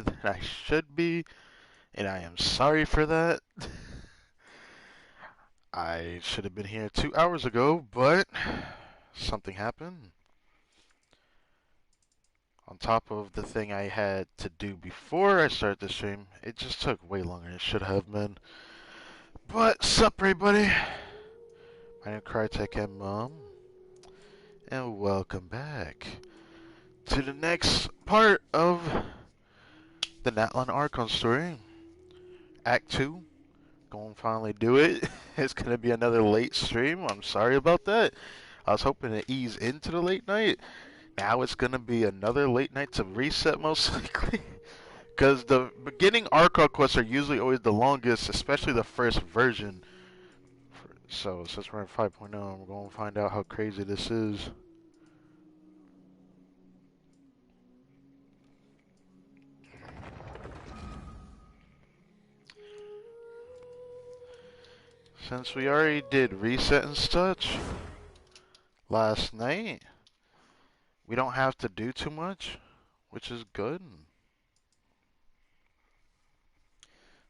than I should be, and I am sorry for that. I should have been here 2 hours ago, but something happened. On top of the thing I had to do before I started the stream, it just took way longer than it should have been. But, sup, everybody? My name is Crytek and Mom, and welcome back to the next part of the NATLAN ARCHON story. Act 2. Gonna finally do it. It's gonna be another late stream. I'm sorry about that. I was hoping to ease into the late night. Now it's gonna be another late night to reset, most likely. Because the beginning ARCHON quests are usually always the longest, especially the first version. So since we're in 5.0, I'm gonna find out how crazy this is. Since we already did reset and such last night, we don't have to do too much, which is good.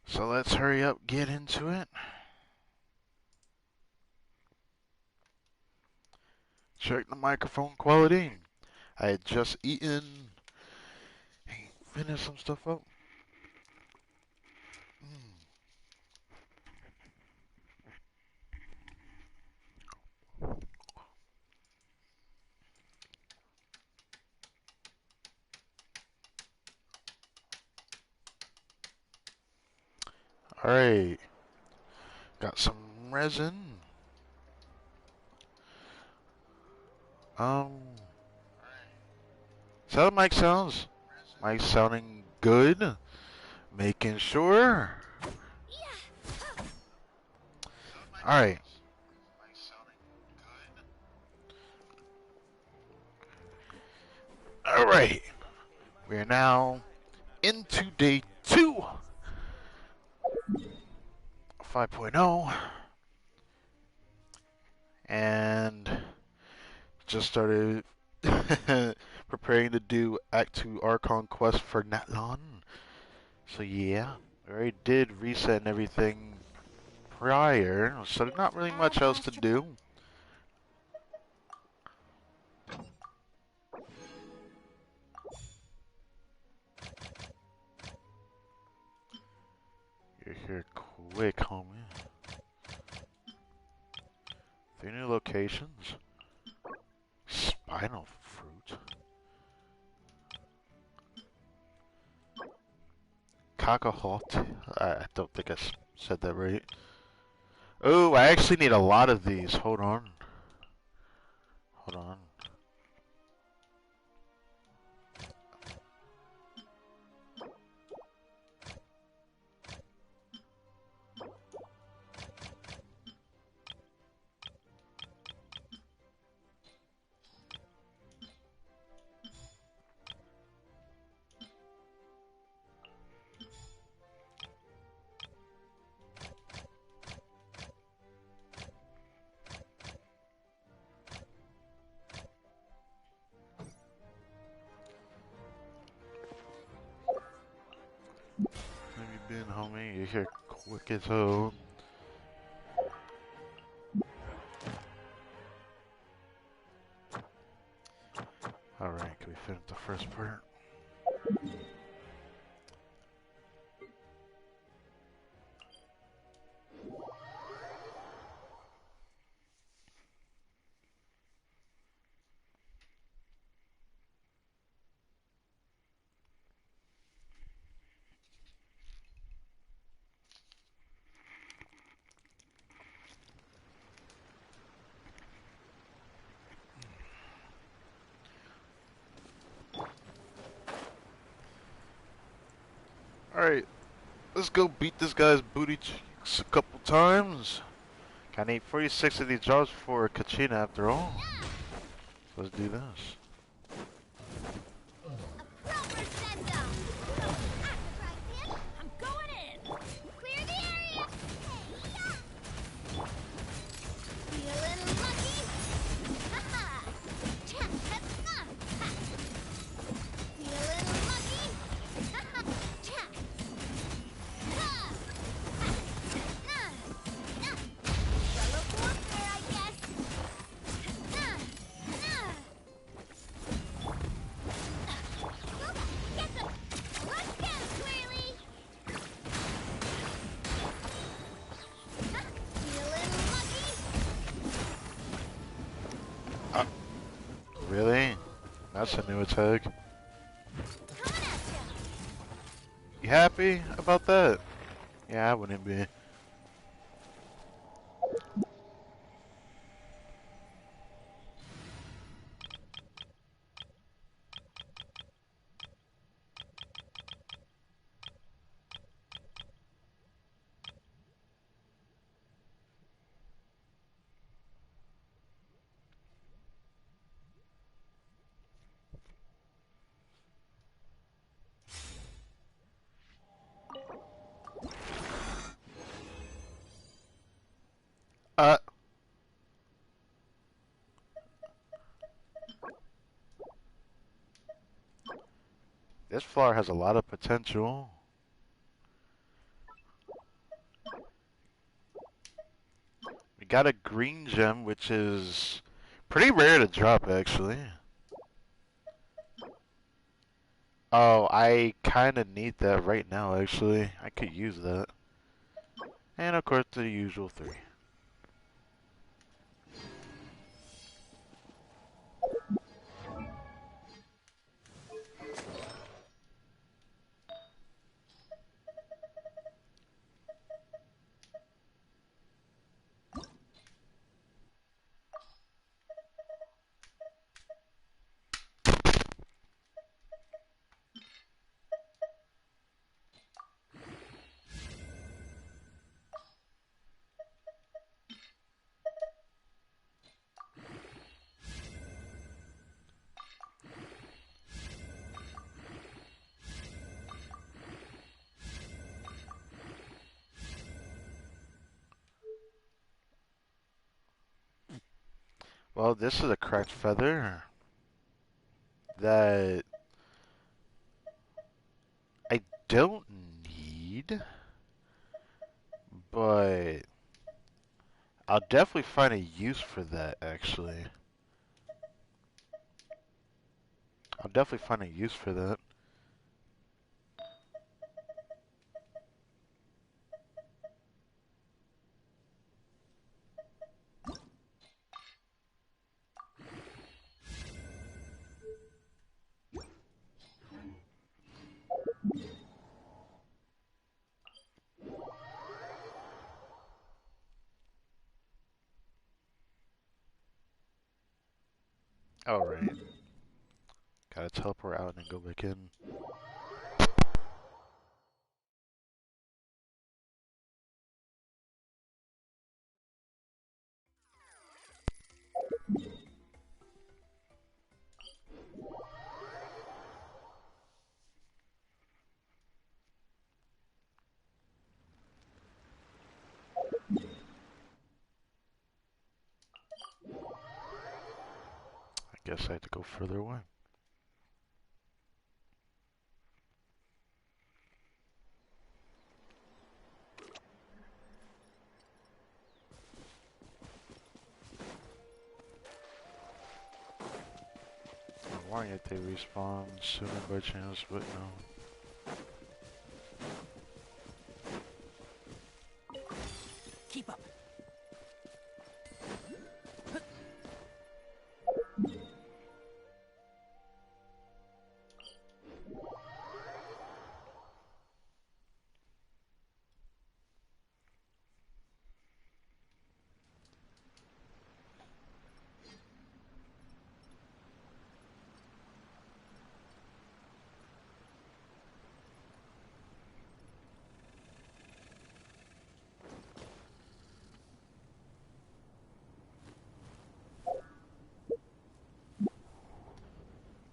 So let's hurry up, get into it. Check the microphone quality. I had just eaten. Hey, finish some stuff up. Alright. Got some resin. Um. Is that how mic sounds? Mic sounding good. Making sure. Alright. Alright. We are now into day 2. 5.0. And just started preparing to do Act 2 Archon quest for NATLAN. So yeah, I already did reset and everything prior, so there's not really much else to do. You're here quick, homie. 3 new locations. Spinal fruit. Kakahot. I don't think I said that right. Oh, I actually need a lot of these. Hold on. Hold on. Where you been, homie? You're here quick as hell. Alright, can we finish the first part? Alright, let's go beat this guy's booty cheeks a couple times. I need 46 of these jobs for Kachina after all. So let's do this. That's a new attack. You happy about that? Yeah, I wouldn't be. Uh, this flower has a lot of potential. We got a green gem, which is pretty rare to drop, actually. Oh, I kind of need that right now, actually. I could use that. And of course, the usual 3. Well, this is a cracked feather that I don't need, but I'll definitely find a use for that, actually. I'll definitely find a use for that. Alright. Gotta teleport out and go back in. I guess I have to go further away. I'm wondering if they respawn sooner by chance, but no. Keep up.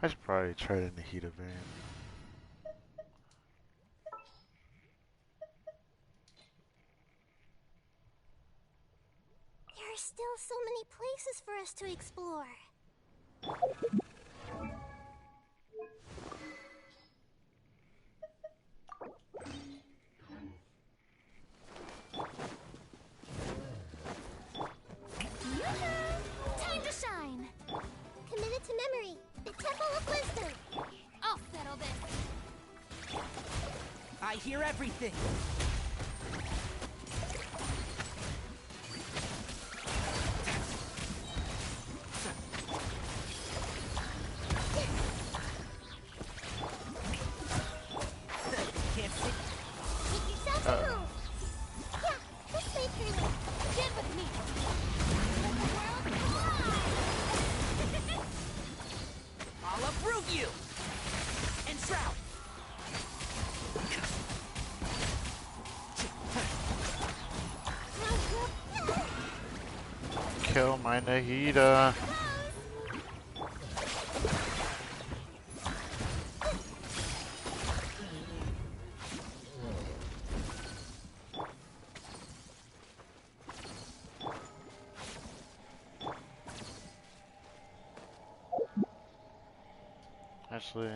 I should probably try it in the heat of vein. There are still so many places for us to explore. Time to shine! Committed to memory, the Temple of Wisdom. I'll settle this. I hear everything. Kill my Nahida. Actually,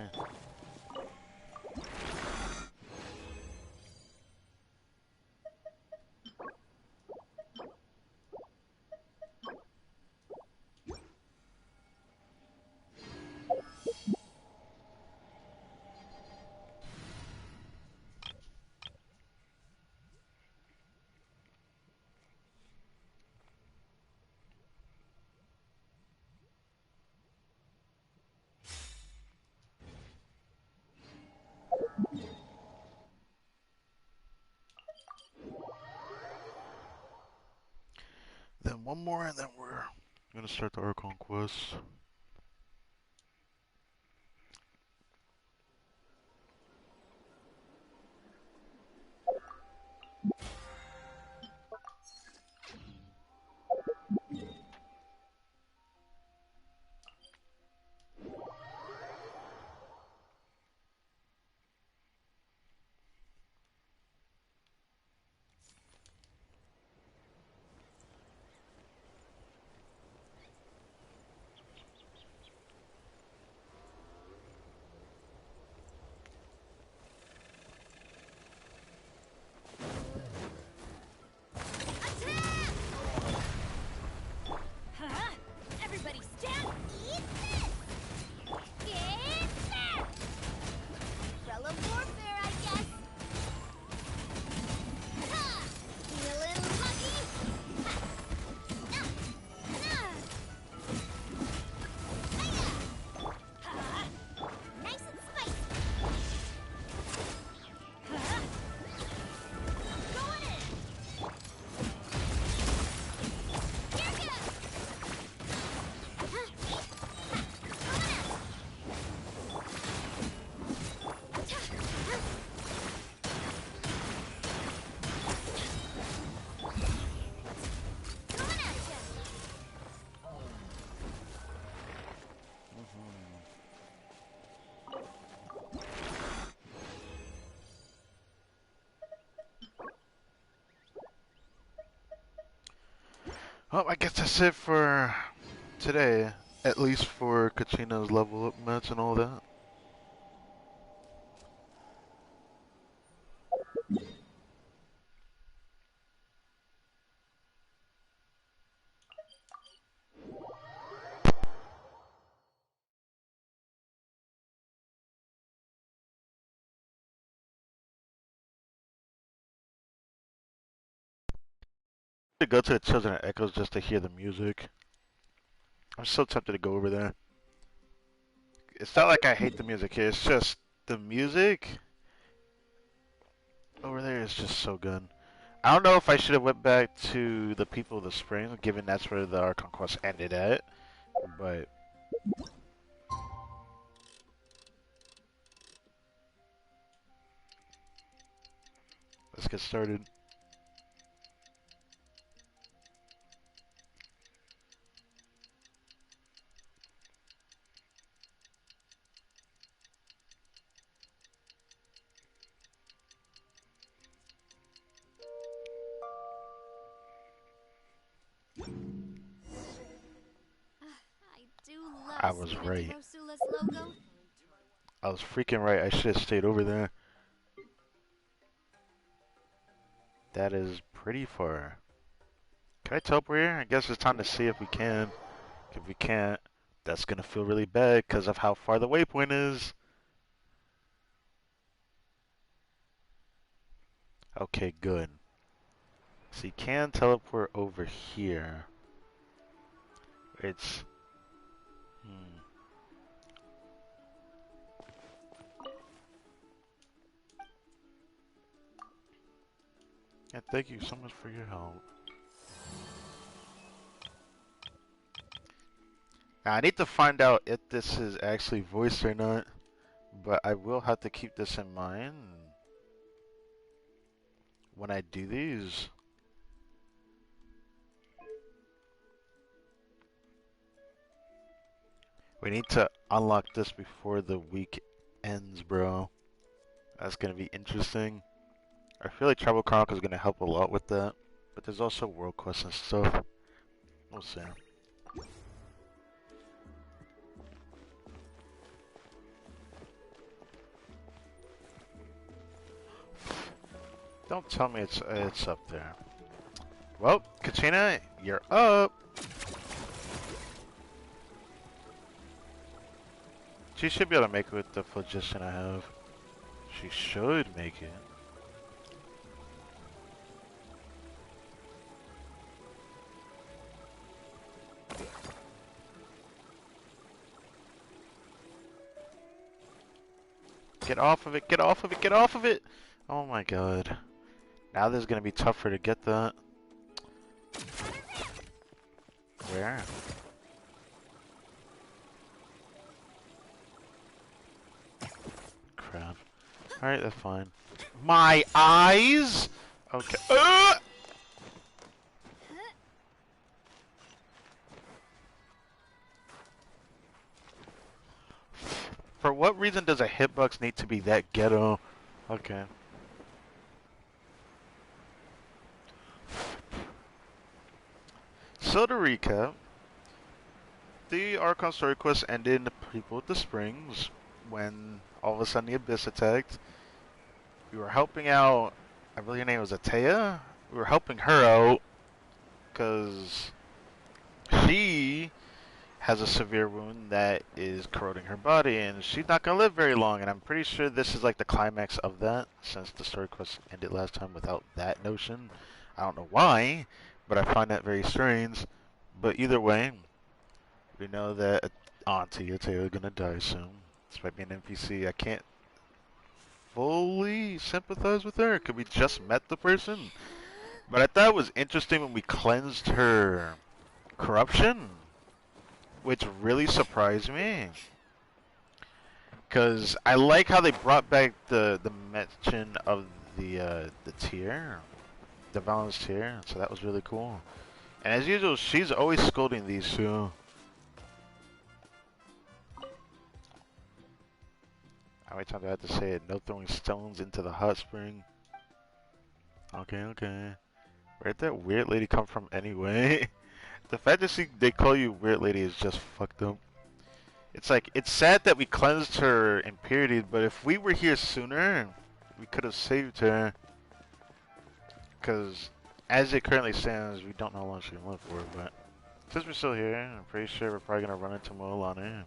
then one more and then we're gonna start the ARCHON quest. Everybody stand! Eat this! Get back! Umbrella warfare, I guess. Ha! Feeling lucky? Ha! Ah! Ah! Hiya! Ha! Nice and spicy. Ha! Going in! Here goes! Oh, I guess that's it for today. At least for Katrina's level up match and all that. To go to the Children of Echoes just to hear the music. I'm so tempted to go over there. It's not like I hate the music here, it's just the music over there is just so good. I don't know if I should have went back to the People of the Spring, given that's where the ARCHON quest ended at, but let's get started. I do love I was seeing right. Ursula's logo. I was freaking right. I should have stayed over there. That is pretty far. Can I teleport here? I guess it's time to see if we can. If we can't, that's gonna feel really bad because of how far the waypoint is. Okay, good. So you can teleport over here. It's... Hmm. Yeah, thank you so much for your help. Now, I need to find out if this is actually voiced or not, but I will have to keep this in mind. when I do these. We need to unlock this before the week ends, bro. That's gonna be interesting. I feel like Travel Chronicle is gonna help a lot with that. But there's also world quests and stuff. We'll see. Don't tell me it's up there. Well, Katrina, you're up. She should be able to make it with the phlogiston I have. She should make it. Get off of it, get off of it, get off of it! Oh my god. Now this is gonna be tougher to get that. Where? Crap. Alright, that's fine. My eyes?! Okay. For what reason does a hitbox need to be that ghetto? Okay. So to recap, the Archon story quest ended in the people at the springs when all of a sudden the Abyss attacked. We were helping out, I believe her name was Atea? We were helping her out because she has a severe wound that is corroding her body and she's not gonna live very long, and I'm pretty sure this is like the climax of that since the story quest ended last time without that notion. I don't know why, but I find that very strange. But either way, we know that Auntie Atea is gonna die soon. This might be an NPC. I can't fully sympathize with her because we just met the person. But I thought it was interesting when we cleansed her corruption, which really surprised me. Because I like how they brought back the mention of the tier, the balanced tier. So that was really cool. And as usual, she's always scolding these two. How many times do I have to say it? No throwing stones into the hot spring. Okay, okay. Where'd that weird lady come from anyway? The fact that they call you weird lady is just fucked up. It's like, it's sad that we cleansed her impurities, but if we were here sooner, we could have saved her. Because as it currently stands, we don't know how long she can live for, but since we're still here, I'm pretty sure we're probably going to run into Moalani.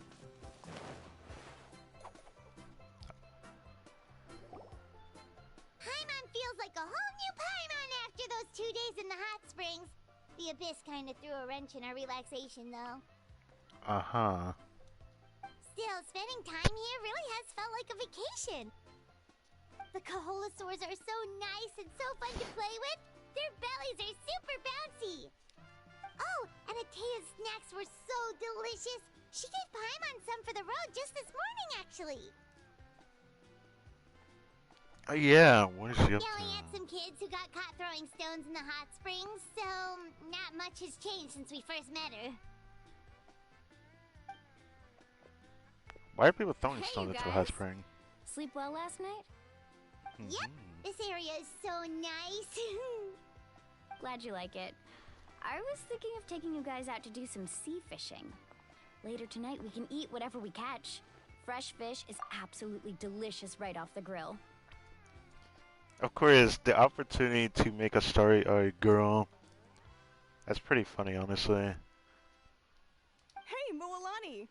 Paimon feels like a whole new Paimon after those 2 days in the hot springs. The Abyss kind of threw a wrench in our relaxation, though. Uh-huh. Still, spending time here really has felt like a vacation. The Kaholosaurs are so nice and so fun to play with. Their bellies are super bouncy. Oh, and Atea's snacks were so delicious. She gave Paimon some for the road just this morning, actually. Oh yeah, what is she up Yelling to? at some kids who got caught throwing stones in the hot springs, so not much has changed since we first met her. Why are people throwing Hey, stones you into a hot guys. spring? Sleep well last night? Yep, this area is so nice. Glad you like it. I was thinking of taking you guys out to do some sea fishing. Later tonight we can eat whatever we catch. Fresh fish is absolutely delicious right off the grill. Of course, the opportunity to make a story a girl. That's pretty funny, honestly. Hey, Moalani!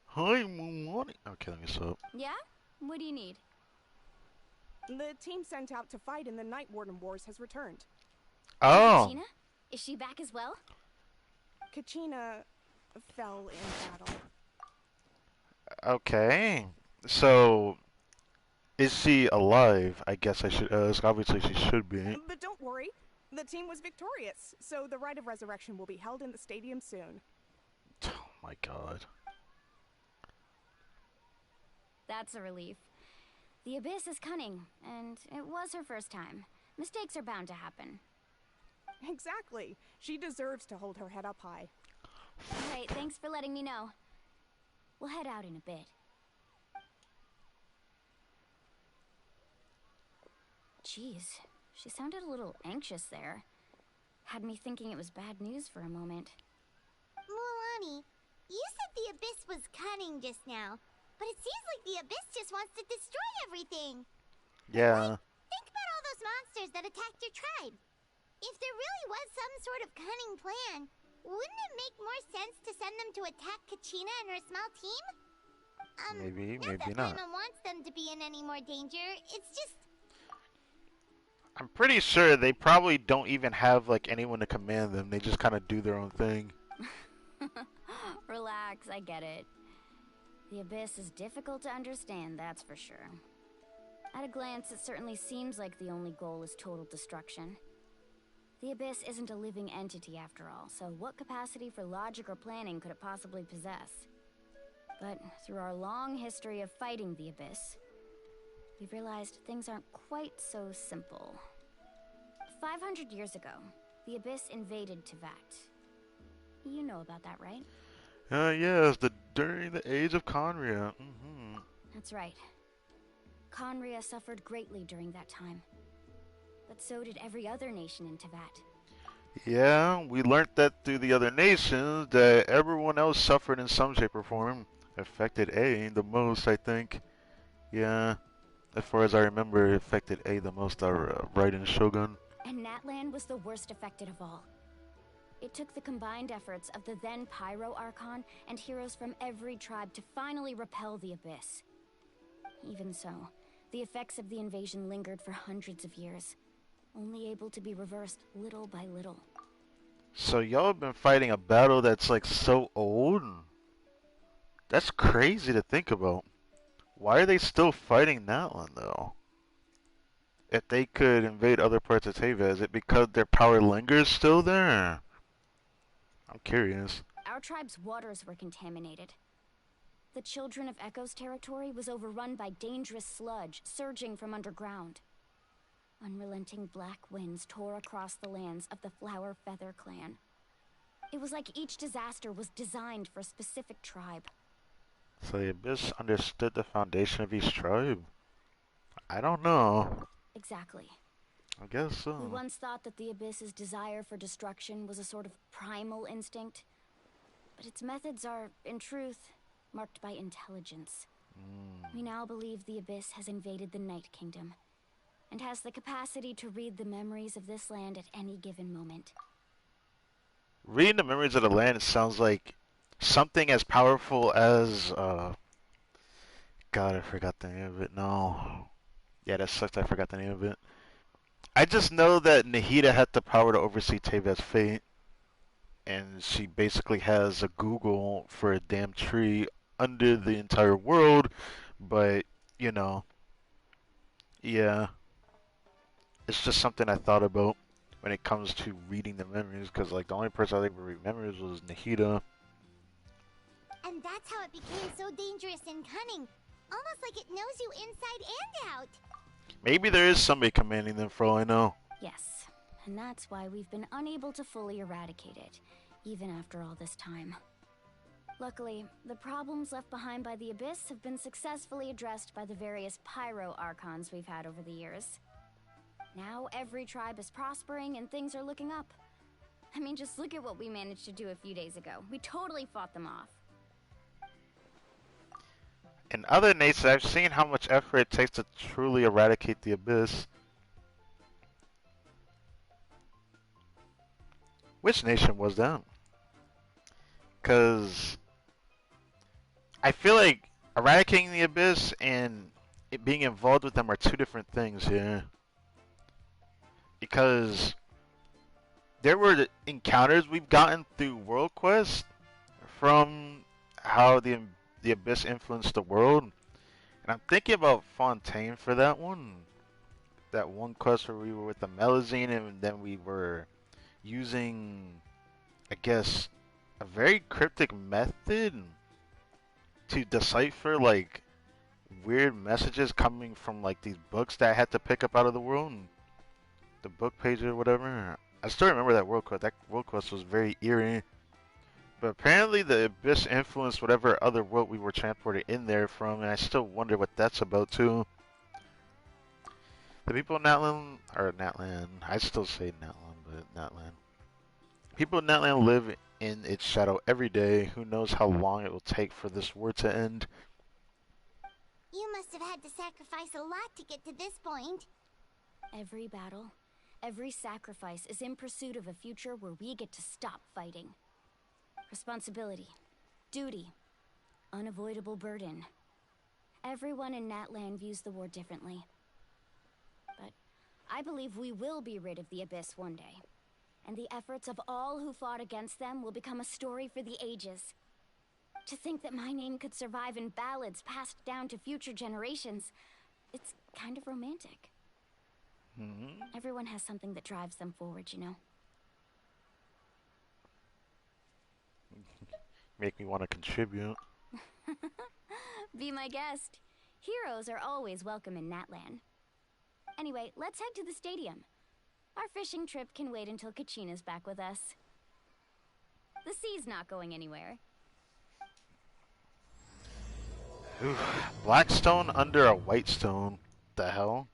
Hi, Moonwani. Okay, let me stop. Yeah? What do you need? The team sent out to fight in the Night Warden Wars has returned. Oh, Gina? Is she back as well? Kachina fell in battle. okay. So, is she alive? I guess I should ask. Obviously, she should be. But don't worry, the team was victorious, so the rite of resurrection will be held in the stadium soon. Oh my god. That's a relief. The Abyss is cunning, and it was her first time. Mistakes are bound to happen. Exactly. She deserves to hold her head up high. Alright, thanks for letting me know. We'll head out in a bit. Jeez, she sounded a little anxious there. Had me thinking it was bad news for a moment. Mualani, you said the Abyss was cunning just now, but it seems like the Abyss just wants to destroy everything. Yeah. Think about all those monsters that attacked your tribe. If there really was some sort of cunning plan, wouldn't it make more sense to send them to attack Kachina and her small team? Maybe, Not maybe that not. Paimon wants them to be in any more danger, it's just... I'm pretty sure they probably don't even have like anyone to command them. They just kind of do their own thing. Relax, I get it. The Abyss is difficult to understand, that's for sure. At a glance, it certainly seems like the only goal is total destruction. The Abyss isn't a living entity after all, so what capacity for logic or planning could it possibly possess? But through our long history of fighting the Abyss, we've realized things aren't quite so simple. 500 years ago, the Abyss invaded Teyvat. You know about that, right? Yes, during the age of Conria. That's right. Conria suffered greatly during that time. But so did every other nation in Teyvat. Yeah, we learned that through the other nations, that everyone else suffered in some shape or form. Affected A the most, I think. Yeah, as far as I remember, it affected A the most, our Raiden Shogun. And NATLAN was the worst affected of all. It took the combined efforts of the then Pyro Archon and heroes from every tribe to finally repel the Abyss. Even so, the effects of the invasion lingered for hundreds of years, only able to be reversed little by little. So y'all have been fighting a battle that's like so old? That's crazy to think about. Why are they still fighting that one though? If they could invade other parts of Teyvat, is it because their power lingers still there? I'm curious. Our tribe's waters were contaminated. The Children of Echo's territory was overrun by dangerous sludge surging from underground. Unrelenting black winds tore across the lands of the Flower Feather clan. It was like each disaster was designed for a specific tribe. So the Abyss understood the foundation of each tribe? I don't know. Exactly. I guess so. We once thought that the Abyss's desire for destruction was a sort of primal instinct. But its methods are, in truth, marked by intelligence. We now believe the Abyss has invaded the Night Kingdom, and has the capacity to read the memories of this land at any given moment. Reading the memories of the land sounds like something as powerful as, God, I forgot the name of it. No. Yeah, that sucks. I forgot the name of it. I just know that Nahida had the power to oversee Teyvat's fate, and she basically has a Google for a damn tree under the entire world, but, you know, yeah. It's just something I thought about when it comes to reading the memories, because, like, the only person I ever read memories was Nahida. And that's how it became so dangerous and cunning. Almost like it knows you inside and out. Maybe there is somebody commanding them for all I know. Yes, and that's why we've been unable to fully eradicate it, even after all this time. Luckily, the problems left behind by the Abyss have been successfully addressed by the various Pyro Archons we've had over the years. Now every tribe is prospering and things are looking up. I mean, just look at what we managed to do a few days ago. We totally fought them off. In other nations, I've seen how much effort it takes to truly eradicate the Abyss. Which nation was that? Because I feel like eradicating the Abyss and it being involved with them are two different things here. Because there were encounters we've gotten through World Quest from how the Abyss influenced the world. And I'm thinking about Fontaine for that one. That one quest where we were with the Melazine and then we were using, I guess, a very cryptic method to decipher, like, weird messages coming from like these books that I had to pick up out of the world, and the book page or whatever. I still remember that world quest. That world quest was very eerie. But apparently the Abyss influenced whatever other world we were transported in there from, and I still wonder what that's about too. The people in NATLAN, or NATLAN, I still say NATLAN, but NATLAN. People in NATLAN live in its shadow every day. Who knows how long it will take for this war to end? You must have had to sacrifice a lot to get to this point. Every battle, every sacrifice is in pursuit of a future where we get to stop fighting. Responsibility, duty, unavoidable burden. Everyone in NATLAN views the war differently. But I believe we will be rid of the Abyss one day. And the efforts of all who fought against them will become a story for the ages. To think that my name could survive in ballads passed down to future generations, it's kind of romantic. Everyone has something that drives them forward, you know? Make me want to contribute. Be my guest. Heroes are always welcome in NATLAN. Anyway, let's head to the stadium. Our fishing trip can wait until Kachina's back with us. The sea's not going anywhere. Ooh, black stone under a white stone. The hell?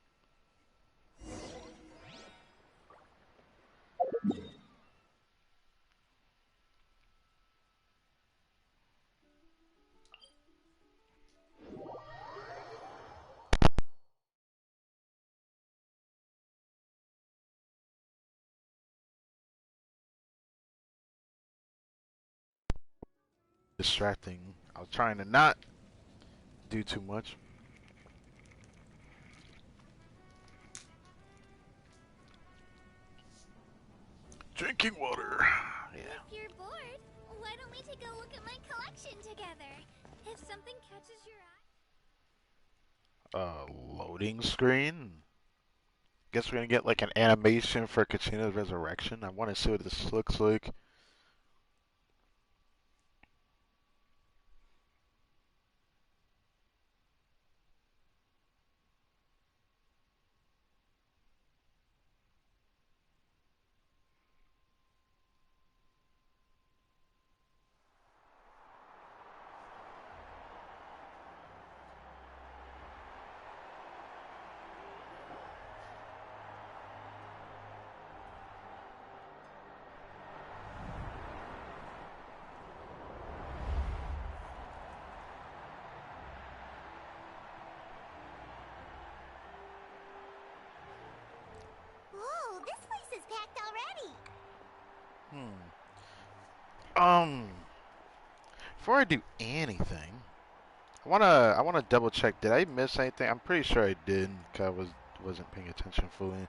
Distracting. I was trying to not do too much. Drinking water. Yeah. If you're bored, why don't we take a look at my collection together? If something catches your eye... Loading screen. Guess we're gonna get like an animation for Kachina's resurrection. I want to see what this looks like. Whoa, this place is packed already! Before I do anything, I wanna double check. Did I miss anything? I'm pretty sure I did, cause I wasn't paying attention fully.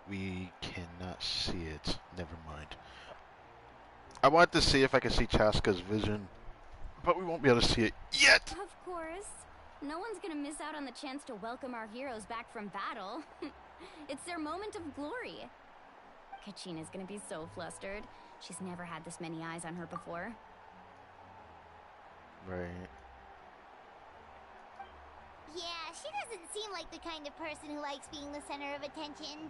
We cannot see it. Never mind. I wanted to see if I could see Chaska's vision, but we won't be able to see it yet. Of course. No one's gonna miss out on the chance to welcome our heroes back from battle. It's their moment of glory. Kachina's gonna be so flustered. She's never had this many eyes on her before. Right. Yeah, she doesn't seem like the kind of person who likes being the center of attention.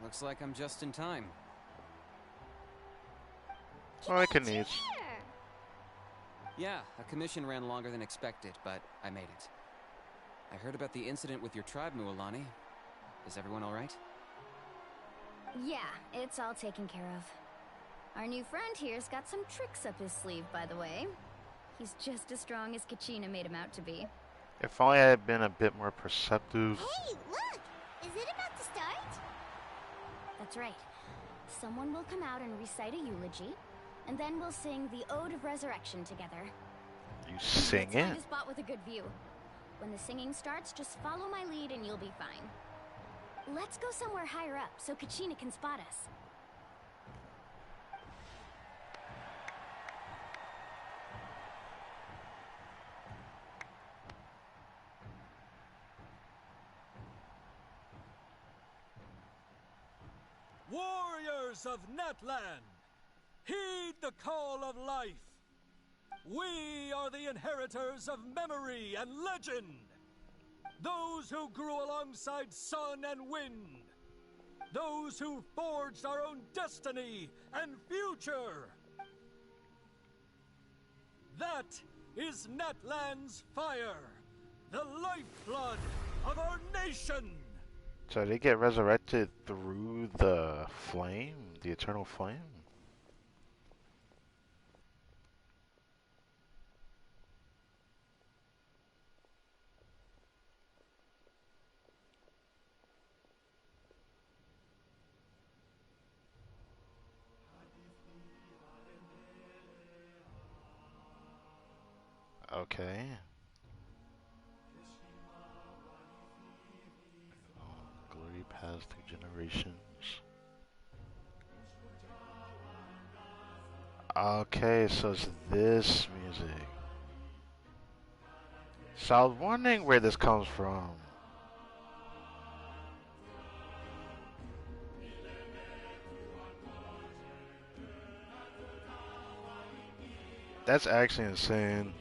Looks like I'm just in time. Oh, I can eat. Yeah, a commission ran longer than expected, but I made it. I heard about the incident with your tribe, Mualani. Is everyone alright? Yeah, it's all taken care of. Our new friend here's got some tricks up his sleeve, by the way. He's just as strong as Kachina made him out to be. If only I had been a bit more perceptive. Hey, look! Is it about to start? That's right. Someone will come out and recite a eulogy, and then we'll sing the Ode of Resurrection together. You sing Let's find it? a spot with a good view. When the singing starts, just follow my lead and you'll be fine. Let's go somewhere higher up so Kachina can spot us. Warriors of NATLAN, heed the call of life. We are the inheritors of memory and legend. Those who grew alongside sun and wind. Those who forged our own destiny and future. That is NATLAN's fire, the lifeblood of our nation. So they get resurrected through the flame, the eternal flame? Okay. Glory passed through generations. Okay, so it's this music. So I was wondering where this comes from. That's actually insane.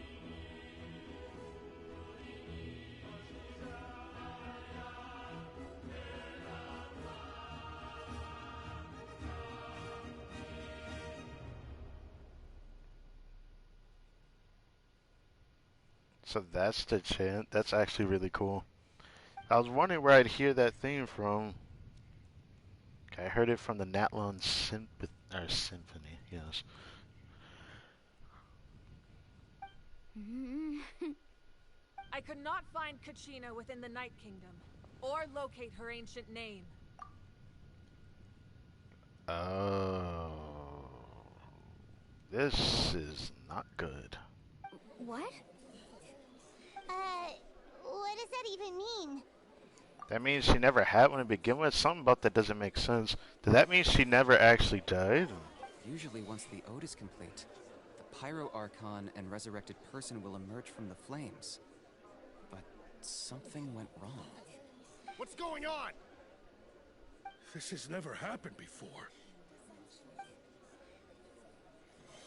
So that's the chant. That's actually really cool. I was wondering where I'd hear that theme from. I heard it from the NATLAN symphony. Yes. I could not find Kachina within the Night Kingdom, or locate her ancient name. Oh, this is not good. What? What does that even mean? That means she never had one to begin with? Something about that doesn't make sense. Does that mean she never actually died? Usually once the ode is complete, the Pyro Archon and resurrected person will emerge from the flames. But something went wrong. What's going on? This has never happened before.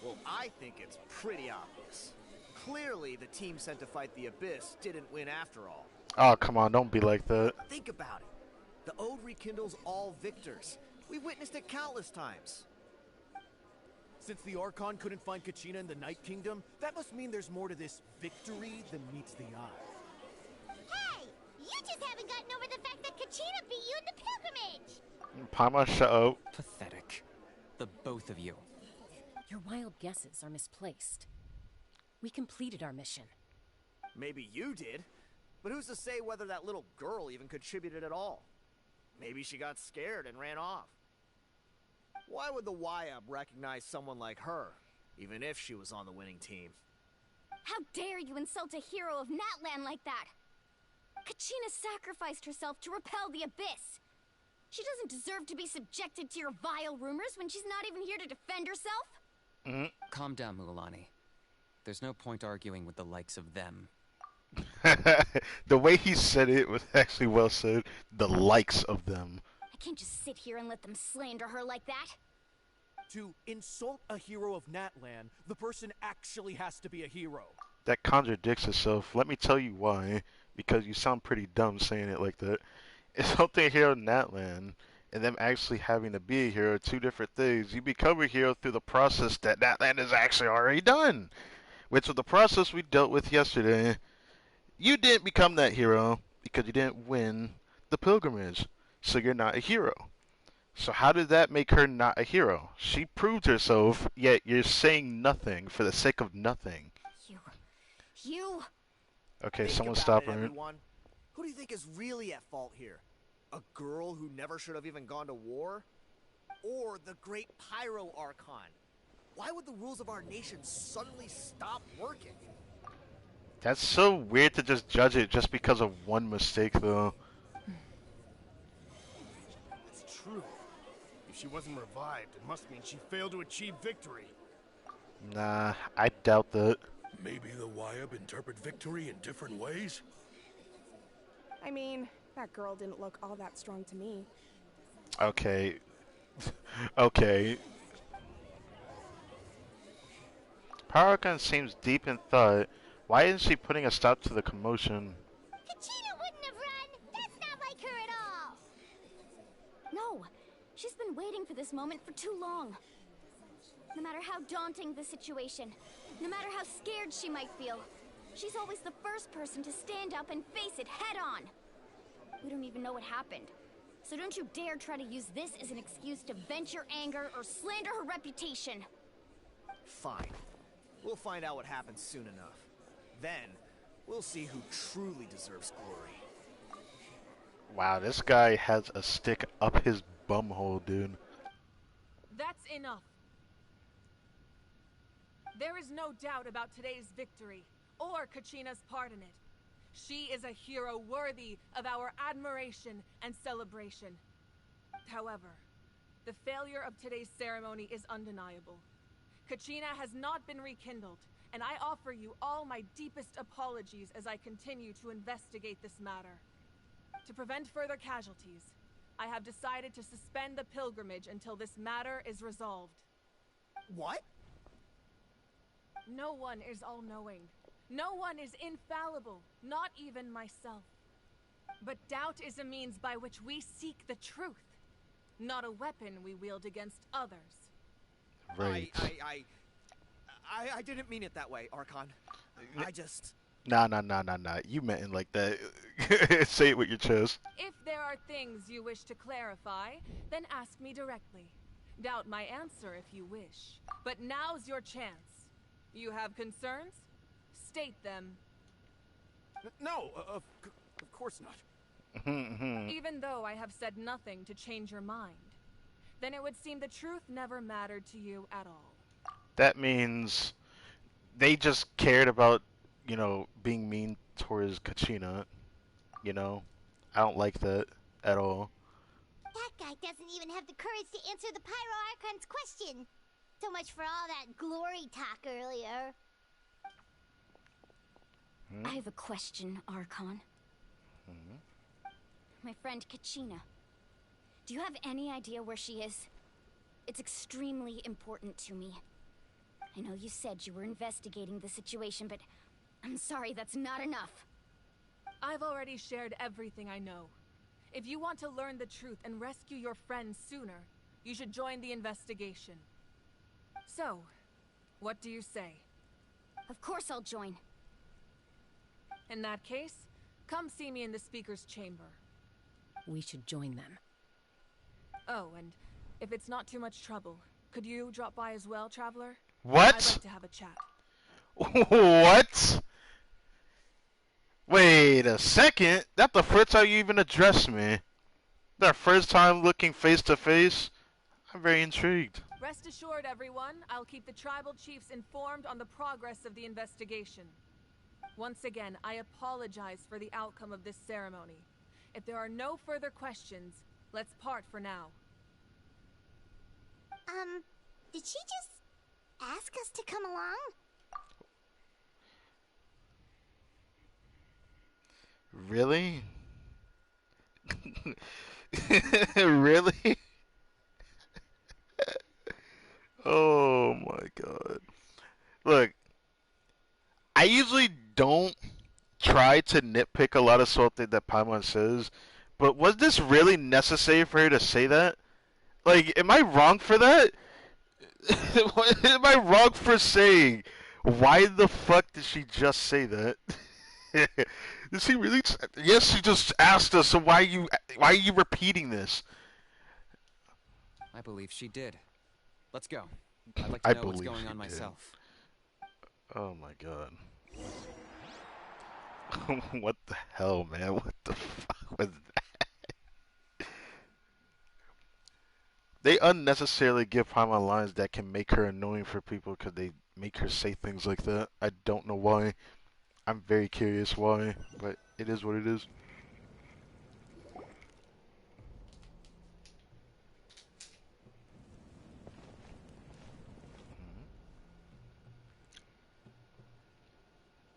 Well, I think it's pretty obvious. Clearly, the team sent to fight the Abyss didn't win after all. Oh, come on, don't be like that. Think about it. The Ode rekindles all victors. We've witnessed it countless times. Since the Archon couldn't find Kachina in the Night Kingdom, that must mean there's more to this victory than meets the eye. Hey! You just haven't gotten over the fact that Kachina beat you in the pilgrimage! Paimon, shut up. Pathetic. The both of you. Your wild guesses are misplaced. We completed our mission. Maybe you did, but who's to say whether that little girl even contributed at all? Maybe she got scared and ran off. Why would the YUB recognize someone like her, even if she was on the winning team? How dare you insult a hero of NATLAN like that? Kachina sacrificed herself to repel the Abyss. She doesn't deserve to be subjected to your vile rumors when she's not even here to defend herself. Calm down, Mualani. There's no point arguing with the likes of them. The way he said it was actually well said. The likes of them. I can't just sit here and let them slander her like that. To insult a hero of NATLAN, the person actually has to be a hero. That contradicts itself. Let me tell you why. Because you sound pretty dumb saying it like that. Insulting a hero of NATLAN and them actually having to be a hero are two different things. You become a hero through the process that NATLAN has actually already done. Which was the process we dealt with yesterday. You didn't become that hero because you didn't win the pilgrimage. So you're not a hero. So how did that make her not a hero? She proved herself, yet you're saying nothing for the sake of nothing. You... Okay, Think someone about stop it, her. everyone. Who do you think is really at fault here? A girl who never should have even gone to war? Or the great Pyro Archon? Why would the rules of our nation suddenly stop working? That's so weird to just judge it just because of one mistake, though. It's true. If she wasn't revived, it must mean she failed to achieve victory. Nah, I doubt that. Maybe the YUB interpret victory in different ways? I mean, that girl didn't look all that strong to me. Okay. Okay. Power Archon seems deep in thought. Why isn't she putting a stop to the commotion? Kachina wouldn't have run! That's not like her at all! No, she's been waiting for this moment for too long. No matter how daunting the situation, no matter how scared she might feel, she's always the first person to stand up and face it head on. We don't even know what happened. So don't you dare try to use this as an excuse to vent your anger or slander her reputation. Fine. We'll find out what happens soon enough. Then, we'll see who truly deserves glory. Wow, this guy has a stick up his bumhole, dude. That's enough. There is no doubt about today's victory, or Kachina's part in it. She is a hero worthy of our admiration and celebration. However, the failure of today's ceremony is undeniable. Kachina has not been rekindled, and I offer you all my deepest apologies as I continue to investigate this matter. To prevent further casualties, I have decided to suspend the pilgrimage until this matter is resolved. What? No one is all-knowing. No one is infallible, not even myself. But doubt is a means by which we seek the truth, not a weapon we wield against others. Right. I didn't mean it that way, Archon. I just... Nah. You meant it like that. Say it with your chest. If there are things you wish to clarify, then ask me directly. Doubt my answer if you wish. But now's your chance. You have concerns? State them. No, of course not. Even though I have said nothing to change your mind, then it would seem the truth never mattered to you at all. That means they just cared about, you know, being mean towards Kachina. You know? I don't like that at all. That guy doesn't even have the courage to answer the Pyro Archon's question. So much for all that glory talk earlier. I have a question, Archon. My friend Kachina. Do you have any idea where she is? It's extremely important to me. I know you said you were investigating the situation, but I'm sorry, that's not enough. I've already shared everything I know. If you want to learn the truth and rescue your friends sooner, you should join the investigation. So, what do you say? Of course I'll join. In that case, come see me in the speaker's chamber. We should join them. Oh, and if it's not too much trouble, could you drop by as well, Traveler? What? I'd like to have a chat. What? Wait a second. That's the first time you even addressed me. That first time looking face to face. I'm very intrigued. Rest assured, everyone, I'll keep the tribal chiefs informed on the progress of the investigation. Once again, I apologize for the outcome of this ceremony. If there are no further questions, let's part for now. Did she just ask us to come along? Really? Really? Oh my god. Look, I usually don't try to nitpick a lot of something that Paimon says, but was this really necessary for her to say that? Like, am I wrong for that? Am I wrong for saying, why the fuck did she just say that? Did she really? Yes, she just asked us, so why are you repeating this? I believe she did. Let's go. I'd like to know what's going on myself. Oh my god. What the hell, man? What the fuck was that? They unnecessarily give Paimon lines that can make her annoying for people because they make her say things like that. I don't know why. I'm very curious why, but it is what it is.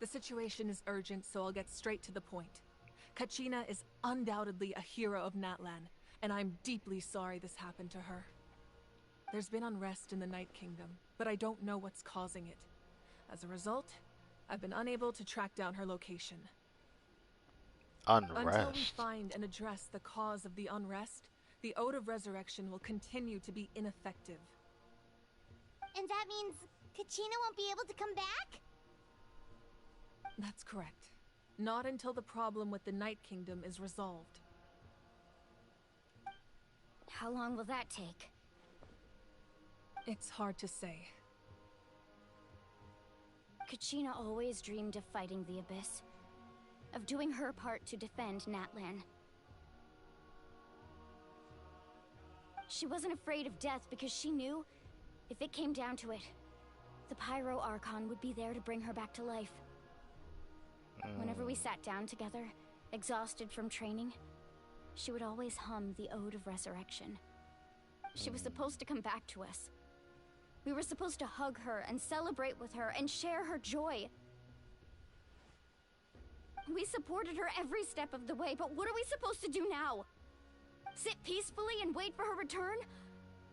The situation is urgent, so I'll get straight to the point. Kachina is undoubtedly a hero of NATLAN, and I'm deeply sorry this happened to her. There's been unrest in the Night Kingdom, but I don't know what's causing it. As a result, I've been unable to track down her location. Unrest. Until we find and address the cause of the unrest, the Ode of Resurrection will continue to be ineffective. And that means Kachina won't be able to come back? That's correct. Not until the problem with the Night Kingdom is resolved. How long will that take? It's hard to say. Kachina always dreamed of fighting the Abyss. Of doing her part to defend NATLAN. She wasn't afraid of death because she knew, if it came down to it, the Pyro Archon would be there to bring her back to life. Whenever we sat down together, exhausted from training, she would always hum the Ode of Resurrection. She was supposed to come back to us. We were supposed to hug her and celebrate with her and share her joy. We supported her every step of the way, but what are we supposed to do now? Sit peacefully and wait for her return?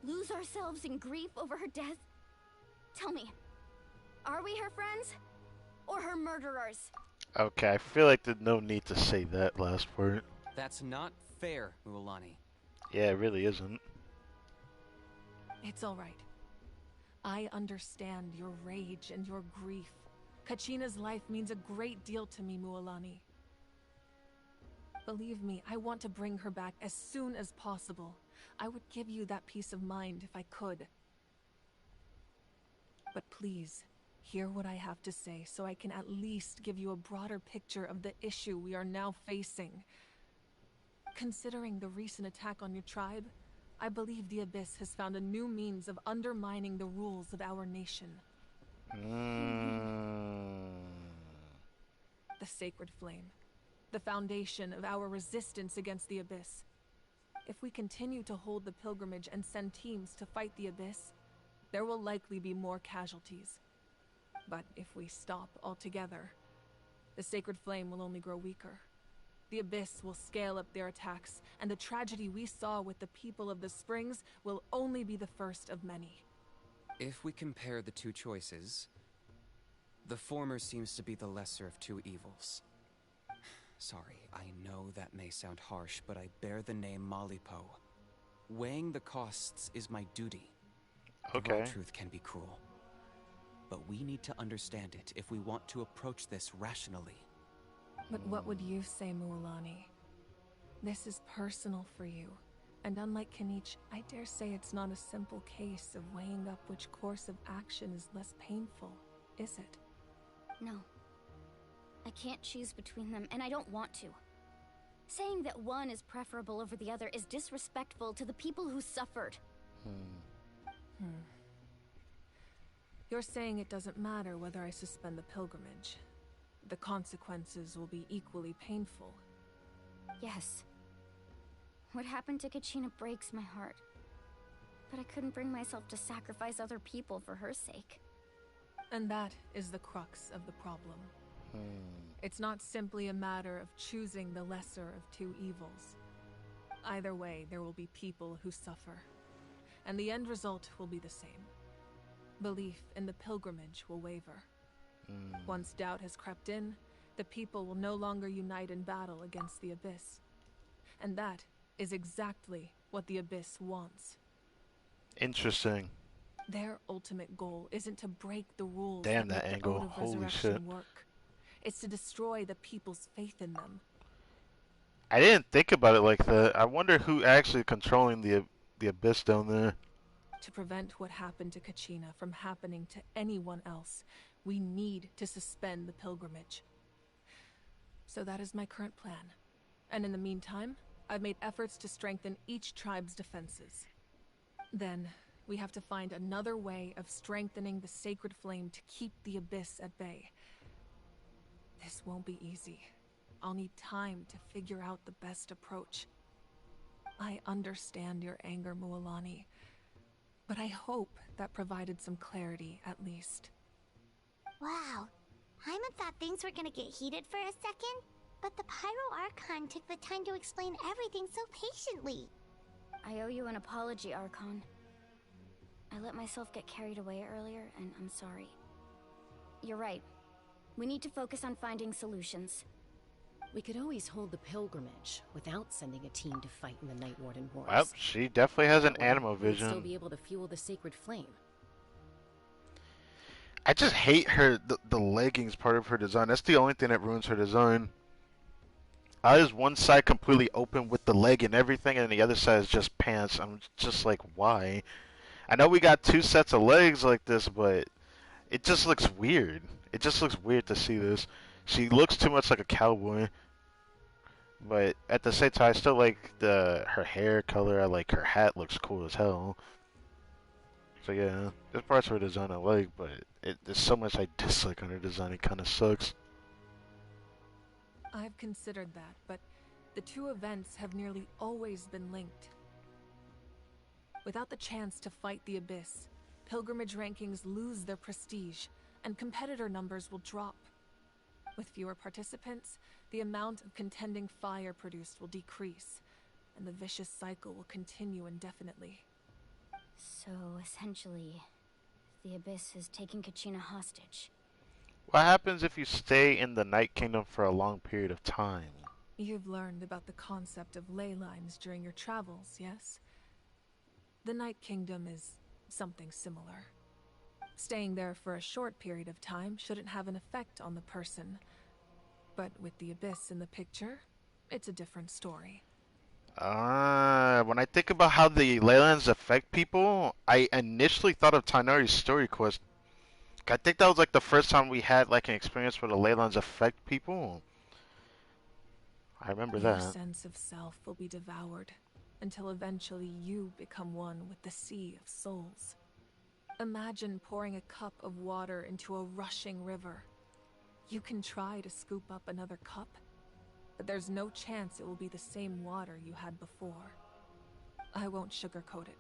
Lose ourselves in grief over her death? Tell me, are we her friends? Or her murderers? Okay, I feel like there's no need to say that last part. That's not fair, Mualani. Yeah, it really isn't. It's all right. I understand your rage and your grief. Kachina's life means a great deal to me, Mualani. Believe me, I want to bring her back as soon as possible. I would give you that peace of mind if I could. But please, hear what I have to say so I can at least give you a broader picture of the issue we are now facing. Considering the recent attack on your tribe, I believe the Abyss has found a new means of undermining the rules of our nation. The Sacred Flame. The foundation of our resistance against the Abyss. If we continue to hold the pilgrimage and send teams to fight the Abyss, there will likely be more casualties. But if we stop altogether, the Sacred Flame will only grow weaker. The Abyss will scale up their attacks, and the tragedy we saw with the people of the Springs will only be the first of many. If we compare the two choices, the former seems to be the lesser of two evils. Sorry, I know that may sound harsh, but I bear the name Malipo. Weighing the costs is my duty. Okay. The raw truth can be cruel. But we need to understand it if we want to approach this rationally. But what would you say, Mualani? This is personal for you. And unlike Kanich, I dare say it's not a simple case of weighing up which course of action is less painful, is it? No. I can't choose between them, and I don't want to. Saying that one is preferable over the other is disrespectful to the people who suffered. You're saying it doesn't matter whether I suspend the pilgrimage. The consequences will be equally painful. Yes. What happened to Kachina breaks my heart. But I couldn't bring myself to sacrifice other people for her sake. And that is the crux of the problem. It's not simply a matter of choosing the lesser of two evils. Either way, there will be people who suffer. And the end result will be the same. Belief in the pilgrimage will waver. Once doubt has crept in, the people will no longer unite in battle against the Abyss. And that is exactly what the Abyss wants. Interesting. Their ultimate goal isn't to break the rules Damn, that that make the angle. Ode of Holy Resurrection shit. work. It's to destroy the people's faith in them. I didn't think about it like that. I wonder who actually controlling the Abyss down there. To prevent what happened to Kachina from happening to anyone else, we need to suspend the pilgrimage. So that is my current plan. And in the meantime, I've made efforts to strengthen each tribe's defenses. Then, we have to find another way of strengthening the Sacred Flame to keep the Abyss at bay. This won't be easy. I'll need time to figure out the best approach. I understand your anger, Mualani, but I hope that provided some clarity at least. Wow. Hyman thought things were gonna get heated for a second, but the Pyro Archon took the time to explain everything so patiently. I owe you an apology, Archon. I let myself get carried away earlier, and I'm sorry. you're right. We need to focus on finding solutions. We could always hold the pilgrimage without sending a team to fight in the Night Warden Wars. Well, she definitely has an That way, animal we'd still vision. be able to fuel the sacred flame. I just hate her, the leggings part of her design. That's the only thing that ruins her design. How is one side completely open with the leg and everything, and the other side is just pants? I'm just like, why? I know we got two sets of legs like this, but it just looks weird. It just looks weird to see this. She looks too much like a cowboy. But at the same time, I still like her hair color. I like her hat, looks cool as hell. So yeah, there's parts of her design I like, but there's so much I dislike on her design. It kind of sucks. I've considered that, but the two events have nearly always been linked. Without the chance to fight the Abyss, pilgrimage rankings lose their prestige, and competitor numbers will drop. With fewer participants, the amount of contending fire produced will decrease, and the vicious cycle will continue indefinitely. So, essentially, the Abyss is taking Kachina hostage. What happens if you stay in the Night Kingdom for a long period of time? You've learned about the concept of ley lines during your travels, yes? The Night Kingdom is something similar. Staying there for a short period of time shouldn't have an effect on the person. But with the Abyss in the picture, it's a different story. When I think about how the Leylands affect people, I initially thought of Tainari's story quest. I think that was like the first time we had like an experience where the Leylands affect people. I remember Your that. sense of self will be devoured until eventually you become one with the sea of souls. Imagine pouring a cup of water into a rushing river. You can try to scoop up another cup, but there's no chance it will be the same water you had before. I won't sugarcoat it.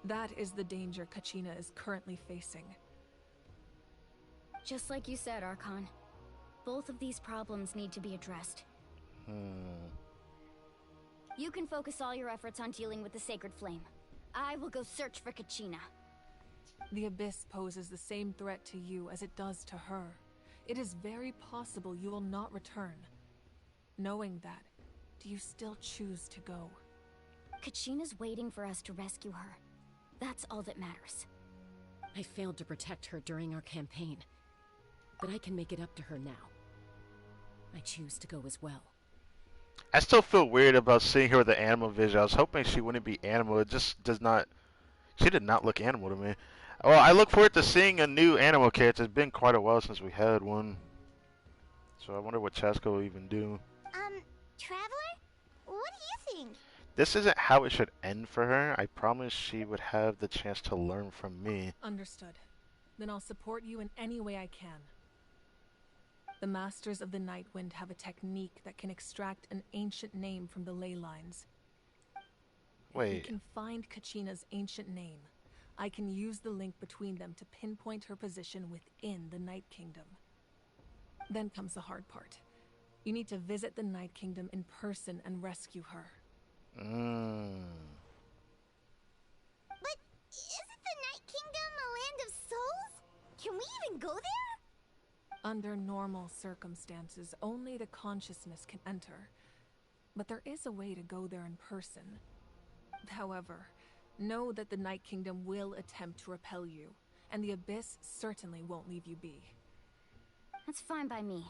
That is the danger Kachina is currently facing. Just like you said, Archon. Both of these problems need to be addressed. You can focus all your efforts on dealing with the Sacred Flame. I will go search for Kachina. The Abyss poses the same threat to you as it does to her. It is very possible you will not return. Knowing that, do you still choose to go? Kachina's waiting for us to rescue her. That's all that matters. I failed to protect her during our campaign, but I can make it up to her now. I choose to go as well. I still feel weird about seeing her with the animal vision. I was hoping she wouldn't be animal. It just does not. She did not look animal to me. Well, I look forward to seeing a new animal character. It's been quite a while since we had one. So I wonder what Chaska will even do. Traveler? What do you think? This isn't how it should end for her. I promise she would have the chance to learn from me. Understood. Then I'll support you in any way I can. The Masters of the Night Wind have a technique that can extract an ancient name from the ley lines. If you can find Kachina's ancient name, I can use the link between them to pinpoint her position within the Night Kingdom. Then comes the hard part. You need to visit the Night Kingdom in person and rescue her. But isn't the Night Kingdom a land of souls? Can we even go there? Under normal circumstances, only the consciousness can enter. But there is a way to go there in person. However, know that the Night Kingdom will attempt to repel you, and the Abyss certainly won't leave you be. That's fine by me.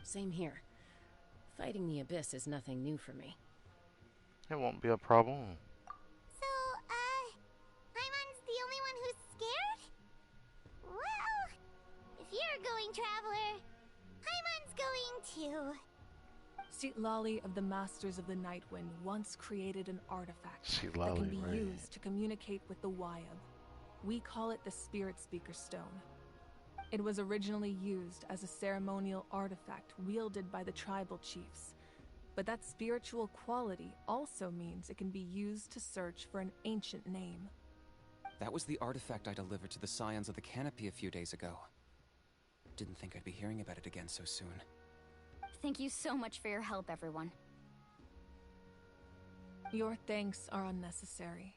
Same here. Fighting the Abyss is nothing new for me. It won't be a problem. So, Paimon's the only one who's scared? Well, if you're going, Traveler, Paimon's going too. Citlali of the Masters of the Nightwind once created an artifact that can be used to communicate with the Wyab. We call it the Spirit Speaker Stone. It was originally used as a ceremonial artifact wielded by the tribal chiefs, but that spiritual quality also means it can be used to search for an ancient name. That was the artifact I delivered to the Scions of the Canopy a few days ago. Didn't think I'd be hearing about it again so soon. Thank you so much for your help, everyone. Your thanks are unnecessary.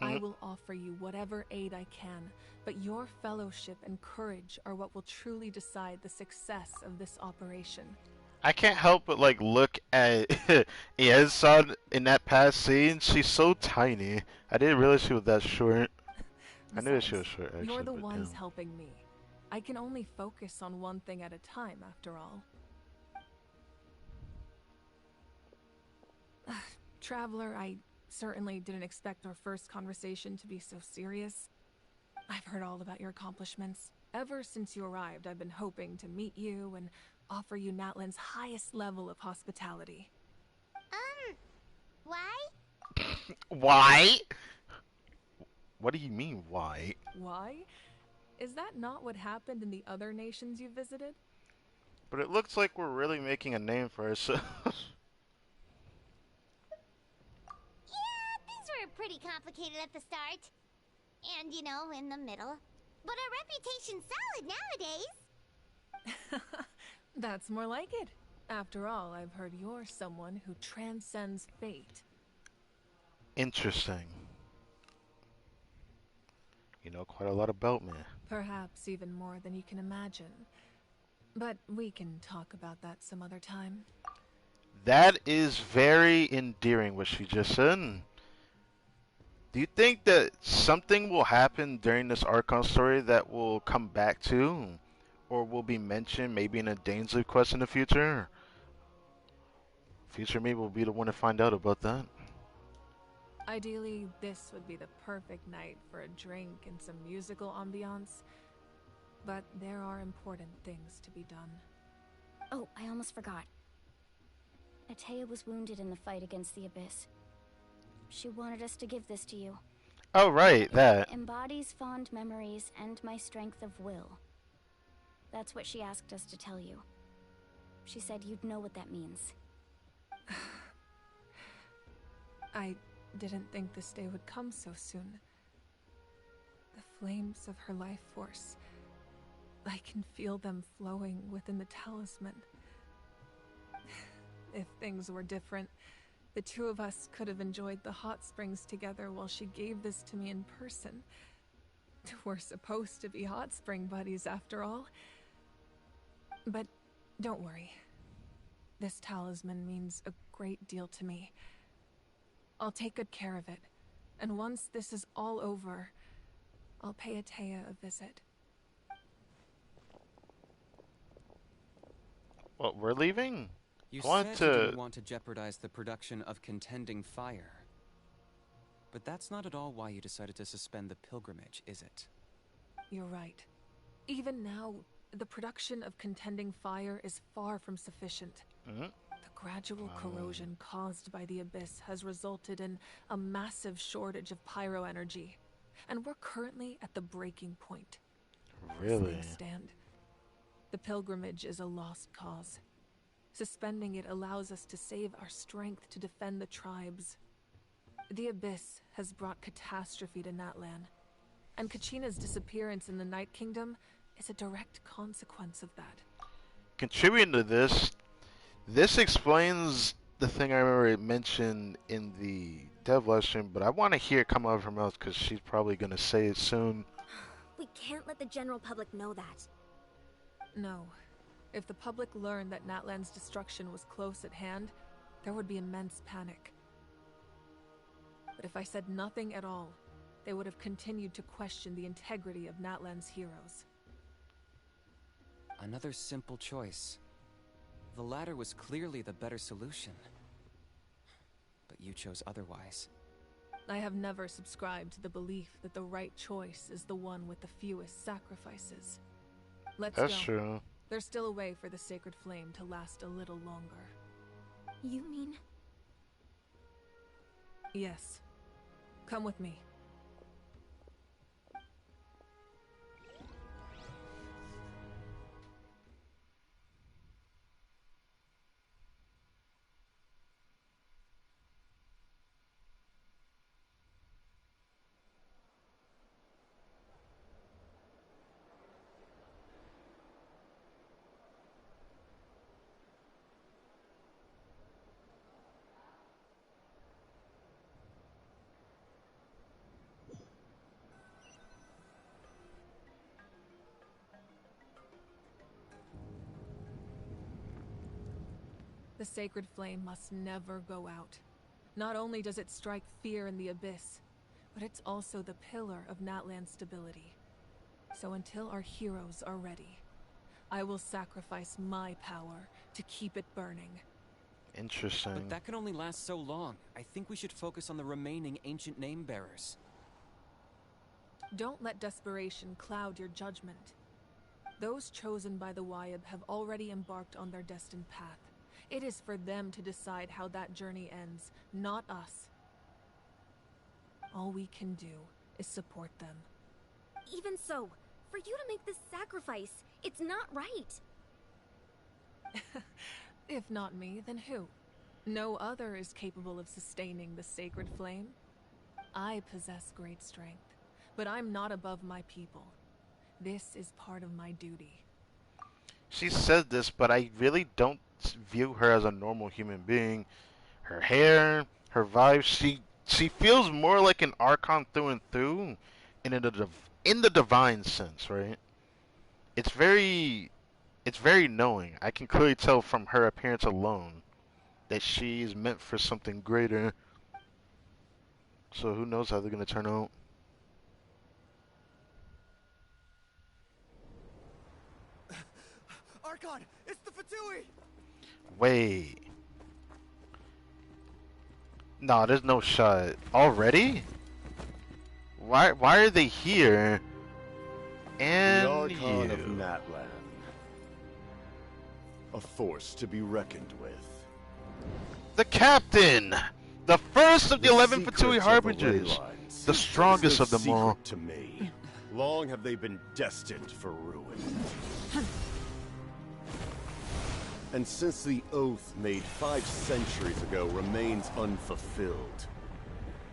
I will offer you whatever aid I can, but your fellowship and courage are what will truly decide the success of this operation. I can't help but like look at Iez-san in that past scene. She's so tiny. I didn't realize she was that short. I knew that she was short actually. You're the but, ones yeah. helping me. I can only focus on one thing at a time, after all. Traveler, I certainly didn't expect our first conversation to be so serious. I've heard all about your accomplishments. Ever since you arrived, I've been hoping to meet you and offer you NATLAN's highest level of hospitality. Why? Why? What do you mean, why? Why? Is that not what happened in the other nations you visited? But it looks like we're really making a name for ourselves. Yeah, things were pretty complicated at the start. And, you know, in the middle. But our reputation's solid nowadays. That's more like it. After all, I've heard you're someone who transcends fate. Interesting. You know quite a lot about me. Perhaps even more than you can imagine. But we can talk about that some other time. That is very endearing what she just said. Do you think that something will happen during this ARCHON story that will come back to? Or will be mentioned maybe in a Danesley quest in the future? Future me will be the one to find out about that. Ideally, this would be the perfect night for a drink and some musical ambiance. But there are important things to be done. Oh, I almost forgot. Atea was wounded in the fight against the Abyss. She wanted us to give this to you. Oh, right, that. It embodies fond memories and my strength of will. That's what she asked us to tell you. She said you'd know what that means. I didn't think this day would come so soon. The flames of her life force. I can feel them flowing within the talisman. If things were different, the two of us could have enjoyed the hot springs together while she gave this to me in person. We're supposed to be hot spring buddies after all. But don't worry. This talisman means a great deal to me. I'll take good care of it. And once this is all over, I'll pay Atea a visit. Well, we're leaving? You I want said you to... didn't want to jeopardize the production of Contending Fire. But that's not at all why you decided to suspend the pilgrimage, is it? You're right. Even now, the production of Contending Fire is far from sufficient. The gradual corrosion caused by the Abyss has resulted in a massive shortage of pyro energy. And we're currently at the breaking point. Really? As things stand, the pilgrimage is a lost cause. Suspending it allows us to save our strength to defend the tribes. The Abyss has brought catastrophe to NATLAN, and Kachina's disappearance in the Night Kingdom is a direct consequence of that. Contributing to this explains the thing I remember it mentioned in the dev lesson, but I want to hear it come out of her mouth because she's probably going to say it soon. We can't let the general public know that. No. If the public learned that NATLAN's destruction was close at hand, there would be immense panic. But if I said nothing at all, they would have continued to question the integrity of NATLAN's heroes. Another simple choice. The latter was clearly the better solution. But you chose otherwise. I have never subscribed to the belief that the right choice is the one with the fewest sacrifices. Let's go. That's true. There's still a way for the sacred flame to last a little longer. You mean? Yes. Come with me. The sacred flame must never go out. Not only does it strike fear in the abyss, but it's also the pillar of NATLAN's stability. So until our heroes are ready, I will sacrifice my power to keep it burning. Interesting. But that can only last so long. I think we should focus on the remaining ancient name bearers. Don't let desperation cloud your judgment. Those chosen by the Wyab have already embarked on their destined path. It is for them to decide how that journey ends, not us. All we can do is support them. Even so, for you to make this sacrifice, it's not right. If not me, then who? No other is capable of sustaining the sacred flame. I possess great strength, but I'm not above my people. This is part of my duty. She said this, but I really don't view her as a normal human being. Her hair, her vibe, she feels more like an Archon through and through, in the divine sense, right? It's very knowing. I can clearly tell from her appearance alone that she is meant for something greater. So who knows how they're gonna turn out. Archon, it's the Fatui! Wait. No, there's no shot. Already? Why are they here? And the Archon you. of NATLAN. A force to be reckoned with. The captain! The first of the 11 secrets Fatui of the Harbingers. ley lines. The strongest No of them all. secret to me. Long have they been destined for ruin. And since the oath made 5 centuries ago remains unfulfilled,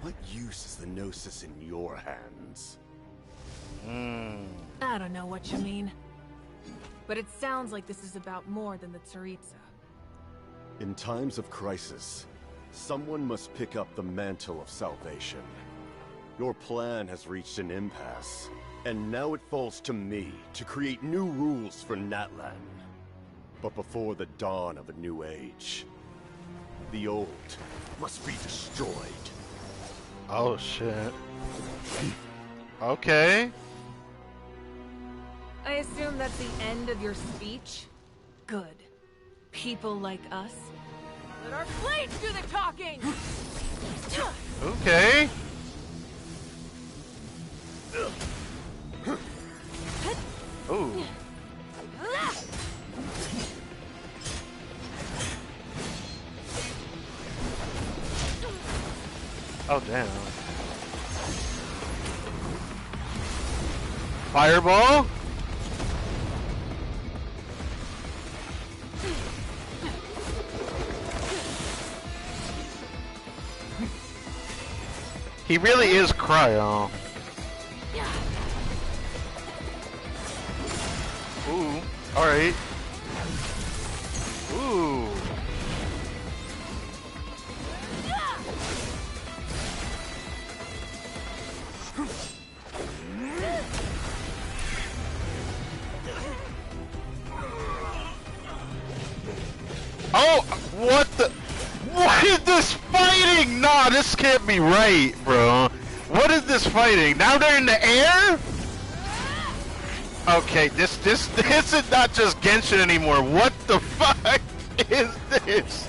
what use is the Gnosis in your hands? I don't know what you mean. But it sounds like this is about more than the Tsaritsa. In times of crisis, someone must pick up the mantle of salvation. Your plan has reached an impasse, and now it falls to me to create new rules for NATLAN. But before the dawn of a new age, the old must be destroyed. Oh shit. Okay. I assume that's the end of your speech? Good. People like us. Let our blades do the talking! Okay. Ooh. Oh damn. Fireball? He really is cryo. Ooh, alright. Ooh. Oh, what the? What is this fighting? Nah, this can't be right, bro. What is this fighting? Now they're in the air? Okay, this is not just Genshin anymore. What the fuck is this?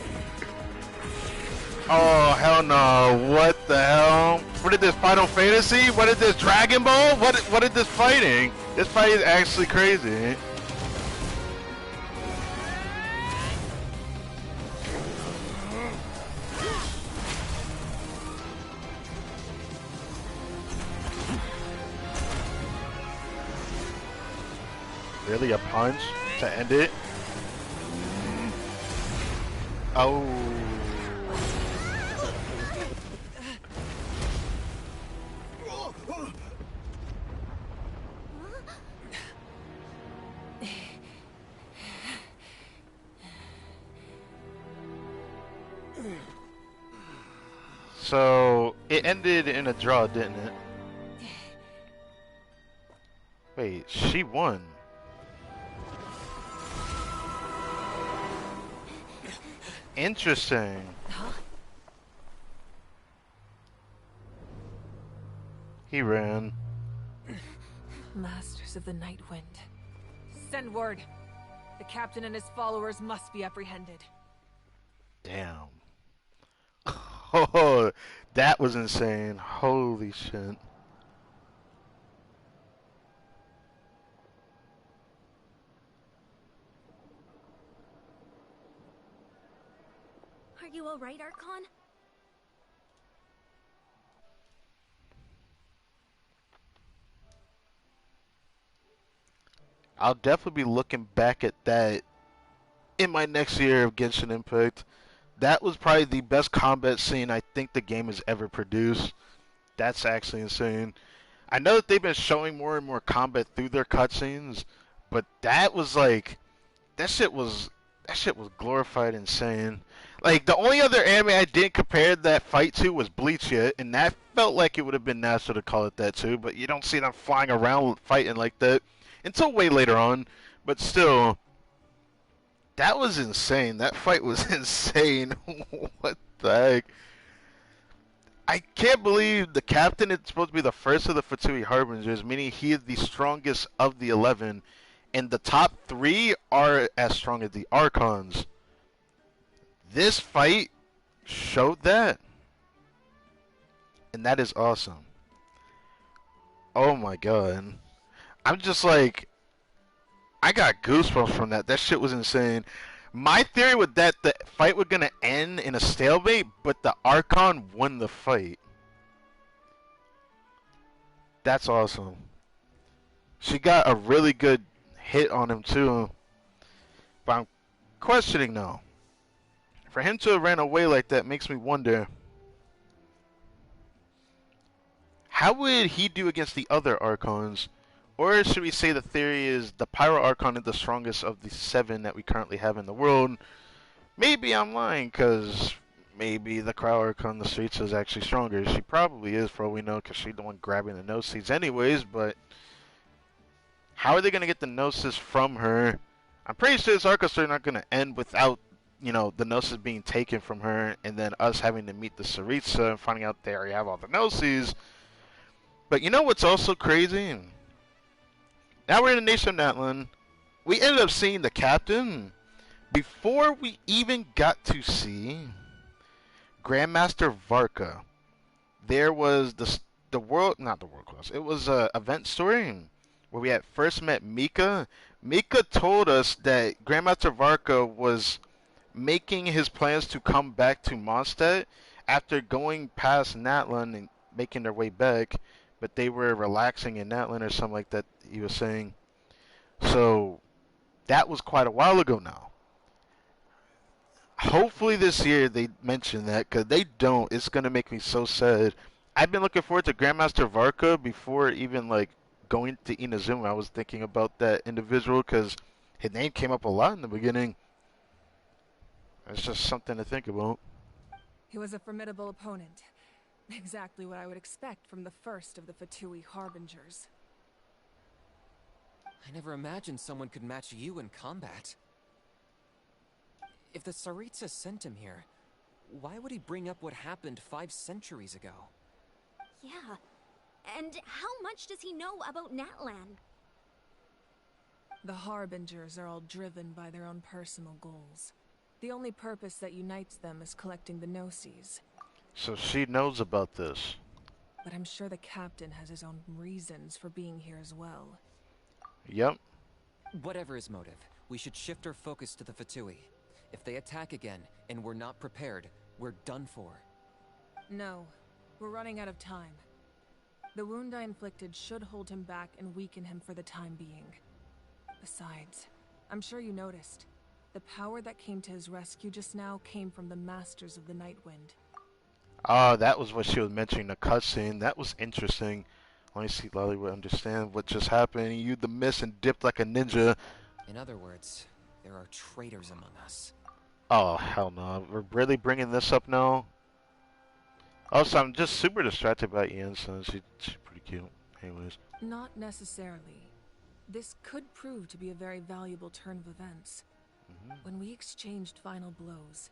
Oh, hell no. What the hell? What is this, Final Fantasy? What is this, Dragon Ball? What is this fighting? This fight is actually crazy. Really, a punch to end it? Oh. So, it ended in a draw, didn't it? Wait, she won. Interesting. Huh? He ran. Masters of the Night Wind. Send word. The captain and his followers must be apprehended. Damn. Oh, that was insane. Holy shit. Are you alright, Archon? I'll definitely be looking back at that in my next year of Genshin Impact. That was probably the best combat scene I think the game has ever produced. That's actually insane. I know that they've been showing more and more combat through their cutscenes, but that was like that shit was glorified insane. Like the only other anime I didn't compare that fight to was Bleach yet, and that felt like it would have been natural to call it that too, but you don't see them flying around fighting like that until way later on. But still, that was insane. That fight was insane. What the heck? I can't believe the captain is supposed to be the first of the Fatui Harbingers, meaning he is the strongest of the 11, and the top 3 are as strong as the Archons. This fight showed that, and that is awesome. Oh my god. I'm just like, I got goosebumps from that. That shit was insane. My theory was that the fight was going to end in a stalemate, but the Archon won the fight. That's awesome. She got a really good hit on him too. But I'm questioning now. For him to have ran away like that makes me wonder, how would he do against the other Archons? Or should we say the theory is the Pyro Archon is the strongest of the 7 that we currently have in the world? Maybe I'm lying, because maybe the Cryo Archon, the streets, is actually stronger. She probably is, for all we know, because she's the one grabbing the Gnosis anyways, but how are they going to get the Gnosis from her? I'm pretty sure this arc is not going to end without, the Gnosis being taken from her, and then us having to meet the Saritsa and finding out they already have all the Gnosis. But you know what's also crazy? Now we're in the nation of NATLAN. We ended up seeing the captain before we even got to see Grandmaster Varka. There was the world, not the world class. It was a event story where we had first met Mika. Mika told us that Grandmaster Varka was making his plans to come back to Mondstadt after going past NATLAN and making their way back, but they were relaxing in NATLAN or something like that, he was saying. So that was quite a while ago now. Hopefully this year they mention that, because they don't, it's going to make me so sad. I've been looking forward to Grandmaster Varka before even going to Inazuma. I was thinking about that individual because his name came up a lot in the beginning. It's just something to think about. He was a formidable opponent. Exactly what I would expect from the first of the Fatui Harbingers. I never imagined someone could match you in combat. If the Saritsa sent him here, why would he bring up what happened 5 centuries ago? Yeah. And how much does he know about NATLAN? The Harbingers are all driven by their own personal goals. The only purpose that unites them is collecting the Gnosis. So she knows about this. But I'm sure the captain has his own reasons for being here as well. Yep. Whatever his motive, we should shift our focus to the Fatui. If they attack again, and we're not prepared, we're done for. No, we're running out of time. The wound I inflicted should hold him back and weaken him for the time being. Besides, I'm sure you noticed, the power that came to his rescue just now came from the Masters of the Night Wind. Oh, that was what she was mentioning, the cutscene. That was interesting. Let me see, Lolly would understand what just happened. You used the mist and dipped like a ninja. In other words, there are traitors among us. Oh, hell no. We're really bringing this up now? Also, I'm just super distracted by Ian, so she's pretty cute. Anyways. Not necessarily. This could prove to be a very valuable turn of events. When we exchanged final blows,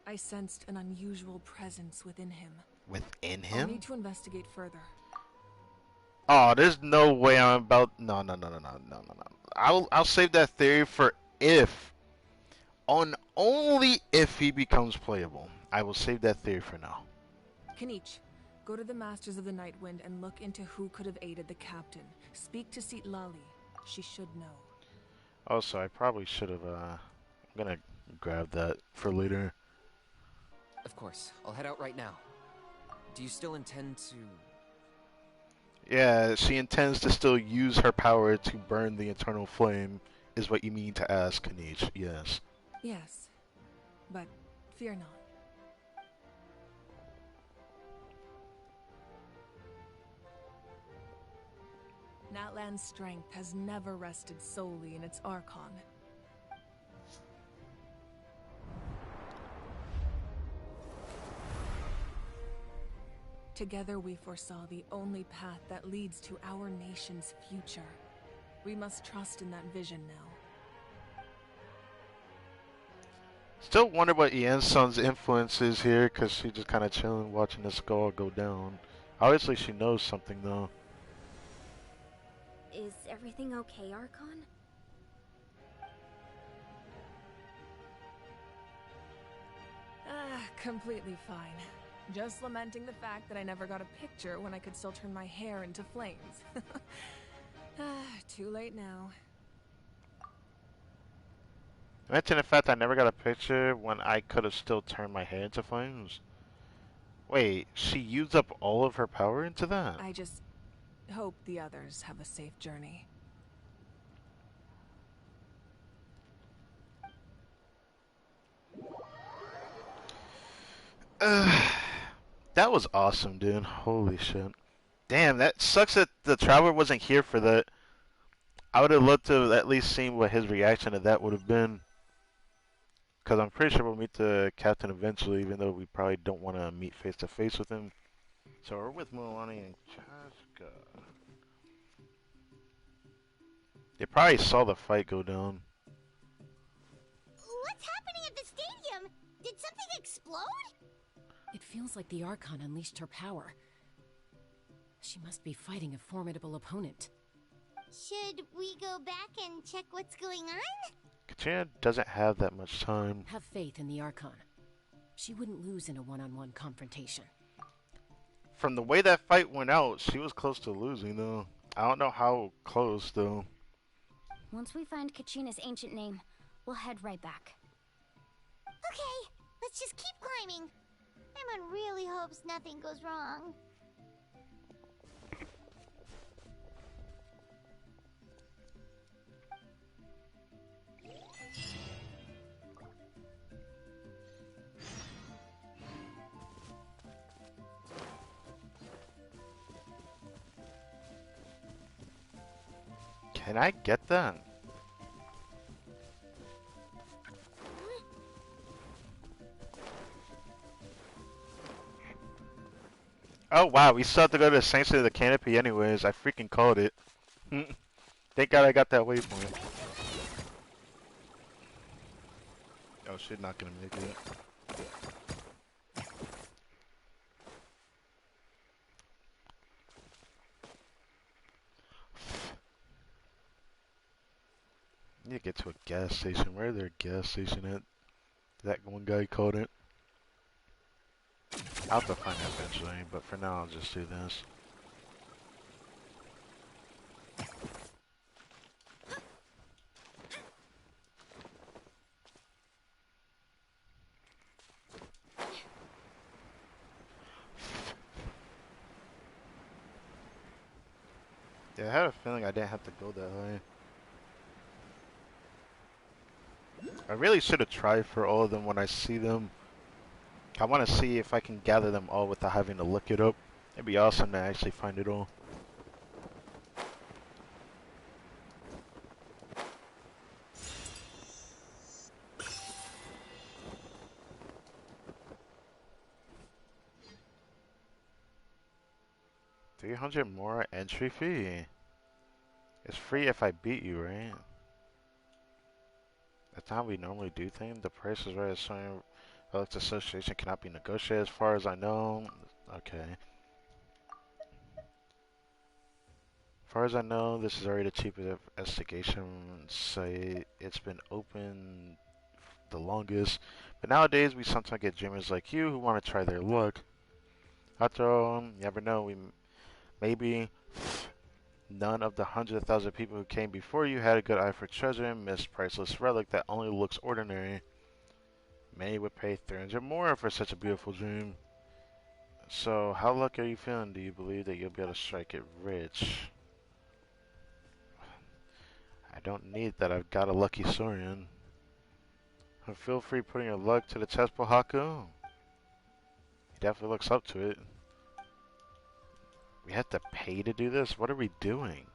I sensed an unusual presence within him. Within I'll need him? to investigate further. Oh, there's no way I'm about. No. I'll save that theory for if, only if he becomes playable. I will save that theory for now. Kanich, go to the Masters of the Night Wind and look into who could have aided the captain. Speak to Lali. She should know. Also, I probably should have. I'm gonna grab that for later. Of course, I'll head out right now. Do you still intend to... Yeah, she intends to still use her power to burn the eternal flame, is what you mean to ask, Kanich. Yes. Yes, but fear not. NATLAN's strength has never rested solely in its ARCHON. Together we foresaw the only path that leads to our nation's future. We must trust in that vision now. Still wonder what Ian's son's influence is here, because she's just kind of chilling, watching the skull go down. Obviously, she knows something, though. Is everything okay, Archon? Completely fine. Just lamenting the fact that I never got a picture when I could still turn my hair into flames. Too late now. Mention the fact I never got a picture when I could have still turned my hair into flames. Wait, she used up all of her power into that? I just hope the others have a safe journey. That was awesome, dude. Holy shit. Damn, that sucks that the Traveler wasn't here for that. I would have loved to have at least seen what his reaction to that would have been. Because I'm pretty sure we'll meet the captain eventually, even though we probably don't want to meet face to face with him. So we're with Milani and Chaska. They probably saw the fight go down. What's happening at the stadium? Did something explode? It feels like the Archon unleashed her power. She must be fighting a formidable opponent. Should we go back and check what's going on? Katrina doesn't have that much time. Have faith in the Archon. She wouldn't lose in a one-on-one confrontation. From the way that fight went out, she was close to losing, though. I don't know how close, though. Once we find Kachina's ancient name, we'll head right back. Okay, let's just keep climbing. Paimon really hopes nothing goes wrong. Can I get that? Oh wow, we still have to go to the Sanctuary of the Canopy anyways. I freaking called it. Thank God I got that waypoint. Oh shit, not gonna make it. I need to get to a gas station. Where is there a gas station at? That one guy called it. I'll have to find it eventually, but for now I'll just do this. Yeah, I had a feeling I didn't have to go that high. I really should have tried for all of them when I see them. I want to see if I can gather them all without having to look it up. It'd be awesome to actually find it all. $300 more entry fee. It's free if I beat you, right? That's how we normally do things. The price is right. Assign Elect Association cannot be negotiated as far as I know. Okay. As far as I know, this is already the cheapest investigation site. It's been open the longest. But nowadays, we sometimes get dreamers like you who want to try their luck. After all, you never know. Maybe none of the hundred thousand people who came before you had a good eye for treasure and missed priceless relic that only looks ordinary. Many would pay 300 more for such a beautiful dream. So, how lucky are you feeling? Do you believe that you'll be able to strike it rich? I don't need that. I've got a lucky Saurian. Feel free putting your luck to the test, Pohaku. He definitely looks up to it. We have to pay to do this? What are we doing?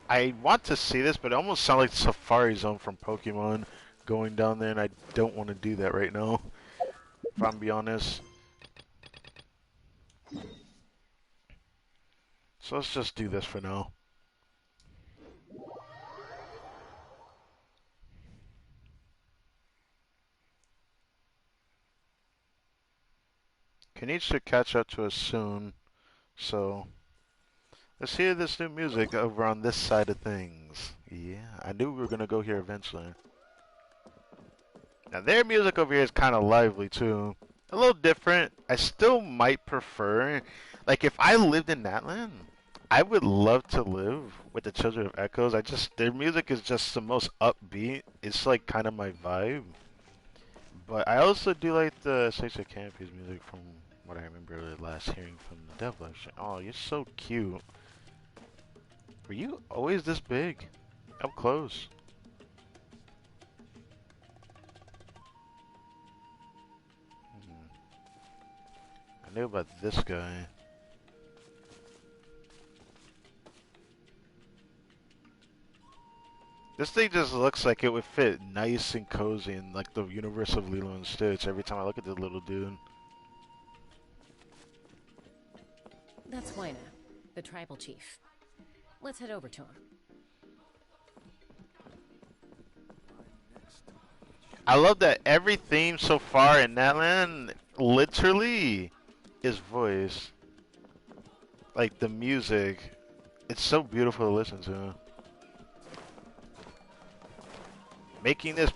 I want to see this, but it almost sounds like Safari Zone from Pokemon going down there, and I don't want to do that right now, if I'm being honest. So let's just do this for now. Kenichi should catch up to us soon, so let's hear this new music over on this side of things. Yeah, I knew we were going to go here eventually. Now their music over here is kind of lively too. A little different. I still might prefer, like if I lived in NATLAN, I would love to live with the Children of Echoes. Their music is just the most upbeat. It's like kind of my vibe. But I also do like the Sacred Canopies music from what I remember last hearing from the Dev Lecture. Oh, you're so cute. Were you always this big? Up close. I knew about this guy. This thing just looks like it would fit nice and cozy in like the universe of Lilo and Stitch every time I look at this little dude. That's Wyna, the tribal chief. Let's head over to him. I love that every theme so far in NATLAN literally is voice. Like the music, it's so beautiful to listen to. Making this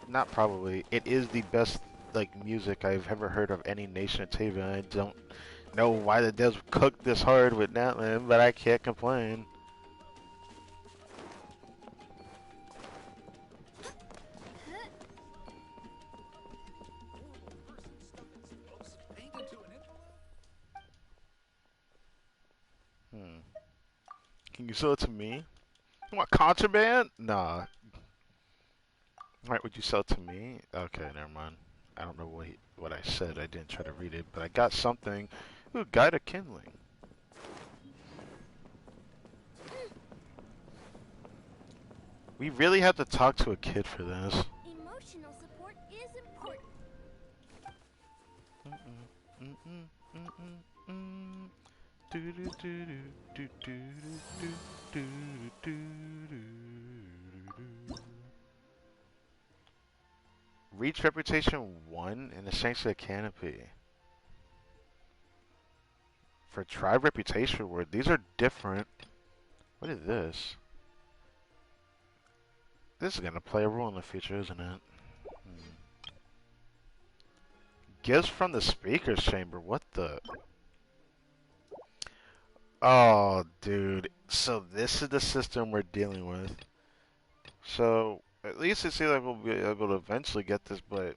not probably, it is the best like music I've ever heard of any nation of Tavia. I don't know why the devs cooked this hard with NATLAN, but I can't complain. Can you sell it to me? You want contraband? Nah. Alright, would you sell it to me? Okay, never mind. I don't know what I said. I didn't try to read it, but I got something. Ooh, Guide to Kindling. We really have to talk to a kid for this. Emotional support is important. Reach Reputation 1 in the Sanctuary Canopy. For Tribe Reputation Word, these are different. What is this? This is gonna play a role in the future, isn't it? Gifts from the Speaker's Chamber, what the? Oh, dude. So this is the system we're dealing with. So, at least it seems like we'll be able to eventually get this, but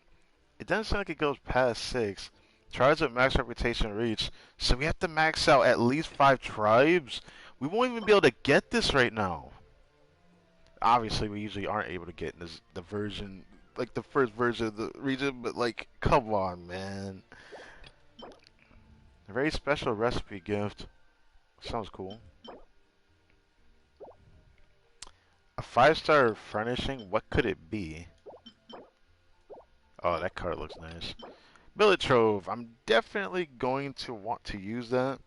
it doesn't seem like it goes past 6. Tribes with max reputation reach. So we have to max out at least 5 tribes? We won't even be able to get this right now. Obviously, we usually aren't able to get this, the version, like the first version of the region, but like, come on, man. A very special recipe gift. Sounds cool. A 5-star furnishing? What could it be? Oh, that card looks nice. Billet Trove. I'm definitely going to want to use that.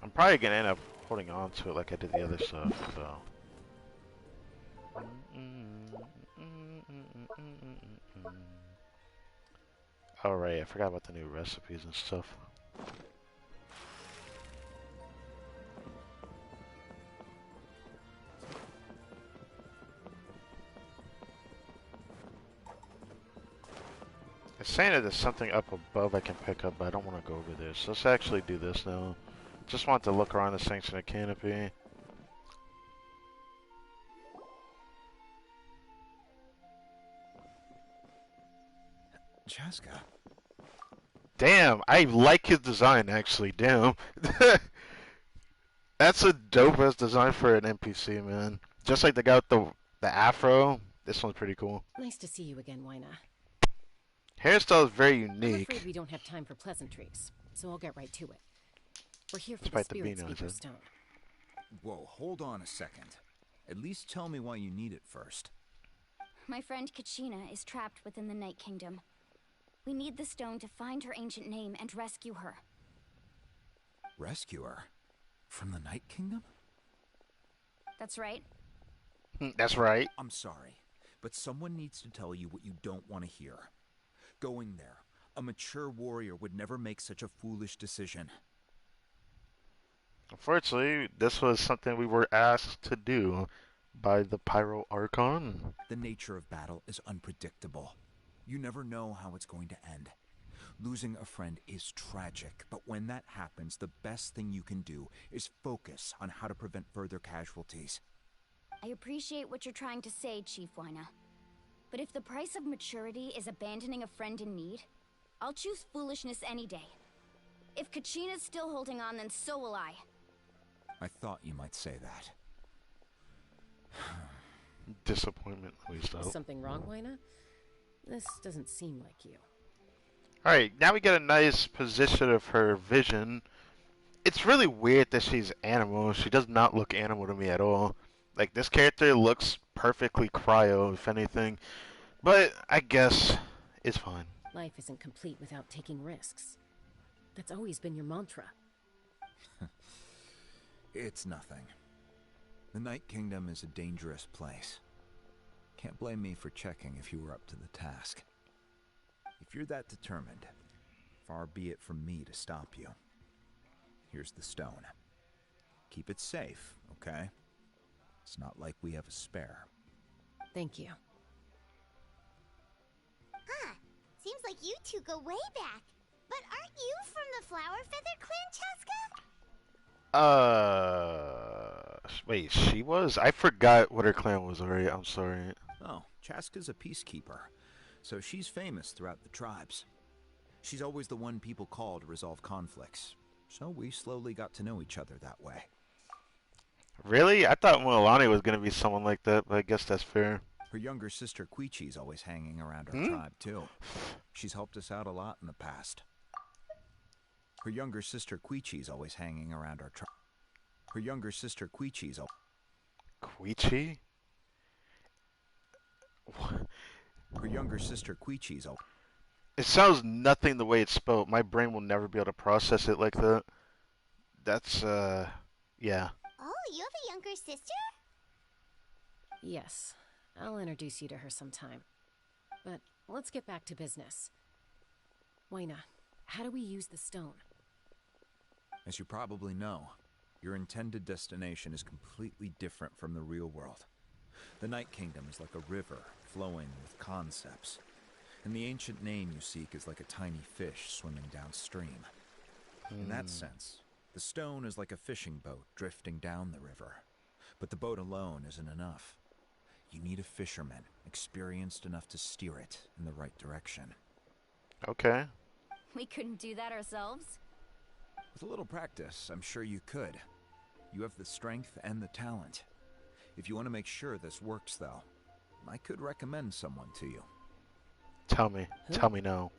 I'm probably going to end up holding on to it like I did the other stuff, so. Alright, I forgot about the new recipes and stuff. It's saying that there's something up above I can pick up, but I don't want to go over there. So let's actually do this now. Just want to look around the sanctioned canopy. Chaska. Damn, I like his design actually. Damn. That's a dope ass design for an NPC, man. Just like the guy with the afro. This one's pretty cool. Nice to see you again, Wyna. Hairstyle is very I'm unique. afraid we don't have time for pleasantries, so I'll get right to it. We're here for Despite the the Spirit bean Speaker nose, Stone. Whoa, hold on a second. At least tell me why you need it first. My friend Kachina is trapped within the Night Kingdom. We need the stone to find her ancient name and rescue her. Rescue her? From the Night Kingdom? That's right. That's right. I'm sorry, but someone needs to tell you what you don't want to hear. Going there, a mature warrior would never make such a foolish decision. Unfortunately, this was something we were asked to do by the Pyro Archon. The nature of battle is unpredictable. You never know how it's going to end. Losing a friend is tragic, but when that happens, the best thing you can do is focus on how to prevent further casualties. I appreciate what you're trying to say, Chief Wyna. But if the price of maturity is abandoning a friend in need, I'll choose foolishness any day. If Kachina's still holding on, then so will I. I thought you might say that. Disappointment, at least. Is something wrong, Wyna? This doesn't seem like you. Alright, now we get a nice position of her vision. It's really weird that she's animal. She does not look animal to me at all. Like, this character looks perfectly cryo, if anything. But I guess it's fine. Life isn't complete without taking risks. That's always been your mantra. It's nothing. The Night Kingdom is a dangerous place. Can't blame me for checking if you were up to the task. If you're that determined, far be it from me to stop you. Here's the stone. Keep it safe, okay? It's not like we have a spare. Thank you. Huh. Seems like you two go way back. But aren't you from the Flower Feather Clan, Chaska? Wait, she was? I forgot what her clan was already. I'm sorry. Oh, Chaska's a peacekeeper, so she's famous throughout the tribes. She's always the one people call to resolve conflicts, so we slowly got to know each other that way. Really? I thought Mualani was going to be someone like that, but I guess that's fair. Her younger sister Quichi's always hanging around our tribe, too. She's helped us out a lot in the past. Her younger sister Quichi's always hanging around our tribe. Her younger sister Quichi's Quichi? Her younger sister Quichi's It sounds nothing the way it's spelled. My brain will never be able to process it like that. That's, yeah. Oh, you have a younger sister? Yes. I'll introduce you to her sometime. But let's get back to business. Wyna, how do we use the stone? As you probably know, your intended destination is completely different from the real world. The Night Kingdom is like a river flowing with concepts, and the ancient name you seek is like a tiny fish swimming downstream. In that sense, the stone is like a fishing boat drifting down the river, but the boat alone isn't enough. You need a fisherman experienced enough to steer it in the right direction. Okay. We couldn't do that ourselves? With a little practice, I'm sure you could. You have the strength and the talent. If you want to make sure this works, though, I could recommend someone to you. Tell me. Tell me now.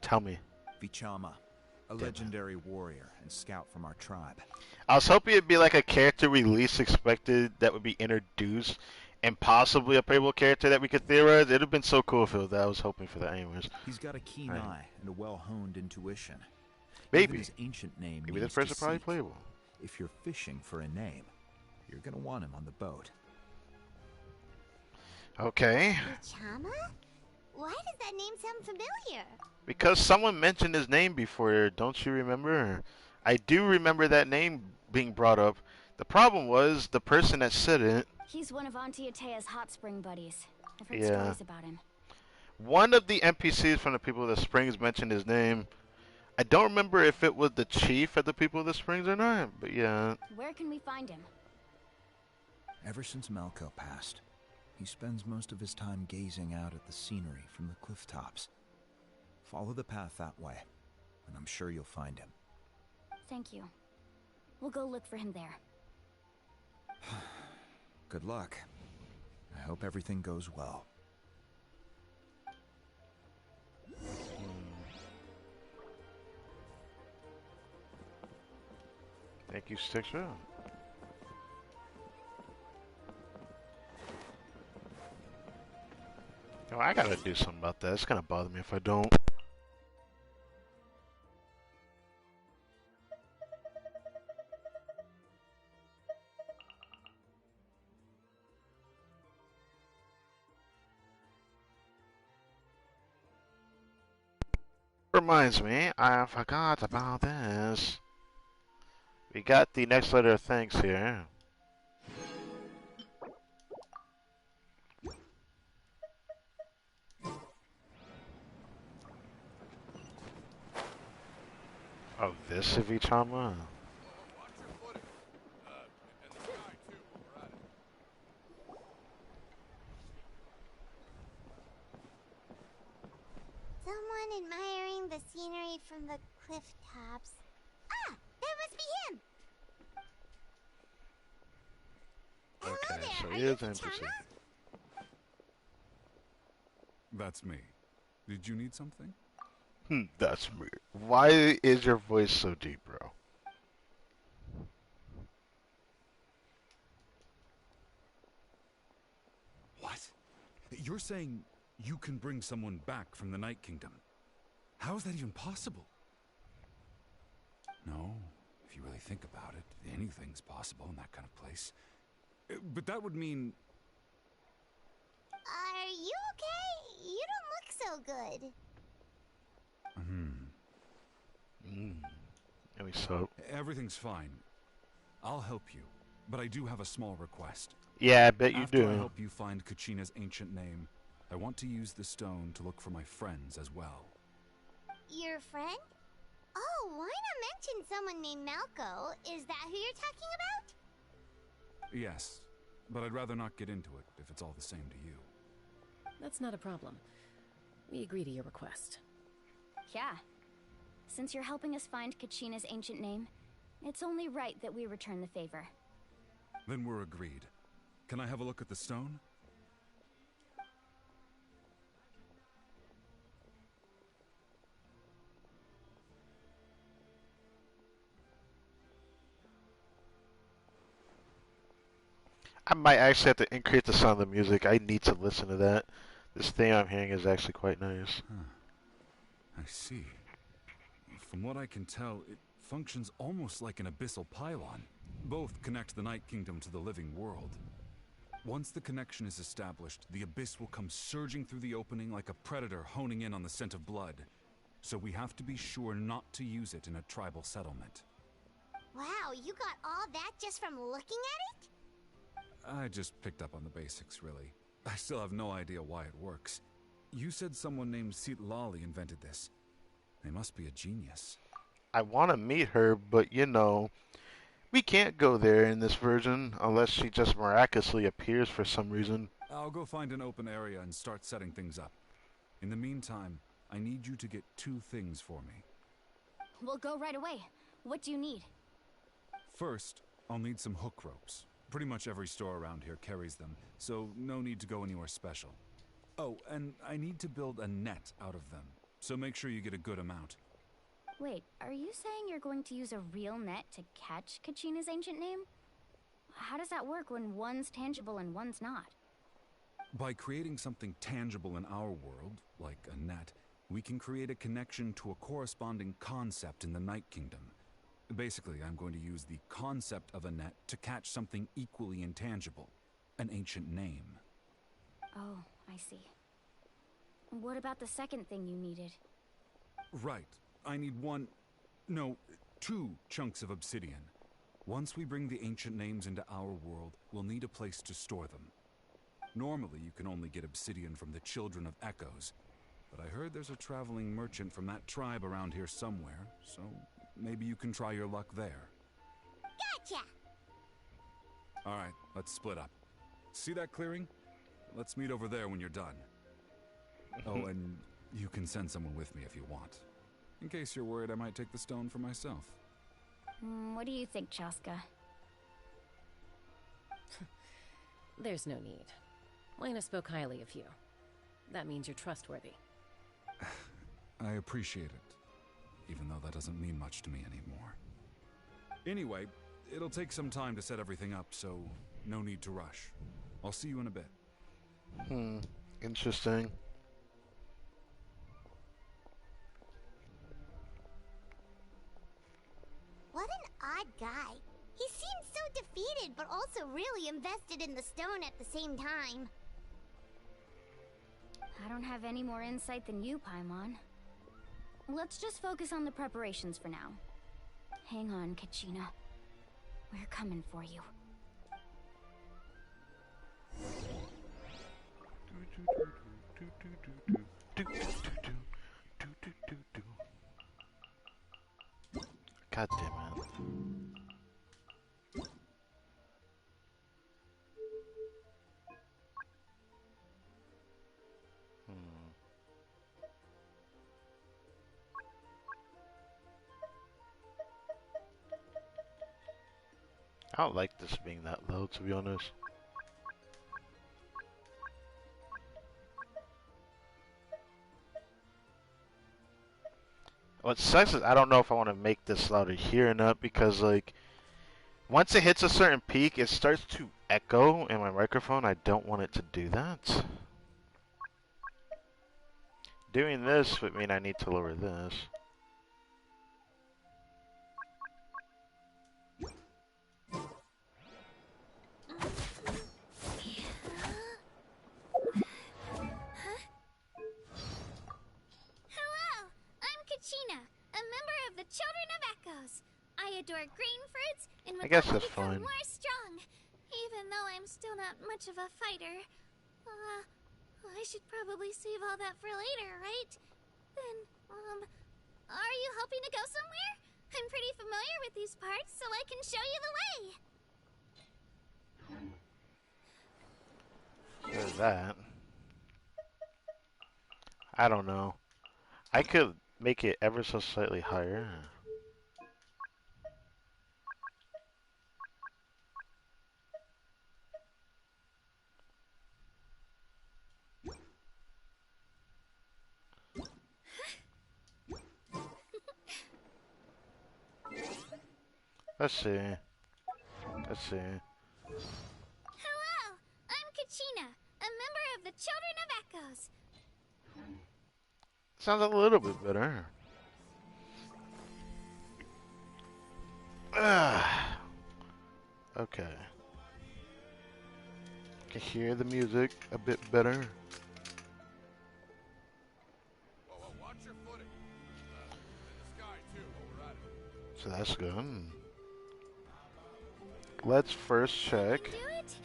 Tell me. Vichama, a legendary warrior and scout from our tribe. I was hoping it'd be like a character we least expected that would be introduced, and possibly a playable character that we could theorize. It'd have been so cool if it was that. I was hoping for that anyways. He's got a keen eye and a well-honed intuition. Maybe. Even his ancient name Maybe this means to person probably seek. playable. If you're fishing for a name, you're gonna want him on the boat. Okay. Ichama? Why does that name sound familiar? Because someone mentioned his name before, don't you remember? I do remember that name being brought up. The problem was the person that said it. He's one of Auntie Atea's hot spring buddies. I've heard Yeah. stories about him. One of the NPCs from the People of the Springs mentioned his name. I don't remember if it was the chief of the People of the Springs or not, but yeah. Where can we find him? Ever since Malco passed, he spends most of his time gazing out at the scenery from the cliff tops. Follow the path that way, and I'm sure you'll find him. Thank you. We'll go look for him there. Good luck. I hope everything goes well. Thank you, Stixer. Oh, I gotta do something about that. It's gonna bother me if I don't. Reminds me, I forgot about this. We got the next letter of thanks here. Oh, this Ichama? Someone admiring the scenery from the cliff tops. Ah, that must be him. Okay, so Are he you is an NPC. That's me. Did you need something? That's weird. Why is your voice so deep, bro? What? You're saying you can bring someone back from the Night Kingdom? How is that even possible? No, if you really think about it, anything's possible in that kind of place. But that would mean... Are you okay? You don't look so good. Let me soap. Everything's fine. I'll help you, but I do have a small request. Yeah, I bet you After do. I help you find Kachina's ancient name, I want to use the stone to look for my friends as well. Your friend? Oh, why not mention someone named Malco? Is that who you're talking about? Yes, but I'd rather not get into it if it's all the same to you. That's not a problem. We agree to your request. Yeah. Since you're helping us find Kachina's ancient name, it's only right that we return the favor. Then we're agreed. Can I have a look at the stone? I might actually have to increase the sound of the music. I need to listen to that. This thing I'm hearing is actually quite nice. I see. From what I can tell, it functions almost like an abyssal pylon. Both connect the Night Kingdom to the living world. Once the connection is established, the abyss will come surging through the opening like a predator honing in on the scent of blood. So we have to be sure not to use it in a tribal settlement. Wow, you got all that just from looking at it? I just picked up on the basics, really. I still have no idea why it works. You said someone named Lali invented this. They must be a genius. I want to meet her, but you know, we can't go there in this version unless she just miraculously appears for some reason. I'll go find an open area and start setting things up. In the meantime, I need you to get 2 things for me. We'll go right away. What do you need? First, I'll need some hook ropes. Pretty much every store around here carries them, so no need to go anywhere special. Oh, and I need to build a net out of them, so make sure you get a good amount. Wait, are you saying you're going to use a real net to catch Kachina's ancient name? How does that work when one's tangible and one's not? By creating something tangible in our world, like a net, we can create a connection to a corresponding concept in the Night Kingdom. Basically, I'm going to use the concept of a net to catch something equally intangible, an ancient name. Oh, I see. What about the second thing you needed? Right. I need two chunks of obsidian. Once we bring the ancient names into our world, we'll need a place to store them. Normally, you can only get obsidian from the Children of Echoes, but I heard there's a traveling merchant from that tribe around here somewhere, so maybe you can try your luck there. Gotcha! Alright, let's split up. See that clearing? Let's meet over there when you're done. Oh, and you can send someone with me if you want. In case you're worried I might take the stone for myself. What do you think, Chaska? There's no need. Lena spoke highly of you. That means you're trustworthy. I appreciate it, even though that doesn't mean much to me anymore. Anyway, it'll take some time to set everything up, so no need to rush. I'll see you in a bit. Interesting. What an odd guy. He seems so defeated, but also really invested in the stone at the same time. I don't have any more insight than you, Paimon. Let's just focus on the preparations for now. Hang on, Kachina. We're coming for you. God damn it. I don't like this being that low, to be honest. What sucks is I don't know if I want to make this louder here or not, because like once it hits a certain peak it starts to echo in my microphone. I don't want it to do that. Doing this would mean I need to lower this. Kachina, a member of the Children of Echoes. I adore green fruits and would I guess love to that's become fine. more strong. Even though I'm still not much of a fighter. I should probably save all that for later, right? Then, are you hoping to go somewhere? I'm pretty familiar with these parts, so I can show you the way. There's that. I don't know. I could make it ever so slightly higher. Let's see. Let's see. Hello, I'm Kachina, a member of the Children of Echoes. Sounds a little bit better. Okay. Can hear the music a bit better. Watch your footing. In the sky too, while we're at it. So that's good. Let's first check. Do it?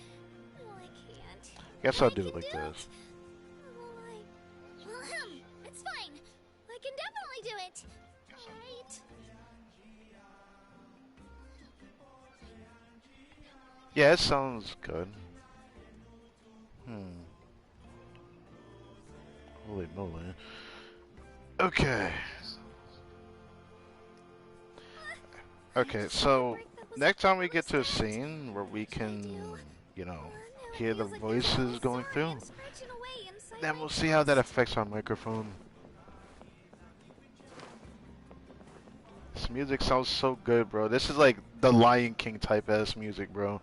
No, I can't. Guess I'll do it like this. It's fine. I can definitely do it. Alright. Yeah, it sounds good. Holy moly. Okay. Okay, so next time we get to a scene where we can, you know, hear the voices going through, then we'll see how that affects our microphone. This music sounds so good, bro. This is like the Lion King type ass music, bro.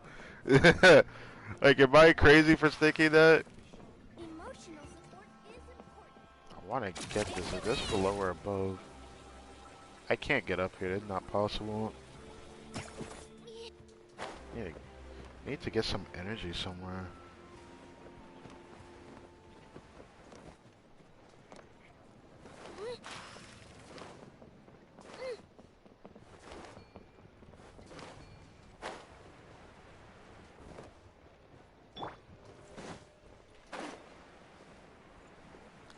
Like, am I crazy for thinking that? want to get this. Is this below or above? I can't get up here. It's not possible. Yeah, need to get some energy somewhere.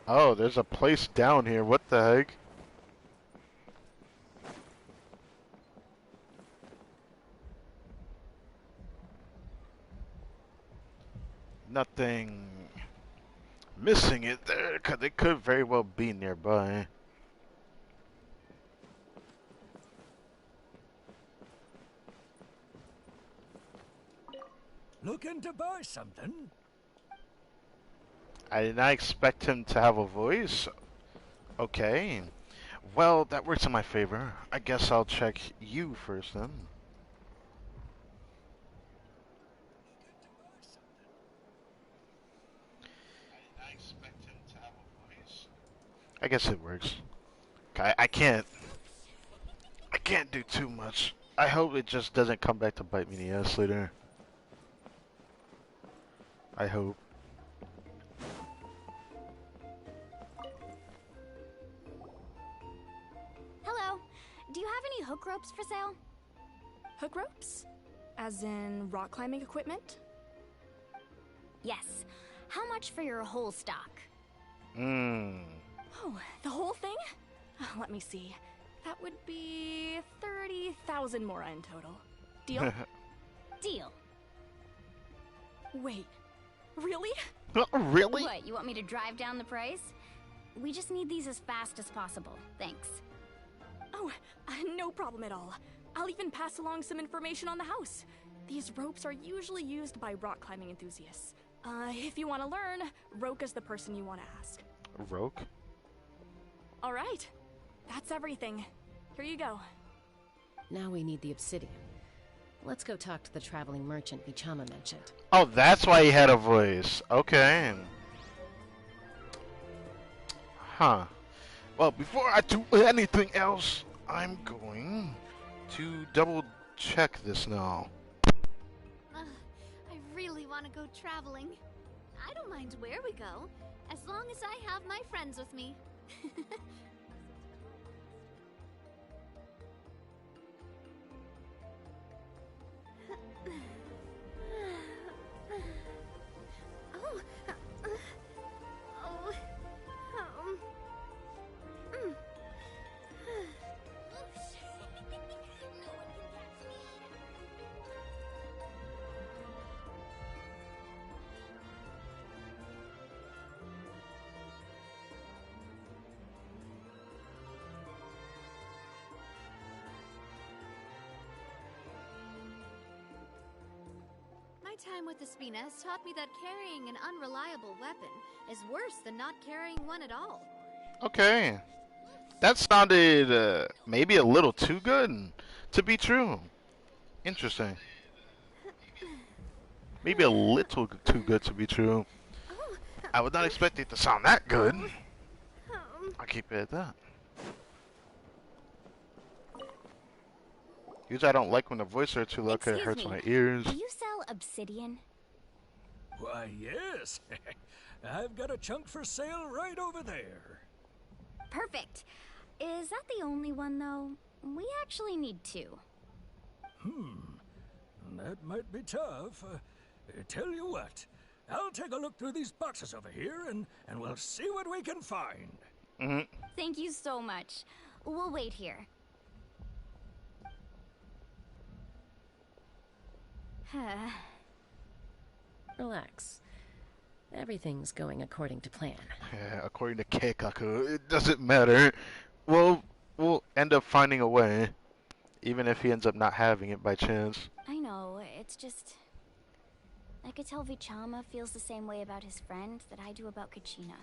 Oh, there's a place down here. What the heck? Nothing missing it there, because it could very well be nearby. Looking to buy something? I did not expect him to have a voice. Okay. Well, that works in my favor. I guess I'll check you first then. I guess it works. I can't do too much. I hope it just doesn't come back to bite me in the ass later. I hope. Hello. Do you have any hook ropes for sale? Hook ropes? As in rock climbing equipment? Yes. How much for your whole stock? Oh, the whole thing? Let me see. That would be 30,000 mora in total. Deal? Deal. Wait. Really? Really? What, you want me to drive down the price? We just need these as fast as possible. Thanks. Oh, no problem at all. I'll even pass along some information on the house. These ropes are usually used by rock climbing enthusiasts. If you want to learn, Roka's the person you want to ask. Roke? All right. That's everything. Here you go. Now we need the obsidian. Let's go talk to the traveling merchant Vichama mentioned. Oh, that's why he had a voice. Okay. Huh. Well, before I do anything else, I'm going to double check this now. I really want to go traveling. I don't mind where we go, as long as I have my friends with me. My time with Espina has taught me that carrying an unreliable weapon is worse than not carrying one at all. Okay. That sounded maybe a little too good to be true. Interesting. Maybe a little too good to be true. I would not expect it to sound that good. I'll keep it at that. Usually I don't like when the voices are too loud because it hurts my ears. Do you sell obsidian? Why, yes. I've got a chunk for sale right over there. Perfect. Is that the only one, though? We actually need two. That might be tough. Tell you what, I'll take a look through these boxes over here, and we'll see what we can find. Thank you so much. We'll wait here. Relax. Everything's going according to plan. Yeah, according to Keikaku, it doesn't matter. We'll end up finding a way, even if he ends up not having it by chance. I know, it's just... I could tell Vichama feels the same way about his friend that I do about Kachina.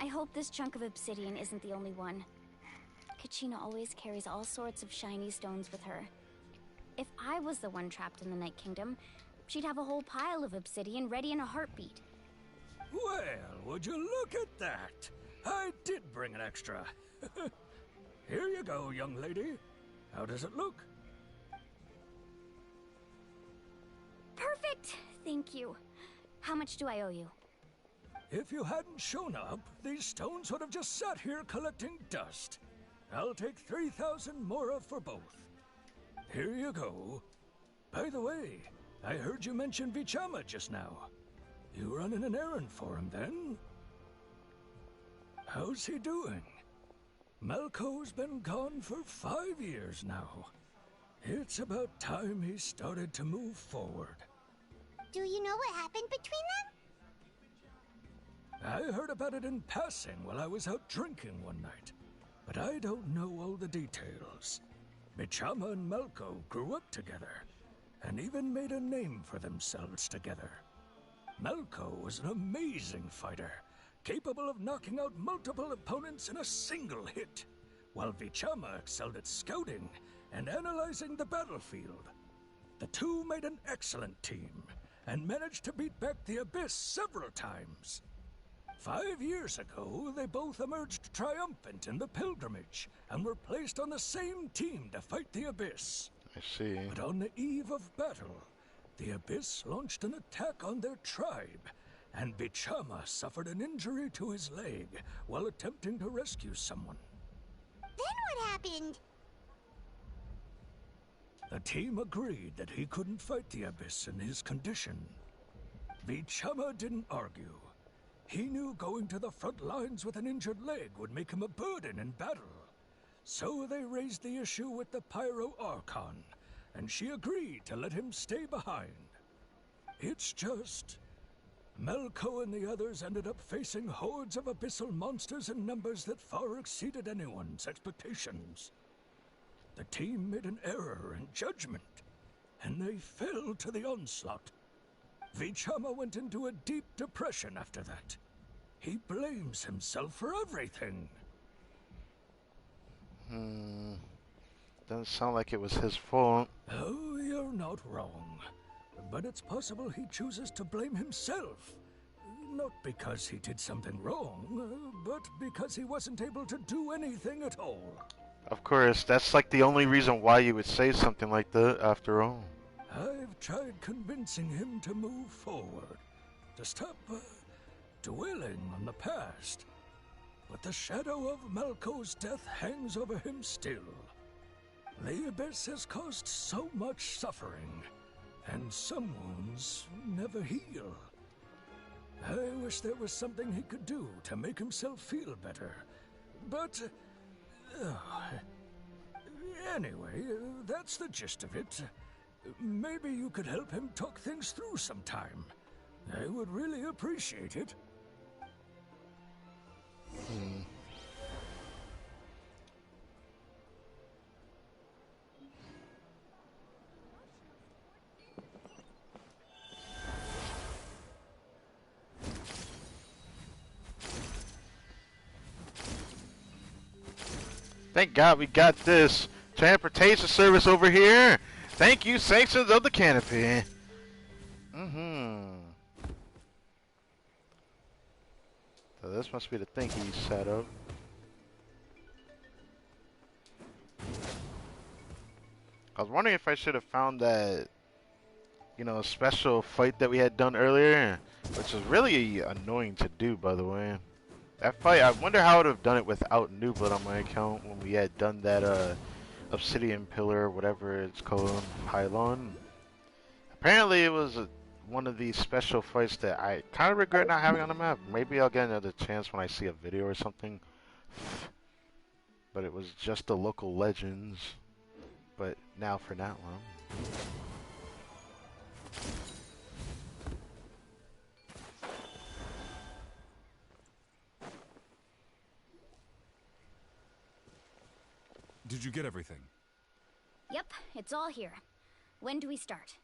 I hope this chunk of obsidian isn't the only one. Kachina always carries all sorts of shiny stones with her. If I was the one trapped in the Night Kingdom, she'd have a whole pile of obsidian ready in a heartbeat. Well, would you look at that? I did bring an extra. Here you go, young lady. How does it look? Perfect! Thank you. How much do I owe you? If you hadn't shown up, these stones would have just sat here collecting dust. I'll take 3,000 mora for both. Here you go. By the way, I heard you mention Vichama just now. You running an errand for him, then? How's he doing? Malco's been gone for 5 years now. It's about time he started to move forward. Do you know what happened between them? I heard about it in passing while I was out drinking one night, but I don't know all the details. Vichama and Malco grew up together, and even made a name for themselves together. Malco was an amazing fighter, capable of knocking out multiple opponents in a single hit, while Vichama excelled at scouting and analyzing the battlefield. The two made an excellent team, and managed to beat back the Abyss several times. 5 years ago, they both emerged triumphant in the pilgrimage, and were placed on the same team to fight the Abyss. I see. But on the eve of battle, the Abyss launched an attack on their tribe, and Vichama suffered an injury to his leg while attempting to rescue someone. Then what happened? The team agreed that he couldn't fight the Abyss in his condition. Vichama didn't argue. He knew going to the front lines with an injured leg would make him a burden in battle. So they raised the issue with the Pyro Archon, and she agreed to let him stay behind. It's just... Malco and the others ended up facing hordes of abyssal monsters in numbers that far exceeded anyone's expectations. The team made an error in judgment, and they fell to the onslaught. Vichama went into a deep depression after that. He blames himself for everything. Doesn't sound like it was his fault. Oh, you're not wrong. But it's possible he chooses to blame himself. Not because he did something wrong, but because he wasn't able to do anything at all. Of course, that's like the only reason why you would say something like that, after all. I've tried convincing him to move forward, to stop dwelling on the past. But the shadow of Malco's death hangs over him still. The Abyss has caused so much suffering, and some wounds never heal. I wish there was something he could do to make himself feel better. But... anyway, that's the gist of it. Maybe you could help him talk things through sometime. I would really appreciate it. Thank God we got this transportation service over here. Thank you, sanctions of the canopy. So this must be the thing he set up. I was wondering if I should have found that, you know, special fight that we had done earlier, which is really annoying to do, by the way. That fight, I wonder how I would have done it without Nublet on my account when we had done that obsidian pillar, whatever it's called, pylon. Apparently it was one of these special fights that I kind of regret not having on the map. Maybe I'll get another chance when I see a video or something. But it was just the local legends. But now for NATLAN. Did you get everything? Yep, it's all here. When do we start?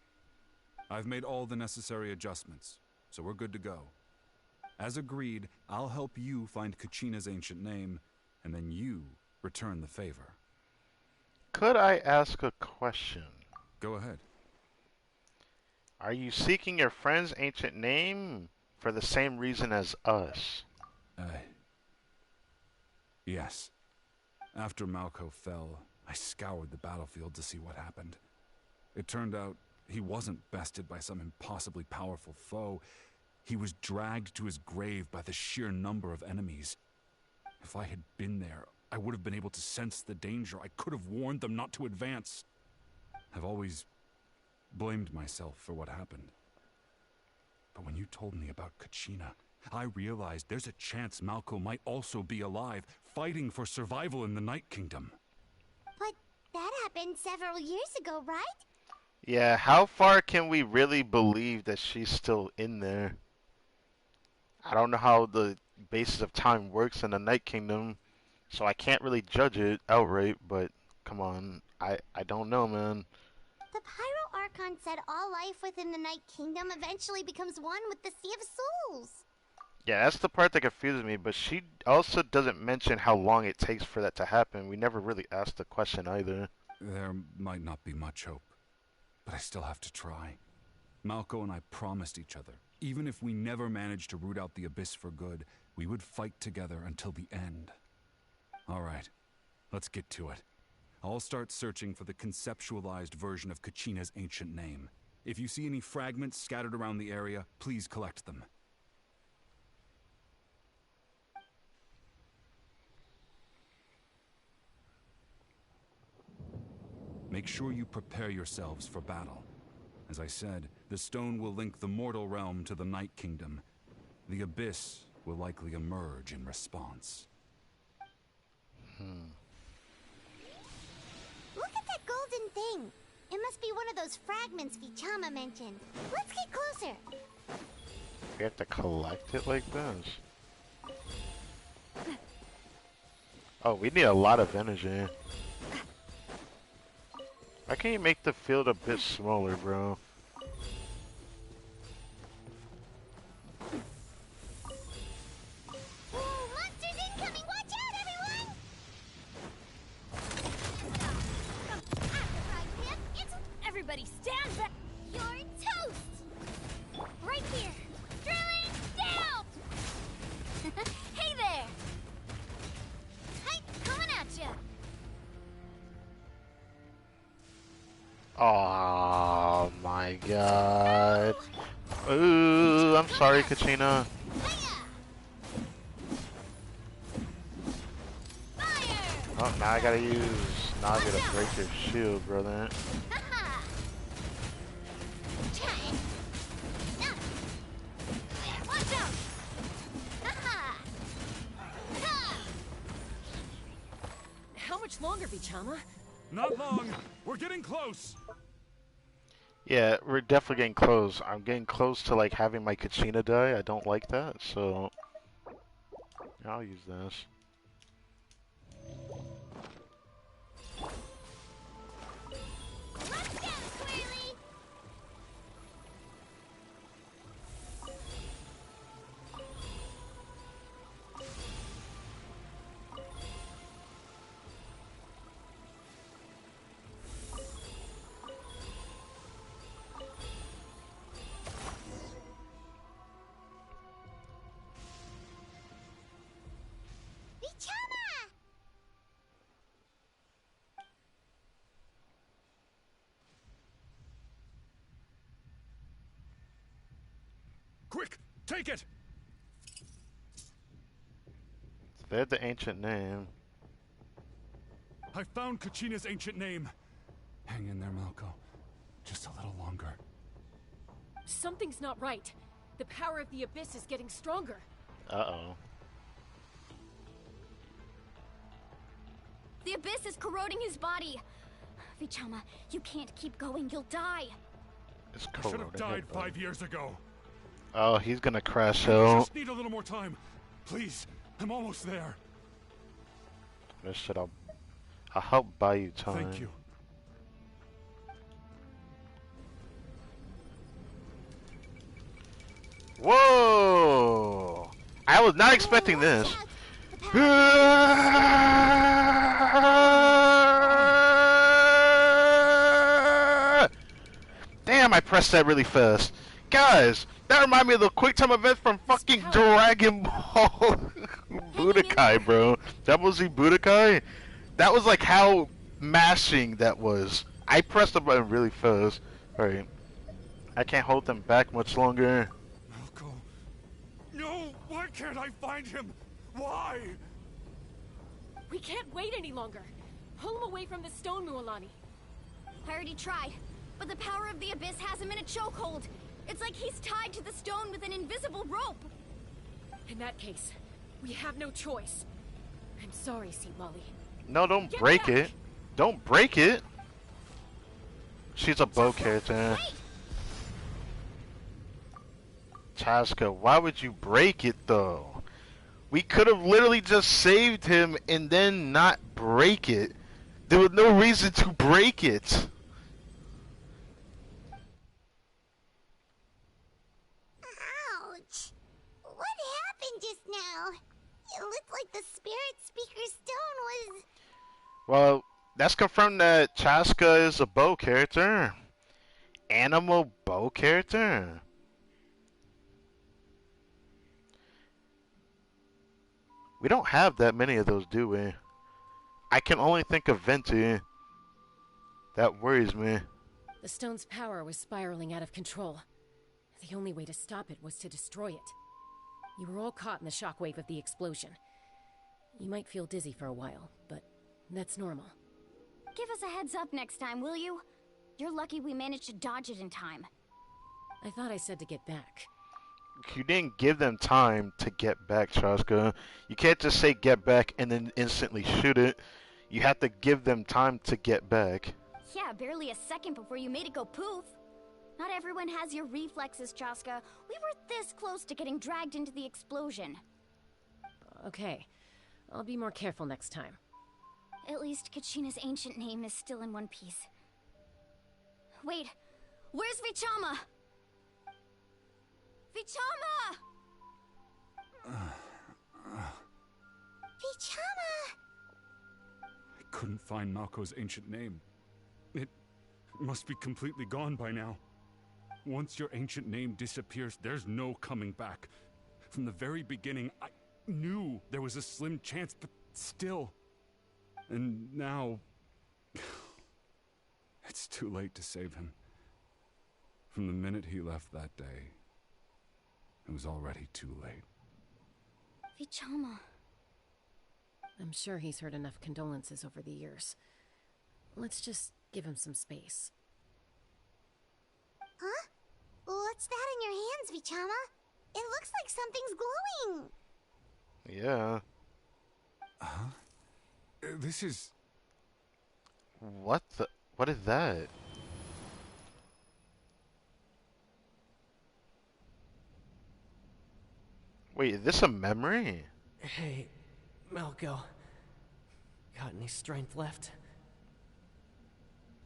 I've made all the necessary adjustments, so we're good to go. As agreed, I'll help you find Kachina's ancient name, and then you return the favor. Could I ask a question? Go ahead. Are you seeking your friend's ancient name for the same reason as us? Yes. After Malco fell, I scoured the battlefield to see what happened. It turned out he wasn't bested by some impossibly powerful foe. He was dragged to his grave by the sheer number of enemies. If I had been there, I would have been able to sense the danger. I could have warned them not to advance. I've always blamed myself for what happened. But when you told me about Kachina, I realized there's a chance Malco might also be alive, fighting for survival in the Night Kingdom. But that happened several years ago, right? Yeah, how far can we really believe that she's still in there? I don't know how the basis of time works in the Night Kingdom, so I can't really judge it outright, but come on, I don't know, man. The Pyro Archon said all life within the Night Kingdom eventually becomes one with the Sea of Souls. Yeah, that's the part that confuses me, but she also doesn't mention how long it takes for that to happen. We never really asked the question either. There might not be much hope, but I still have to try. Malco and I promised each other, even if we never managed to root out the Abyss for good, we would fight together until the end. All right, let's get to it. I'll start searching for the conceptualized version of Kachina's ancient name. If you see any fragments scattered around the area, please collect them. Make sure you prepare yourselves for battle. As I said, the stone will link the mortal realm to the Night Kingdom. The Abyss will likely emerge in response. Look at that golden thing. It must be one of those fragments Vichama mentioned. Let's get closer. We have to collect it like this? Oh, we need a lot of energy. Why can't you make the field a bit smaller, bro? Whoa, monsters incoming! Watch out, everyone! Everybody stand back! You're toast! Right here! Drilling down! Hey there! Hi, coming at ya! Oh my god. Ooh, I'm sorry, Kachina. Oh, now I gotta use Naga to break your shield, brother. How much longer, Vichama? Not long. We're getting close. Yeah, we're definitely getting close. I'm getting close to like having my Kachina die. I don't like that, so I'll use this. Quick, take it! They had the ancient name. I found Kachina's ancient name. Hang in there, Malco. Just a little longer. Something's not right. The power of the Abyss is getting stronger. Uh-oh. The Abyss is corroding his body. Vichama, you can't keep going. You'll die. It's I should have died 5 years ago. Oh, he's gonna crash I out. just need a little more time. Please, I'm almost there. This shit, I'll help buy you time. Thank you. Whoa! I was not expecting this. Damn, I pressed that really fast. Guys, that reminded me of the quick time event from fucking Dragon Ball Budokai, bro. Double Z Budokai? That was like how mashing that was. I pressed the button really fast. Alright. I can't hold them back much longer. Malco. No! Why can't I find him? Why? We can't wait any longer. Pull him away from the stone, Mualani. I already tried, but the power of the Abyss has him in a chokehold. It's like he's tied to the stone with an invisible rope. In that case, we have no choice. I'm sorry, St. Molly. No, don't break it. Don't break it. She's a bow character. Chaska, why would you break it though? We could have literally just saved him and then not break it. There was no reason to break it. Ouch! What happened just now? It looked like the spirit speaker stone was... Well, that's confirmed that Chaska is a bow character. Animal bow character. We don't have that many of those, do we? I can only think of Venti. That worries me. The stone's power was spiraling out of control. The only way to stop it was to destroy it. You were all caught in the shockwave of the explosion. You might feel dizzy for a while, but that's normal. Give us a heads up next time, will you? You're lucky we managed to dodge it in time. I thought I said to get back. You didn't give them time to get back, Chaska. You can't just say get back and then instantly shoot it. You have to give them time to get back. Yeah, barely a second before you made it go poof. Not everyone has your reflexes, Chaska. We were this close to getting dragged into the explosion. Okay. I'll be more careful next time. At least Kachina's ancient name is still in one piece. Wait, where's Vichama? Vichama! Vichama! I couldn't find Malco's ancient name. It must be completely gone by now. Once your ancient name disappears, there's no coming back. From the very beginning, I knew there was a slim chance, but still. And now... it's too late to save him. From the minute he left that day, it was already too late. Vichama. I'm sure he's heard enough condolences over the years. Let's just give him some space. Huh? What's that in your hands, Vichama? It looks like something's glowing. Yeah. Huh? This is... What the... What is that? Wait, is this a memory? Hey, Malco. Got any strength left?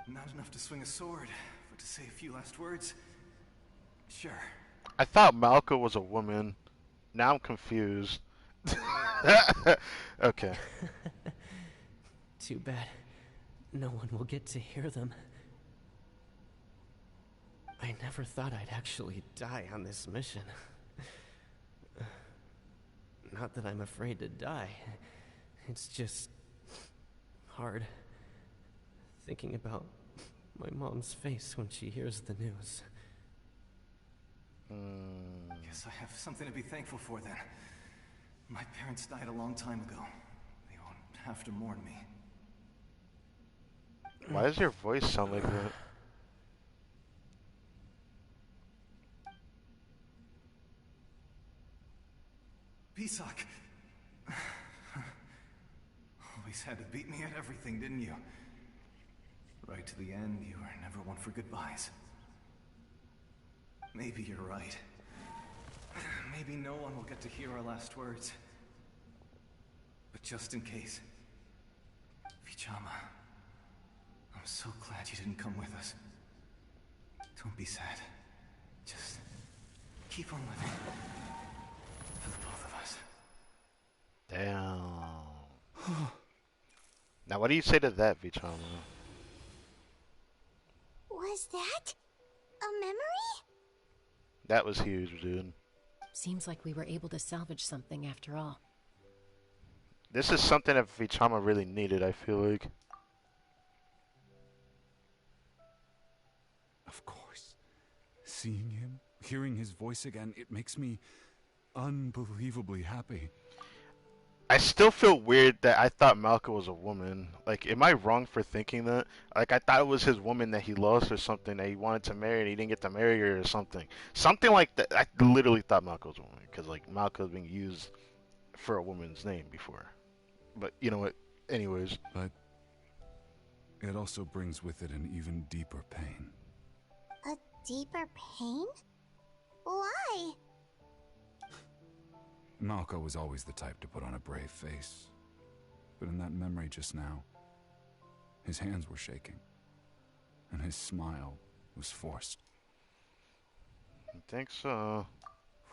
Not enough to swing a sword, but to say a few last words? Sure. I thought Malco was a woman. Now I'm confused. Okay. Too bad. No one will get to hear them. I never thought I'd actually die on this mission. Not that I'm afraid to die. It's just... hard. Thinking about my mom's face when she hears the news. Guess I have something to be thankful for then. My parents died a long time ago. They won't have to mourn me. Why does your voice sound like that? Pisak! Always had to beat me at everything, didn't you? Right to the end, you were never one for goodbyes. Maybe you're right. Maybe no one will get to hear our last words. But just in case... Vichama... I'm so glad you didn't come with us. Don't be sad. Just... keep on living. For the both of us. Damn. Now what do you say to that, Vichama? Was that a memory? That was huge, dude. Seems like we were able to salvage something after all. This is something that Vichama really needed, I feel like. Of course. Seeing him, hearing his voice again, it makes me unbelievably happy. I still feel weird that I thought Malka was a woman. Like, am I wrong for thinking that? Like, I thought it was his woman that he lost or something, that he wanted to marry and he didn't get to marry her or something. Something like that. I literally thought Malka was a woman, because, like, Malka was being used for a woman's name before. But, you know what? Anyways. But it also brings with it an even deeper pain. A deeper pain? Why? Malka was always the type to put on a brave face. But in that memory just now, his hands were shaking. And his smile was forced. I think so.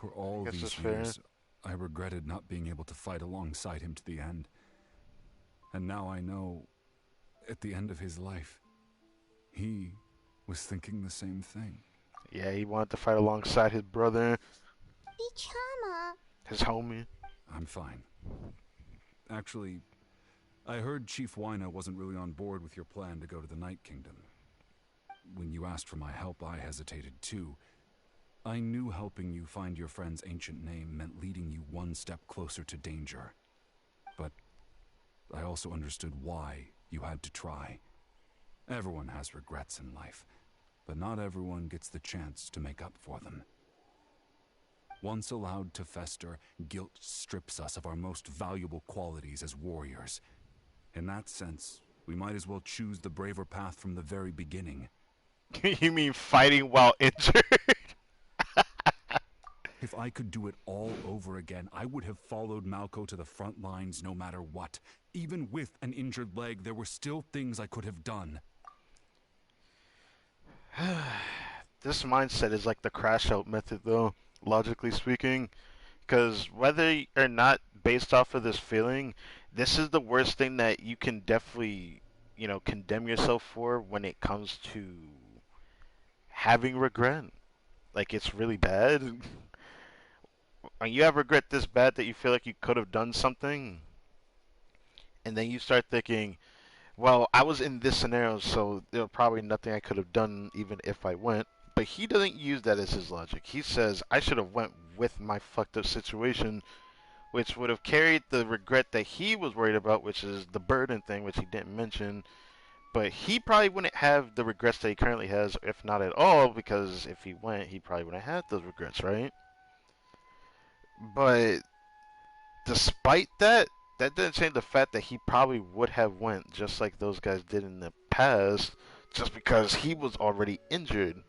For all these years, I regretted not being able to fight alongside him to the end. And now I know, at the end of his life, he was thinking the same thing. Yeah, he wanted to fight alongside his brother. Vichama. His homie. I'm fine. Actually, I heard Chief Wyna wasn't really on board with your plan to go to the Night Kingdom. When you asked for my help, I hesitated too. I knew helping you find your friend's ancient name meant leading you one step closer to danger. But I also understood why you had to try. Everyone has regrets in life, but not everyone gets the chance to make up for them. Once allowed to fester, guilt strips us of our most valuable qualities as warriors. In that sense, we might as well choose the braver path from the very beginning. You mean fighting while injured? If I could do it all over again, I would have followed Malko to the front lines no matter what. Even with an injured leg, there were still things I could have done. This mindset is like the crash out method, though, logically speaking. Because whether or not based off of this feeling, this is the worst thing that you can definitely, condemn yourself for when it comes to having regret. Like, it's really bad. When you have regret this bad that you feel like you could have done something, and then you start thinking, well, I was in this scenario, so there was probably nothing I could have done even if I went. But he doesn't use that as his logic. He says, I should have went with my fucked up situation, which would have carried the regret that he was worried about, which is the burden thing, which he didn't mention. But he probably wouldn't have the regrets that he currently has, if not at all, because if he went, he probably wouldn't have those regrets, right? But despite that, that didn't change the fact that he probably would have went just like those guys did in the past, just because he was already injured.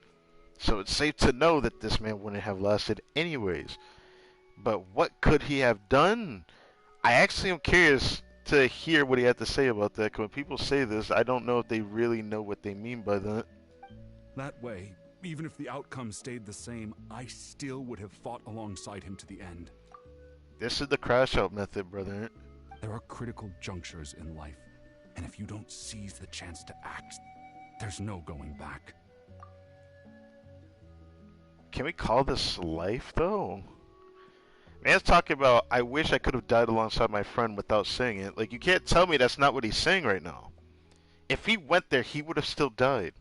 So it's safe to know that this man wouldn't have lasted anyways. But what could he have done? I actually am curious to hear what he had to say about that, because when people say this, I don't know if they really know what they mean by that. That way, even if the outcome stayed the same, I still would have fought alongside him to the end. This is the crash out method, brother. There are critical junctures in life, and if you don't seize the chance to act, there's no going back. Can we call this life, though? Man's talking about, I wish I could have died alongside my friend without saying it. Like, you can't tell me that's not what he's saying right now. If he went there, he would have still died.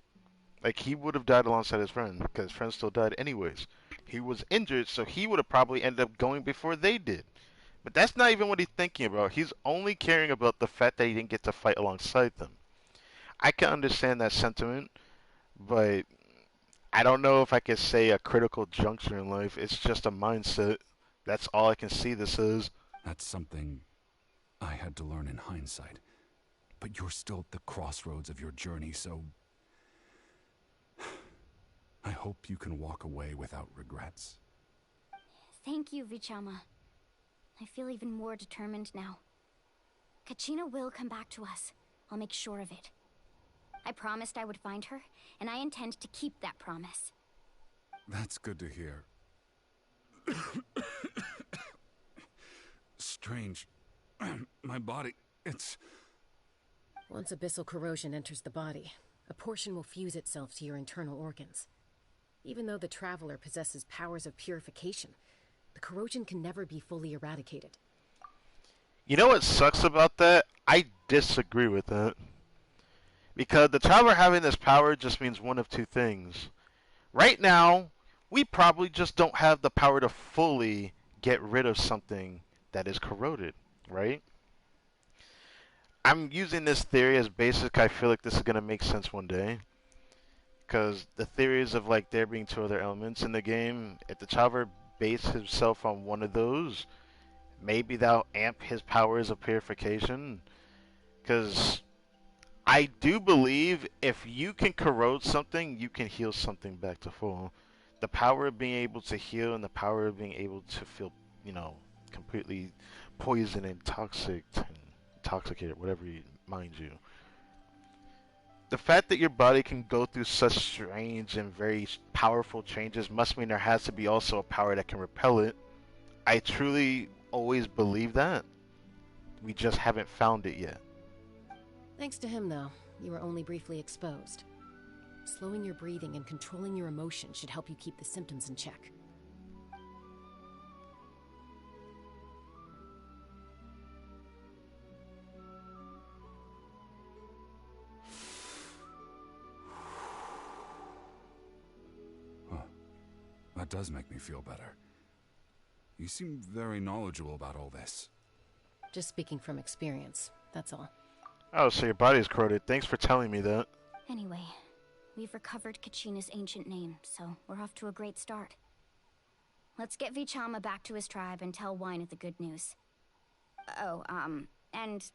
Like, he would have died alongside his friend, because his friend still died anyways. He was injured, so he would have probably ended up going before they did. But that's not even what he's thinking about. He's only caring about the fact that he didn't get to fight alongside them. I can understand that sentiment, but I don't know if I could say a critical juncture in life. It's just a mindset. That's all I can see this is. That's something I had to learn in hindsight. But you're still at the crossroads of your journey, so I hope you can walk away without regrets. Thank you, Vichama. I feel even more determined now. Kachina will come back to us. I'll make sure of it. I promised I would find her, and I intend to keep that promise. That's good to hear. Strange. My body, it's... Once abyssal corrosion enters the body, a portion will fuse itself to your internal organs. Even though the Traveler possesses powers of purification, the corrosion can never be fully eradicated. You know what sucks about that? I disagree with that. Because the traveler having this power just means one of two things. Right now, we probably just don't have the power to fully get rid of something that is corroded, right? I'm using this theory as basic. I feel like this is going to make sense one day. Because the theories of like there being two other elements in the game, if the traveler based himself on one of those, maybe that'll amp his powers of purification. Because I do believe if you can corrode something, you can heal something back to full. The power of being able to heal and the power of being able to feel, completely poisoned and toxic and intoxicated, whatever you mind you. The fact that your body can go through such strange and very powerful changes must mean there has to be also a power that can repel it. I truly always believe that. We just haven't found it yet. Thanks to him, though, you were only briefly exposed. Slowing your breathing and controlling your emotions should help you keep the symptoms in check. That does make me feel better. You seem very knowledgeable about all this. Just speaking from experience, that's all. Oh, so your body is corroded. Thanks for telling me that. Anyway, we've recovered Kachina's ancient name, so we're off to a great start. Let's get Vichama back to his tribe and tell Wyneth the good news. Oh, and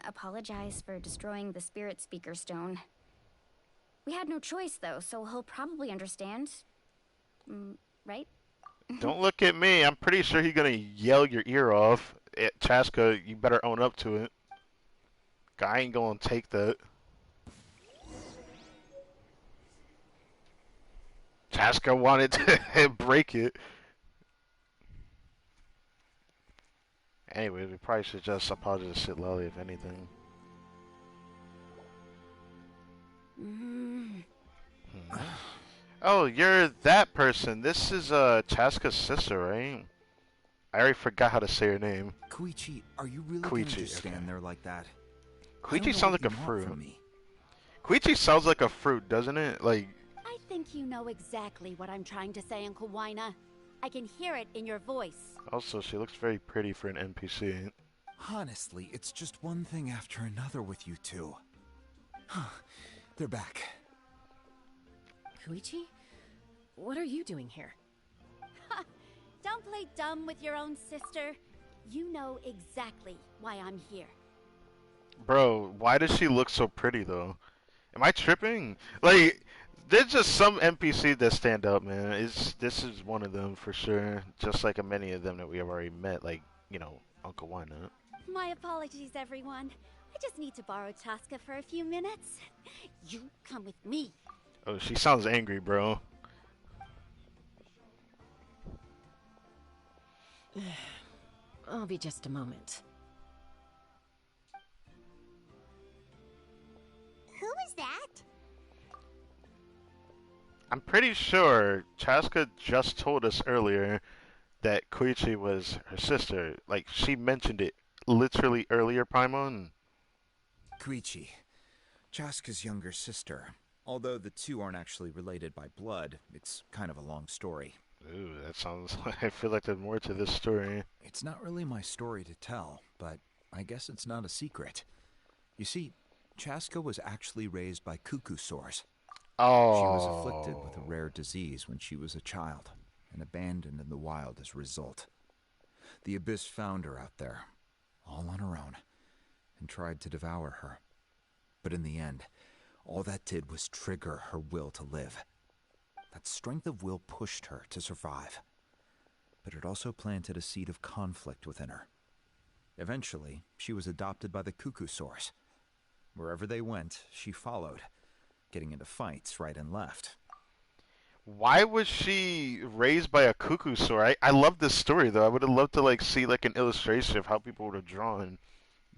apologize for destroying the Spirit Speaker Stone. We had no choice, though, so he'll probably understand. Right? Don't look at me. I'm pretty sure he's gonna yell your ear off. Chaska, you better own up to it. I ain't gonna take that. Chaska wanted to break it. Anyway, we probably should just apologize to Sid Lally, if anything. Oh, you're that person. This is Chaska's sister, right? I already forgot how to say her name. Koichi, are you really going to just stand there like that? Koichi sounds like a fruit. Koichi sounds like a fruit, doesn't it? Like. I think you know exactly what I'm trying to say, Uncle Wyna. I can hear it in your voice. Also, she looks very pretty for an NPC. Honestly, it's just one thing after another with you two. They're back. Koichi? What are you doing here? Don't play dumb with your own sister. You know exactly why I'm here. Bro, why does she look so pretty, though? Am I tripping? Like, there's just some NPC that stand out, man. This is one of them for sure. Just like many of them that we have already met, like, Uncle Wyna. My apologies, everyone. I just need to borrow Chaska for a few minutes. You come with me. Oh, she sounds angry, bro. I'll be just a moment. Who is that? I'm pretty sure Chaska just told us earlier that Koichi was her sister. Like, she mentioned it literally earlier, Paimon. Koichi, Chaska's younger sister. Although the two aren't actually related by blood, it's kind of a long story. Ooh, that sounds like I feel like there's more to this story. It's not really my story to tell, but I guess it's not a secret. You see, Chaska was actually raised by cuckoo sores. Oh. She was afflicted with a rare disease when she was a child, and abandoned in the wild as a result. The Abyss found her out there, all on her own, and tried to devour her. But in the end, all that did was trigger her will to live. That strength of will pushed her to survive. But it also planted a seed of conflict within her. Eventually, she was adopted by the cuckoo source. Wherever they went, she followed, getting into fights right and left. Why was she raised by a cuckoo sore? I love this story, though. I would have loved to see an illustration of how people would have drawn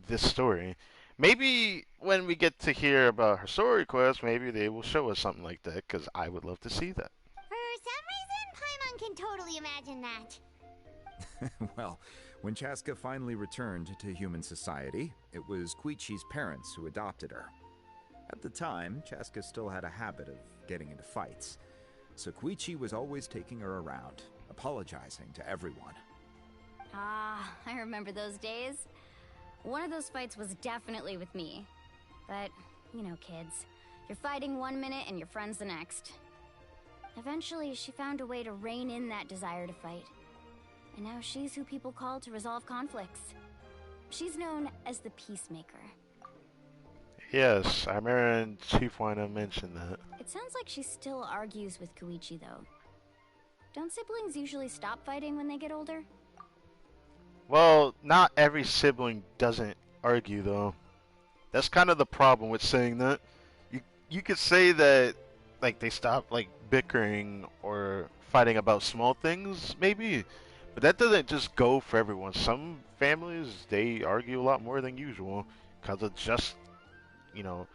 this story. Maybe when we get to hear about her story quest, maybe they will show us something like that, because I would love to see that. For some reason, Paimon can totally imagine that. Well, When Chaska finally returned to human society, it was Koichi's parents who adopted her. At the time, Chaska still had a habit of getting into fights, so Koichi was always taking her around, apologizing to everyone. Ah, I remember those days. One of those fights was definitely with me. But, you know, kids. You're fighting one minute and your friend's the next. Eventually, she found a way to rein in that desire to fight. And now she's who people call to resolve conflicts. She's known as the Peacemaker. Yes, I remember Chief Wino mentioned that. It sounds like she still argues with Koichi, though. Don't siblings usually stop fighting when they get older? Well, not every sibling doesn't argue, though. That's kind of the problem with saying that. You could say that, like, they stop, like, bickering or fighting about small things, maybe. But that doesn't just go for everyone. Some families, they argue a lot more than usual because of just, you know,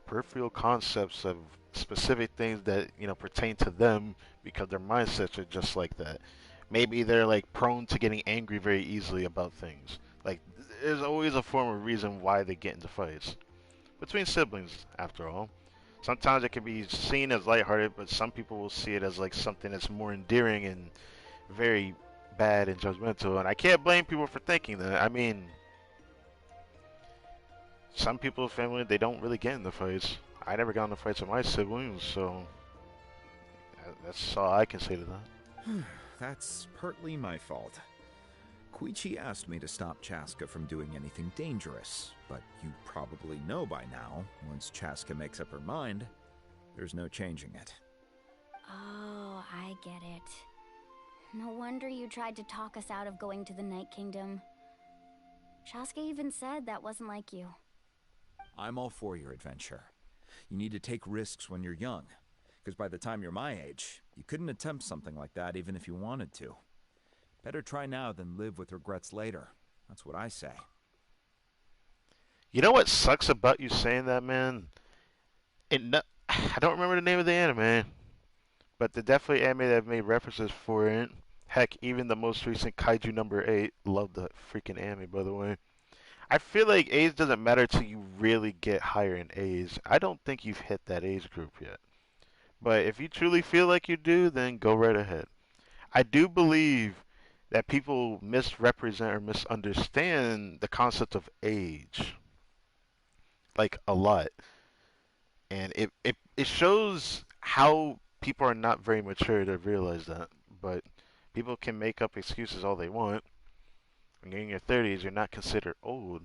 peripheral concepts of specific things that, you know, pertain to them because their mindsets are just like that. Maybe they're, like, prone to getting angry very easily about things. Like, there's always a form of reason why they get into fights. Between siblings, after all. Sometimes it can be seen as lighthearted, but some people will see it as, like, something that's more endearing and very bad and judgmental, and I can't blame people for thinking that. I mean, some people's family, they don't really get into fights. I never got into fights with my siblings, so that's all I can say to that. That's partly my fault. Koichi asked me to stop Chaska from doing anything dangerous, but you probably know by now, once Chaska makes up her mind, there's no changing it. Oh, I get it. No wonder you tried to talk us out of going to the Night Kingdom. Chaska even said that wasn't like you. I'm all for your adventure. You need to take risks when you're young, because by the time you're my age, you couldn't attempt something like that even if you wanted to. Better try now than live with regrets later. That's what I say. You know what sucks about you saying that, man? I don't remember the name of the anime, but the definitely anime that made references for it. Heck, even the most recent Kaiju number 8, love the freaking anime, by the way. I feel like age doesn't matter till you really get higher in age. I don't think you've hit that age group yet. But if you truly feel like you do, then go right ahead. I do believe that people misrepresent or misunderstand the concept of age. Like, a lot. And it shows how people are not very mature to realize that. But people can make up excuses all they want. When you're in your 30s, you're not considered old.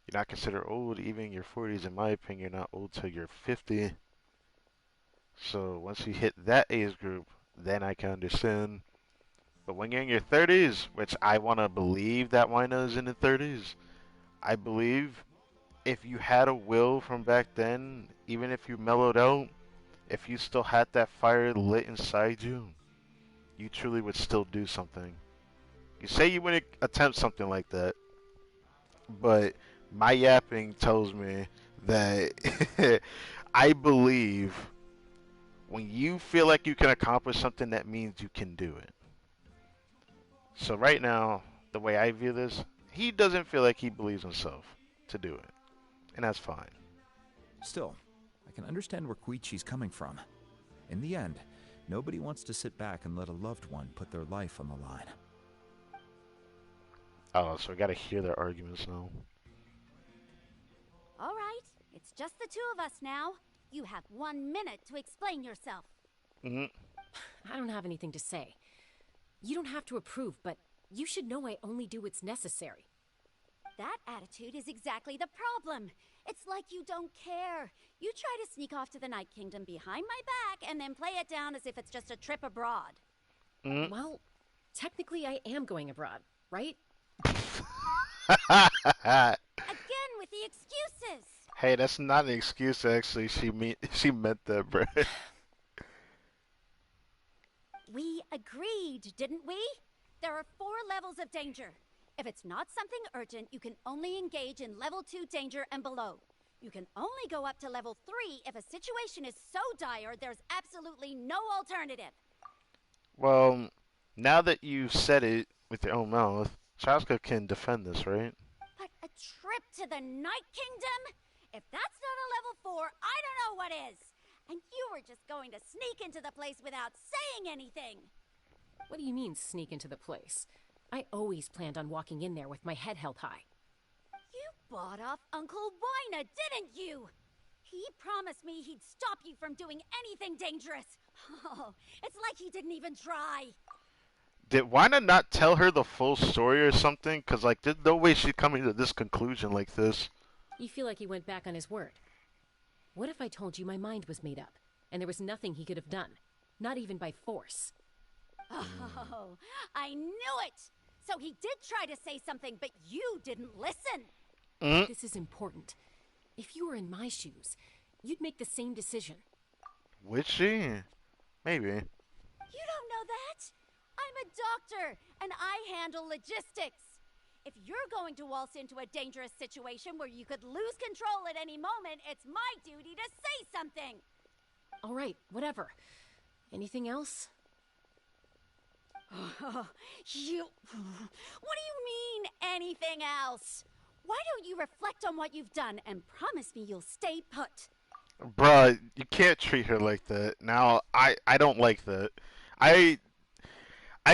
You're not considered old even in your 40s. In my opinion, you're not old till you're 50. So once you hit that age group, then I can understand. But when you're in your 30s, which I want to believe that Wina is in the 30s, I believe if you had a will from back then, even if you mellowed out, if you still had that fire lit inside you, you truly would still do something. You say you wouldn't attempt something like that, but my yapping tells me that I believe when you feel like you can accomplish something, that means you can do it. So right now, the way I view this, he doesn't feel like he believes himself to do it. And that's fine. Still, I can understand where Koichi's coming from. In the end, nobody wants to sit back and let a loved one put their life on the line. Oh, so we gotta hear their arguments now. All right, it's just the two of us now. You have 1 minute to explain yourself. I don't have anything to say. You don't have to approve, but you should know I only do what's necessary. That attitude is exactly the problem. It's like you don't care. You try to sneak off to the Night Kingdom behind my back and then play it down as if it's just a trip abroad. Well, technically I am going abroad, right? Again with the excuses. Hey, that's not an excuse, actually. She meant that, bro. We agreed, didn't we? There are 4 levels of danger. If it's not something urgent, you can only engage in level 2 danger and below. You can only go up to level 3 if a situation is so dire there's absolutely no alternative. Well, now that you've said it with your own mouth, Chaska can defend this, right? But a trip to the Night Kingdom? If that's not a level 4, I don't know what is. And you were just going to sneak into the place without saying anything. What do you mean, sneak into the place? I always planned on walking in there with my head held high. You bought off Uncle Wina, didn't you? He promised me he'd stop you from doing anything dangerous. Oh, it's like he didn't even try. Did Wina not tell her the full story or something? Because, like, there's no way she's coming to this conclusion like this. You feel like he went back on his word. What if I told you my mind was made up, and there was nothing he could have done? Not even by force. Oh, I knew it! So he did try to say something, but you didn't listen. This is important. If you were in my shoes, you'd make the same decision. Would she? Maybe. You don't know that? I'm a doctor, and I handle logistics. If you're going to waltz into a dangerous situation where you could lose control at any moment, it's my duty to say something. All right, whatever. Anything else? What do you mean, anything else? Why don't you reflect on what you've done and promise me you'll stay put? Bruh, you can't treat her like that. Now, I don't like that. I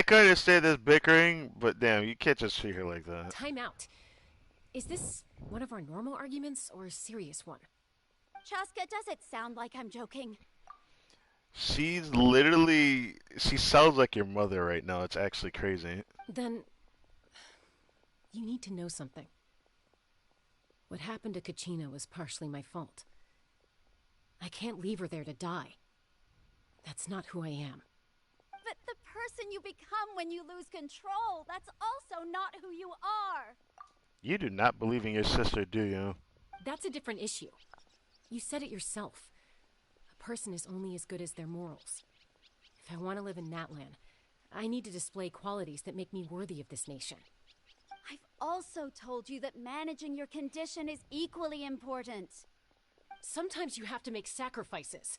could understand this bickering, but damn, you can't just treat her like that. Time out. Is this one of our normal arguments or a serious one? Chaska, does it sound like I'm joking? She sounds like your mother right now. It's actually crazy. Then, you need to know something. What happened to Kachina was partially my fault. I can't leave her there to die. That's not who I am. But the person you become when you lose control, that's also not who you are. You do not believe in your sister, do you? That's a different issue. You said it yourself. A person is only as good as their morals. If I want to live in NATLAN, I need to display qualities that make me worthy of this nation. I've also told you that managing your condition is equally important. Sometimes you have to make sacrifices.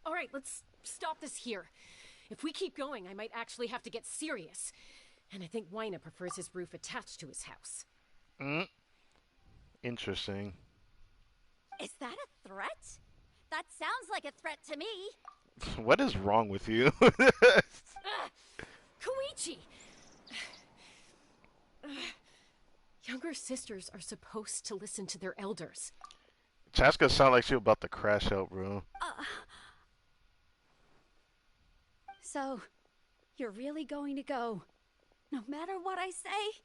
All right, let's stop this here. If we keep going, I might actually have to get serious. And I think Wina prefers his roof attached to his house. Interesting. Is that a threat? That sounds like a threat to me. What is wrong with you? Koichi! Younger sisters are supposed to listen to their elders. Chaska sound like she about to crash out, bro. So, you're really going to go, no matter what I say?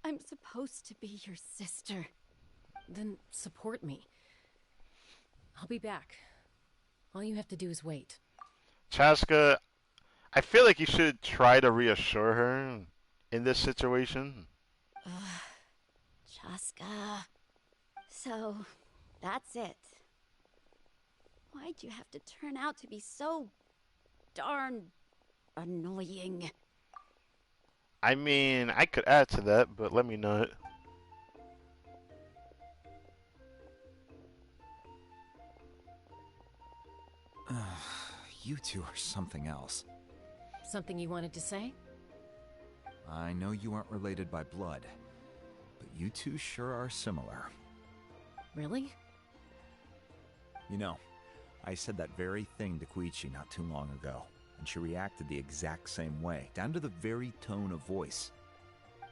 I'm supposed to be your sister. Then support me. I'll be back. All you have to do is wait. Chaska, I feel like you should try to reassure her in this situation. Chaska. So, that's it. Why'd you have to turn out to be so darn annoying? I mean, I could add to that, but let me not. You two are something else. Something you wanted to say? I know you aren't related by blood, but you two sure are similar. Really? You know, I said that very thing to Koichi not too long ago, and she reacted the exact same way, down to the very tone of voice.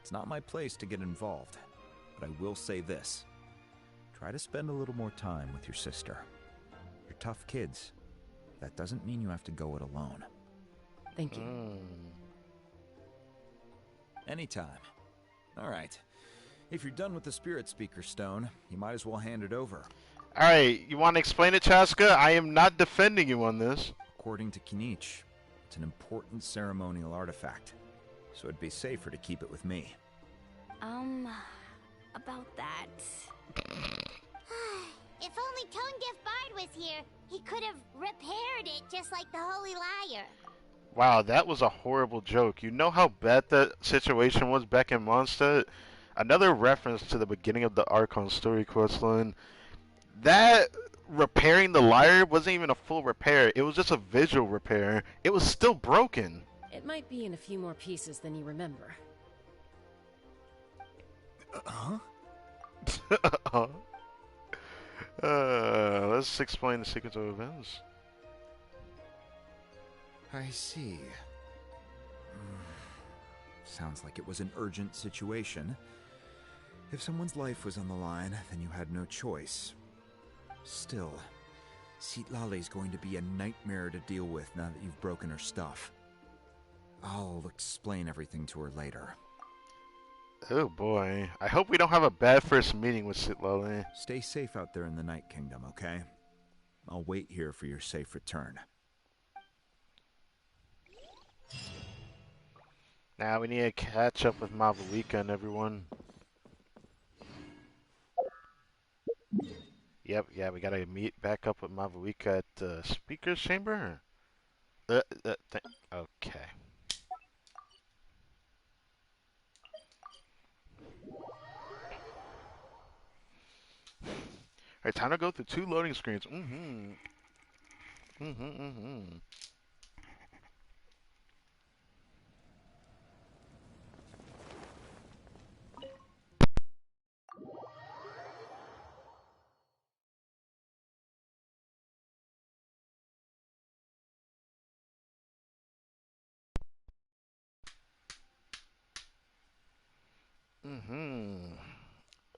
It's not my place to get involved, but I will say this. Try to spend a little more time with your sister. You're tough kids. That doesn't mean you have to go it alone. Thank you. Anytime. All right. If you're done with the Spirit Speaker Stone, you might as well hand it over. Alright, you want to explain it, Chaska? I am not defending you on this. According to Kinich, it's an important ceremonial artifact, so it'd be safer to keep it with me. About that. If only Tone-Deaf Bard was here, he could have repaired it just like the Holy Liar. Wow, that was a horrible joke. You know how bad that situation was back in Mondstadt? Another reference to the beginning of the ARCHON story questline. That repairing the lyre wasn't even a full repair. It was just a visual repair. It was still broken. It might be in a few more pieces than you remember. Huh? Let's explain the sequence of events. I see. Sounds like it was an urgent situation. If someone's life was on the line, then you had no choice. Still, Citlali's going to be a nightmare to deal with now that you've broken her stuff. I'll explain everything to her later. Oh boy. I hope we don't have a bad first meeting with Citlali. Stay safe out there in the Night Kingdom, okay? I'll wait here for your safe return. Now we need to catch up with Mavalika and everyone. Yep, yeah, we gotta meet back up with Mavalika at the speaker's chamber. Okay. Alright, time to go through 2 loading screens.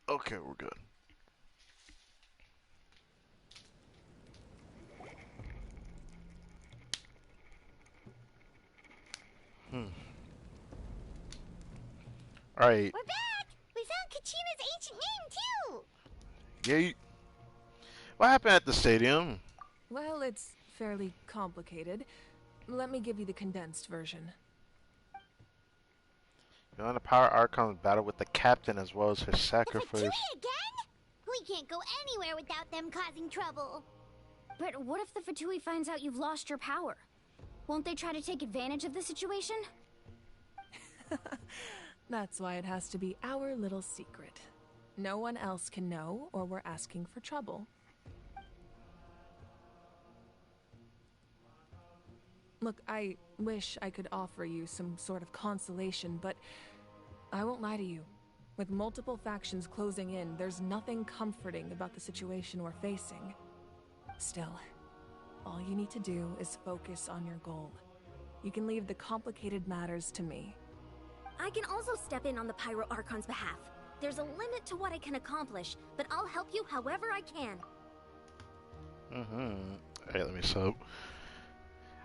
Okay, we're good. Alright. We're back! We found Kachina's ancient name, too! Yay. What happened at the stadium? Well, it's fairly complicated. Let me give you the condensed version. You know, the Power Archon battle with the captain as well as his sacrifice. The Fatui again? We can't go anywhere without them causing trouble. But what if the Fatui finds out you've lost your power? Won't they try to take advantage of the situation? That's why it has to be our little secret. No one else can know, or we're asking for trouble. Look, I wish I could offer you some sort of consolation, but I won't lie to you. With multiple factions closing in, there's nothing comforting about the situation we're facing. Still, all you need to do is focus on your goal. You can leave the complicated matters to me. I can also step in on the Pyro Archon's behalf. There's a limit to what I can accomplish, but I'll help you however I can. Alright, let me sub.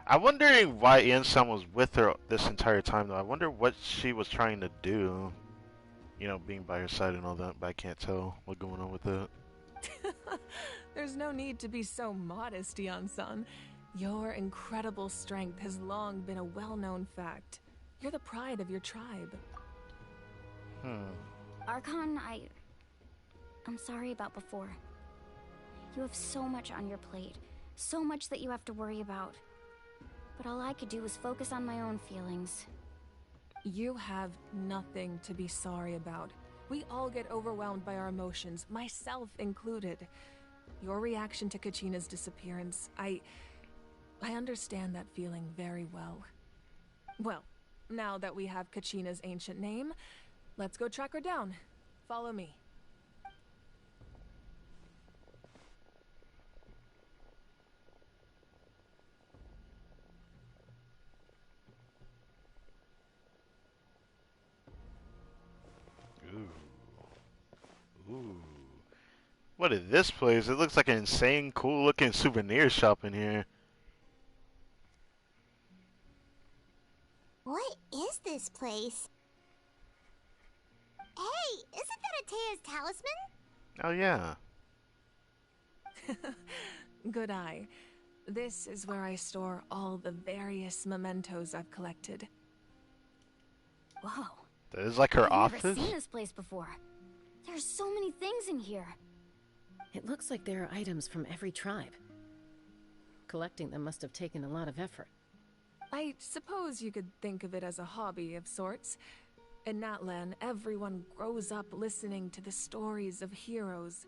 I'm wondering why Ian-san was with her this entire time, though. I wonder what she was trying to do. You know, being by her side and all that, but I can't tell what's going on with that. There's no need to be so modest, Ian-san. Your incredible strength has long been a well-known fact. You're the pride of your tribe. Archon, I'm sorry about before. You have so much on your plate. So much that you have to worry about. But all I could do was focus on my own feelings. You have nothing to be sorry about. We all get overwhelmed by our emotions, myself included. Your reaction to Kachina's disappearance, I understand that feeling very well. Well, now that we have Kachina's ancient name, let's go track her down. Follow me. Ooh. What is this place? It looks like an insane, cool looking souvenir shop in here. What is this place? Hey, isn't that Atea's talisman? Oh, yeah. Good eye. This is where I store all the various mementos I've collected. Whoa. That is like her I've office? never seen this place before. There's so many things in here. It looks like there are items from every tribe. Collecting them must have taken a lot of effort. I suppose you could think of it as a hobby of sorts. In NATLAN, everyone grows up listening to the stories of heroes.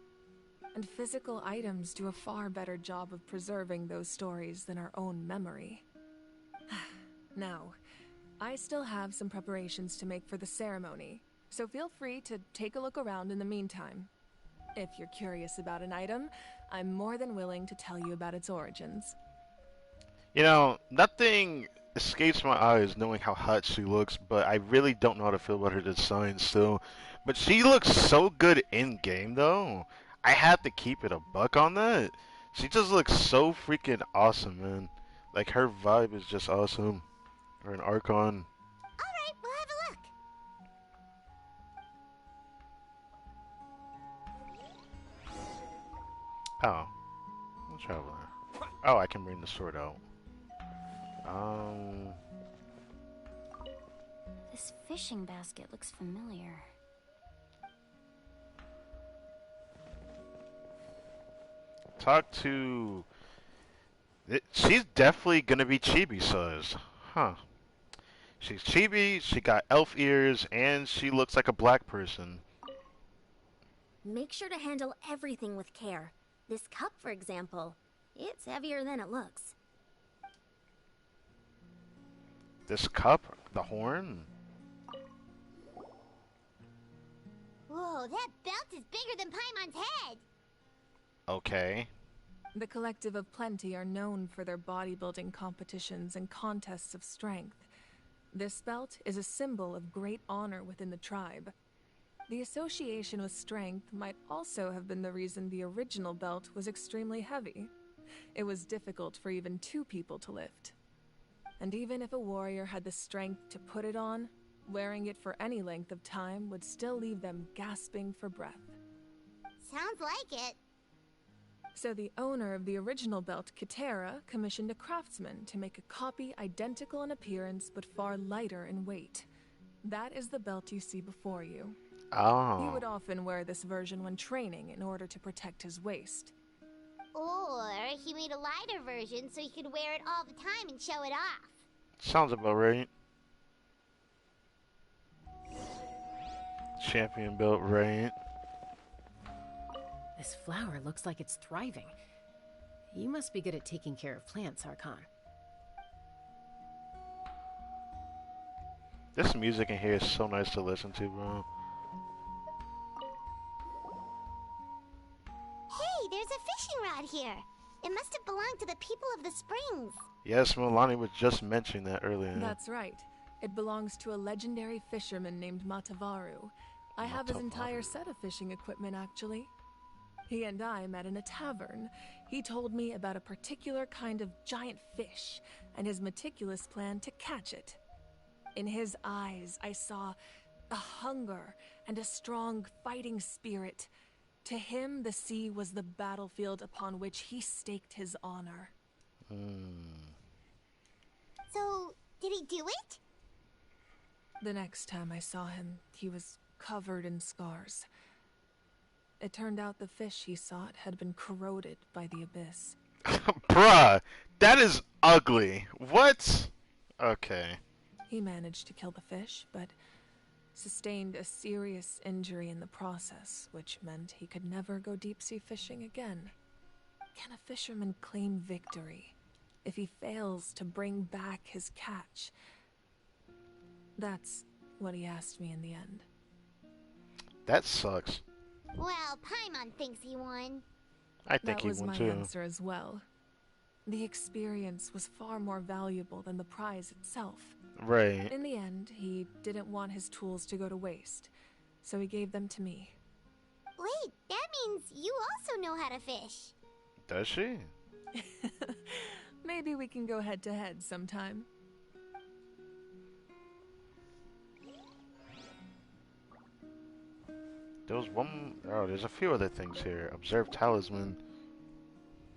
And physical items do a far better job of preserving those stories than our own memory. Now, I still have some preparations to make for the ceremony, so feel free to take a look around in the meantime. If you're curious about an item, I'm more than willing to tell you about its origins. You know, nothing escapes my eyes knowing how hot she looks, but I really don't know how to feel about her design still. But she looks so good in game though. I have to keep it a buck on that. She just looks so freaking awesome, man. Like her vibe is just awesome. Or an Archon. Alright, we'll have a look. Oh. I'll travel there. Oh, I can bring the sword out. This fishing basket looks familiar. Talk to... She's definitely gonna be chibi size. Huh. She's chibi, she got elf ears, and she looks like a black person. Make sure to handle everything with care. This cup, for example, it's heavier than it looks. This cup? The horn? Whoa, that belt is bigger than Paimon's head! Okay. The Collective of Plenty are known for their bodybuilding competitions and contests of strength. This belt is a symbol of great honor within the tribe. The association with strength might also have been the reason the original belt was extremely heavy. It was difficult for even 2 people to lift. And even if a warrior had the strength to put it on, wearing it for any length of time would still leave them gasping for breath. Sounds like it. So the owner of the original belt, Kitera, commissioned a craftsman to make a copy identical in appearance but far lighter in weight. That is the belt you see before you. Oh. He would often wear this version when training in order to protect his waist. Or he made a lighter version so he could wear it all the time and show it off. Sounds about right. Champion belt, right? This flower looks like it's thriving. You must be good at taking care of plants, Archon. This music in here is so nice to listen to, bro. Hey, there's a fishing rod here. It must have belonged to the people of the springs. Yes, Milani was just mentioning that earlier. That's right. It belongs to a legendary fisherman named Matavaru. I have his entire set of fishing equipment, actually. He and I met in a tavern. He told me about a particular kind of giant fish and his meticulous plan to catch it. In his eyes, I saw a hunger and a strong fighting spirit. To him, the sea was the battlefield upon which he staked his honor. So, did he do it? The next time I saw him, he was covered in scars. It turned out the fish he sought had been corroded by the abyss. Bruh, that is ugly. What? Okay. He managed to kill the fish, but sustained a serious injury in the process, which meant he could never go deep-sea fishing again. Can a fisherman claim victory if he fails to bring back his catch? That's what he asked me in the end. That sucks. Well, Paimon thinks he won. I think he won too. That was my answer as well. The experience was far more valuable than the prize itself. Right. In the end, he didn't want his tools to go to waste, so he gave them to me. Wait, that means you also know how to fish. Does she? Maybe we can go head-to-head sometime. There's a few other things here. Observe talisman.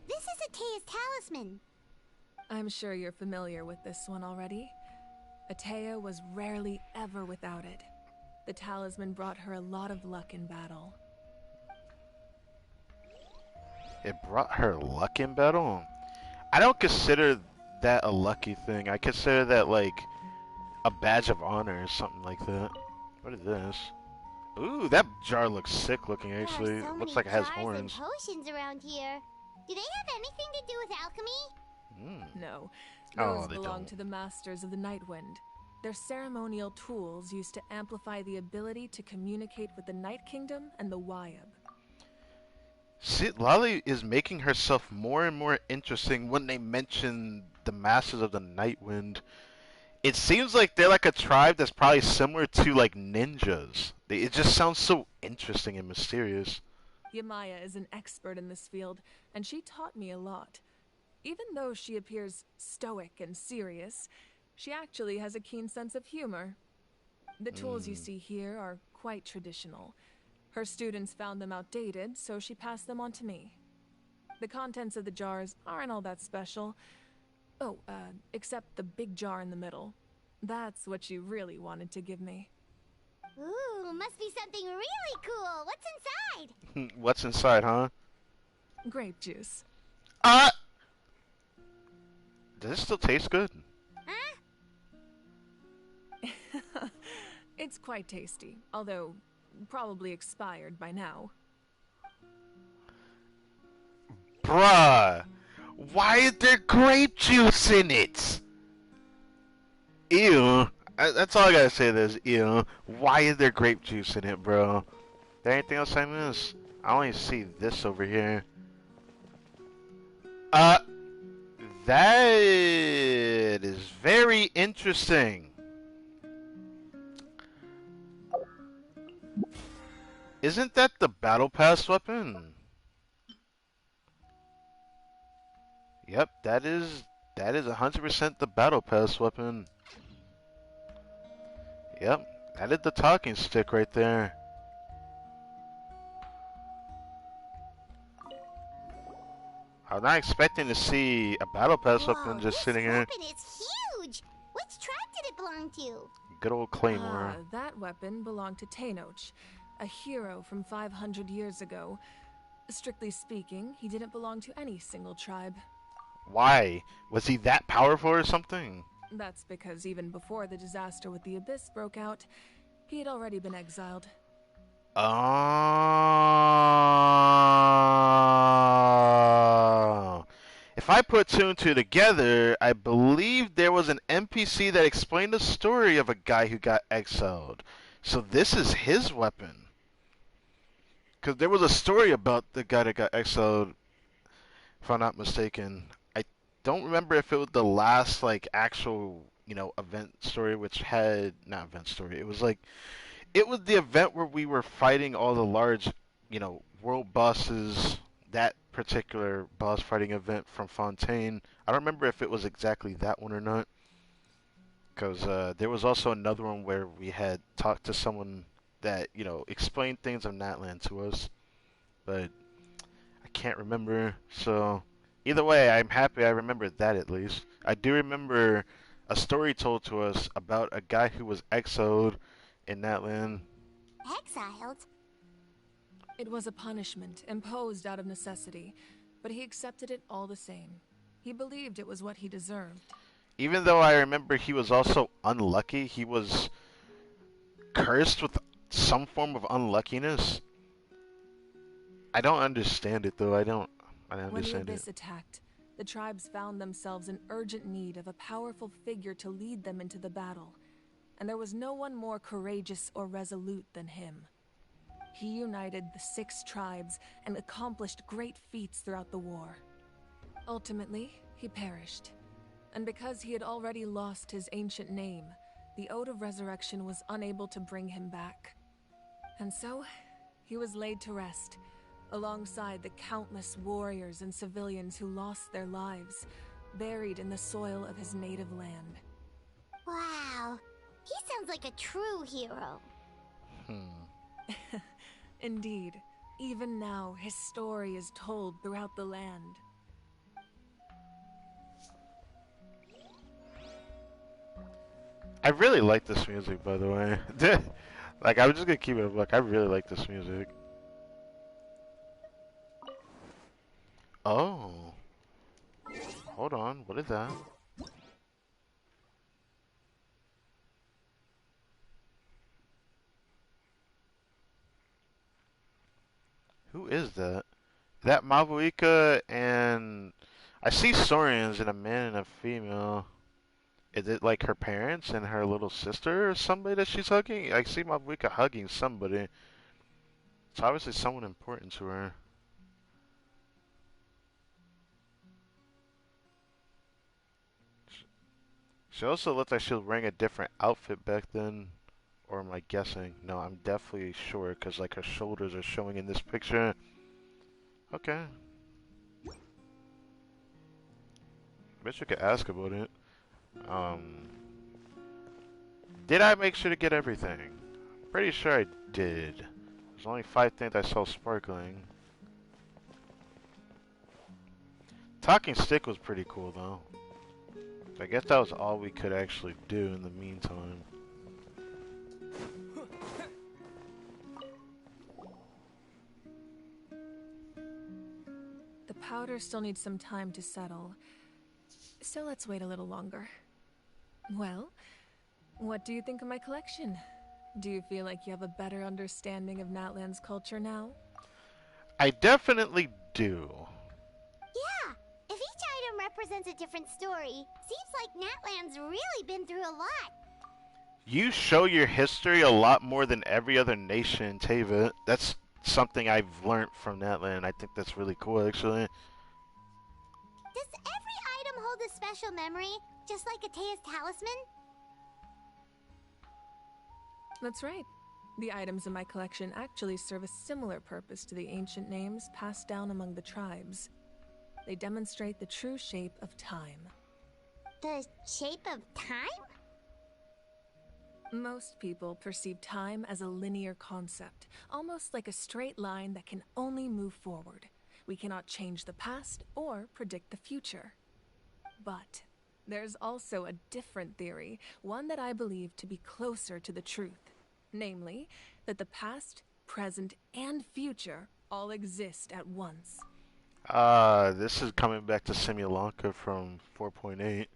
This is Atea's talisman. I'm sure you're familiar with this one already. Atea was rarely ever without it. The talisman brought her a lot of luck in battle. It brought her luck in battle? I don't consider that a lucky thing. I consider that like a badge of honor or something like that. What is this? Ooh, that jar looks sick looking actually. So Looks many like it has jars horns. and potions around here. Do they have anything to do with alchemy? No. Oh, Those they belong don't. to the masters of the Night Wind. They're ceremonial tools used to amplify the ability to communicate with the Night Kingdom and the Wyab. See, Lolly is making herself more and more interesting when they mention the Masters of the Night Wind. It seems like they're like a tribe that's probably similar to like ninjas. It just sounds so interesting and mysterious. Yamaya is an expert in this field, and she taught me a lot. Even though she appears stoic and serious, she actually has a keen sense of humor. The tools you see here are quite traditional. Her students found them outdated, so she passed them on to me. The contents of the jars aren't all that special. Oh, except the big jar in the middle. That's what she really wanted to give me. Ooh, must be something really cool. What's inside? What's inside, huh? Grape juice. Does it still taste good? It's quite tasty, although probably expired by now. Bruh! Why is there grape juice in it? Ew. That's all I gotta say is ew. Why is there grape juice in it, bro? There anything else I missed? I only see this over here. That is very interesting. Isn't that the battle pass weapon? Yep, that is 100% the battle pass weapon. Yep, that is the talking stick right there. I'm not expecting to see a battle pass weapon just sitting here. This weapon is huge! Which tribe did it belong to? Good old Claymore. That weapon belonged to Tenoch, a hero from 500 years ago. Strictly speaking, he didn't belong to any single tribe. Why? Was he that powerful or something? That's because even before the disaster with the Abyss broke out, he had already been exiled. Oh. If I put two and two together, I believe there was an NPC that explained the story of a guy who got exiled. So this is his weapon. Because there was a story about the guy that got exiled, if I'm not mistaken. I don't remember if it was the last, like, actual, event story, which had... Not event story. It was, like... It was the event where we were fighting all the large, world bosses, that particular boss fighting event from Fontaine. I don't remember if it was exactly that one or not. Because there was also another one where we had talked to someone that, explained things of NATLAN to us. But I can't remember. So either way, I'm happy I remembered that at least. I do remember a story told to us about a guy who was exiled in NATLAN. Exiled? It was a punishment imposed out of necessity, but he accepted it all the same. He believed it was what he deserved. Even though I remember he was also unlucky, he was cursed with some form of unluckiness. I don't understand it though. I don't understand When the it. Abyss attacked, the tribes found themselves in urgent need of a powerful figure to lead them into the battle. And there was no one more courageous or resolute than him. He united the 6 tribes and accomplished great feats throughout the war. Ultimately, he perished. And because he had already lost his ancient name, the Ode of Resurrection was unable to bring him back. And so, he was laid to rest, alongside the countless warriors and civilians who lost their lives, buried in the soil of his native land. Wow. He sounds like a true hero. Indeed. Even now, his story is told throughout the land. I really like this music, by the way. Like, I'm just gonna keep it a buck. I really like this music. Oh. Hold on. What is that? Who is that? That Mabuika and... I see Saurians and a man and a female. Is it like her parents and her little sister or somebody that she's hugging? I see Mavuika hugging somebody. It's obviously someone important to her. She also looked like she was wearing a different outfit back then. Or am I guessing? No, I'm definitely sure because like her shoulders are showing in this picture. Okay. Bet you could ask about it. Did I make sure to get everything? Pretty sure I did. There's only 5 things I saw sparkling. Talking stick was pretty cool though. I guess that was all we could actually do in the meantime. The powder still needs some time to settle, so let's wait a little longer. Well, what do you think of my collection? Do you feel like you have a better understanding of NATLAN's culture now? I definitely do. Yeah, if each item represents a different story, seems like NATLAN's really been through a lot. You show your history a lot more than every other nation in Teyvat. That's something I've learned from NATLAN. I think that's really cool, actually. Does every item hold a special memory, just like Atea's talisman? That's right. The items in my collection actually serve a similar purpose to the ancient names passed down among the tribes. They demonstrate the true shape of time. The shape of time? Most people perceive time as a linear concept, almost like a straight line that can only move forward. We cannot change the past or predict the future. But there's also a different theory, one that I believe to be closer to the truth. Namely, that the past, present, and future all exist at once. This is coming back to Simulanka from 4.8.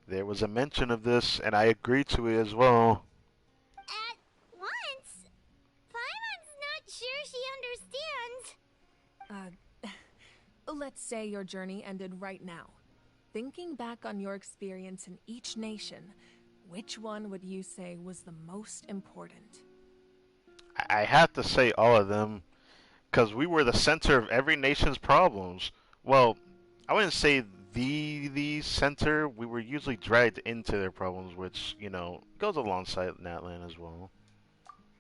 There was a mention of this, and I agree to it as well. At once? Paimon's not sure she understands. Let's say your journey ended right now. Thinking back on your experience in each nation, which one would you say was the most important? I have to say all of them, because we were the center of every nation's problems. Well, I wouldn't say the center. We were usually dragged into their problems, which, you know, goes alongside NATLAN as well.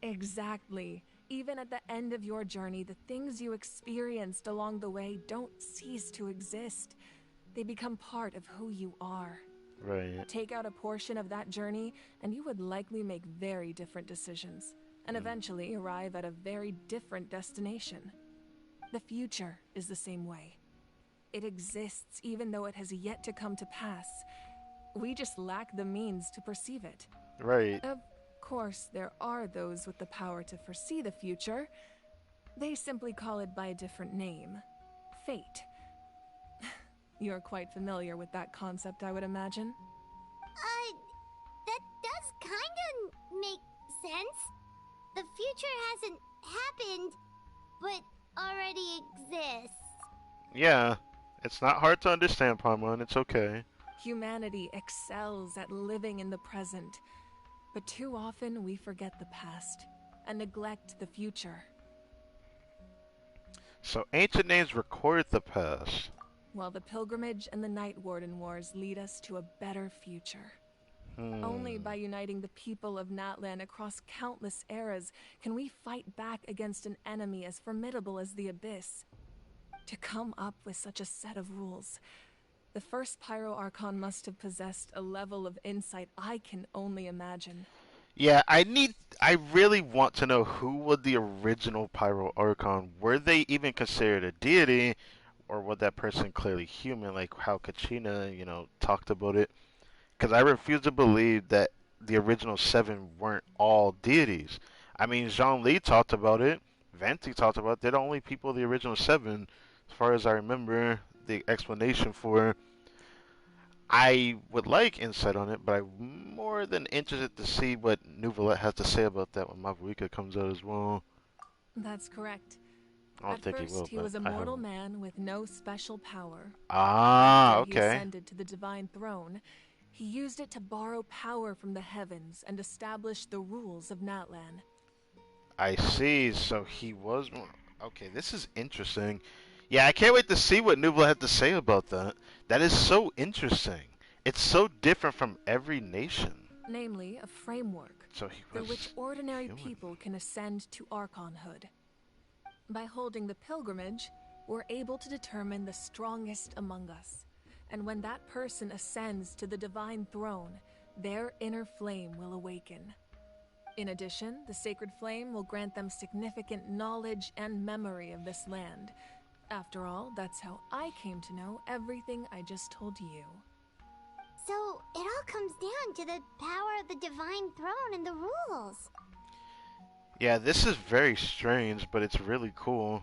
Exactly. Even at the end of your journey, the things you experienced along the way don't cease to exist. They become part of who you are. Right. Take out a portion of that journey, and you would likely make very different decisions, and eventually arrive at a very different destination. The future is the same way. It exists even though it has yet to come to pass. We just lack the means to perceive it. Right. Of course, there are those with the power to foresee the future. They simply call it by a different name. Fate. You're quite familiar with that concept, I would imagine. That does kinda make sense. The future hasn't happened, but already exists. Yeah, it's not hard to understand, Paimon. It's okay. Humanity excels at living in the present, but too often we forget the past and neglect the future. So ancient names record the past. While the pilgrimage and the Night Warden Wars lead us to a better future. Only by uniting the people of NATLAN across countless eras can we fight back against an enemy as formidable as the Abyss. To come up with such a set of rules, the first Pyro Archon must have possessed a level of insight I can only imagine. Yeah, I really want to know who was the original Pyro Archon. Were they even considered a deity, or was that person clearly human, like how Kachina, you know, talked about it? Because I refuse to believe that the original 7 weren't all deities. I mean, Jean Li talked about it. Venti talked about it. They're the only people of the original 7, as far as I remember the explanation for. I would like insight on it, but I'm more than interested to see what Nouvelette has to say about that when Mavuika comes out as well. That's correct. I don't At think first, he will, he but was a I mortal hope. man with no special power. Ah, After he okay. ascended to the divine throne, He used it to borrow power from the heavens and establish the rules of NATLAN. I see. So he was. Okay, this is interesting. Yeah, I can't wait to see what Nubla had to say about that. That is so interesting. It's so different from every nation. Namely, a framework So he through was which ordinary human. people can ascend to Archonhood. By holding the pilgrimage, we're able to determine the strongest among us. And when that person ascends to the divine throne, their inner flame will awaken. In addition, the sacred flame will grant them significant knowledge and memory of this land. After all, that's how I came to know everything I just told you. So, it all comes down to the power of the divine throne and the rules. Yeah, this is very strange, but it's really cool.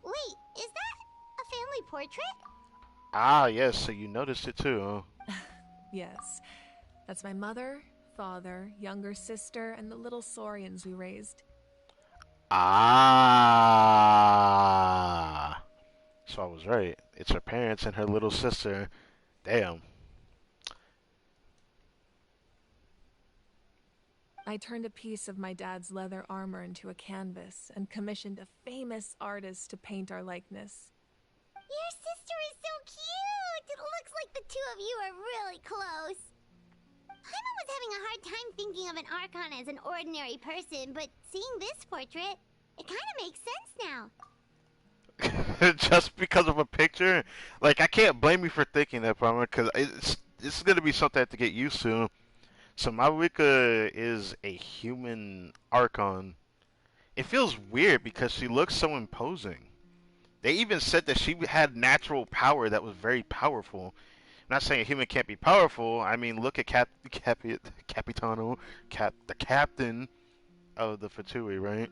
Wait, is that a family portrait? Ah, yes, so you noticed it too, huh? Yes, that's my mother, father, younger sister, and the little saurians we raised. Ah. So I was right. It's her parents and her little sister. Damn. I turned a piece of my dad's leather armor into a canvas and commissioned a famous artist to paint our likeness. Your sister is so cute! It looks like the two of you are really close. Paimon was having a hard time thinking of an Archon as an ordinary person, but seeing this portrait, it kind of makes sense now. Just because of a picture? Like, I can't blame you for thinking that, Palmer, because it's going to be something I have to get used to. So Maruika is a human Archon. It feels weird because she looks so imposing. They even said that she had natural power that was very powerful. I'm not saying a human can't be powerful. I mean, look at Capitano, the captain of the Fatui, right?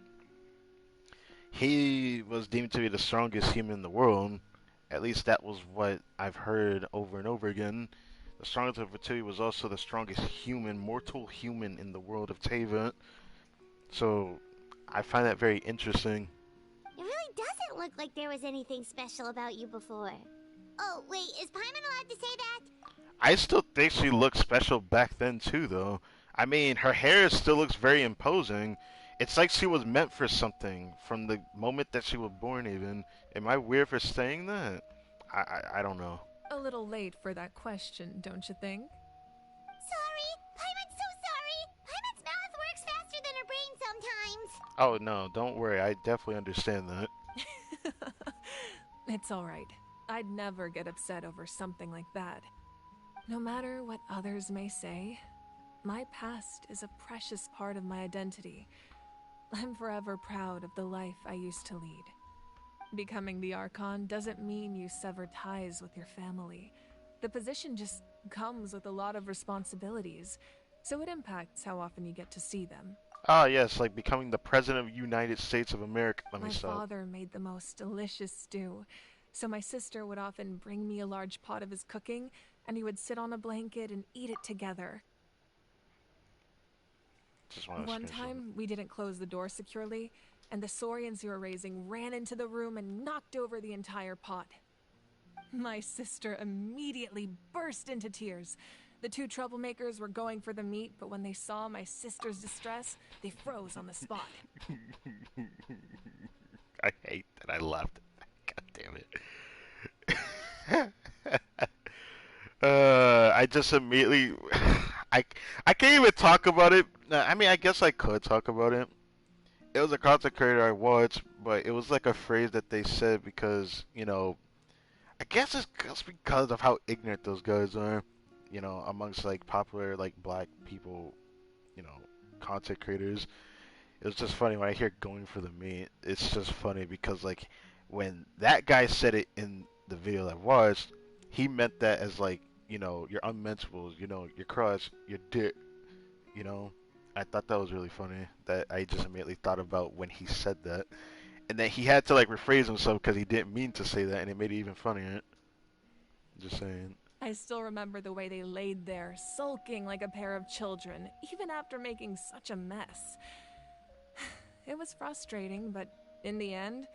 He was deemed to be the strongest human in the world. At least that was what I've heard over and over again. The strongest of Fatui was also the strongest human, mortal human in the world of Teyvat. So I find that very interesting. It really doesn't look like there was anything special about you before. Oh, wait, is Paimon allowed to say that? I still think she looked special back then too, though. I mean, her hair still looks very imposing. It's like she was meant for something from the moment that she was born even. Am I weird for saying that? I don't know. A little late for that question, don't you think? Sorry! Paimon's so sorry! Paimon's mouth works faster than her brain sometimes! Oh no, don't worry. I definitely understand that. It's alright. I'd never get upset over something like that. No matter what others may say, my past is a precious part of my identity. I'm forever proud of the life I used to lead. Becoming the Archon doesn't mean you sever ties with your family. The position just comes with a lot of responsibilities, so it impacts how often you get to see them. Ah, yes, like becoming the President of the United States of America. My father made the most delicious stew, so my sister would often bring me a large pot of his cooking, and we would sit on a blanket and eat it together. One time, we didn't close the door securely, and the saurians you were raising ran into the room and knocked over the entire pot. My sister immediately burst into tears. The two troublemakers were going for the meat, but when they saw my sister's distress, they froze on the spot. I hate that I laughed. God damn it. I just immediately... I can't even talk about it. I mean, I guess I could talk about it. It was a content creator I watched, but it was like a phrase that they said because, you know, I guess it's just because of how ignorant those guys are, you know, amongst like popular like black people, you know, content creators. It was just funny when I hear going for the meat. It's just funny because like when that guy said it in the video I watched, he meant that as like, you know, your unmentables, you know, your crush, your dick, you know. I thought that was really funny. That I just immediately thought about when he said that, and then he had to like rephrase himself because he didn't mean to say that, and it made it even funnier. Just saying. I still remember the way they laid there, sulking like a pair of children, even after making such a mess. It was frustrating, but in the end,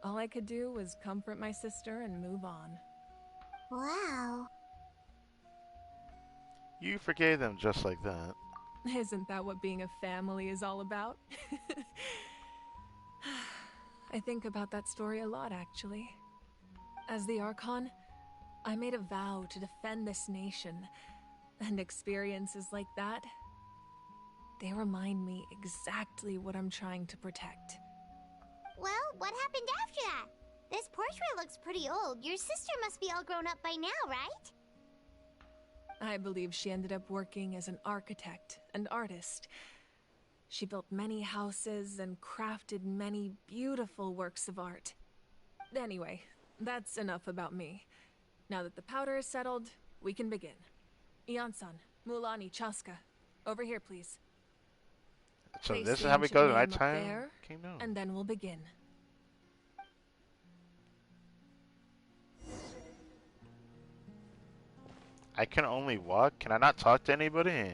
all I could do was comfort my sister and move on. Wow. You forgave them just like that. Isn't that what being a family is all about? I think about that story a lot, actually. As the Archon, I made a vow to defend this nation, and experiences like that, they remind me exactly what I'm trying to protect. Well, what happened after that? This portrait looks pretty old. Your sister must be all grown up by now, right? I believe she ended up working as an architect and artist. She built many houses and crafted many beautiful works of art. Anyway, that's enough about me. Now that the powder is settled, we can begin. Ian-san, Mulani, Chaska, over here, please. So Place this is the how we ancient go to name up nighttime there, kingdom? and then we'll begin. I can only walk? Can I not talk to anybody?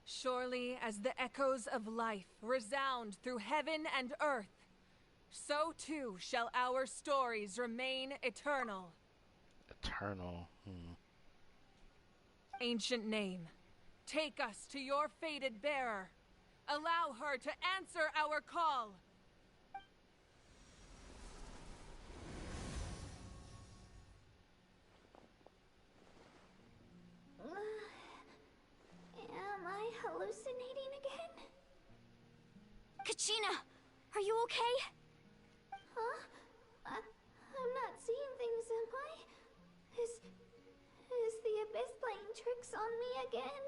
Surely as the echoes of life resound through heaven and earth, so too shall our stories remain eternal. Eternal. Ancient name, take us to your fated bearer. Allow her to answer our call. Am I hallucinating again? Kachina, are you okay? Huh? I'm not seeing things, am I? Is the Abyss playing tricks on me again?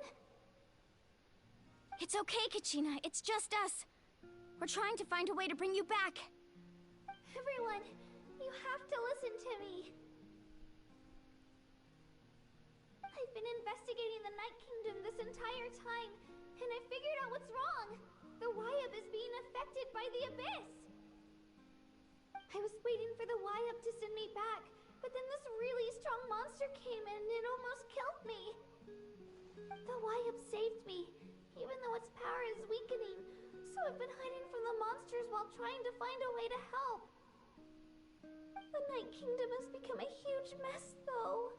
It's okay, Kachina. It's just us. We're trying to find a way to bring you back. Everyone, you have to listen to me. I've been investigating the Night Kingdom this entire time, and I figured out what's wrong. The Wyab is being affected by the Abyss. I was waiting for the Wyab to send me back, but then this really strong monster came in and it almost killed me. The Wyab saved me, even though its power is weakening, so I've been hiding from the monsters while trying to find a way to help. The Night Kingdom has become a huge mess, though.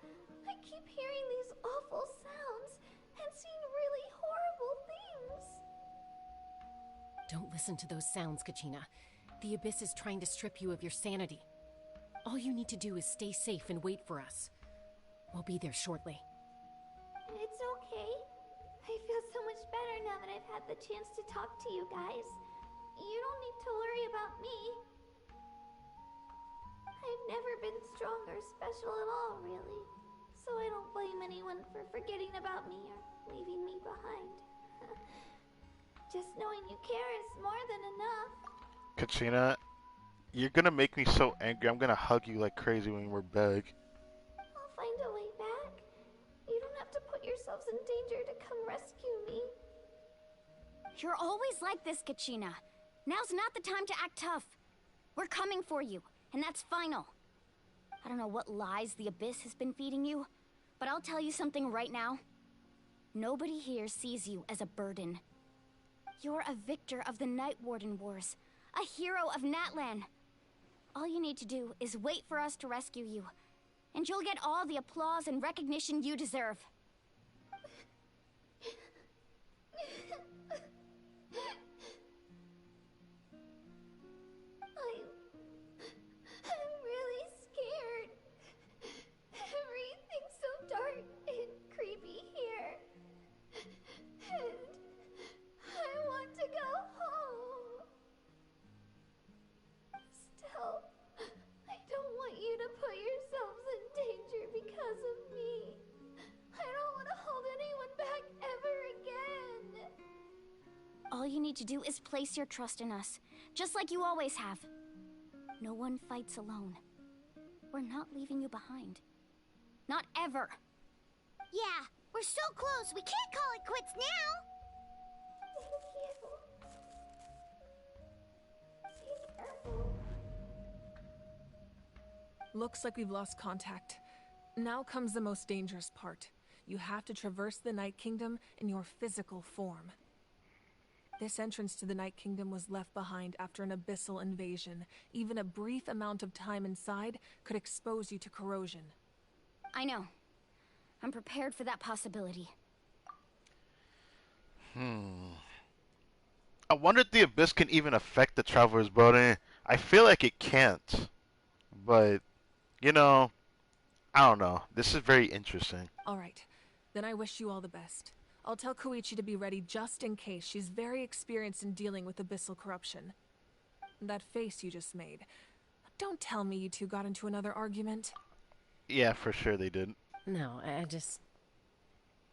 I keep hearing these awful sounds and seeing really horrible things. Don't listen to those sounds, Kachina. The Abyss is trying to strip you of your sanity. All you need to do is stay safe and wait for us. We'll be there shortly. It's okay. I feel so much better now that I've had the chance to talk to you guys. You don't need to worry about me. I've never been strong or special at all, really. So I don't blame anyone for forgetting about me or leaving me behind. Just knowing you care is more than enough. Katrina, you're gonna make me so angry. I'm gonna hug you like crazy when we're back. I'll find a way back. You don't have to put yourselves in danger to come rescue me. You're always like this, Kachina. Now's not the time to act tough. We're coming for you, and that's final. I don't know what lies the Abyss has been feeding you, but I'll tell you something right now. Nobody here sees you as a burden. You're a victor of the Night Warden Wars, a hero of NATLAN. All you need to do is wait for us to rescue you, and you'll get all the applause and recognition you deserve. I'm really scared. Everything's so dark and creepy here. And I want to go home. Still, I don't want you to put yourselves in danger because of me. I don't want to hold anyone back ever again. All you need to do is place your trust in us, just like you always have. No one fights alone. We're not leaving you behind. Not ever. Yeah, we're so close. We can't call it quits now. Thank you. Be careful. Looks like we've lost contact. Now comes the most dangerous part. You have to traverse the Night Kingdom in your physical form. This entrance to the Night Kingdom was left behind after an abyssal invasion. Even a brief amount of time inside could expose you to corrosion. I know. I'm prepared for that possibility. I wonder if the abyss can even affect the traveler's body. I feel like it can't. But, you know, I don't know. This is very interesting. Alright, then I wish you all the best. I'll tell Koichi to be ready just in case. She's very experienced in dealing with abyssal corruption. That face you just made. Don't tell me you two got into another argument. Yeah, for sure they did. No, I just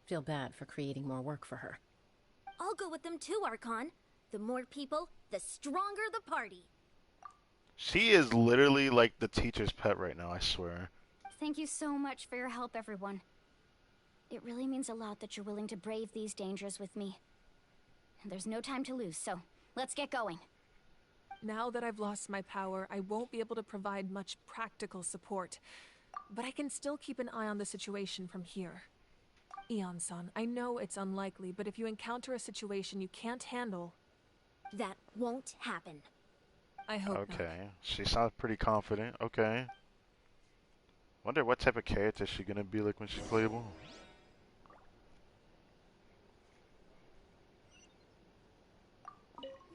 feel bad for creating more work for her. I'll go with them too, Archon. The more people, the stronger the party. She is literally like the teacher's pet right now, I swear. Thank you so much for your help, everyone. It really means a lot that you're willing to brave these dangers with me. There's no time to lose, so let's get going. Now that I've lost my power, I won't be able to provide much practical support. But I can still keep an eye on the situation from here. Eon-san, I know it's unlikely, but if you encounter a situation you can't handle... That won't happen. I hope not. Okay, she sounds pretty confident. Okay. Wonder what type of character she's gonna be like when she's playable.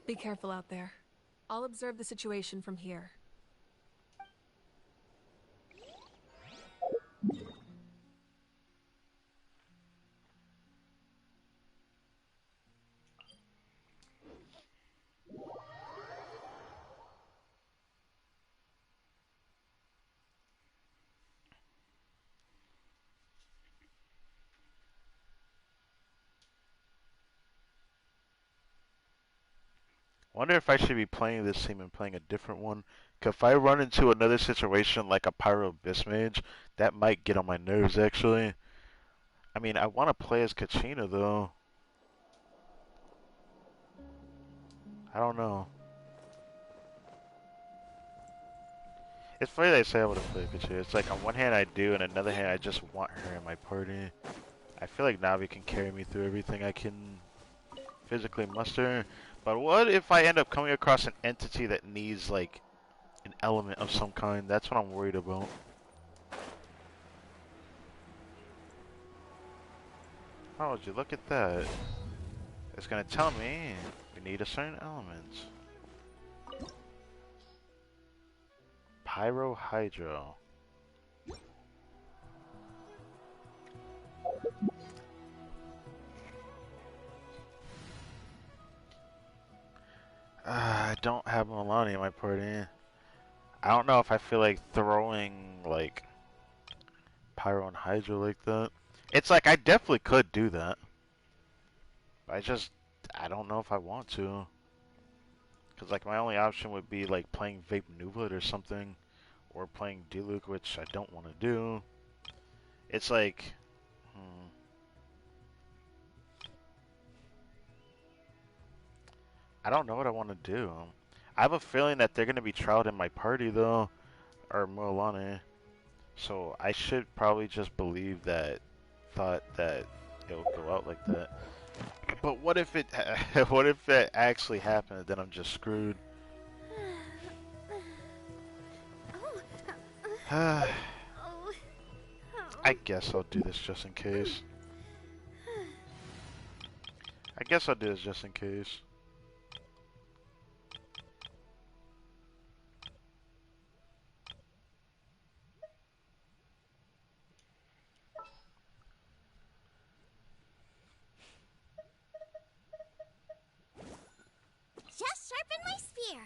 Be careful out there. I'll observe the situation from here. Wonder if I should be playing this team and playing a different one. 'Cause if I run into another situation like a Pyro Abyss Mage, that might get on my nerves actually. I mean, I want to play as Kachina though. I don't know. It's funny that I say I want to play Kachina. It's like on one hand I do, and on the other hand I just want her in my party. I feel like Navi can carry me through everything I can physically muster. But what if I end up coming across an entity that needs like an element of some kind? That's what I'm worried about. Oh, would you look at that? It's gonna tell me we need a certain element. Pyrohydro. I don't have Milani in my party. I don't know if I feel like throwing like Pyro and Hydro like that. It's like I definitely could do that. I don't know if I want to. Cause like my only option would be like playing Vape Nuvoid or something, or playing Diluc, which I don't want to do. It's like, I don't know what I want to do. I have a feeling that they're gonna be trialed in my party though, or Mualane. So I should probably just believe that thought that it'll go out like that. But what if it what if it actually happened, then I'm just screwed. I guess I'll do this just in case. I guess I'll do this just in case. Just sharpen my spear.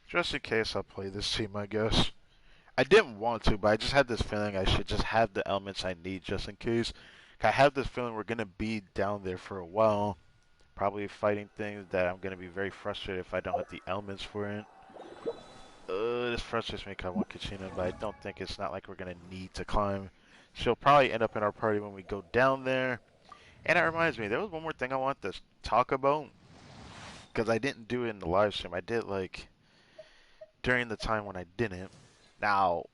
Just in case I'll play this team, I guess. I didn't want to, but I just had this feeling I should just have the elements I need just in case. I have this feeling we're going to be down there for a while. Probably fighting things that I'm going to be very frustrated if I don't have the elements for it. This frustrates me because I want Kachina, but I don't think it's not like we're going to need to climb She'll probably end up in our party when we go down there. And that reminds me, there was one more thing I want to talk about. Because I didn't do it in the live stream. I did, like, during the time when I didn't. Now,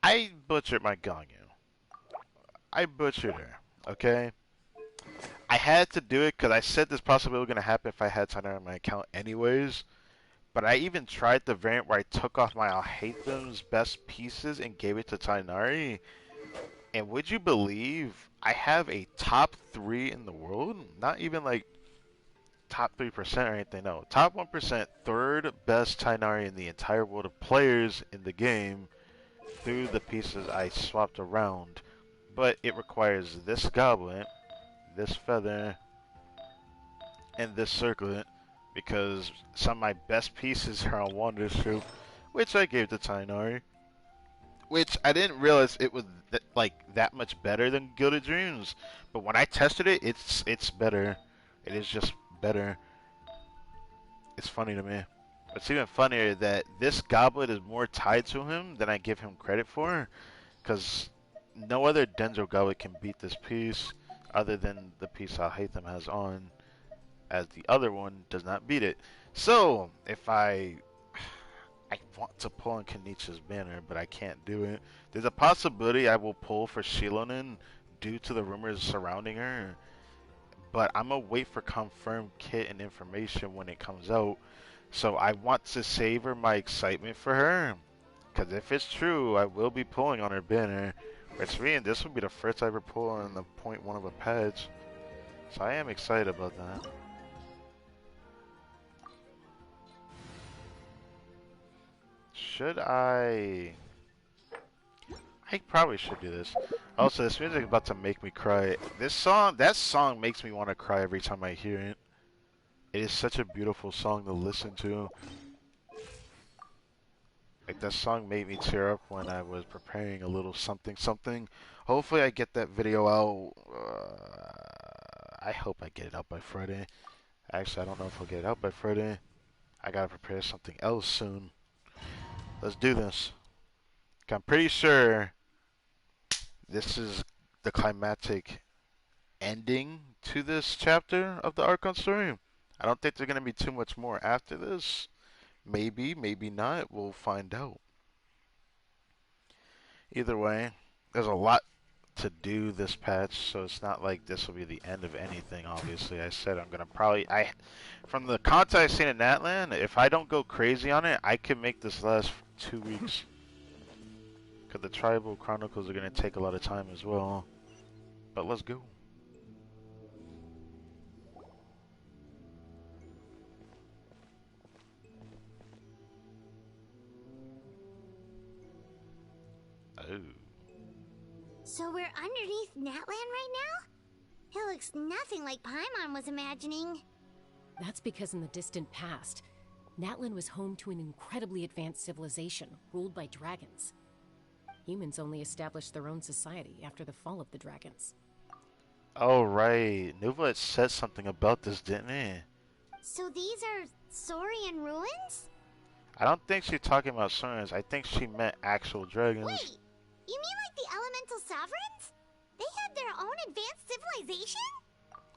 I butchered my Ganyu. I butchered her, okay? I had to do it because I said this possibly was going to happen if I had Tainari on my account anyways. But I even tried the variant where I took off my Alhaitham's best pieces and gave it to Tainari. And would you believe I have a top 3 in the world? Not even like top 3% or anything, no. Top 1%, third best Tainari in the entire world of players in the game through the pieces I swapped around. But it requires this goblet, this feather, and this circlet, because some of my best pieces are on Wonder Troop, which I gave to Tainari. Which I didn't realize it was like that much better than Gilded Dreams, but when I tested it, it's better. It is just better. It's funny to me. It's even funnier that this goblet is more tied to him than I give him credit for, because no other Denzo goblet can beat this piece other than the piece Alhaitham has on, as the other one does not beat it. So, if I want to pull on Kenichi's banner, but I can't do it. There's a possibility I will pull for Shilonen due to the rumors surrounding her, but I'm gonna wait for confirmed kit and information when it comes out. So I want to savor my excitement for her, because if it's true, I will be pulling on her banner. Which means this will be the first I ever pull on the .1 of a patch. So I am excited about that. Should I probably should do this. Also, this music is about to make me cry. That song makes me want to cry every time I hear it. It is such a beautiful song to listen to. Like, that song made me tear up when I was preparing a little something something. Hopefully I get that video out. I hope I get it out by Friday. Actually, I don't know if I'll get it out by Friday. I gotta prepare something else soon. Let's do this. I'm pretty sure this is the climactic ending to this chapter of the Archon story. I don't think there's going to be too much more after this. Maybe, maybe not. We'll find out. Either way, there's a lot to do this patch, so it's not like this will be the end of anything, obviously. I said I'm going to probably... From the content I've seen in NATLAN, if I don't go crazy on it, I can make this last 2 weeks. Because the Tribal Chronicles are going to take a lot of time as well. But let's go. Oh. So we're underneath Natlan right now? It looks nothing like Paimon was imagining. That's because in the distant past, Natlan was home to an incredibly advanced civilization ruled by dragons. Humans only established their own society after the fall of the dragons. Oh, right. Nuva had said something about this, didn't he? So these are Saurian ruins? I don't think she's talking about Saurians. I think she meant actual dragons. Wait! You mean like the Elemental Sovereigns? They had their own advanced civilization?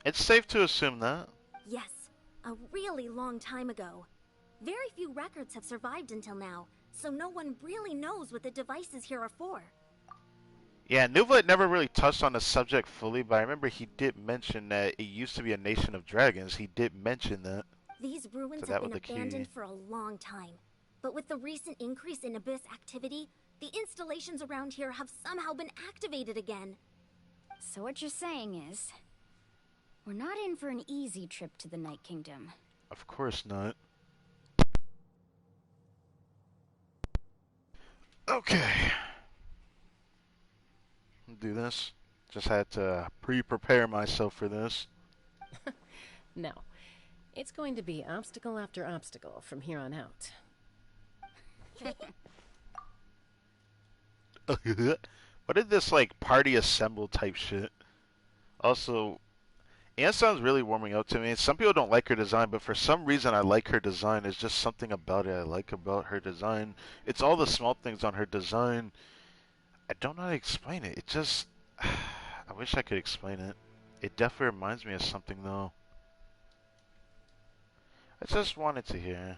It's safe to assume that. Yes, a really long time ago. Very few records have survived until now, so no one really knows what the devices here are for. Yeah, Nuva had never really touched on the subject fully, but I remember he did mention that it used to be a nation of dragons. He did mention that. These ruins So have been abandoned for a long time. But with the recent increase in Abyss activity, the installations around here have somehow been activated again. So what you're saying is, we're not in for an easy trip to the Night Kingdom. Of course not. Okay. Do this. Just had to pre-prepare myself for this. No. It's going to be obstacle after obstacle from here on out. What is this, like, party assemble type shit? Also, Anne sounds really warming up to me. Some people don't like her design, but for some reason I like her design. There's just something about it I like about her design. It's all the small things on her design. I don't know how to explain it. It just... I wish I could explain it. It definitely reminds me of something, though. I just wanted to hear.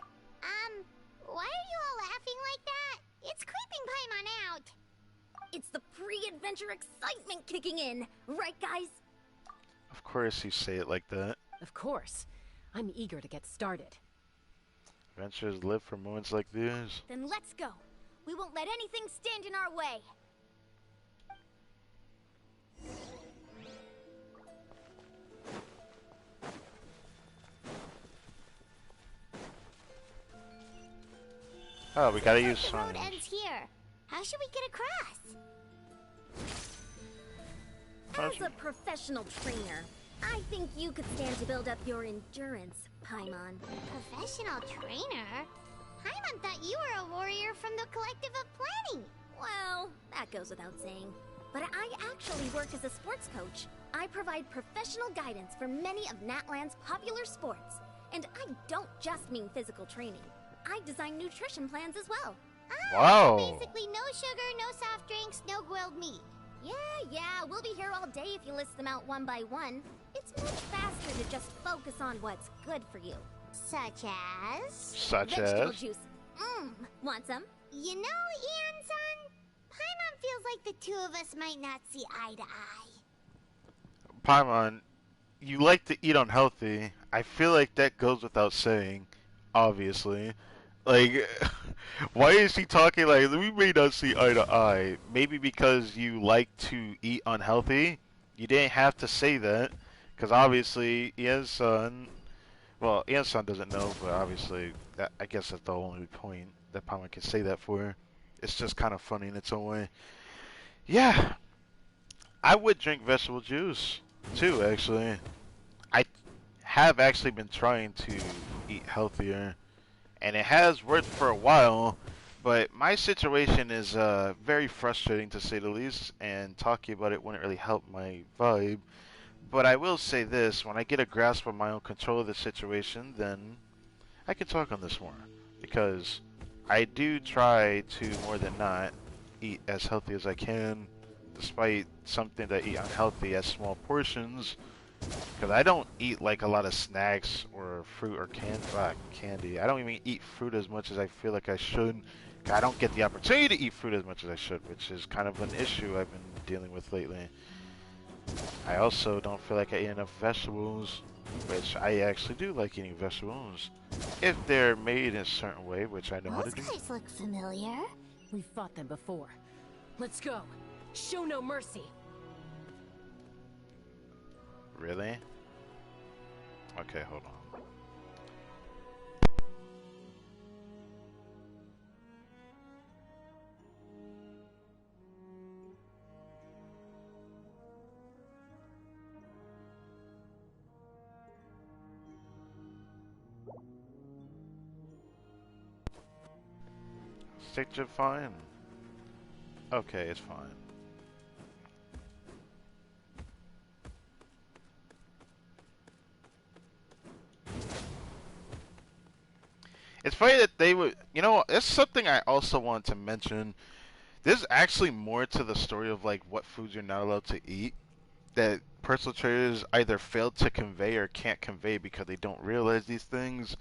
Why are you all laughing like that? It's creeping Paimon out. It's the pre-adventure excitement kicking in, right guys? Of course you say it like that. Of course. I'm eager to get started. Adventures live for moments like these. Then let's go. We won't let anything stand in our way. Oh, we gotta use The road signs. ends here. How should we get across? As a professional trainer, I think you could stand to build up your endurance, Paimon. Professional trainer? Paimon thought you were a warrior from the Collective of Planning. Well, that goes without saying. But I actually work as a sports coach. I provide professional guidance for many of NATLAN's popular sports. And I don't just mean physical training. I design nutrition plans as well. Wow. Basically, no sugar, no soft drinks, no grilled meat. Yeah, we'll be here all day if you list them out one by one. It's much faster to just focus on what's good for you. Such as? Vegetable juice. Want some? You know, Ian-san, Paimon feels like the two of us might not see eye to eye. Paimon, you like to eat unhealthy. I feel like that goes without saying, obviously. Like, why is he talking like, we may not see eye to eye? Maybe because you like to eat unhealthy? You didn't have to say that, because obviously, Ian-san, well, Ian-san doesn't know, but obviously, that, I guess that's the only point that Paimon can say that for. It's just kind of funny in its own way. Yeah, I would drink vegetable juice, too, actually. I have actually been trying to eat healthier, and it has worked for a while, but my situation is very frustrating to say the least, and talking about it wouldn't really help my vibe. But I will say this, when I get a grasp of my own control of the situation, then I can talk on this more, because I do try to, more than not, eat as healthy as I can, despite something that I eat unhealthy as small portions. Because I don't eat like a lot of snacks or fruit or candy. I don't even eat fruit as much as I feel like I should. I don't get the opportunity to eat fruit as much as I should, which is kind of an issue I've been dealing with lately. I also don't feel like I eat enough vegetables, which I actually do like eating vegetables. If they're made in a certain way, which I know how to do. Those guys look familiar. We've fought them before. Let's go. Show no mercy. Really? Okay, hold on. Stick to fine. Okay, it's fine. It's funny that they would, you know, it's something I also want to mention. There's actually more to the story of like what foods you're not allowed to eat that personal trainers either fail to convey or can't convey because they don't realize these things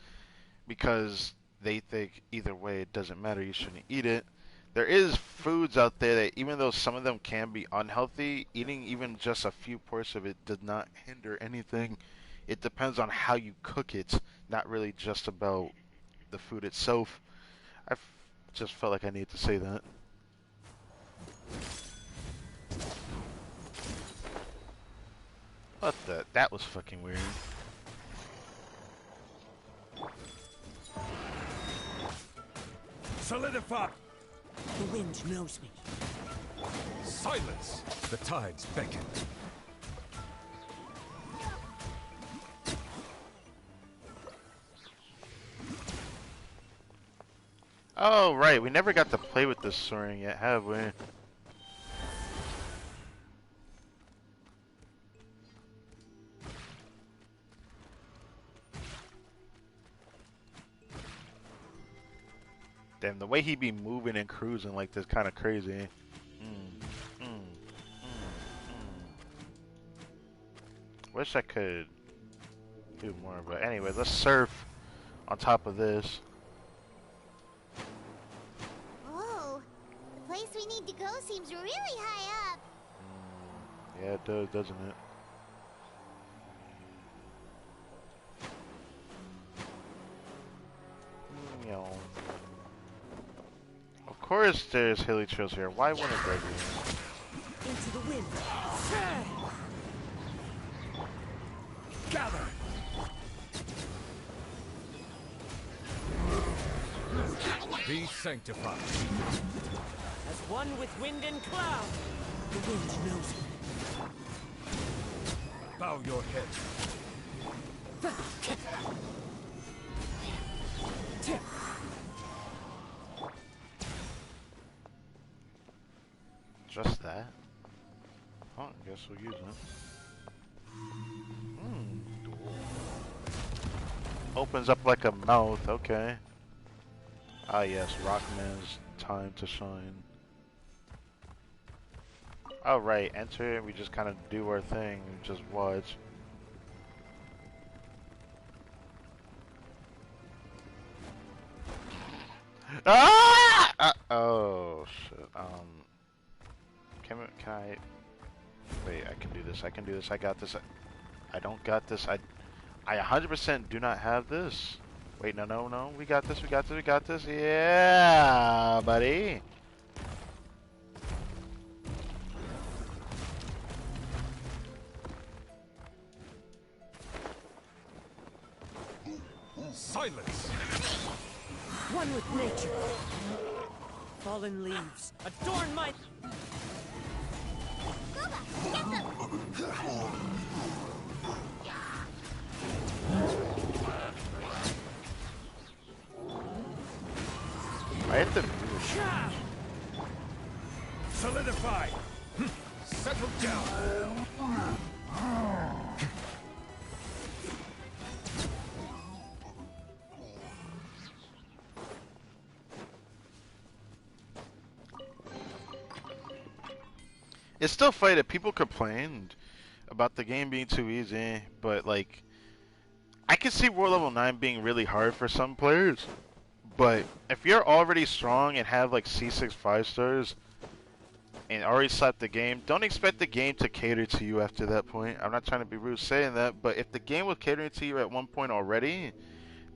because they think either way it doesn't matter, you shouldn't eat it. There is foods out there that even though some of them can be unhealthy, eating even just a few portions of it does not hinder anything. It depends on how you cook it, not really just about the food itself. Just felt like I needed to say that. What the? That was fucking weird. Solidify! The wind knows me. Silence! The tides beckon. Oh, right. We never got to play with this soaring yet, have we? Damn, the way he be moving and cruising like this kind of crazy. Wish I could do more, but anyway, let's surf on top of this. Whoa, the place we need to go seems really high up. Yeah, it does, doesn't it? Of course there's hilly trails here. Why wouldn't there be? Into the wind. Gather! Be sanctified. As one with wind and cloud. The wind knows me. Bow your head. Just that? Oh, I guess we'll use it. Opens up like a mouth, okay. Ah yes, Rockman's time to shine. Alright, enter, we just kind of do our thing, just watch. Ah! Oh shit. Can I? Wait, I can do this. I can do this. I got this. I don't got this. I 100% do not have this. Wait, no. We got this. We got this. We got this. Yeah, buddy. Silence! One with nature. Fallen leaves adorn my... I hit the move. Solidify! Settle down! It's still funny that people complained about the game being too easy, but like, I can see World Level 9 being really hard for some players, but if you're already strong and have like C6 5 stars and already slapped the game, don't expect the game to cater to you after that point. I'm not trying to be rude saying that, but if the game was catering to you at one point already,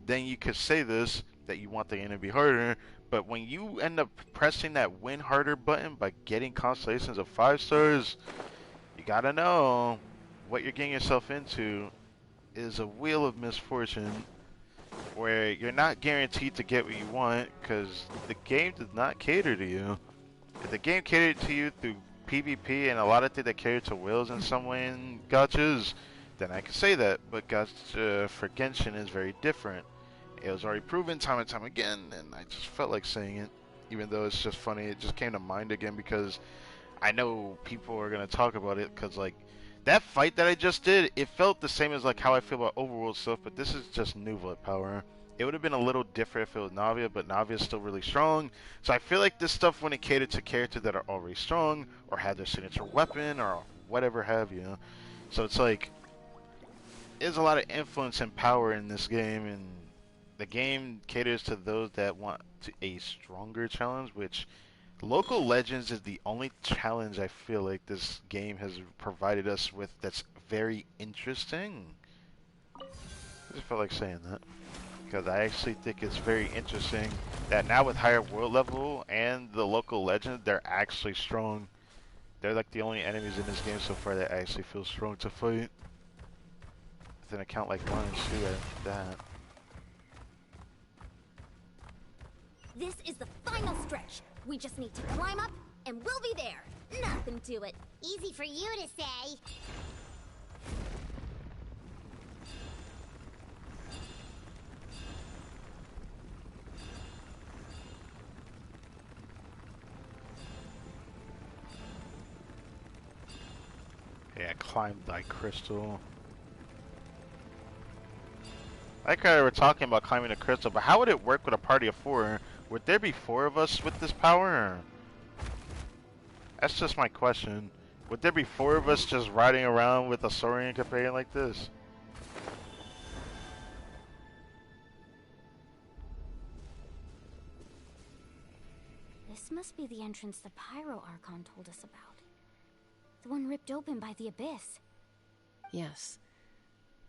then you could say this, that you want the game to be harder. But when you end up pressing that win harder button by getting constellations of 5 stars, you gotta know what you're getting yourself into is a wheel of misfortune where you're not guaranteed to get what you want because the game does not cater to you. If the game catered to you through PvP and a lot of things that cater to whales in some way in gachas, then I can say that. But gacha for Genshin is very different. It was already proven time and time again, and I just felt like saying it, even though it's just funny. It just came to mind again because I know people are gonna talk about it. Because like that fight that I just did, it felt the same as like how I feel about overworld stuff. But this is just new blood power. It would have been a little different if it was Navia, but Navia is still really strong. So I feel like this stuff when it catered to characters that are already strong or have their signature weapon or whatever have you. So it's like there's a lot of influence and power in this game, and the game caters to those that want a stronger challenge, which local legends is the only challenge I feel like this game has provided us with that's very interesting. I just felt like saying that because I actually think it's very interesting that now with higher world level and the local legends, they're actually strong. They're like the only enemies in this game so far that actually feel strong to fight. With an account like mine too at that. This is the final stretch. We just need to climb up, and we'll be there. Nothing to it. Easy for you to say. Yeah, climb thy crystal. Like I were talking about climbing a crystal, but how would it work with a party of 4? Would there be 4 of us with this power? That's just my question. Would there be 4 of us just riding around with a Saurian companion like this? This must be the entrance the Pyro Archon told us about. The one ripped open by the Abyss. Yes.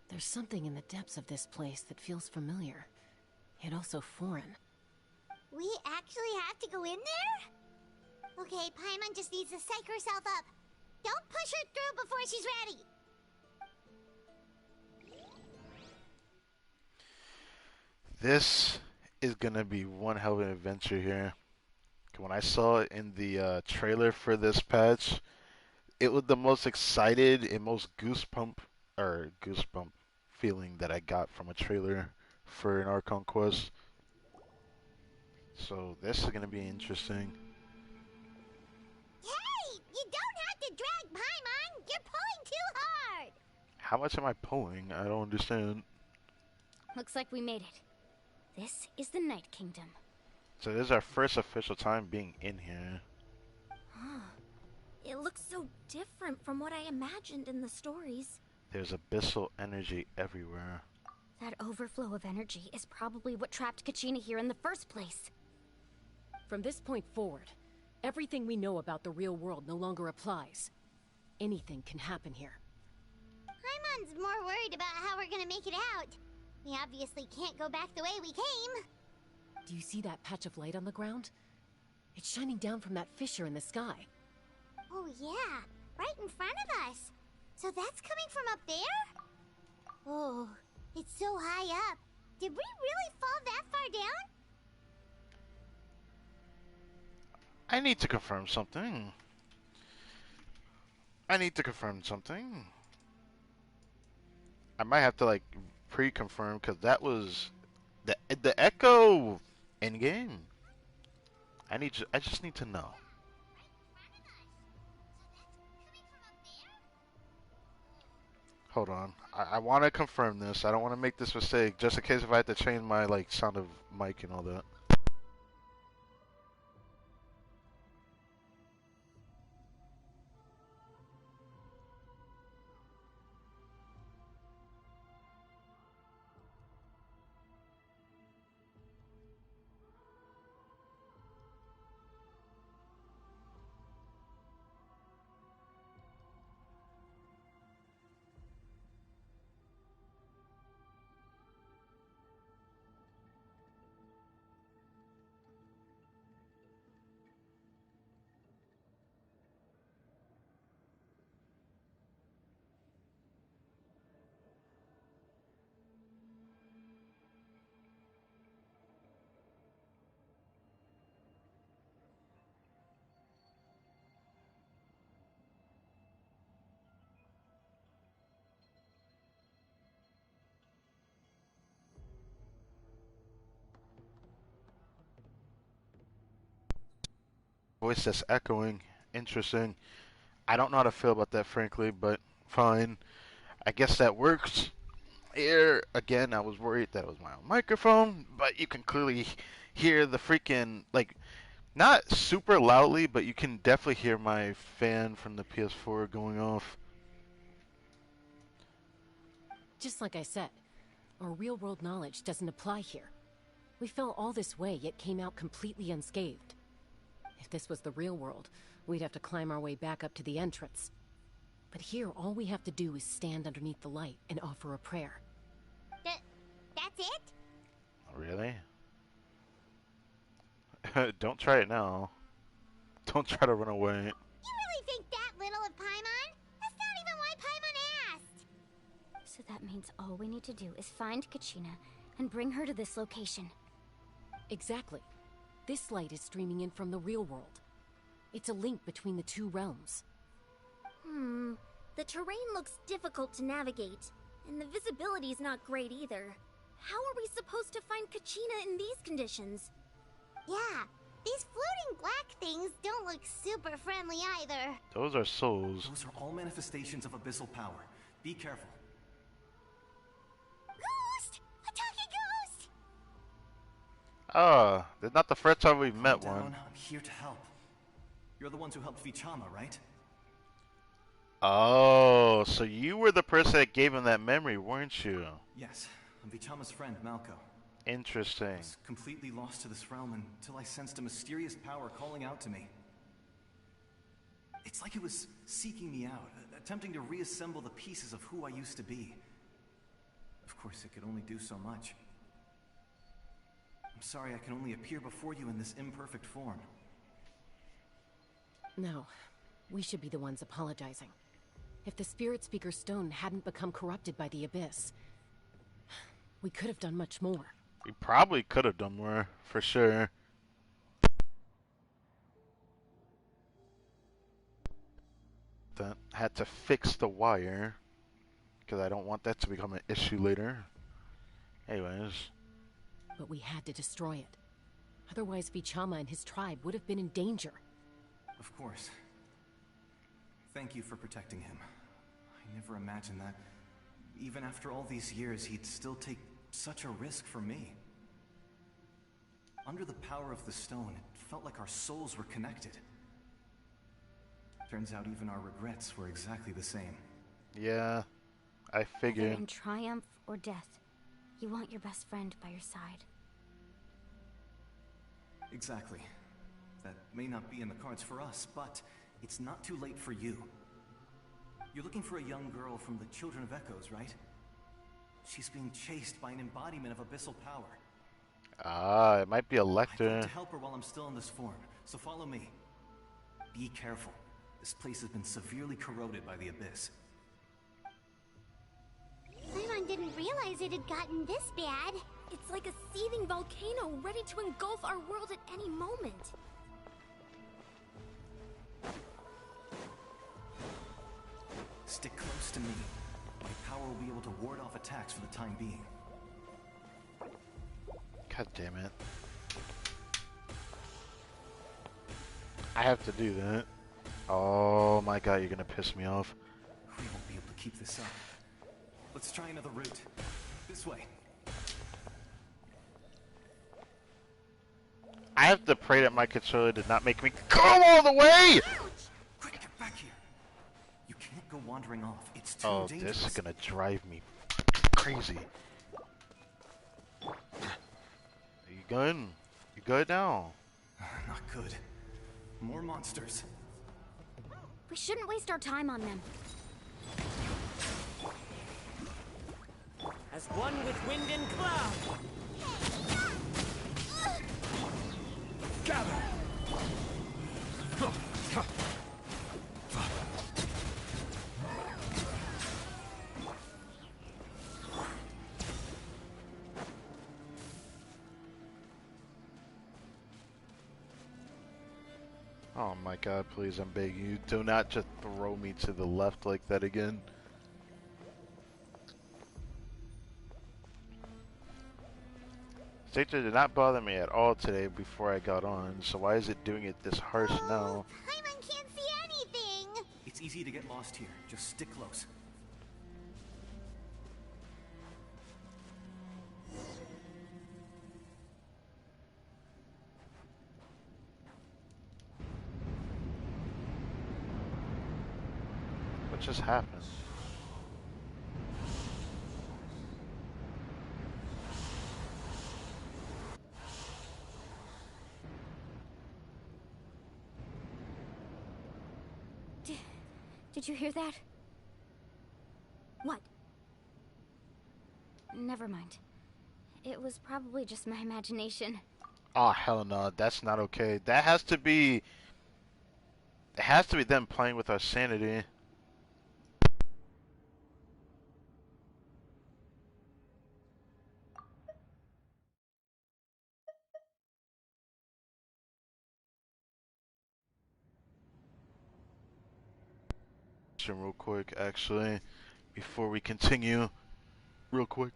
There's something in the depths of this place that feels familiar, yet also foreign. We actually have to go in there? Okay, Paimon just needs to psych herself up. Don't push her through before she's ready. This is gonna be one hell of an adventure here. When I saw it in the trailer for this patch, it was the most excited and most goosebump feeling that I got from a trailer for an Archon quest. So this is gonna be interesting. Hey! You don't have to drag Paimon! You're pulling too hard! How much am I pulling? I don't understand. Looks like we made it. This is the Night Kingdom. So this is our first official time being in here. It looks so different from what I imagined in the stories. There's abyssal energy everywhere. That overflow of energy is probably what trapped Kachina here in the first place. From this point forward, everything we know about the real world no longer applies. Anything can happen here. Paimon's more worried about how we're gonna make it out. We obviously can't go back the way we came. Do you see that patch of light on the ground? It's shining down from that fissure in the sky. Oh yeah, right in front of us. So that's coming from up there? Oh, it's so high up. Did we really fall that far down? I need to confirm something. I might have to like pre-confirm because that was the echo in game. I just need to know. Hold on. I want to confirm this. I don't want to make this mistake just in case if I had to change my like sound of mic and all that. Voice that's echoing. Interesting. I don't know how to feel about that, frankly, but fine. I guess that works. Here, again, I was worried that it was my own microphone, but you can clearly hear the freaking, like, not super loudly, but you can definitely hear my fan from the PS4 going off. Just like I said, our real-world knowledge doesn't apply here. We fell all this way, yet came out completely unscathed. If this was the real world, we'd have to climb our way back up to the entrance. But here, all we have to do is stand underneath the light and offer a prayer. That's it? Really? Don't try it now. Don't try to run away. You really think that little of Paimon? That's not even why Paimon asked. So that means all we need to do is find Kachina and bring her to this location. Exactly. This light is streaming in from the real world. It's a link between the two realms. The terrain looks difficult to navigate, and the visibility's not great either. How are we supposed to find Kachina in these conditions? Yeah, these floating black things don't look super friendly either. Those are souls. Those are all manifestations of abyssal power. Be careful. Ghost! A talking ghost! That's not the first time we've met Calm down. one. I'm here to help. You're the ones who helped Vichama, right? Oh, so you were the person that gave him that memory, weren't you? Yes, I'm Vichama's friend, Malko. Interesting. I was completely lost to this realm until I sensed a mysterious power calling out to me. It's like it was seeking me out, attempting to reassemble the pieces of who I used to be. Of course, it could only do so much. I'm sorry I can only appear before you in this imperfect form. No, we should be the ones apologizing. If the Spirit Speaker Stone hadn't become corrupted by the Abyss, we could have done much more. We probably could have done more, for sure. That had to fix the wire, because I don't want that to become an issue later. Anyways. But we had to destroy it. Otherwise, Vichama and his tribe would have been in danger. Of course. Thank you for protecting him. I never imagined that, even after all these years, he'd still take such a risk for me. Under the power of the stone, it felt like our souls were connected. Turns out even our regrets were exactly the same. Yeah, I figured. Whether in triumph or death, you want your best friend by your side. Exactly. That may not be in the cards for us, but it's not too late for you. You're looking for a young girl from the Children of Echoes, right? She's being chased by an embodiment of abyssal power. Ah, it might be a I'd lector. like to help her while I'm still in this form, so follow me. Be careful. This place has been severely corroded by the Abyss. Paimon didn't realize it had gotten this bad. It's like a seething volcano ready to engulf our world at any moment. Stick close to me. My power will be able to ward off attacks for the time being. God damn it. I have to do that. Oh my god, you're gonna piss me off. We won't be able to keep this up. Let's try another route. This way. I have to pray that my controller did not make me go all the way! Quick, get back here. You can't go wandering off. It's too Oh, dangerous. this is gonna drive me crazy. Are you good? You good now? Not good. More monsters. We shouldn't waste our time on them. As one with wind and cloud. Gather! Oh my god, please, I'm begging you. Do not just throw me to the left like that again. Stator did not bother me at all today before I got on, so why is it doing it this harsh now? Paimon can't see anything! It's easy to get lost here. Just stick close. What just happened? Did you hear that? What? Never mind. It was probably just my imagination. Oh hell no, that's not okay. That has to be... It has to be them playing with our sanity. Real quick, actually, before we continue, real quick.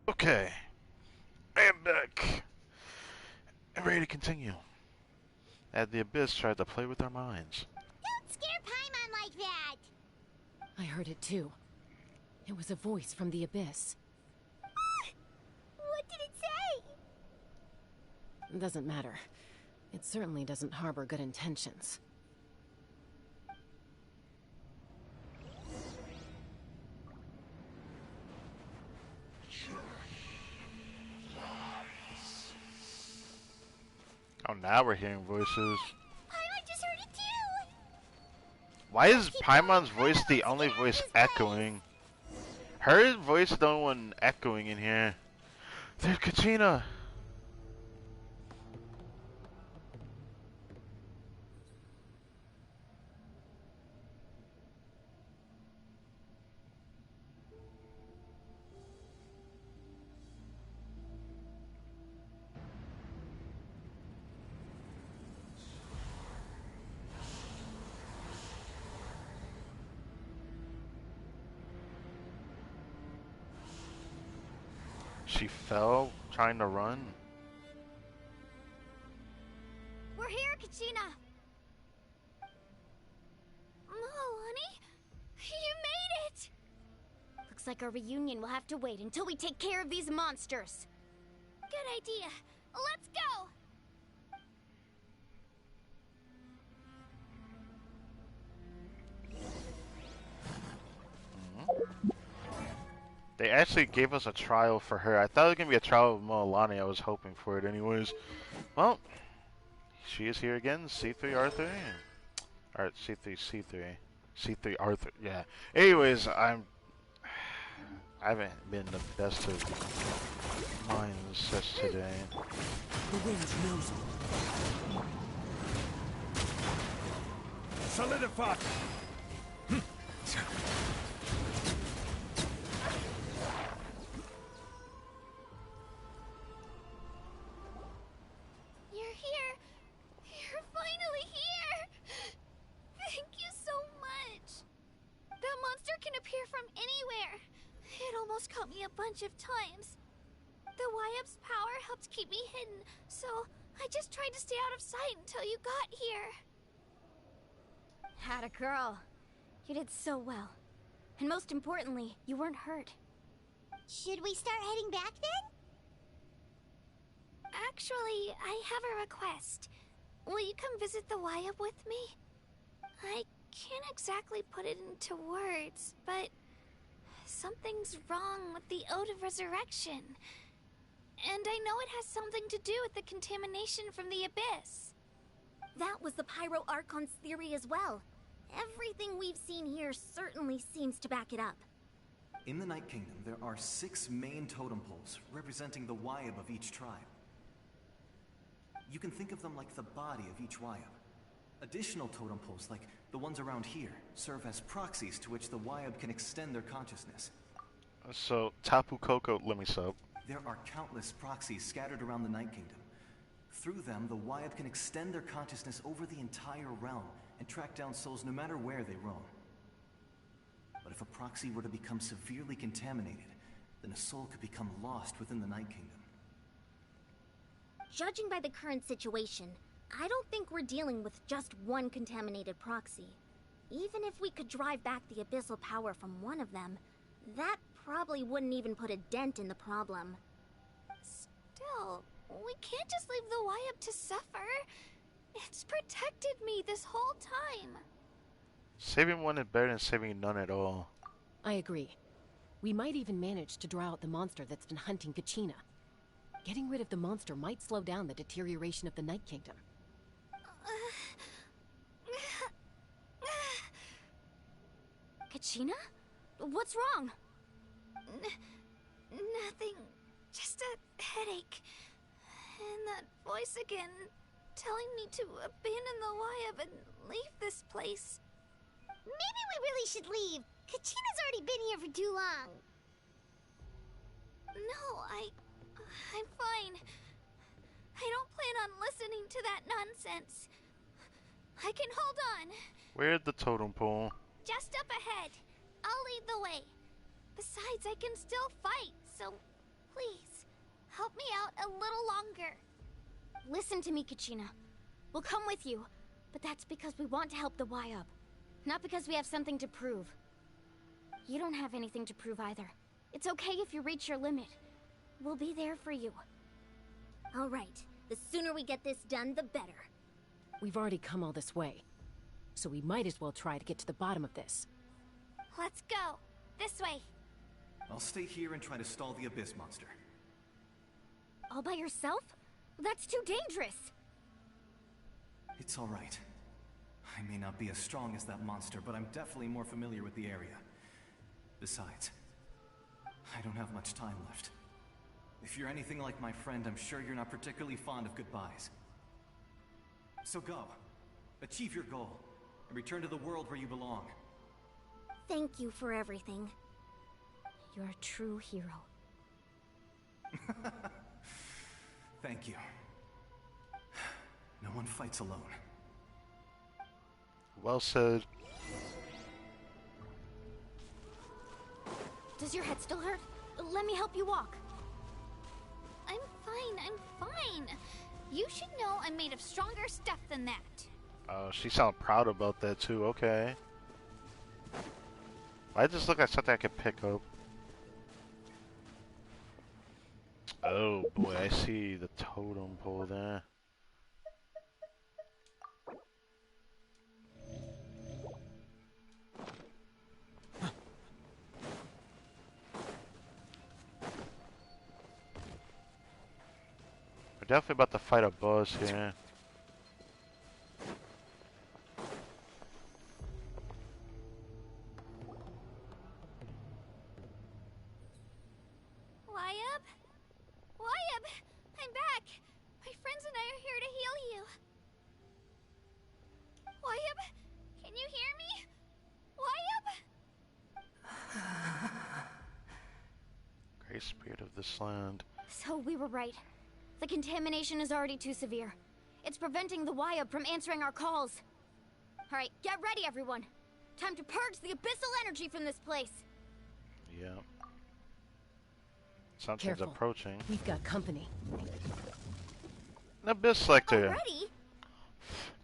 Okay. And back. And ready to continue. As the Abyss tried to play with our minds. Don't scare Paimon like that! I heard it too. It was a voice from the Abyss. What did it say? Doesn't matter. It certainly doesn't harbor good intentions. Oh, now we're hearing voices. Paimon just heard it too! Why is Paimon's voice the only voice echoing? Her voice is the only one echoing in here. There's Kachina! She fell trying to run. We're here, Kachina! Oh, honey? You made it! Looks like our reunion will have to wait until we take care of these monsters. Good idea. Let's go! They actually gave us a trial for her. I thought it was going to be a trial of Moalani. I was hoping for it anyways. Well, she is here again. C3R3. Alright, C3C3. C3R3. Yeah. Anyways, I haven't been the best of mindsets today. The wind knows it. Solidify! You're here! You're finally here! Thank you so much! That monster can appear from anywhere. It almost caught me a bunch of times. The Wyap's power helped keep me hidden, so I just tried to stay out of sight until you got here. Had a girl. You did so well. And most importantly, you weren't hurt. Should we start heading back then? Actually, I have a request. Will you come visit the Wyap with me? I can't exactly put it into words, but something's wrong with the Ode of Resurrection. And I know it has something to do with the contamination from the Abyss. That was the Pyro Archon's theory as well. Everything we've seen here certainly seems to back it up. In the Night Kingdom, there are 6 main totem poles representing the Wyap of each tribe. You can think of them like the body of each Wyap. Additional totem poles, like the ones around here, serve as proxies to which the Wyap can extend their consciousness. So, Tapu Koko, let me sub. There are countless proxies scattered around the Night Kingdom. Through them, the Wyap can extend their consciousness over the entire realm and track down souls no matter where they roam. But if a proxy were to become severely contaminated, then a soul could become lost within the Night Kingdom. Judging by the current situation, I don't think we're dealing with just one contaminated proxy. Even if we could drive back the abyssal power from one of them, that probably wouldn't even put a dent in the problem. Still, we can't just leave the Wyap to suffer. It's protected me this whole time. Saving one is better than saving none at all. I agree. We might even manage to draw out the monster that's been hunting Kachina. Getting rid of the monster might slow down the deterioration of the Night Kingdom. Kachina? What's wrong? Nothing. Just a headache. And that voice again, telling me to abandon the Wyap and leave this place. Maybe we really should leave. Kachina's already been here for too long. No, I'm fine. I don't plan on listening to that nonsense. I can hold on. Where's the totem pole? Just up ahead. I'll lead the way. Besides, I can still fight, so Please, help me out a little longer. Listen to me, Kachina. We'll come with you, but that's because we want to help the Y-Up. Not because we have something to prove. You don't have anything to prove either. It's okay if you reach your limit. We'll be there for you. All right. The sooner we get this done, the better. We've already come all this way, so we might as well try to get to the bottom of this. Let's go. This way. I'll stay here and try to stall the Abyss monster. All by yourself? That's too dangerous. It's all right. I may not be as strong as that monster, but I'm definitely more familiar with the area. Besides, I don't have much time left. If you're anything like my friend, I'm sure you're not particularly fond of goodbyes. So go. Achieve your goal, and return to the world where you belong. Thank you for everything. You're a true hero. Thank you. No one fights alone. Well said. Does your head still hurt? Let me help you walk. I'm fine. You should know I'm made of stronger stuff than that. Oh, she sounded proud about that too. Okay. I just look at something I can pick up. Oh boy, I see the totem pole there. We're definitely about to fight a boss here. Wyabb, I'm back. My friends and I are here to heal you. Wyabb, can you hear me? Wyabb? Great spirit of this land. So we were right. The contamination is already too severe. It's preventing the Y-Up from answering our calls. Alright, get ready everyone. Time to purge the abyssal energy from this place. Yeah. Something's Careful. approaching. We've got company. An Abyss Selector. Already?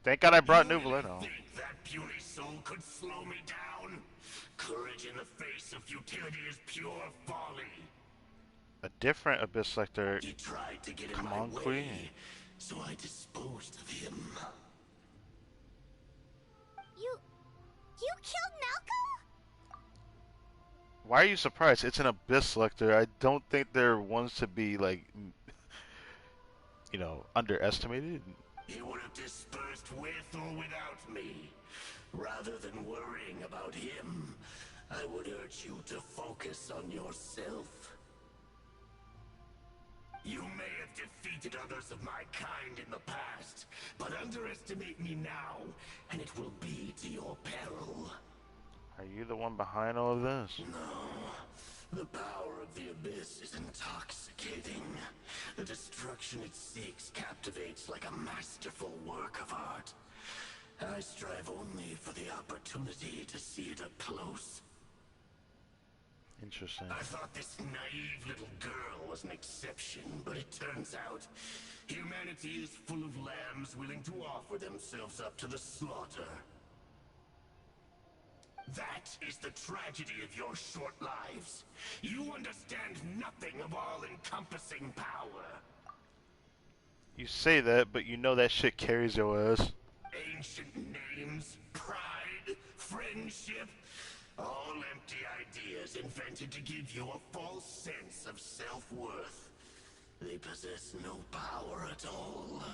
Thank God I brought New Valeno. Think that puny soul could slow me down? Courage in the face of futility is pure folly. A different Abyss Selector. He tried to get in Come my on, way, Queen. so I disposed of him. You killed Malcolm? Why are you surprised? It's an Abyss Selector. I don't think they're ones to be, like, you know, underestimated. He would have dispersed with or without me. Rather than worrying about him, I would urge you to focus on yourself. You may have defeated others of my kind in the past, but underestimate me now, and it will be to your peril. Are you the one behind all of this? No. The power of the Abyss is intoxicating. The destruction it seeks captivates like a masterful work of art. I strive only for the opportunity to see it up close. Interesting. I thought this naive little girl was an exception, but it turns out humanity is full of lambs willing to offer themselves up to the slaughter. That is the tragedy of your short lives. You understand nothing of all-encompassing power. You say that, but you know that shit carries your ass. Ancient names, pride, friendship, all empty ideas invented to give you a false sense of self-worth. They possess no power at all.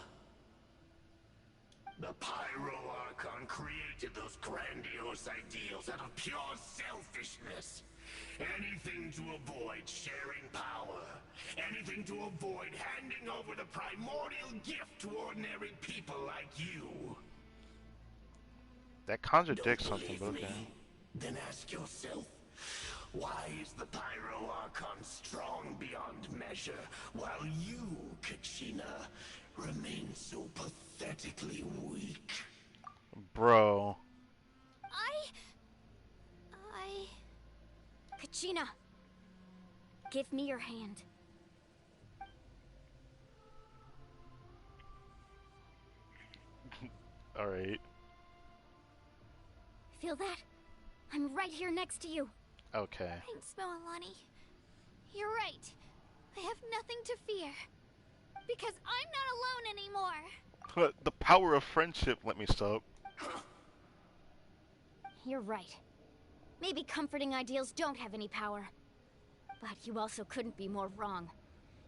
The Pyro-Archon created those grandiose ideals out of pure selfishness. Anything to avoid sharing power. Anything to avoid handing over the primordial gift to ordinary people like you. That contradicts Don't something, believe but okay. me? Then ask yourself, why is the Pyro-Archon strong beyond measure, while you, Kachina, remain so pathetically weak? Bro. Kachina, give me your hand. Alright. Feel that? I'm right here next to you. Okay. Thanks, Moalani. You're right. I have nothing to fear. Because I'm not alone anymore. The power of friendship. Let me stop. You're right. Maybe comforting ideals don't have any power. But you also couldn't be more wrong.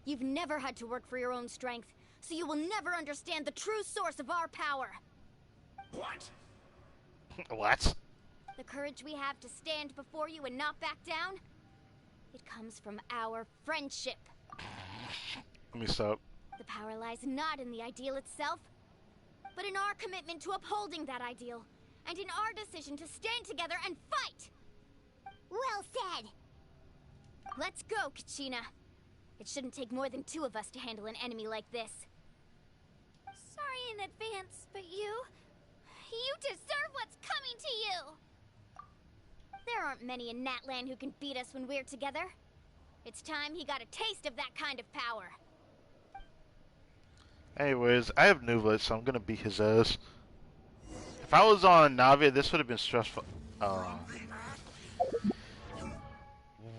You've never had to work for your own strength, so you will never understand the true source of our power. What? What? The courage we have to stand before you and not back down, it comes from our friendship. Let me stop. The power lies not in the ideal itself, but in our commitment to upholding that ideal, and in our decision to stand together and fight! Well said! Let's go, Kachina. It shouldn't take more than 2 of us to handle an enemy like this. Sorry in advance, but you deserve what's coming to you! There aren't many in NATLAN who can beat us when we're together. It's time he got a taste of that kind of power. Anyways, I have Nuvlet, so I'm gonna beat his ass. If I was on Navia, this would have been stressful.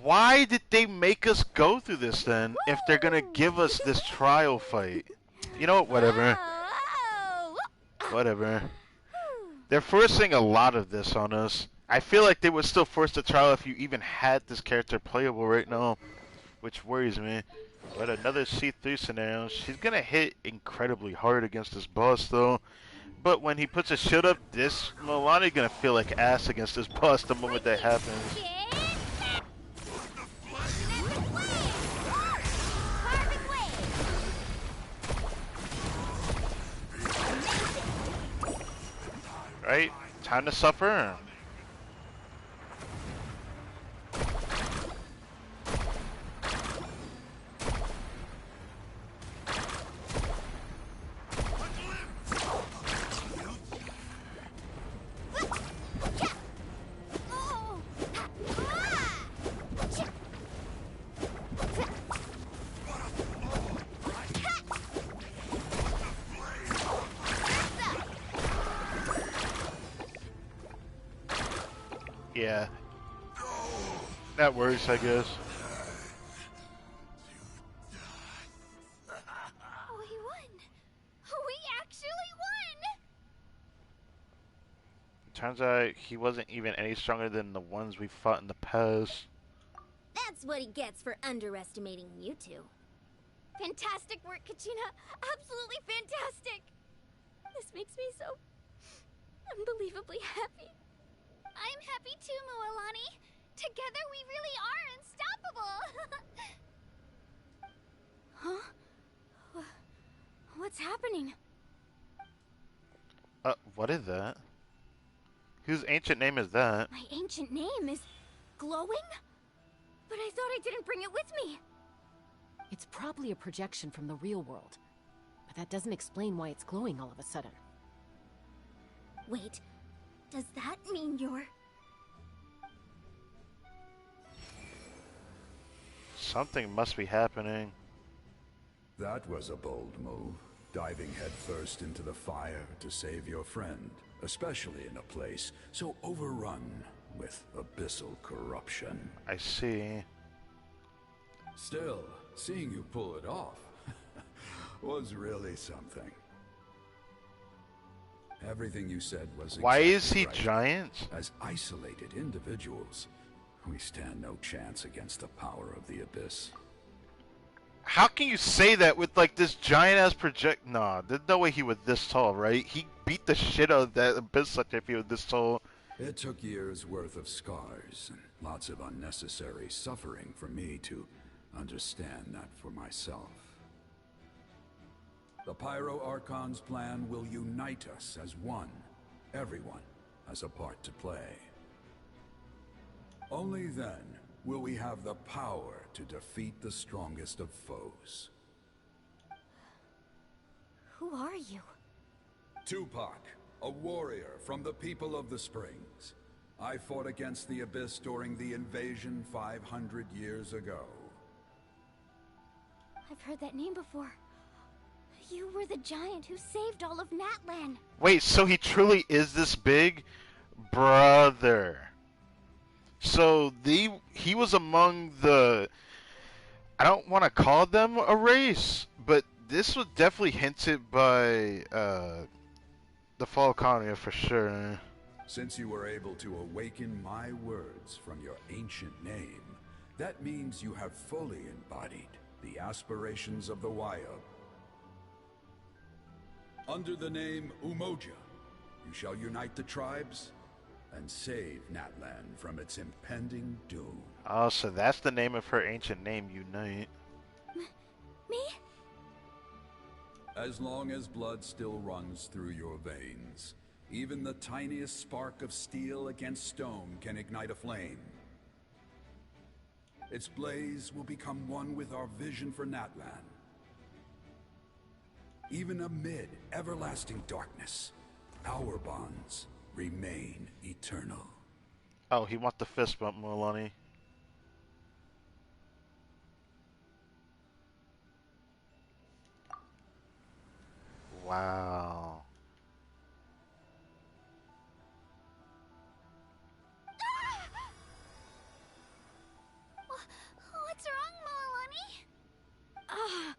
Why did they make us go through this then, if they're gonna give us this trial fight? You know what, whatever. Whatever. They're forcing a lot of this on us. I feel like they would still force the trial if you even had this character playable right now, which worries me. But another C3 scenario, she's gonna hit incredibly hard against this boss though. But when he puts a shield up, this Milani gonna feel like ass against this boss the moment that happens. Right? Time to suffer. Yeah. That works, I guess. Oh, we won! We actually won! Turns out he wasn't even any stronger than the ones we fought in the past. That's what he gets for underestimating you two. Fantastic work, Kachina! Absolutely fantastic! This makes me so unbelievably happy. I'm happy too, Moalani. Together we really are unstoppable. Huh? What's happening? What is that? Whose ancient name is that? My ancient name is glowing? But I thought I didn't bring it with me. It's probably a projection from the real world. But that doesn't explain why it's glowing all of a sudden. Wait, does that mean you're... Something must be happening. That was a bold move, diving headfirst into the fire to save your friend, especially in a place so overrun with abyssal corruption. I see. Still, seeing you pull it off was really something. Everything you said was Why exactly is he right. giant? As isolated individuals, we stand no chance against the power of the Abyss. How can you say that with like this giant ass project? Nah, there's no way he was this tall, right? He beat the shit out of that abyss sucker if he was this tall. It took years worth of scars and lots of unnecessary suffering for me to understand that for myself. The Pyro Archon's plan will unite us as one. Everyone has a part to play. Only then will we have the power to defeat the strongest of foes. Who are you? Tupac, a warrior from the people of the Springs. I fought against the Abyss during the invasion 500 years ago. I've heard that name before. You were the giant who saved all of NATLAN. Wait, so he truly is this big? Brother. So he was among the, I don't want to call them a race, but this was definitely hinted by the Fall Colony for sure. Since you were able to awaken my words from your ancient name, that means you have fully embodied the aspirations of the Wayab. Under the name Umoja, you shall unite the tribes and save NATLAN from its impending doom. Oh, so that's the name of her ancient name, Unite. Me? As long as blood still runs through your veins, even the tiniest spark of steel against stone can ignite a flame. Its blaze will become one with our vision for NATLAN. Even amid everlasting darkness, our bonds remain eternal. Oh, he wants the fist bump, Mualani. Wow. What's wrong, Mualani? Ah,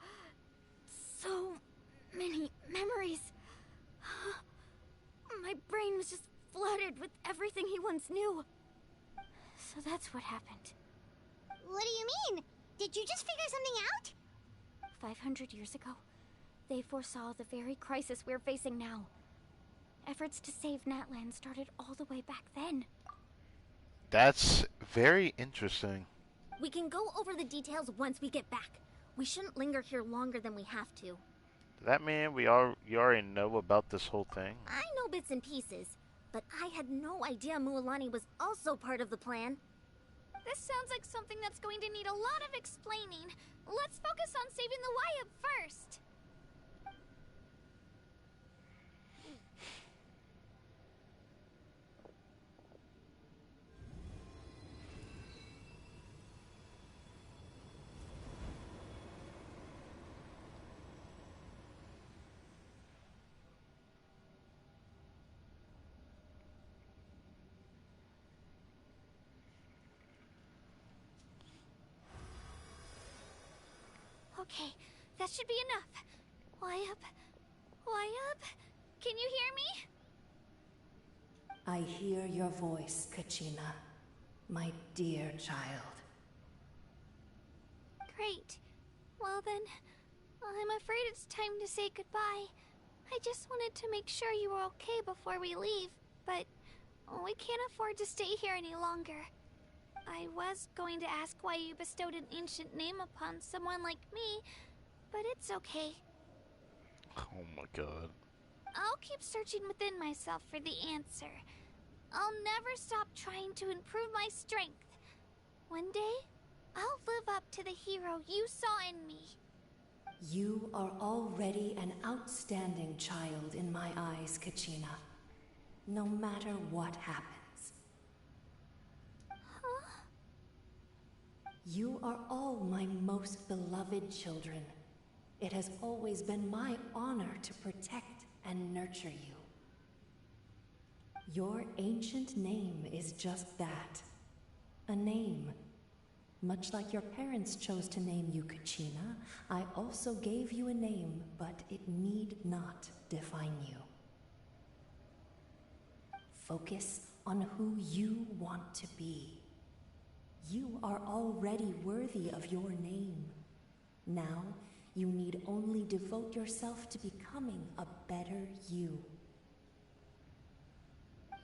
so many memories. My brain was just flooded with everything he once knew. So that's what happened. What do you mean? Did you just figure something out? 500 years ago, they foresaw the very crisis we're facing now. Efforts to save NATLAN started all the way back then. That's very interesting. We can go over the details once we get back. We shouldn't linger here longer than we have to. Does that mean you already know about this whole thing? I know bits and pieces, but I had no idea Mualani was also part of the plan. This sounds like something that's going to need a lot of explaining. Let's focus on saving the Wayab first. Okay, that should be enough. Wayab? Wayab? Can you hear me? I hear your voice, Kachina, my dear child. Great. Well then, I'm afraid it's time to say goodbye. I just wanted to make sure you were okay before we leave, but we can't afford to stay here any longer. I was going to ask why you bestowed an ancient name upon someone like me, but it's okay. Oh my god. I'll keep searching within myself for the answer. I'll never stop trying to improve my strength. One day, I'll live up to the hero you saw in me. You are already an outstanding child in my eyes, Kachina. No matter what happens. You are all my most beloved children. It has always been my honor to protect and nurture you. Your ancient name is just that. A name. Much like your parents chose to name you Kachina, I also gave you a name, but it need not define you. Focus on who you want to be. You are already worthy of your name. Now, you need only devote yourself to becoming a better you.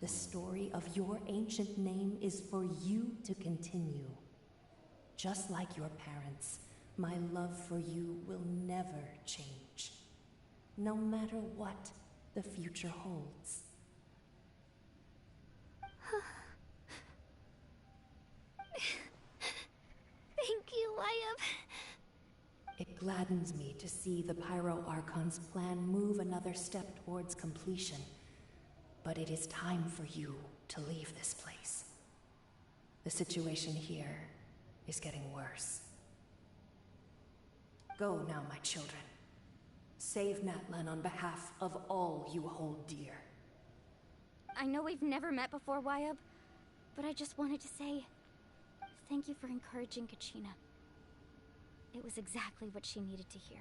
The story of your ancient name is for you to continue. Just like your parents, my love for you will never change. No matter what the future holds. Thank you, Wayab. It gladdens me to see the Pyro Archon's plan move another step towards completion. But it is time for you to leave this place. The situation here is getting worse. Go now, my children. Save NATLAN on behalf of all you hold dear. I know we've never met before, Wyab, but I just wanted to say thank you for encouraging Kachina. It was exactly what she needed to hear.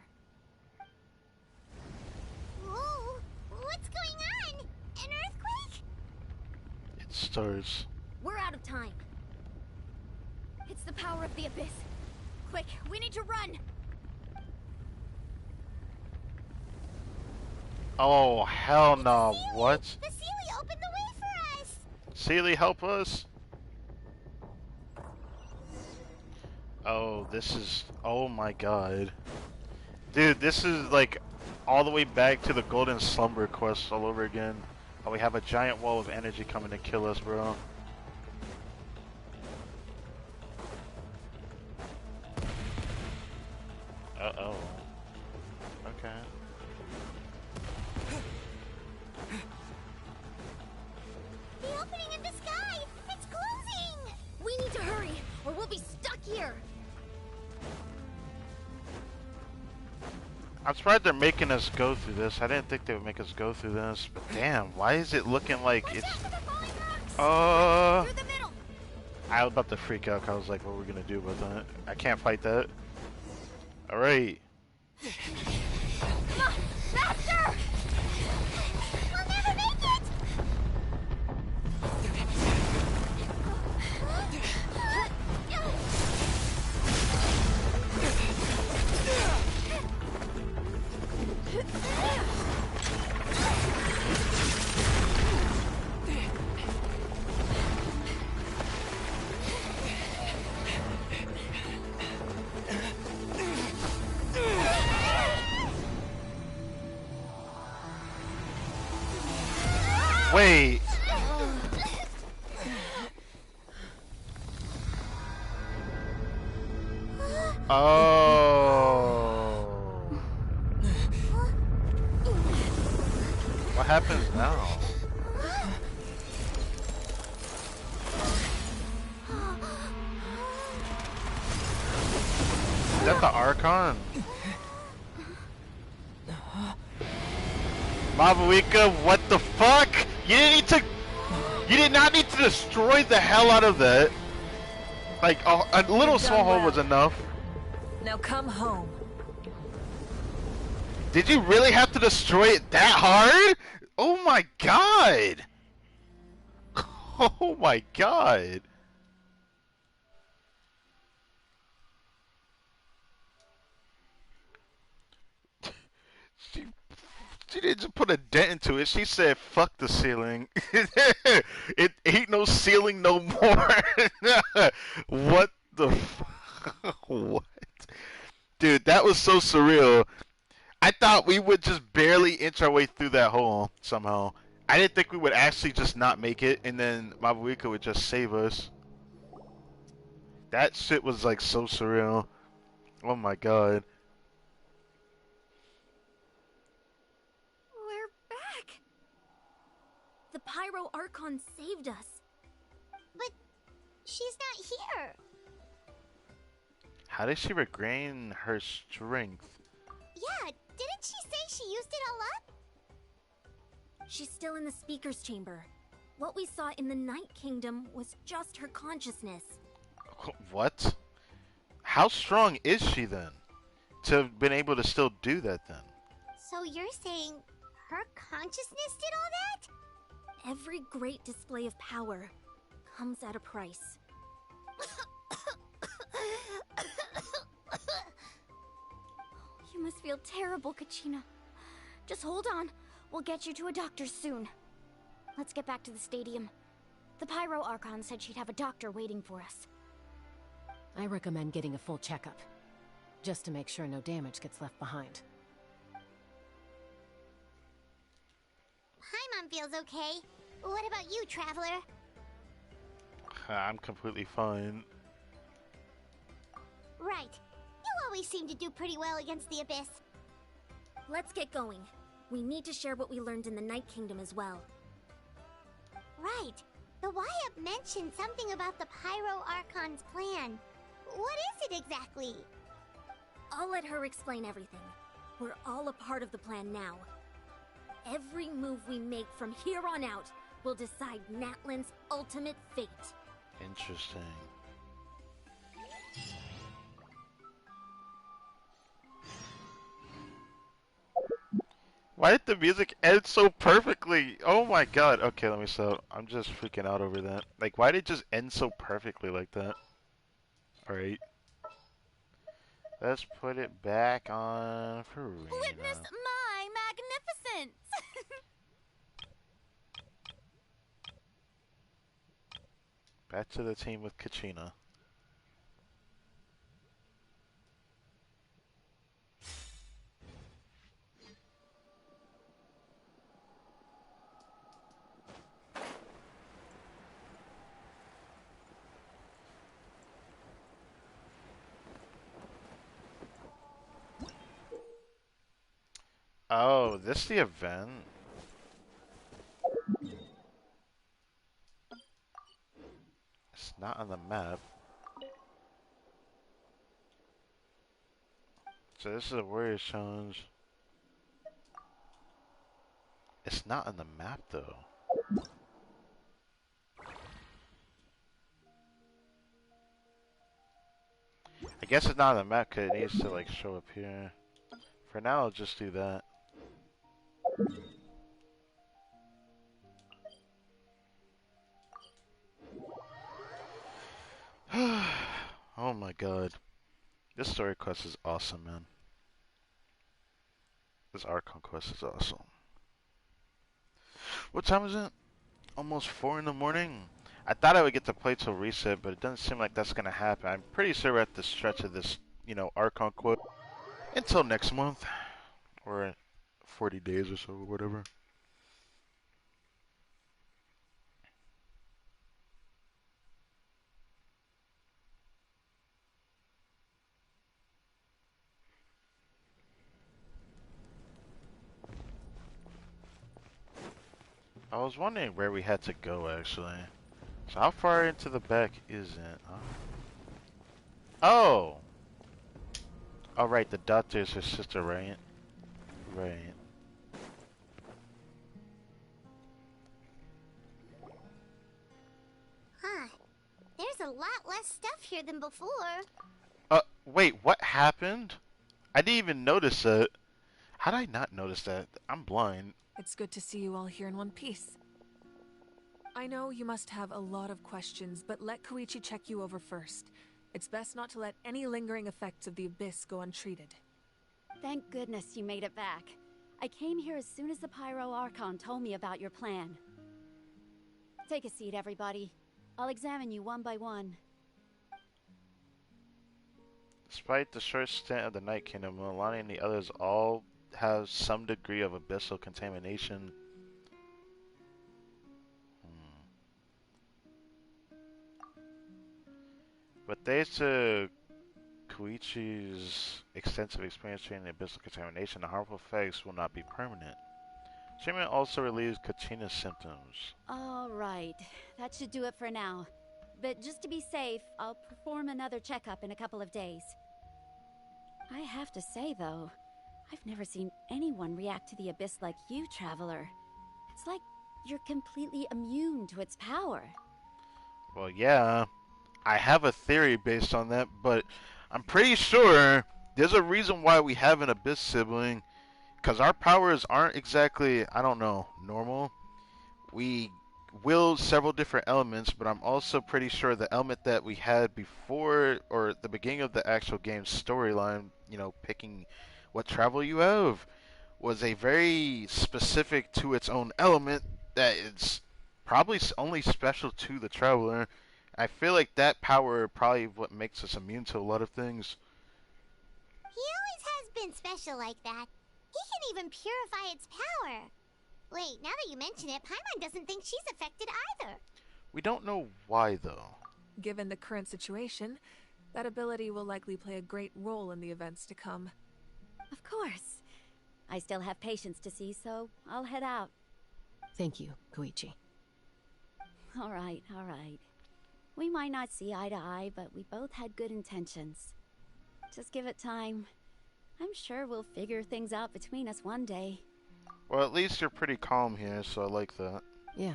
Whoa! What's going on? An earthquake? It stars. We're out of time. It's the power of the Abyss. Quick, we need to run! Oh, hell no. What? The Sealy opened the way for us! Sealy, help us! Oh, this is... Oh my god. Dude, this is like all the way back to the Golden Slumber quest all over again. Oh, we have a giant wall of energy coming to kill us, bro. Uh-oh. Okay. The opening in the sky! It's closing! We need to hurry, or we'll be stuck here! I'm surprised they're making us go through this. I didn't think they would make us go through this, but damn, why is it looking like it's... I was about to freak out 'cause I was like, what are we gonna do about that? I can't fight that. Alright. Come on! Faster! We'll never make it! Wait. Oh. What happens now? Is that the Archon? Mabuika, what the fuck? You didn't need to. You did not need to destroy the hell out of that. Like a little small hole was enough. Now come home. Did you really have to destroy it that hard? Oh my god! Oh my god! She didn't just put a dent into it. She said, "Fuck the ceiling. It ain't no ceiling no more." What the? What? Dude, that was so surreal. I thought we would just barely inch our way through that hole somehow. I didn't think we would actually just not make it, and then Mabuika would just save us. That shit was like so surreal. Oh my god. We're back! The Pyro Archon saved us. But she's not here. How did she regain her strength? Yeah, didn't she say she used it all up? She's still in the speaker's chamber. What we saw in the Night Kingdom was just her consciousness. What? How strong is she then? To have been able to still do that then? So you're saying her consciousness did all that? Every great display of power comes at a price. You must feel terrible, Kachina. Just hold on. We'll get you to a doctor soon. Let's get back to the stadium. The Pyro Archon said she'd have a doctor waiting for us. I recommend getting a full checkup, just to make sure no damage gets left behind. Paimon feels okay. What about you, Traveler? I'm completely fine. Right. You always seem to do pretty well against the Abyss. Let's get going. We need to share what we learned in the Night Kingdom as well. Right. The Wyap mentioned something about the Pyro Archon's plan. What is it exactly? I'll let her explain everything. We're all a part of the plan now. Every move we make from here on out will decide NATLAN's ultimate fate. Interesting. Why did the music end so perfectly? Oh my god. Okay, let me stop. I'm just freaking out over that. Like, why did it just end so perfectly like that? Alright. Let's put it back on Farina. Witness my magnificence! Back to the team with Kachina. Oh, this the event? It's not on the map. So this is a Warriors Challenge. It's not on the map though. I guess it's not on the map because it needs to like show up here. For now, I'll just do that. Oh my god. This story quest is awesome, man. This ARCHON quest is awesome. What time is it? Almost 4 in the morning? I thought I would get to play till reset, but it doesn't seem like that's gonna happen. I'm pretty sure we're at the stretch of this, you know, ARCHON quest until next month. Or 40 days or so, or whatever. I was wondering where we had to go, actually. So how far into the back is it? Huh? Oh! Oh, right, the doctor is her sister, right? Right. Huh. There's a lot less stuff here than before. Wait, what happened? I didn't even notice that. How did I not notice that? I'm blind. It's good to see you all here in one piece. I know you must have a lot of questions, but let Koichi check you over first. It's best not to let any lingering effects of the Abyss go untreated. Thank goodness you made it back. I came here as soon as the Pyro Archon told me about your plan. Take a seat, everybody. I'll examine you one by one. Despite the short stint of the Night Kingdom, Milani and the others all have some degree of abyssal contamination. But thanks to Koichi's extensive experience treating abyssal contamination, the harmful effects will not be permanent. Treatment also relieves Kachina's symptoms. All right, that should do it for now. But just to be safe, I'll perform another checkup in a couple of days. I have to say, though, I've never seen anyone react to the Abyss like you, Traveler. It's like you're completely immune to its power. Well, yeah, I have a theory based on that, but I'm pretty sure there's a reason why we have an Abyss sibling. Because our powers aren't exactly, I don't know, normal. We wield several different elements, but I'm also pretty sure the element that we had before, or at the beginning of the actual game's storyline, you know, picking what travel you have, was a very specific to its own element that is probably only special to the traveler. I feel like that power probably what makes us immune to a lot of things. He always has been special like that. He can even purify its power. Wait, now that you mention it, Paimon doesn't think she's affected either. We don't know why, though. Given the current situation, that ability will likely play a great role in the events to come. Of course. I still have patients to see, so I'll head out. Thank you, Koichi. All right, all right. We might not see eye to eye, but we both had good intentions. Just give it time. I'm sure we'll figure things out between us one day. Well, at least you're pretty calm here, so I like that. Yeah.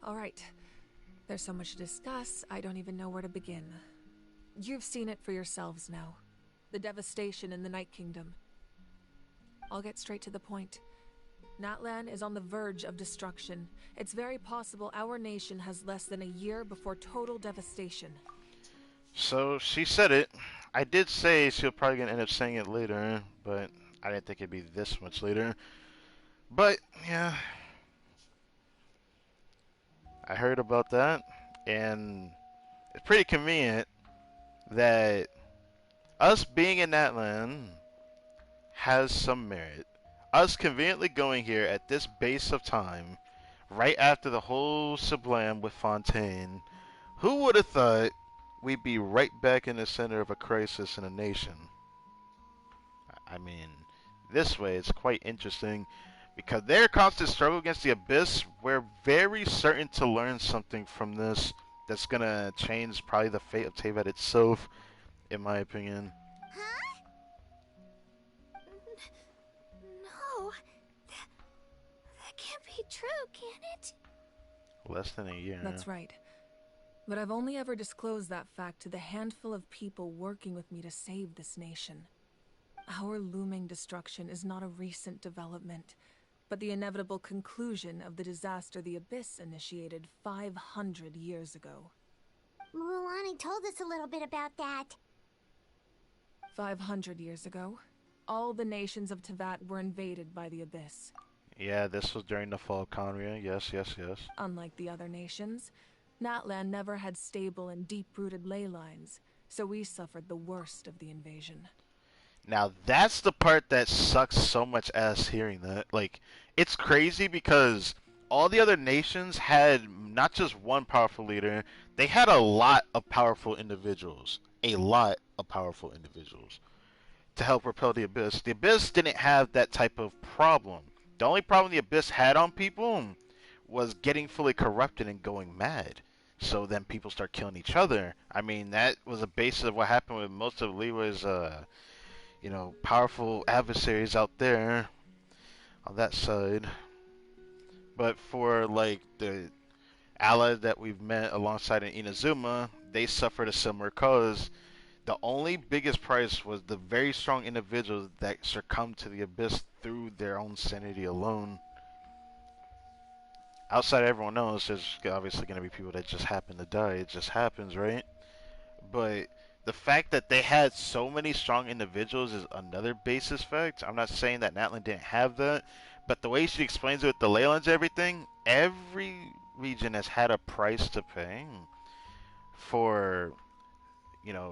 All right. There's so much to discuss, I don't even know where to begin. You've seen it for yourselves now. The devastation in the Night Kingdom. I'll get straight to the point. NATLAN is on the verge of destruction. It's very possible our nation has less than a year before total devastation. So, she said it. I did say she'll probably gonna end up saying it later, but I didn't think it'd be this much later. But, yeah. I heard about that, and it's pretty convenient that us being in NATLAN has some merit. Us conveniently going here at this base of time, right after the whole sublime with Fontaine, who would have thought we'd be right back in the center of a crisis in a nation? I mean, this way it's quite interesting, because their constant struggle against the Abyss, we're very certain to learn something from this that's gonna change probably the fate of Teyvat itself, in my opinion. No. That can't be true, can it? Less than a year. That's right. But I've only ever disclosed that fact to the handful of people working with me to save this nation. Our looming destruction is not a recent development, but the inevitable conclusion of the disaster the Abyss initiated 500 years ago. Mualani told us a little bit about that. 500 years ago, all the nations of Teyvat were invaded by the Abyss. Yeah, this was during the fall of Conria. Yes. Unlike the other nations, NATLAN never had stable and deep-rooted ley lines, so we suffered the worst of the invasion. Now that's the part that sucks so much ass hearing that. Like, it's crazy because all the other nations had not just one powerful leader, they had a lot of powerful individuals. A lot of powerful individuals to help repel the Abyss. The Abyss didn't have that type of problem. The only problem the Abyss had on people was getting fully corrupted and going mad. So then people start killing each other. I mean, that was the basis of what happened with most of Lewa's powerful adversaries out there on that side. But for like the allies that we've met alongside in Inazuma, they suffered a similar cause. The only biggest price was the very strong individuals that succumbed to the Abyss through their own sanity alone. Outside of everyone else, there's obviously going to be people that just happen to die. It just happens, right? But the fact that they had so many strong individuals is another basis fact. I'm not saying that NATLAN didn't have that, but the way she explains it with the ley lines and everything, every region has had a price to pay for,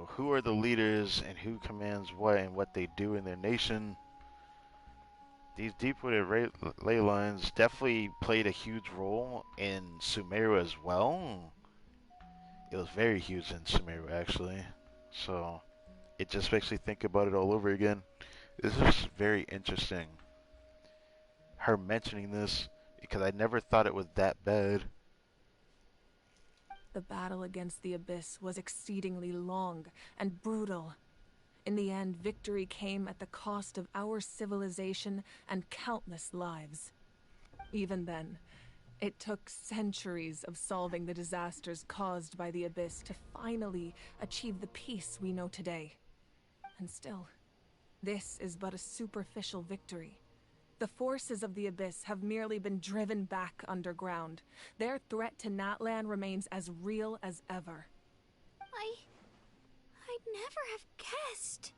who are the leaders and who commands what and what they do in their nation. These deep-rooted ley lines definitely played a huge role in Sumeru as well. It was very huge in Sumeru, actually. So, it just makes me think about it all over again. This is very interesting. Her mentioning this, because I never thought it was that bad. The battle against the Abyss was exceedingly long and brutal. In the end, victory came at the cost of our civilization and countless lives. Even then, it took centuries of solving the disasters caused by the Abyss to finally achieve the peace we know today. And still, this is but a superficial victory. The forces of the Abyss have merely been driven back underground. Their threat to NATLAN remains as real as ever. I'd never have guessed.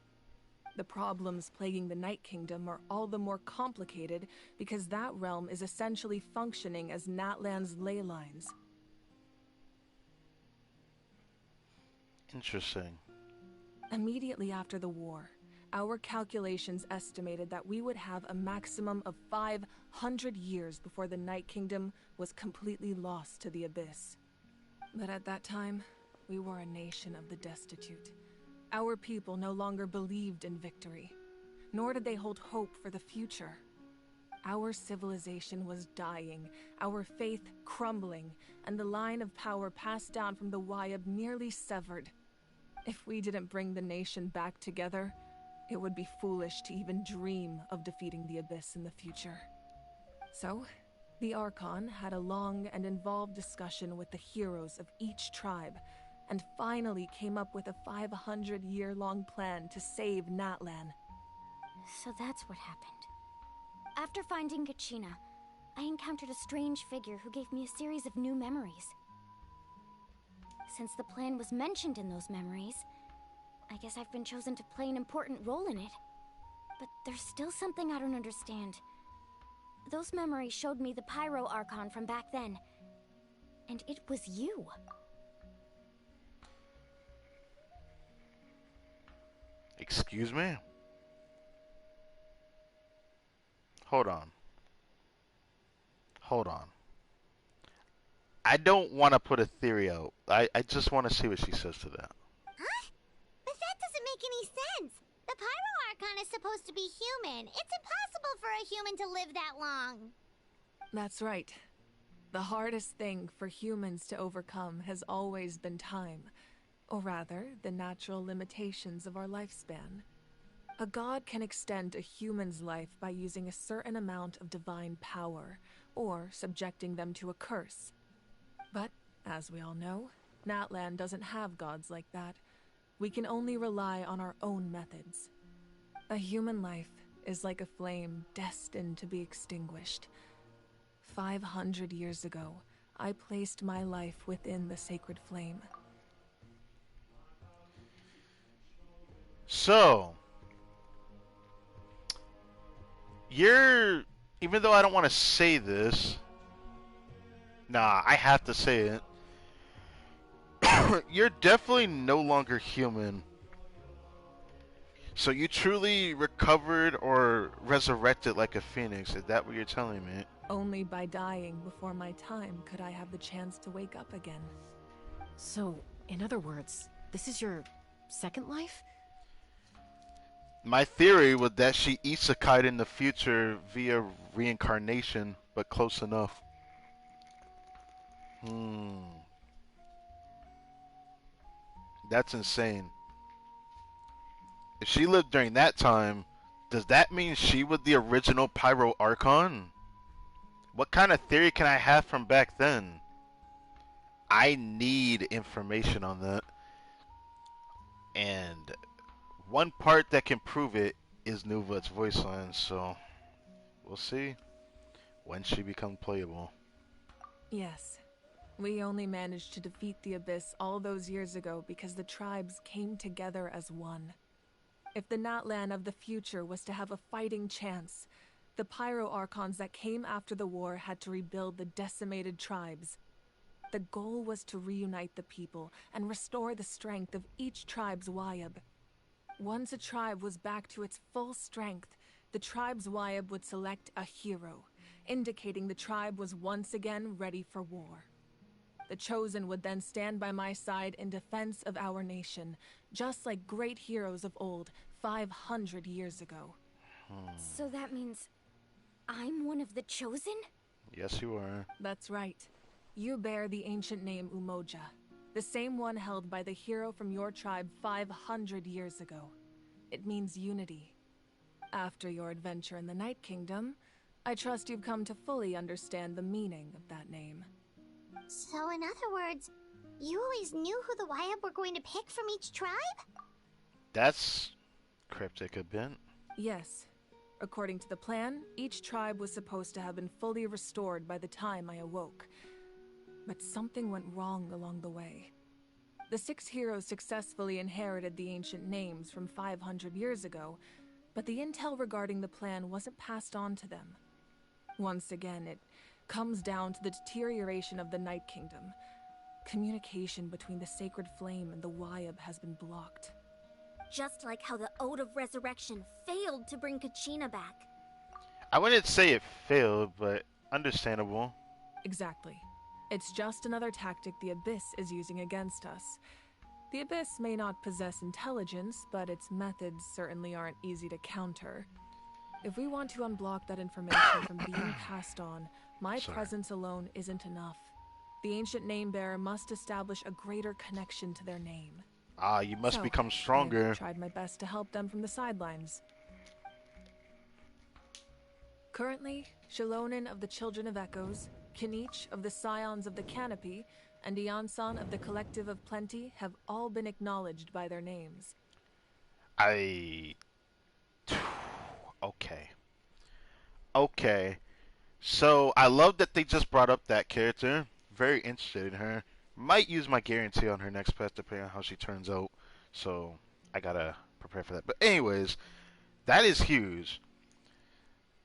The problems plaguing the Night Kingdom are all the more complicated because that realm is essentially functioning as NATLAN's ley lines. Interesting. Immediately after the war, our calculations estimated that we would have a maximum of 500 years before the Night Kingdom was completely lost to the Abyss. But at that time, we were a nation of the destitute. Our people no longer believed in victory, nor did they hold hope for the future. our civilization was dying, our faith crumbling, and the line of power passed down from the Wyab nearly severed. If we didn't bring the nation back together, it would be foolish to even dream of defeating the Abyss in the future. So, the Archon had a long and involved discussion with the heroes of each tribe, and finally came up with a 500-year-long plan to save NATLAN. So that's what happened. After finding Kachina, I encountered a strange figure who gave me a series of new memories. Since the plan was mentioned in those memories, I guess I've been chosen to play an important role in it. But there's still something I don't understand. Those memories showed me the Pyro Archon from back then. And it was you. Excuse me? Hold on. Hold on. I don't want to put a theory out. I just want to see what she says to that. Huh? But that doesn't make any sense. The Pyro Archon is supposed to be human. It's impossible for a human to live that long. That's right. The hardest thing for humans to overcome has always been time. Or rather, the natural limitations of our lifespan. A god can extend a human's life by using a certain amount of divine power, or subjecting them to a curse. But, as we all know, NATLAN doesn't have gods like that. We can only rely on our own methods. A human life is like a flame destined to be extinguished. 500 years ago, I placed my life within the sacred flame. So, even though I don't want to say this, nah, I have to say it. You're definitely no longer human. So you truly recovered or resurrected like a phoenix. Is that what you're telling me? Only by dying before my time could I have the chance to wake up again. So, in other words, this is your second life? My theory was that she isekai'd in the future via reincarnation, but close enough. That's insane. If she lived during that time, does that mean she was the original Pyro Archon? What kind of theory can I have from back then? I need information on that. And one part that can prove it is Nuva's voice line, so we'll see when she becomes playable. Yes. We only managed to defeat the Abyss all those years ago because the tribes came together as one. If the NATLAN of the future was to have a fighting chance, the Pyro Archons that came after the war had to rebuild the decimated tribes. The goal was to reunite the people and restore the strength of each tribe's Wyab. Once a tribe was back to its full strength, the tribe's Wyab would select a hero, indicating the tribe was once again ready for war. The Chosen would then stand by my side in defense of our nation, just like great heroes of old, 500 years ago. So that means I'm one of the Chosen? Yes, you are. That's right. You bear the ancient name Umoja, the same one held by the hero from your tribe 500 years ago. It means unity. After your adventure in the Night Kingdom, I trust you've come to fully understand the meaning of that name. So in other words, you always knew who the Wyab were going to pick from each tribe? That's cryptic a bit. Yes. According to the plan, each tribe was supposed to have been fully restored by the time I awoke. But something went wrong along the way. The 6 heroes successfully inherited the ancient names from 500 years ago, but the intel regarding the plan wasn't passed on to them. Once again, it comes down to the deterioration of the Night Kingdom. Communication between the Sacred Flame and the Wyab has been blocked. Just like how the Ode of Resurrection failed to bring Kachina back. I wouldn't say it failed, but understandable. Exactly. It's just another tactic the Abyss is using against us. The Abyss may not possess intelligence, but its methods certainly aren't easy to counter. If we want to unblock that information from being passed on, my Sorry. presence alone isn't enough. The ancient name bearer must establish a greater connection to their name. Ah, you must So, become stronger. I've tried my best to help them from the sidelines. Currently, Shilonen of the Children of Echoes, Kinich of the Scions of the Canopy, and Iansan of the Collective of Plenty have all been acknowledged by their names. Okay. Okay. So, I love that they just brought up that character. Very interested in her. Might use my guarantee on her next pet depending on how she turns out. So, I gotta prepare for that. But anyways, that is huge.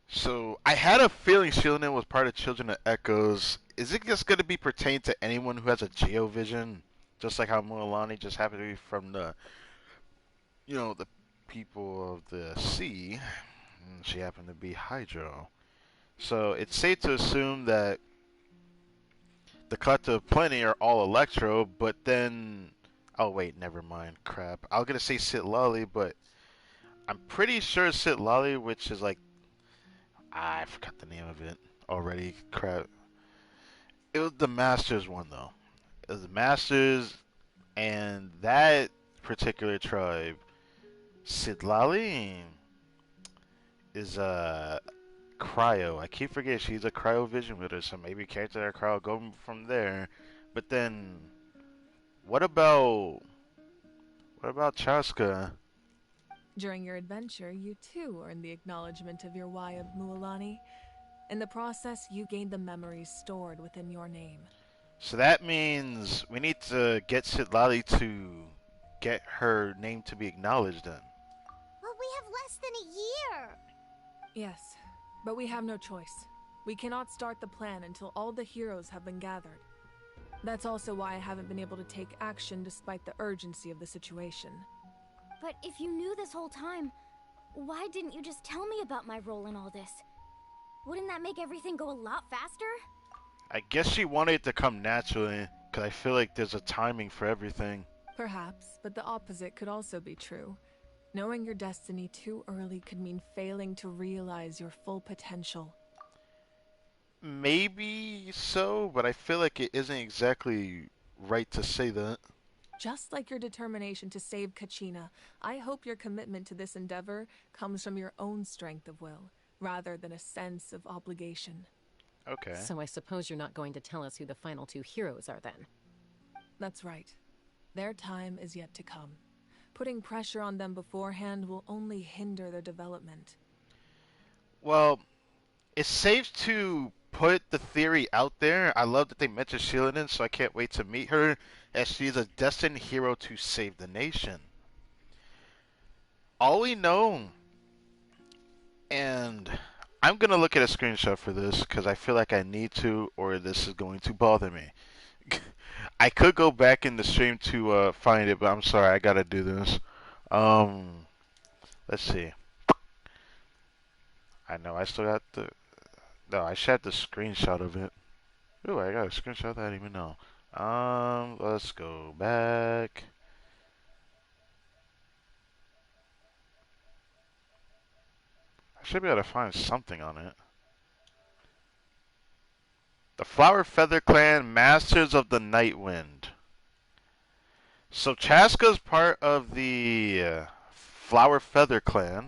So, I had a feeling Shilonen was part of Children of Echoes. Is it just gonna be pertained to anyone who has a geovision? Just like how Mualani just happened to be from the, the people of the sea. And she happened to be Hydro. So it's safe to assume that the Collective Plenty are all Electro, but then... Oh wait, never mind. Crap. I was gonna say Sitlali, but I'm pretty sure Sitlali, which is like... I forgot the name of it already. Crap. It was the Masters one, though. It was the Masters, and that particular tribe, Sitlali, is Cryo. I keep forgetting she's a Cryo Vision with her, so maybe character that Cryo go from there. But then, what about Chaska? During your adventure, you too earned the acknowledgement of your Wayab Mualani. In the process, you gained the memories stored within your name. So that means we need to get Sitlali to get her name to be acknowledged then. Well, we have less than a year. Yes, but we have no choice. We cannot start the plan until all the heroes have been gathered. That's also why I haven't been able to take action despite the urgency of the situation. But if you knew this whole time, why didn't you just tell me about my role in all this? Wouldn't that make everything go a lot faster? I guess she wanted it to come naturally, because I feel like there's a timing for everything. Perhaps, but the opposite could also be true. Knowing your destiny too early could mean failing to realize your full potential. Maybe so, but I feel like it isn't exactly right to say that. Just like your determination to save Kachina, I hope your commitment to this endeavor comes from your own strength of will, rather than a sense of obligation. Okay. So I suppose you're not going to tell us who the final two heroes are then? That's right. Their time is yet to come. Putting pressure on them beforehand will only hinder their development. Well, it's safe to put the theory out there. I love that they mentioned Shilonen, so I can't wait to meet her, as she's a destined hero to save the nation. All we know, and I'm going to look at a screenshot for this, because I feel like I need to, or this is going to bother me. I could go back in the stream to find it, but I'm sorry, I gotta do this. Let's see. I know I still got the... No, I should have the screenshot of it. Ooh, I got a screenshot that I didn't even know. Let's go back. I should be able to find something on it. The Flower Feather Clan, Masters of the Night Wind. So Chaska's part of the Flower Feather Clan,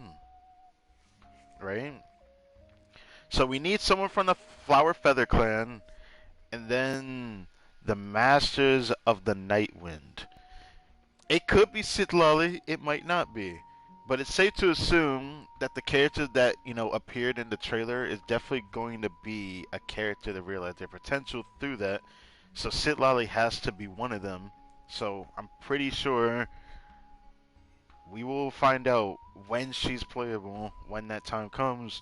right? So we need someone from the Flower Feather Clan, and then the Masters of the Night Wind. It could be Sitlali, it might not be. But it's safe to assume that the character that, appeared in the trailer is definitely going to be a character to realize their potential through that. So Sitlali has to be one of them. So I'm pretty sure we will find out when she's playable, when that time comes.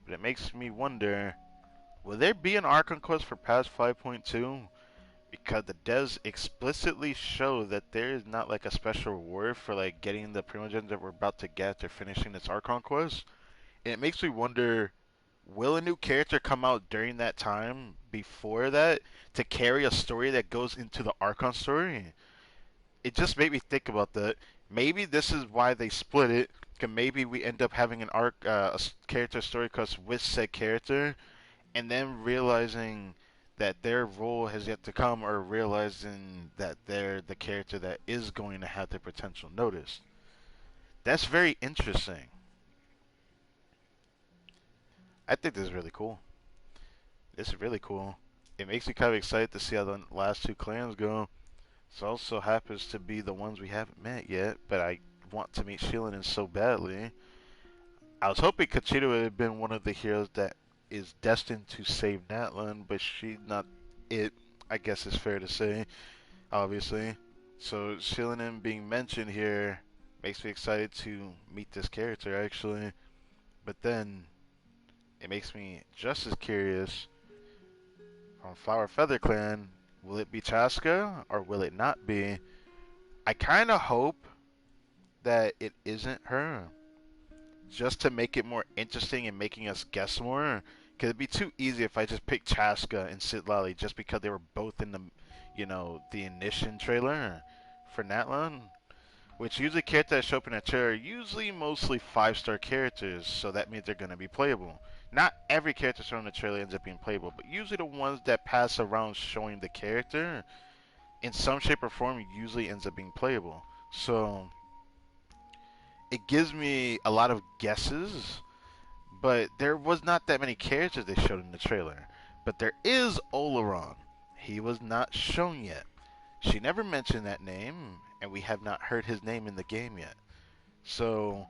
But it makes me wonder, will there be an Archon quest for past 5.2? Because the devs explicitly show that there is not like a special reward for like getting the primogens that we're about to get after finishing this Archon quest. And it makes me wonder, will a new character come out during that time before that to carry a story that goes into the Archon story? It just made me think about that. Maybe this is why they split it, maybe we end up having an arc, character story quest with said character, and then realizing that their role has yet to come, or realizing that they're the character that is going to have their potential noticed. That's very interesting. I think this is really cool. This is really cool. It makes me kind of excited to see how the last two clans go. This also happens to be the ones we haven't met yet, but I want to meet Shieldon so badly. I was hoping Kachita would have been one of the heroes that is destined to save NATLAN, but she's not it, I guess it's fair to say, obviously. So Shieldon being mentioned here makes me excited to meet this character, actually. But then, it makes me just as curious. From Flower Feather Clan, will it be Chaska or will it not be? I kind of hope that it isn't her, just to make it more interesting and making us guess more. Cause it'd be too easy if I just picked Chaska and Sid Lally just because they were both in the, the Ignition trailer for NATLAN. Which usually characters that show up in a trailer are usually mostly 5-star characters, so that means they're gonna be playable. Not every character shown in the trailer ends up being playable, but usually the ones that pass around showing the character in some shape or form usually ends up being playable. So it gives me a lot of guesses, but there was not that many characters they showed in the trailer. But there is Oleron. He was not shown yet. She never mentioned that name, and we have not heard his name in the game yet. So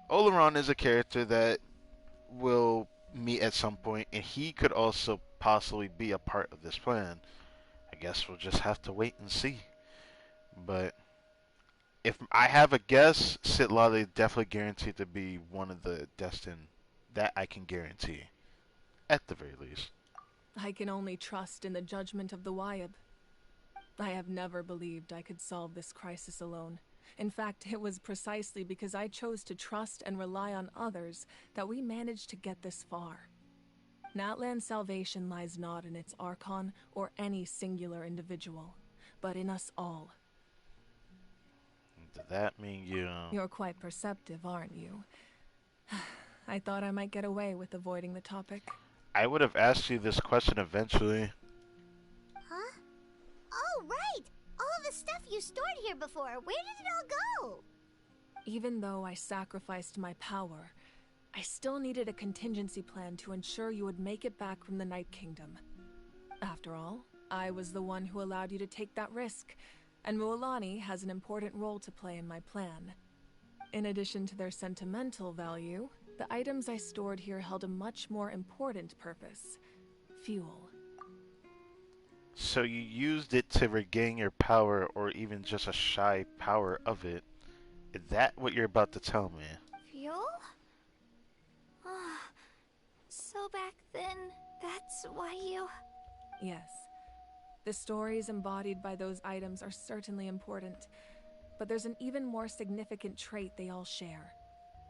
Oleron is a character that will meet at some point, and he could also possibly be a part of this plan. I guess we'll just have to wait and see. But if I have a guess, Sitlala is definitely guaranteed to be one of the destined. That I can guarantee, at the very least. I can only trust in the judgment of the Wyab. I have never believed I could solve this crisis alone. In fact, it was precisely because I chose to trust and rely on others that we managed to get this far. NATLAN's salvation lies not in its Archon or any singular individual, but in us all. Does that mean you... You're quite perceptive, aren't you? I thought I might get away with avoiding the topic. I would have asked you this question eventually. Huh? Oh, right! All of the stuff you stored here before, where did it all go? Even though I sacrificed my power, I still needed a contingency plan to ensure you would make it back from the Night Kingdom. After all, I was the one who allowed you to take that risk, and Mualani has an important role to play in my plan. In addition to their sentimental value, the items I stored here held a much more important purpose: fuel. So you used it to regain your power, or even just a shy power of it. Is that what you're about to tell me? Fuel? So back then, that's why you... Yes. The stories embodied by those items are certainly important, but there's an even more significant trait they all share.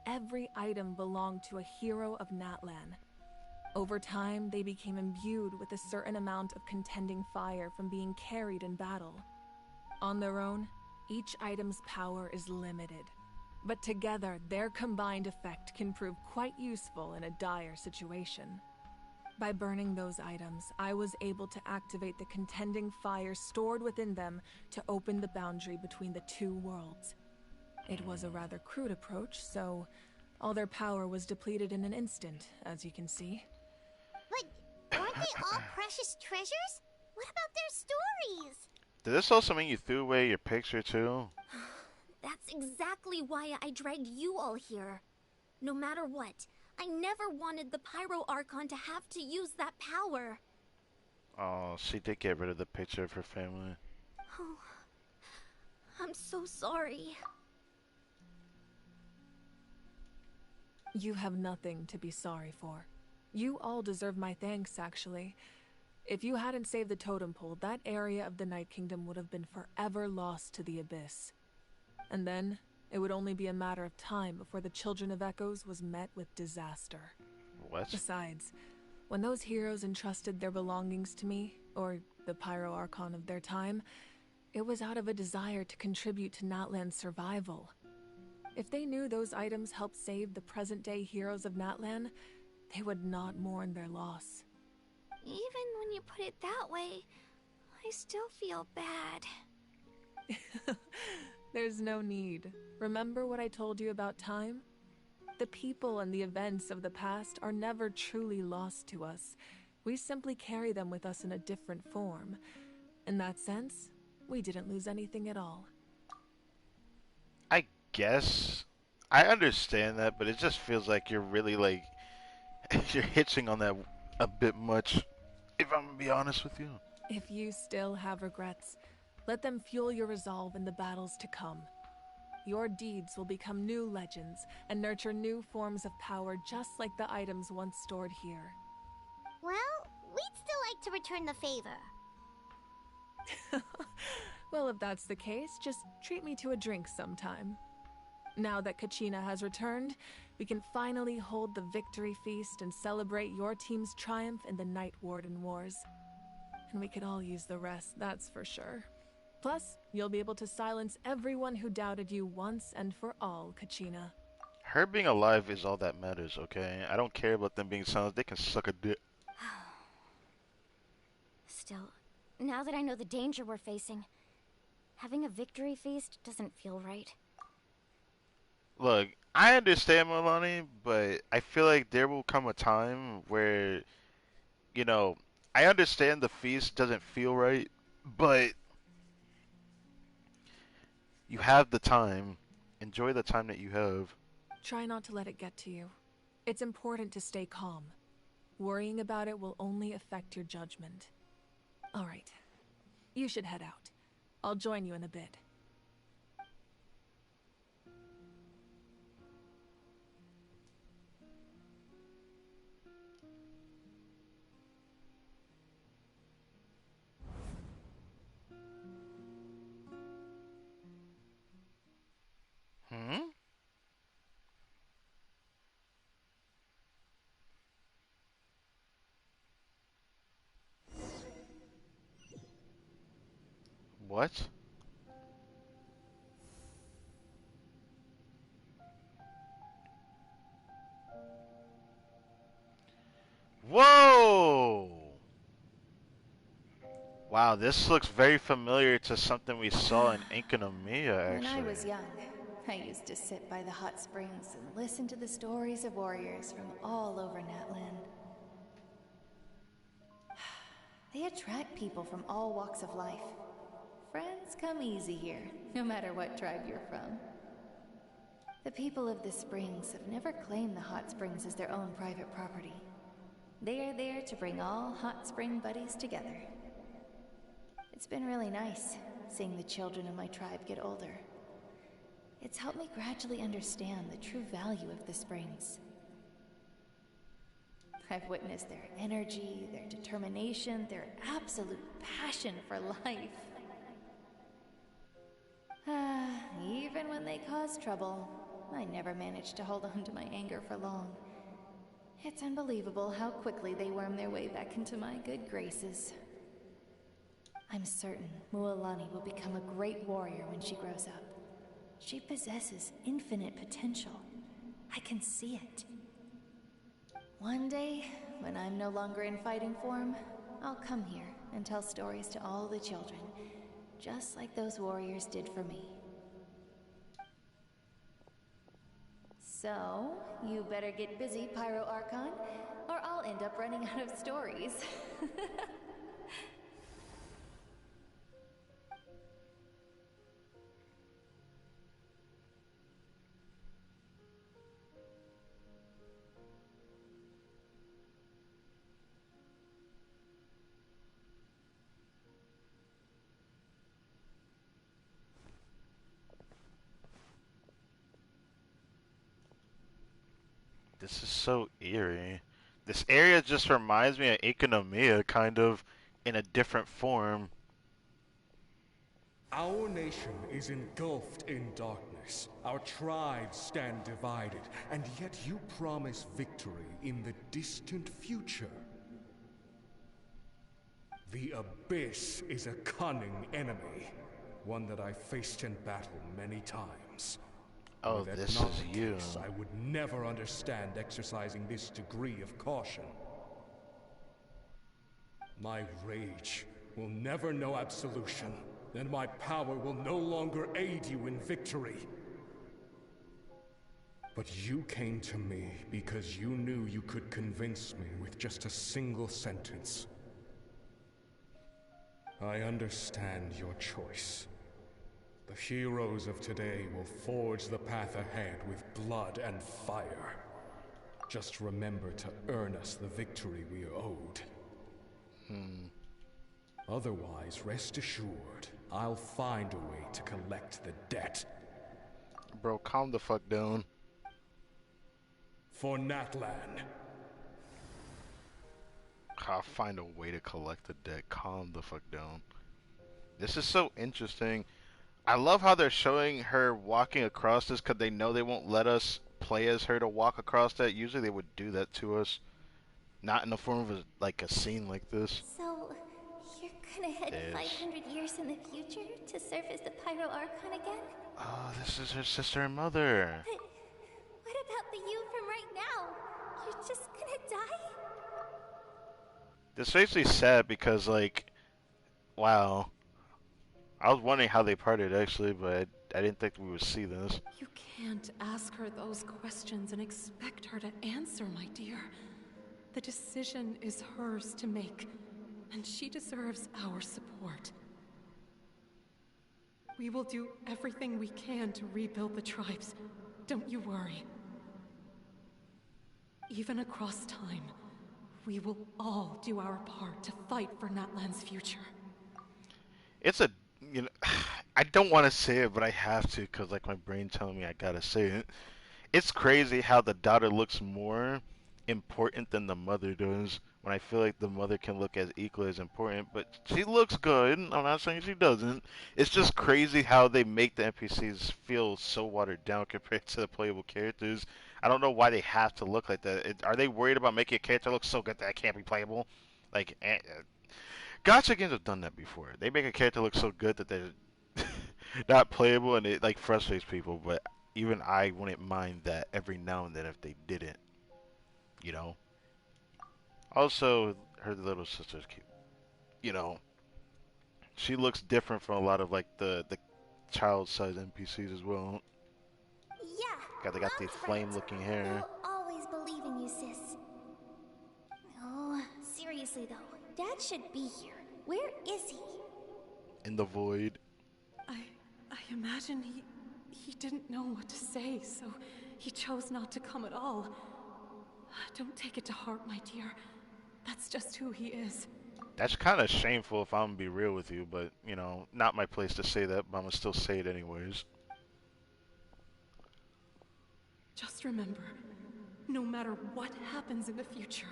Every item belonged to a hero of NATLAN. Over time, they became imbued with a certain amount of contending fire from being carried in battle. On their own, each item's power is limited, but together, their combined effect can prove quite useful in a dire situation. By burning those items, I was able to activate the contending fire stored within them to open the boundary between the two worlds. It was a rather crude approach, so all their power was depleted in an instant, as you can see. But aren't they all precious treasures? What about their stories? Did this also mean you threw away your picture too? That's exactly why I dragged you all here. No matter what, I never wanted the Pyro Archon to have to use that power. Oh, she did get rid of the picture of her family. Oh, I'm so sorry. You have nothing to be sorry for. You all deserve my thanks, actually. If you hadn't saved the totem pole, that area of the Night Kingdom would have been forever lost to the Abyss. And then, it would only be a matter of time before the Children of Echoes was met with disaster. What? Besides, when those heroes entrusted their belongings to me, or the Pyro Archon of their time, it was out of a desire to contribute to NATLAN's survival. If they knew those items helped save the present-day heroes of NATLAN, they would not mourn their loss. Even when you put it that way, I still feel bad. There's no need. Remember what I told you about time? The people and the events of the past are never truly lost to us. We simply carry them with us in a different form. In that sense, we didn't lose anything at all. I guess I understand that, but it just feels like you're really like you're hitching on that a bit much, if I'm gonna be honest with you. If you still have regrets, let them fuel your resolve in the battles to come. Your deeds will become new legends and nurture new forms of power just like the items once stored here. Well, we'd still like to return the favor. Well, if that's the case, just treat me to a drink sometime. Now that Kachina has returned, we can finally hold the victory feast and celebrate your team's triumph in the Night Warden Wars. And we could all use the rest, that's for sure. Plus, you'll be able to silence everyone who doubted you once and for all, Kachina. Her being alive is all that matters, okay? I don't care about them being silenced. They can suck a dick. Still, now that I know the danger we're facing, having a victory feast doesn't feel right. Look, I understand, Milani, but I feel like there will come a time where, you know, I understand the feast doesn't feel right, but you have the time. Enjoy the time that you have. Try not to let it get to you. It's important to stay calm. Worrying about it will only affect your judgment. All right. You should head out. I'll join you in a bit. Hmm? What? Whoa! Wow, this looks very familiar to something we saw in Inkonomiya, When I actually. was young, I used to sit by the hot springs and listen to the stories of warriors from all over NATLAN. They attract people from all walks of life. Friends come easy here, no matter what tribe you're from. The people of the springs have never claimed the hot springs as their own private property. They are there to bring all hot spring buddies together. It's been really nice, seeing the children of my tribe get older. It's helped me gradually understand the true value of the springs. I've witnessed their energy, their determination, their absolute passion for life. Even when they cause trouble, I never managed to hold on to my anger for long. It's unbelievable how quickly they worm their way back into my good graces. I'm certain Mualani will become a great warrior when she grows up. She possesses infinite potential. I can see it. One day, when I'm no longer in fighting form, I'll come here and tell stories to all the children, just like those warriors did for me. So, you better get busy, Pyro Archon, or I'll end up running out of stories. This is so eerie. This area just reminds me of Economia, kind of, in a different form. Our nation is engulfed in darkness. Our tribes stand divided, and yet you promise victory in the distant future. The Abyss is a cunning enemy, one that I faced in battle many times. Oh, Were that this not is the you. case, I would never understand exercising this degree of caution. My rage will never know absolution, and my power will no longer aid you in victory. But you came to me because you knew you could convince me with just a single sentence. I understand your choice. The heroes of today will forge the path ahead with blood and fire. Just remember to earn us the victory we are owed. Otherwise, rest assured, I'll find a way to collect the debt. Bro, calm the fuck down. For NATLAN. I'll find a way to collect the debt. Calm the fuck down. This is so interesting. I love how they're showing her walking across this because they know they won't let us play as her to walk across that. Usually they would do that to us. Not in the form of like a scene like this. So, you're gonna head Yes. 500 years in the future to serve as the Pyro Archon again? Oh, this is her sister and mother. But what about the you from right now? You're just gonna die? This makes me sad because, like, wow. I was wondering how they parted actually, but I didn't think we would see this. You can't ask her those questions and expect her to answer, my dear. The decision is hers to make, and she deserves our support. We will do everything we can to rebuild the tribes. Don't you worry. Even across time, we will all do our part to fight for NATLAN's future. It's a, you know, I don't want to say it, but I have to because, like, my brain telling me I gotta say it. It's crazy how the daughter looks more important than the mother does. When I feel like the mother can look as equally as important, but she looks good. I'm not saying she doesn't. It's just crazy how they make the NPCs feel so watered down compared to the playable characters. I don't know why they have to look like that. Are they worried about making a character look so good that it can't be playable? Like, Gacha games have done that before. They make a character look so good that they're not playable, and it like frustrates people. But even I wouldn't mind that every now and then if they didn't, you know. Also, her little sister's cute. You know, she looks different from a lot of like the child-sized NPCs as well. Yeah. They got the flame-looking hair. We'll always believe in you, sis. Oh, seriously though, Dad should be here. Where is he? In the void. I imagine he didn't know what to say, so he chose not to come at all. Don't take it to heart, my dear. That's just who he is. That's kind of shameful if I'm gonna be real with you, but you know, not my place to say that, but I'm gonna still say it anyways. Just remember, no matter what happens in the future,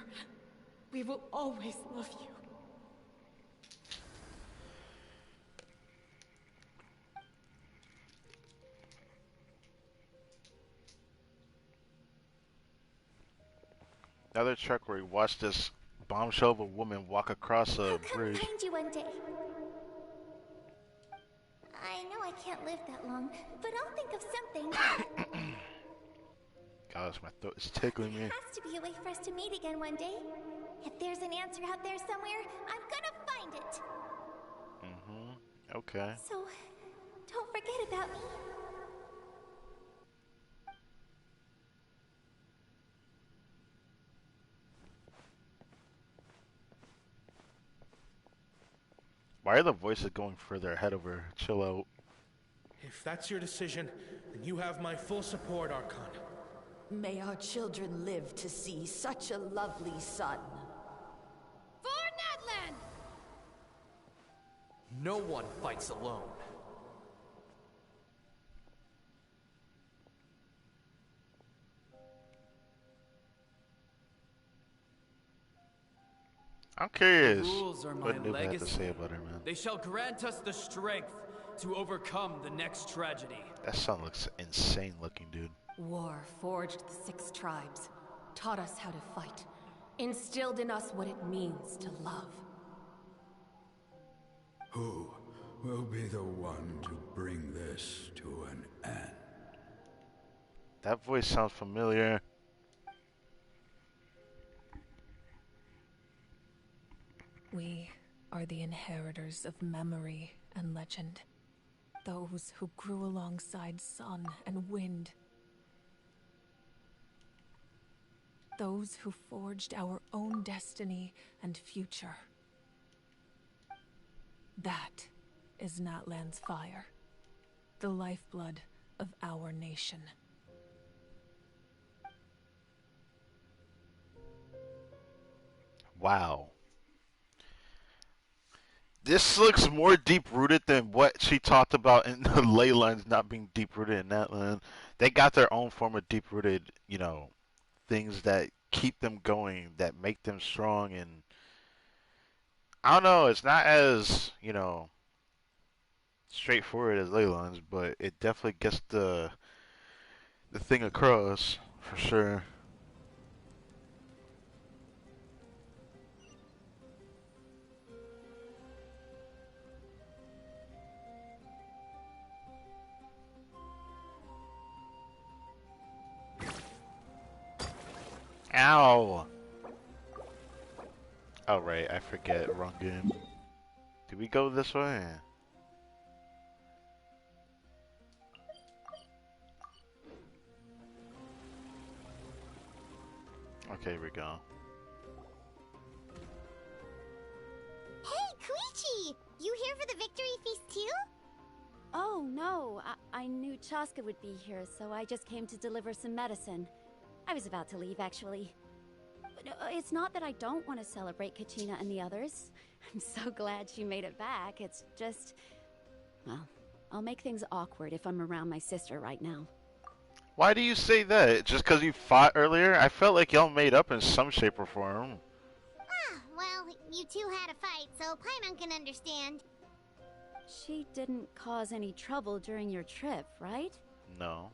we will always love you. Another truck where we watched this bombshell of a woman walk across a bridge. I'll find you one day. I know I can't live that long, but I'll think of something. Gosh, my throat is tickling me. There has to be a way for us to meet again one day. If there's an answer out there somewhere, I'm gonna find it. Okay. So, don't forget about me. Why are the voices going further ahead of her? Chill out. If that's your decision, then you have my full support, Archon. May our children live to see such a lovely son. For NATLAN! No one fights alone. I'm curious The rules are my what Noob had to legacy. say about her, man. They shall grant us the strength to overcome the next tragedy. That son looks insane looking, dude. War forged the 6 tribes, taught us how to fight, instilled in us what it means to love. Who will be the one to bring this to an end? That voice sounds familiar. We are the inheritors of memory and legend. Those who grew alongside sun and wind. Those who forged our own destiny and future. That is NATLAN's fire. The lifeblood of our nation. Wow. This looks more deep-rooted than what she talked about in the ley lines not being deep-rooted in NATLAN. They got their own form of deep-rooted, things that keep them going, that make them strong, and I don't know, it's not as, straightforward as ley lines, but it definitely gets the thing across, for sure. Ow! Oh, right, I forget. Wrong game. Do we go this way? Okay, here we go. Hey, Koichi! You here for the victory feast too? Oh, no. I knew Chaska would be here, so I just came to deliver some medicine. I was about to leave, actually. But, it's not that I don't want to celebrate Kachina and the others. I'm so glad she made it back. It's just... Well, I'll make things awkward if I'm around my sister right now. Why do you say that? Just because you fought earlier? I felt like y'all made up in some shape or form. Ah, well, you two had a fight, so Paimon can understand. She didn't cause any trouble during your trip, right? No.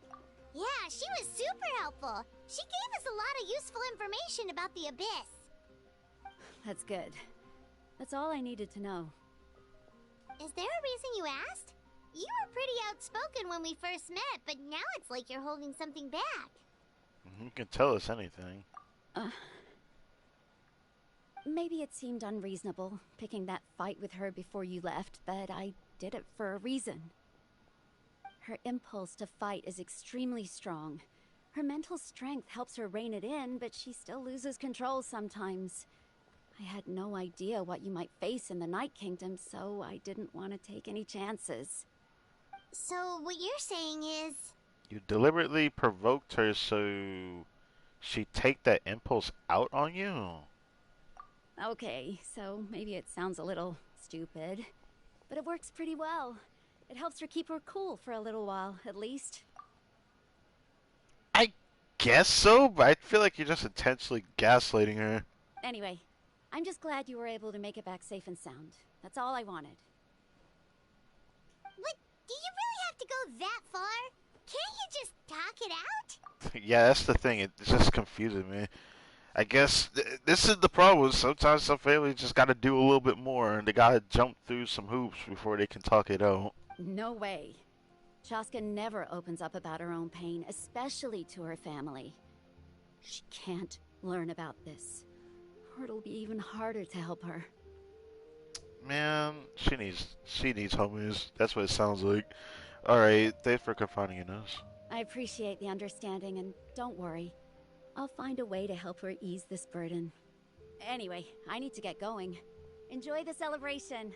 Yeah, she was super helpful. She gave us a lot of useful information about the Abyss. That's good. That's all I needed to know. Is there a reason you asked? You were pretty outspoken when we first met, but now it's like you're holding something back. You can tell us anything. Maybe it seemed unreasonable, picking that fight with her before you left, but I did it for a reason. Her impulse to fight is extremely strong. Her mental strength helps her rein it in, but she still loses control sometimes. I had no idea what you might face in the Night Kingdom, so I didn't want to take any chances. So what you're saying is... You deliberately provoked her so she'd take that impulse out on you? Okay, so maybe it sounds a little stupid, but it works pretty well. It helps her keep her cool for a little while, at least. I guess so, but I feel like you're just intentionally gaslighting her. Anyway, I'm just glad you were able to make it back safe and sound. That's all I wanted. What? Do you really have to go that far? Can't you just talk it out? Yeah, that's the thing. It's just confusing me. I guess this is the problem. Sometimes some families just gotta do a little bit more, and they gotta jump through some hoops before they can talk it out. No way. Chaska never opens up about her own pain, especially to her family. She can't learn about this, or it'll be even harder to help her. Man, she needs homies. That's what it sounds like. Alright, thanks for confiding in us. I appreciate the understanding, and don't worry. I'll find a way to help her ease this burden. Anyway, I need to get going. Enjoy the celebration.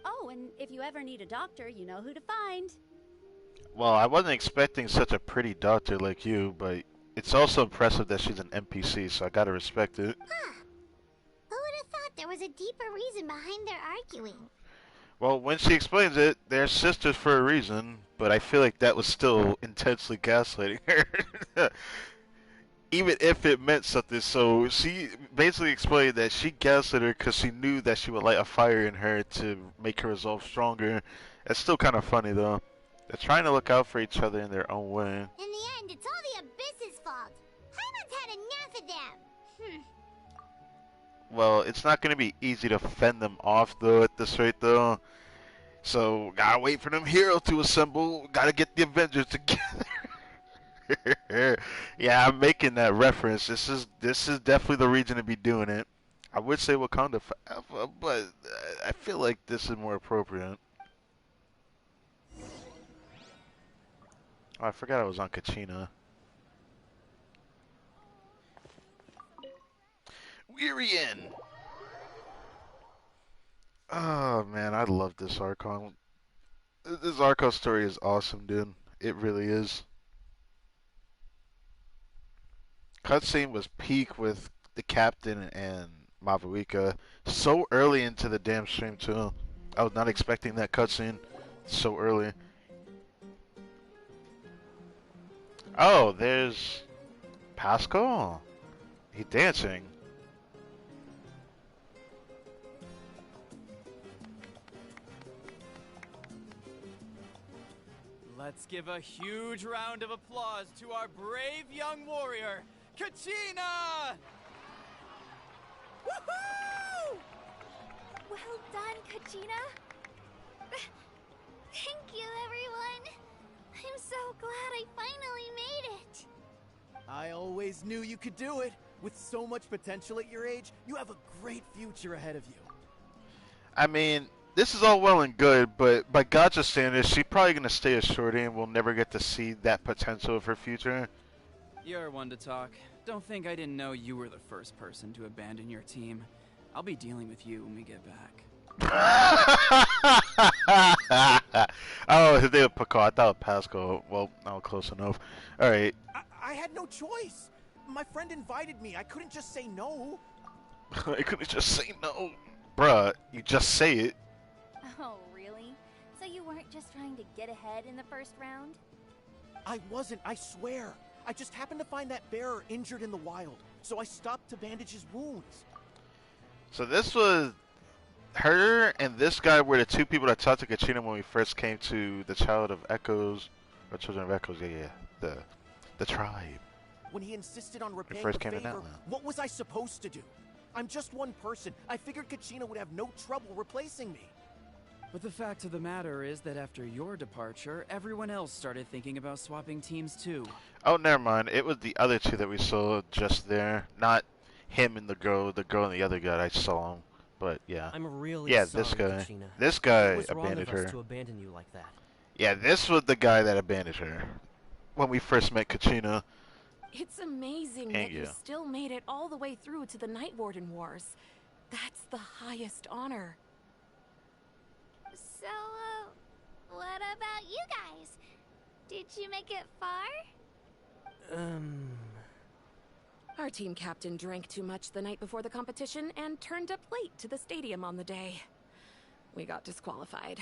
Oh, and if you ever need a doctor, you know who to find. Well, I wasn't expecting such a pretty doctor like you, but it's also impressive that she's an NPC, so I gotta respect it. Huh. Who would have thought there was a deeper reason behind their arguing? Well, when she explains it, they're sisters for a reason, but I feel like that was still intensely gaslighting her. Even if it meant something, so she basically explained that she gaslit her because she knew that she would light a fire in her to make her resolve stronger. It's still kind of funny, though. They're trying to look out for each other in their own way. In the end, it's all the Abyss's fault. Paimon's had enough of them. Well, it's not going to be easy to fend them off, though, at this rate, though. So, gotta wait for them heroes to assemble. Gotta get the Avengers together. Yeah, I'm making that reference. This is definitely the region to be doing it. I would say Wakanda forever, but I feel like this is more appropriate. Oh, I forgot I was on Kachina. Weirian! Oh man, I love this Archon. This Archon story is awesome, dude. It really is. Cutscene was peak with the captain and Mavuika so early into the damn stream too. I was not expecting that cutscene so early. Oh, there's Pascal. He dancing. Let's give a huge round of applause to our brave young warrior, Kachina! Woohoo! Well done, Kachina. Thank you, everyone. I'm so glad I finally made it. I always knew you could do it. With so much potential at your age, you have a great future ahead of you. I mean, this is all well and good, but by Gotcha standards, she's probably going to stay a shorty and we'll never get to see that potential of her future. You're one to talk. Don't think I didn't know you were the first person to abandon your team. I'll be dealing with you when we get back. Oh, his name was Pico. I thought Pascal. Well, not close enough. Alright. I had no choice. My friend invited me. I couldn't just say no. I couldn't just say no. Bruh, you just say it. Oh, really? So you weren't just trying to get ahead in the first round? I wasn't, I swear. I just happened to find that bearer injured in the wild, so I stopped to bandage his wounds. So this was her and this guy were the two people that talked to Kachina when we first came to the Child of Echoes, or Children of Echoes, yeah, the tribe. When he insisted on repaying first the came to favor, NATLAN. what was I supposed to do? I'm just one person. I figured Kachina would have no trouble replacing me. But the fact of the matter is that after your departure, everyone else started thinking about swapping teams too. Oh, never mind. It was the other two that we saw just there. Not him and the girl and the other guy. I saw him. But yeah. I'm really yeah, sorry, this guy. Kachina. This guy It was wrong abandoned of us her. to abandon you like that. Yeah, this was the guy that abandoned her when we first met Kachina. It's amazing that you still made it all the way through to the Night Warden Wars. That's the highest honor. So, what about you guys? Did you make it far? Our team captain drank too much the night before the competition and turned up late to the stadium on the day. We got disqualified.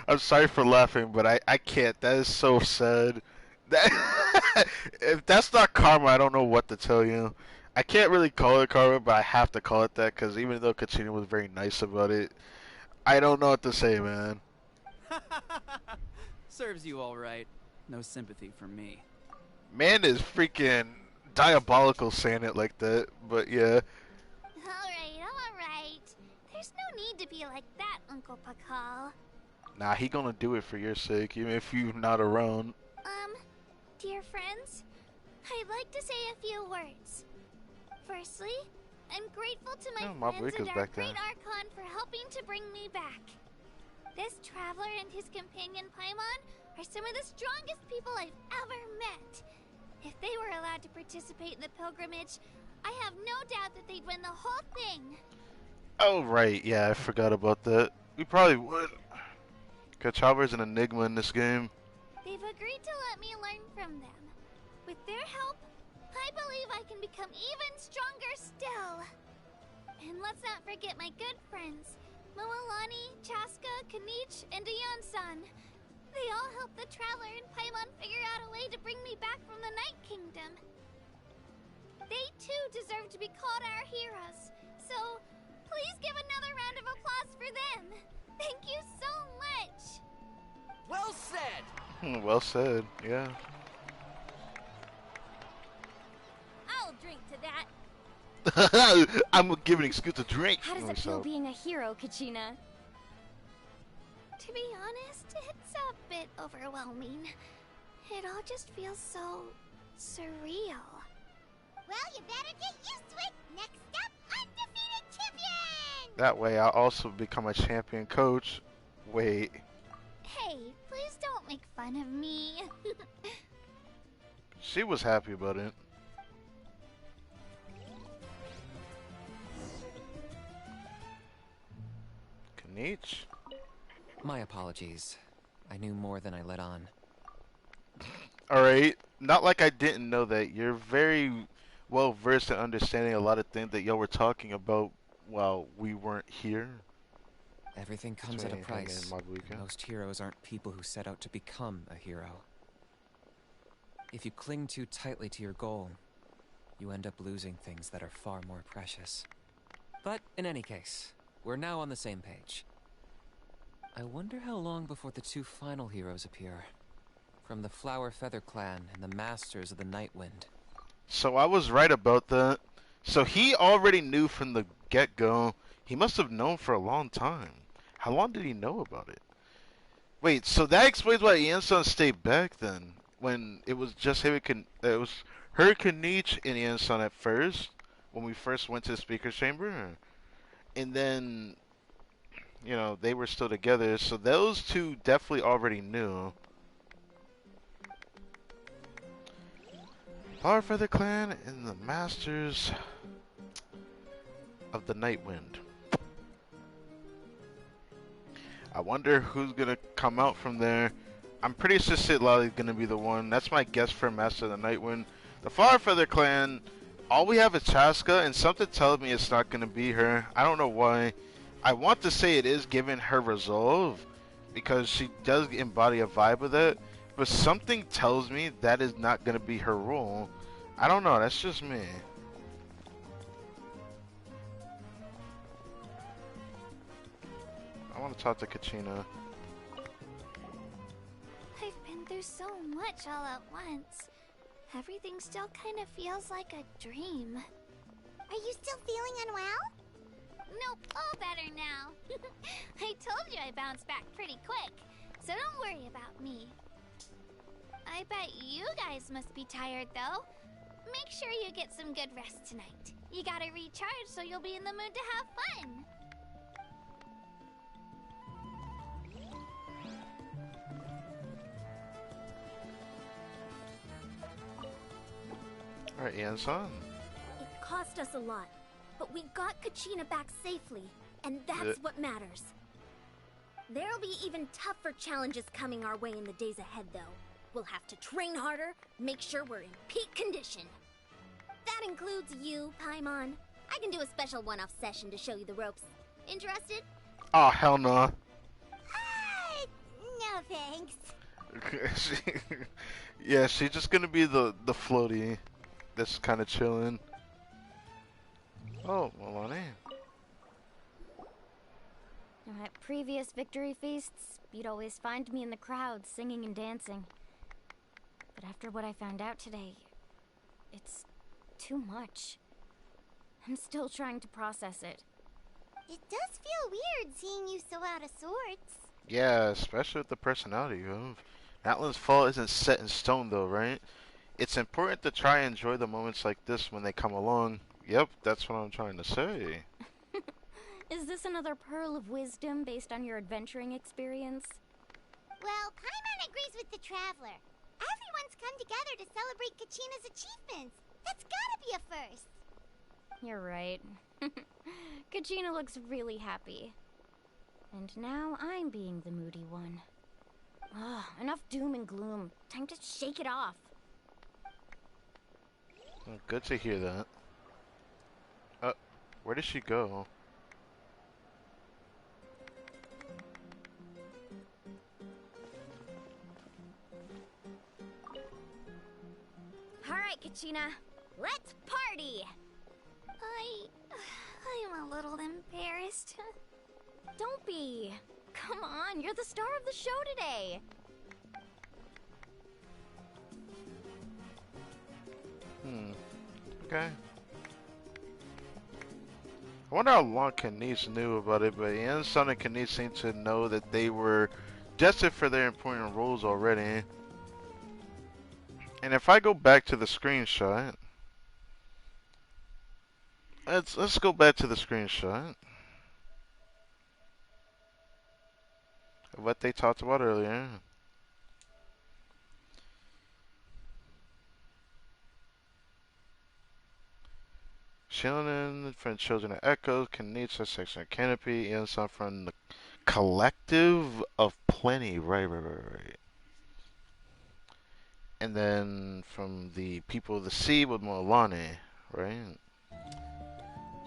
I'm sorry for laughing, but I can't. That is so sad. That if that's not karma, I don't know what to tell you. I can't really call it karma, but I have to call it that because even though Katrina was very nice about it, I don't know what to say, man. Serves you all right. No sympathy from me. Man is freaking diabolical saying it like that, but yeah. Alright. There's no need to be like that, Uncle Pakal. Nah, he gonna do it for your sake, even if you're not around. Dear friends, I'd like to say a few words. Firstly, I'm grateful to my friends and our great Archon for helping to bring me back. This traveler and his companion Paimon are some of the strongest people I've ever met. If they were allowed to participate in the pilgrimage, I have no doubt that they'd win the whole thing. Oh, right, yeah, I forgot about that. We probably would. Kachaber's an enigma in this game. They've agreed to let me learn from them. With their help, I believe I can become even stronger still. And let's not forget my good friends, Moalani, Chaska, Kanich, and Ayan-san. They all helped the Traveler and Paimon figure out a way to bring me back from the Night Kingdom. They too deserve to be called our heroes, so please give another round of applause for them. Thank you so much. Well said. Well said, yeah. I'll drink to that. I'm giving an excuse to drink. How does it feel being a hero, Kachina? To be honest, it's a bit overwhelming. It all just feels so surreal. Well, you better get used to it. Next up, undefeated champion! That way I'll also become a champion coach. Wait. Hey, please don't make fun of me. She was happy about it. Kanich? My apologies. I knew more than I let on. Alright, not like I didn't know that. You're very well versed in understanding a lot of things that y'all were talking about while we weren't here. Everything comes at a price. Most heroes aren't people who set out to become a hero. If you cling too tightly to your goal, you end up losing things that are far more precious. But in any case, we're now on the same page. I wonder how long before the two final heroes appear. From the Flower Feather Clan and the Masters of the Night Wind. So I was right about that. So he already knew from the get-go. He must have known for a long time. How long did he know about it? Wait, so that explains why Ian-san stayed back then. When it was just him and it was her, Kanich, and Ian-san at first. When we first went to the speaker's chamber. And then, you know, they were still together. So those two definitely already knew. Flower Feather Clan and the Masters of the Night Wind. I wonder who's gonna come out from there. I'm pretty sure Sid Lolly's gonna be the one. That's my guess for Master of the Night Wind. The Flower Feather Clan, all we have is Chaska, and something tells me it's not gonna be her. I don't know why. I want to say it is given her resolve, because she does embody a vibe with it. But something tells me that is not going to be her role. I don't know, that's just me. I want to talk to Kachina. I've been through so much all at once. Everything still kind of feels like a dream. Are you still feeling unwell? Nope, all better now. I told you I bounced back pretty quick, so don't worry about me. I bet you guys must be tired, though. Make sure you get some good rest tonight. You gotta recharge so you'll be in the mood to have fun. Alright, Ian-san. It cost us a lot, but we got Kachina back safely, and that's what matters. There'll be even tougher challenges coming our way in the days ahead, though. We'll have to train harder, make sure we're in peak condition. That includes you, Paimon. I can do a special one-off session to show you the ropes. Interested? Oh, hell no. No thanks. Yeah, she's just gonna be the floaty that's kind of chilling. Oh, Milani. At previous victory feasts, you'd always find me in the crowd singing and dancing. But after what I found out today, it's too much. I'm still trying to process it. It does feel weird seeing you so out of sorts. Yeah, especially with the personality you have. NATLAN's fall isn't set in stone though, right? It's important to try and enjoy the moments like this when they come along. Yep, that's what I'm trying to say. Is this another pearl of wisdom based on your adventuring experience? Well, Paimon agrees with the Traveler. Everyone's come together to celebrate Kachina's achievements. That's gotta be a first. You're right. Kachina looks really happy. And now I'm being the moody one. Ugh, enough doom and gloom. Time to shake it off. Well, good to hear that. Where did she go? Alright, Kachina. Let's party! I'm a little embarrassed. Don't be. Come on, you're the star of the show today. Okay. I wonder how long Kanice knew about it, but Yansan and Kanice seem to know that they were destined for their important roles already. And if I go back to the screenshot, let's go back to the screenshot of what they talked about earlier. Shillen from Children of Echoes, Kanitsa, Section of Canopy, Yansan from the Collective of Plenty, right. And then from the People of the Sea with Moalani, right?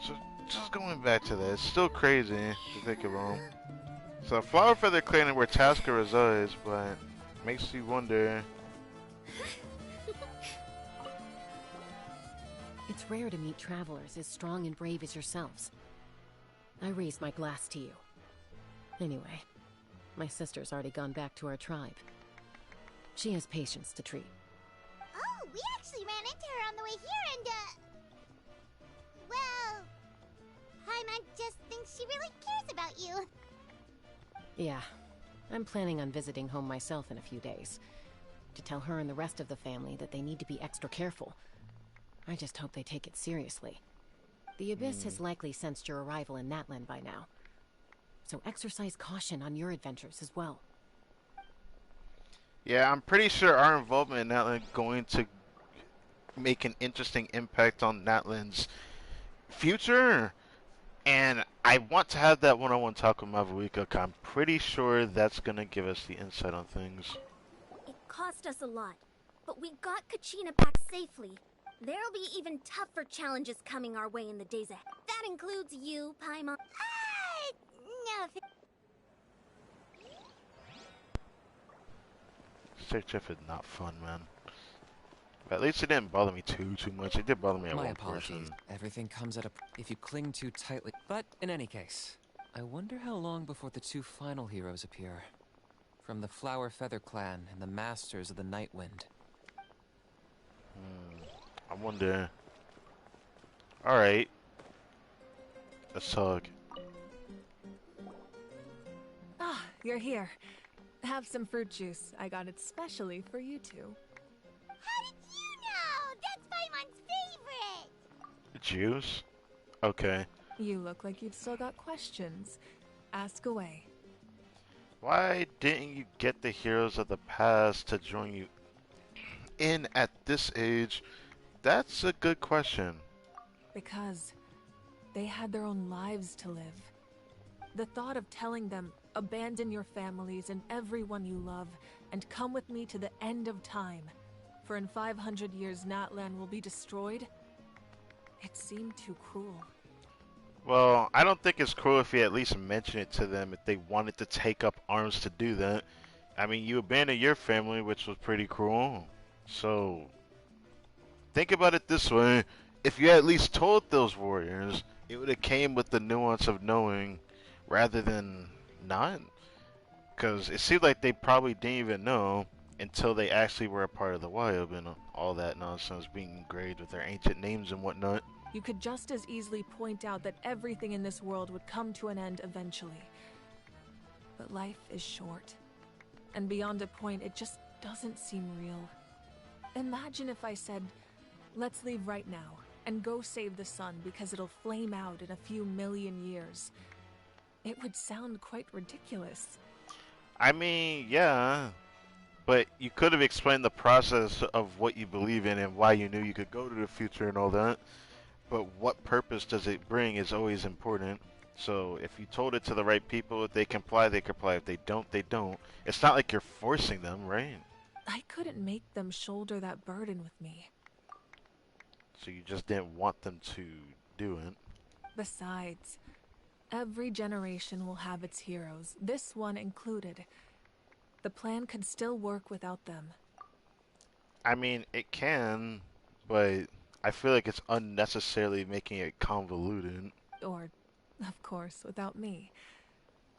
So just going back to that, it's still crazy to think about. So Flower Feather Clan where Tasker resides, but makes you wonder. It's rare to meet travelers as strong and brave as yourselves. I raise my glass to you. Anyway, my sister's already gone back to her tribe. She has patients to treat. Oh, we actually ran into her on the way here and, well, Paimon just thinks she really cares about you. Yeah, I'm planning on visiting home myself in a few days. To tell her and the rest of the family that they need to be extra careful. I just hope they take it seriously. The Abyss has likely sensed your arrival in NATLAN by now. So exercise caution on your adventures as well. Yeah, I'm pretty sure our involvement in NATLAN is going to make an interesting impact on NATLAN's future. And I want to have that one-on-one talk with Mavuika. I'm pretty sure that's going to give us the insight on things. It cost us a lot, but we got Kachina back safely. There'll be even tougher challenges coming our way in the days ahead. That includes you, Paimon. No. Search F is not fun, man. But at least it didn't bother me too much. It did bother me at My one apologies. portion. Everything comes at a... if you cling too tightly. But in any case, I wonder how long before the two final heroes appear. From the Flower Feather Clan and the Masters of the Night Wind. I wonder. Alright. Let's talk. Ah, you're here. Have some fruit juice. I got it specially for you two. How did you know? That's Paimon's favorite! Juice? Okay. You look like you've still got questions. Ask away. Why didn't you get the heroes of the past to join you in at this age? That's a good question. Because they had their own lives to live. The thought of telling them, abandon your families and everyone you love, and come with me to the end of time, for in 500 years NATLAN will be destroyed, it seemed too cruel. Well, I don't think it's cruel if you at least mention it to them if they wanted to take up arms to do that. I mean, you abandoned your family, which was pretty cruel. So, think about it this way. If you at least told those warriors, it would have came with the nuance of knowing rather than not. Because it seemed like they probably didn't even know until they actually were a part of the Wild and all that nonsense being engraved with their ancient names and whatnot. You could just as easily point out that everything in this world would come to an end eventually. But life is short. And beyond a point, it just doesn't seem real. Imagine if I said, let's leave right now and go save the sun because it'll flame out in a few million years. It would sound quite ridiculous. I mean, yeah. But you could have explained the process of what you believe in and why you knew you could go to the future and all that. But what purpose does it bring is always important. So if you told it to the right people, if they comply, they comply. If they don't, they don't. It's not like you're forcing them, right? I couldn't make them shoulder that burden with me. So you just didn't want them to do it. Besides, every generation will have its heroes, this one included. The plan could still work without them. I mean, it can, but I feel like it's unnecessarily making it convoluted. Or, of course, without me.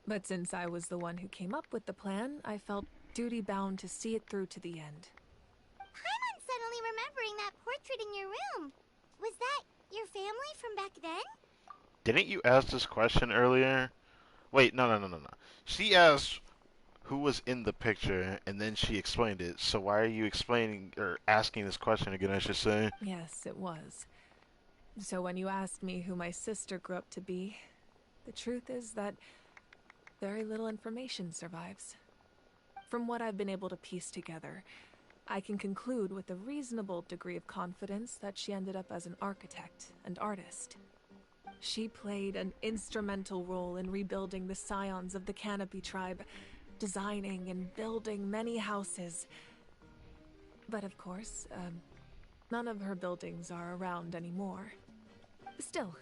But since I was the one who came up with the plan, I felt duty-bound to see it through to the end. Paimon's suddenly remembering that portrait in your room. Was that your family from back then? Didn't you ask this question earlier? Wait, no. She asked who was in the picture, and then she explained it. So why are you explaining or asking this question again, I should say? Yes, it was. So when you asked me who my sister grew up to be, the truth is that very little information survives. From what I've been able to piece together, I can conclude with a reasonable degree of confidence that she ended up as an architect and artist. She played an instrumental role in rebuilding the scions of the Canopy tribe, designing and building many houses. But of course, none of her buildings are around anymore. Still,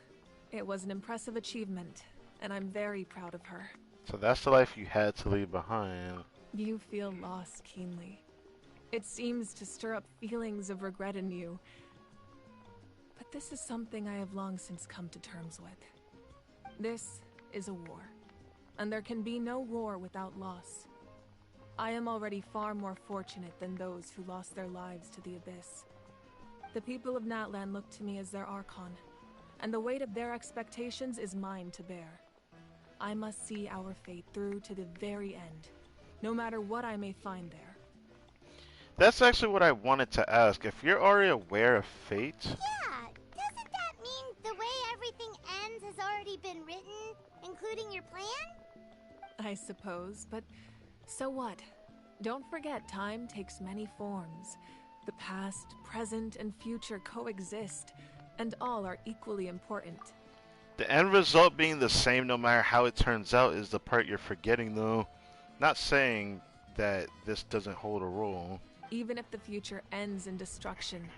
it was an impressive achievement, and I'm very proud of her. So that's the life you had to leave behind. You feel loss keenly. It seems to stir up feelings of regret in you. But this is something I have long since come to terms with. This is a war, and there can be no war without loss. I am already far more fortunate than those who lost their lives to the Abyss. The people of NATLAN look to me as their Archon, and the weight of their expectations is mine to bear. I must see our fate through to the very end, no matter what I may find there. That's actually what I wanted to ask. If you're already aware of fate... Yeah, doesn't that mean the way everything ends has already been written, including your plan? I suppose, but so what? Don't forget, time takes many forms. The past, present, and future coexist, and all are equally important. The end result being the same no matter how it turns out is the part you're forgetting, though. Not saying that this doesn't hold a role. Even if the future ends in destruction,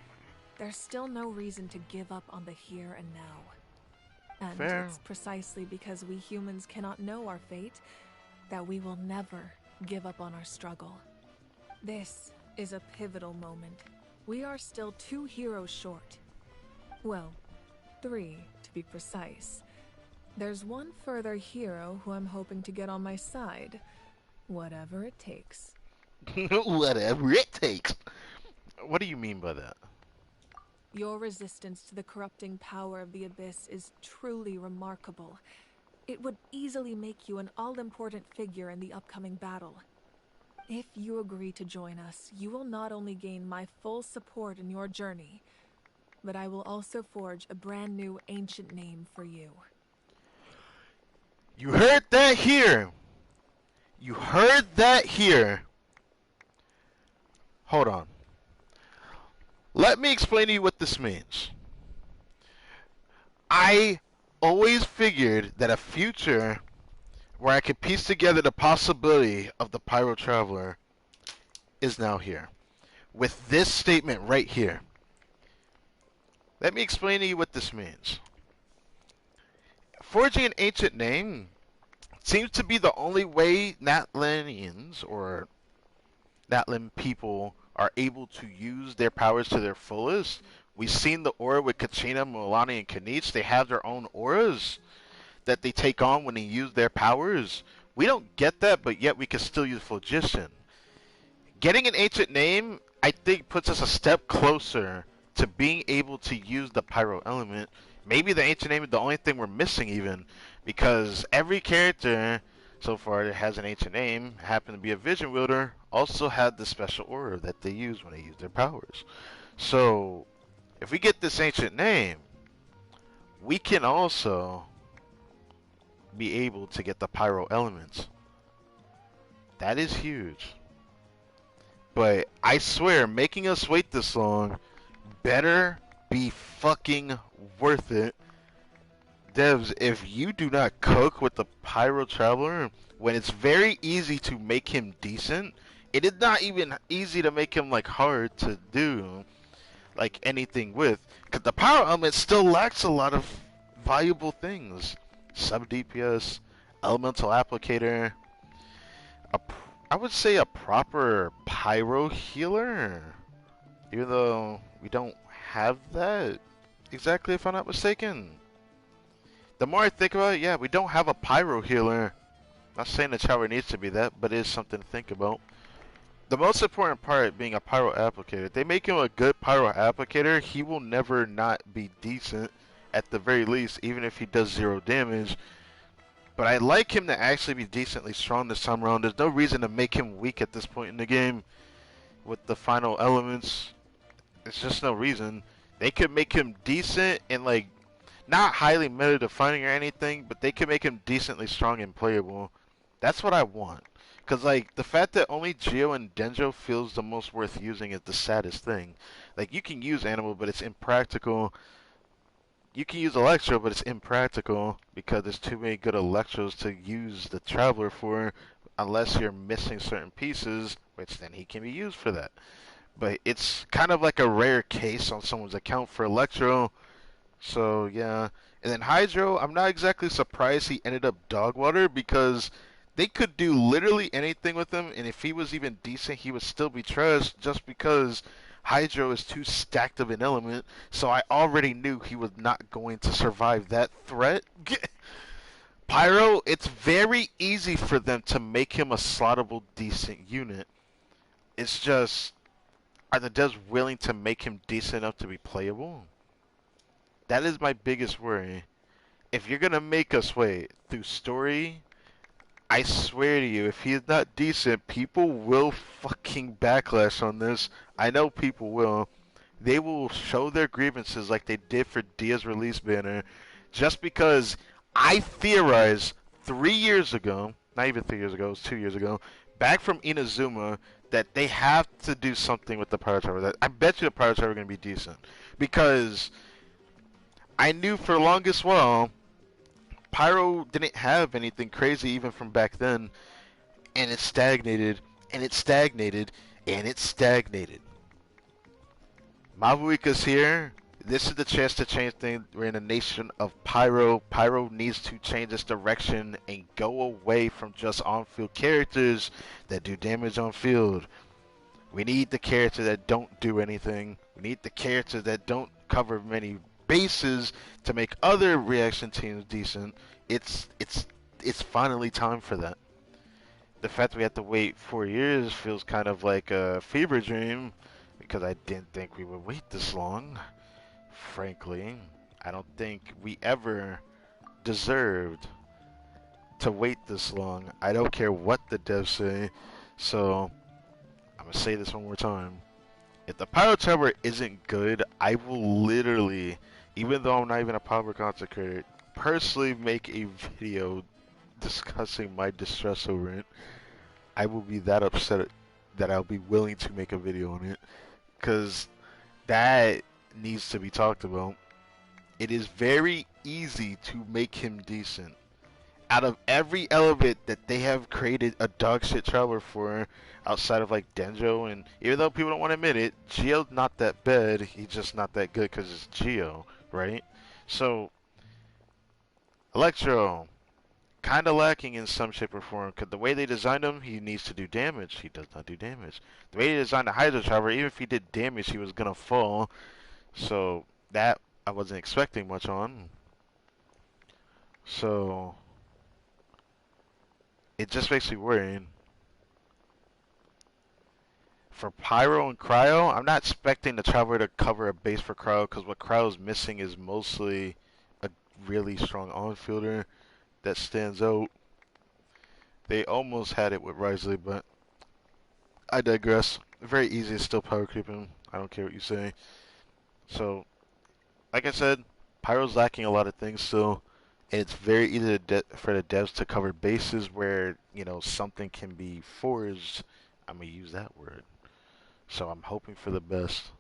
there's still no reason to give up on the here and now. And Fair. It's precisely because we humans cannot know our fate that we will never give up on our struggle. This is a pivotal moment. We are still 2 heroes short. Well, 3 to be precise. There's one further hero who I'm hoping to get on my side, whatever it takes. Whatever it takes. What do you mean by that? Your resistance to the corrupting power of the Abyss is truly remarkable. It would easily make you an all-important figure in the upcoming battle. If you agree to join us, you will not only gain my full support in your journey, but I will also forge a brand new ancient name for you. You heard that here. You heard that here. Hold on. Let me explain to you what this means. I always figured that a future where I could piece together the possibility of the Pyro Traveler is now here. With this statement right here. Let me explain to you what this means. Forging an ancient name seems to be the only way Natlanians or Natlan people are able to use their powers to their fullest. We've seen the aura with Kachina, Milani, and Kanich. They have their own auras that they take on when they use their powers. We don't get that, but yet we can still use Phlogiston. Getting an ancient name, I think, puts us a step closer to being able to use the pyro element. Maybe the ancient name is the only thing we're missing even, because every character so far that has an ancient name, happened to be a vision wielder, also had the special aura that they use when they use their powers. So if we get this ancient name, we can also be able to get the pyro elements. That is huge. But I swear, making us wait this long better be fucking worth it. Devs, if you do not cook with the Pyro Traveler, when it's very easy to make him decent, it is not even easy to make him like hard to do like anything with, because the Pyro element still lacks a lot of valuable things. Sub DPS, elemental applicator, I would say a proper Pyro healer, even though we don't have that exactly, if I'm not mistaken. The more I think about it, yeah, we don't have a pyro healer. Not saying the Traveler needs to be that, but it is something to think about. The most important part being a pyro applicator. If they make him a good pyro applicator, he will never not be decent at the very least, even if he does 0 damage. But I like him to actually be decently strong this time around. There's no reason to make him weak at this point in the game with the final elements. There's just no reason. They could make him decent and, like, not highly meta defining or anything, but they could make him decently strong and playable. That's what I want. Because, like, the fact that only Geo and Denjo feels the most worth using is the saddest thing. Like, you can use Animal, but it's impractical. You can use Electro, but it's impractical because there's too many good Electros to use the Traveler for unless you're missing certain pieces, which then he can be used for that. But it's kind of like a rare case on someone's account for Electro. So, yeah. And then Hydro, I'm not exactly surprised he ended up dog water because they could do literally anything with him, and if he was even decent, he would still be trash just because Hydro is too stacked of an element, so I already knew he was not going to survive that threat. Pyro, it's very easy for them to make him a slottable, decent unit. It's just, are the devs willing to make him decent enough to be playable? That is my biggest worry. If you're going to make us wait through story, I swear to you, if he is not decent, people will fucking backlash on this. I know people will. They will show their grievances like they did for Dia's release banner. Just because I theorized 3 years ago, not even 3 years ago, it was 2 years ago, back from Inazuma, that they have to do something with the Pyro Tower. I bet you the Pyro Tower is going to be decent. Because I knew for the longest while, Pyro didn't have anything crazy even from back then, and it stagnated, and it stagnated, and it stagnated. Mavuika's here. This is the chance to change things. We're in a nation of Pyro. Pyro needs to change its direction and go away from just on-field characters that do damage on field. We need the characters that don't do anything. We need the characters that don't cover many bases to make other reaction teams decent. It's finally time for that. The fact that we have to wait 4 years feels kind of like a fever dream because I didn't think we would wait this long. Frankly, I don't think we ever deserved to wait this long. I don't care what the devs say, so I'm gonna say this one more time. If the Pyro Tower isn't good, I will literally, even though I'm not even a Power content creator, personally make a video discussing my distress over it. I will be that upset that I'll be willing to make a video on it, because that needs to be talked about. It is very easy to make him decent. Out of every element that they have created a dogshit traveler for, outside of like Denjo, and even though people don't want to admit it, Geo's not that bad, he's just not that good because it's Geo, right? So, Electro, kind of lacking in some shape or form, because the way they designed him, he needs to do damage. He does not do damage. The way they designed the Hydro Traveler, even if he did damage, he was going to fall. So, that I wasn't expecting much on. So, it just makes me worried. For Pyro and Cryo, I'm not expecting the Traveler to cover a base for Cryo, because what Cryo's missing is mostly a really strong on-fielder that stands out. They almost had it with Risley, but I digress. Very easy to still power creep him. I don't care what you say. So, like I said, Pyro's lacking a lot of things still, and it's very easy for the devs to cover bases where, you know, something can be forged. I'm going to use that word. So I'm hoping for the best.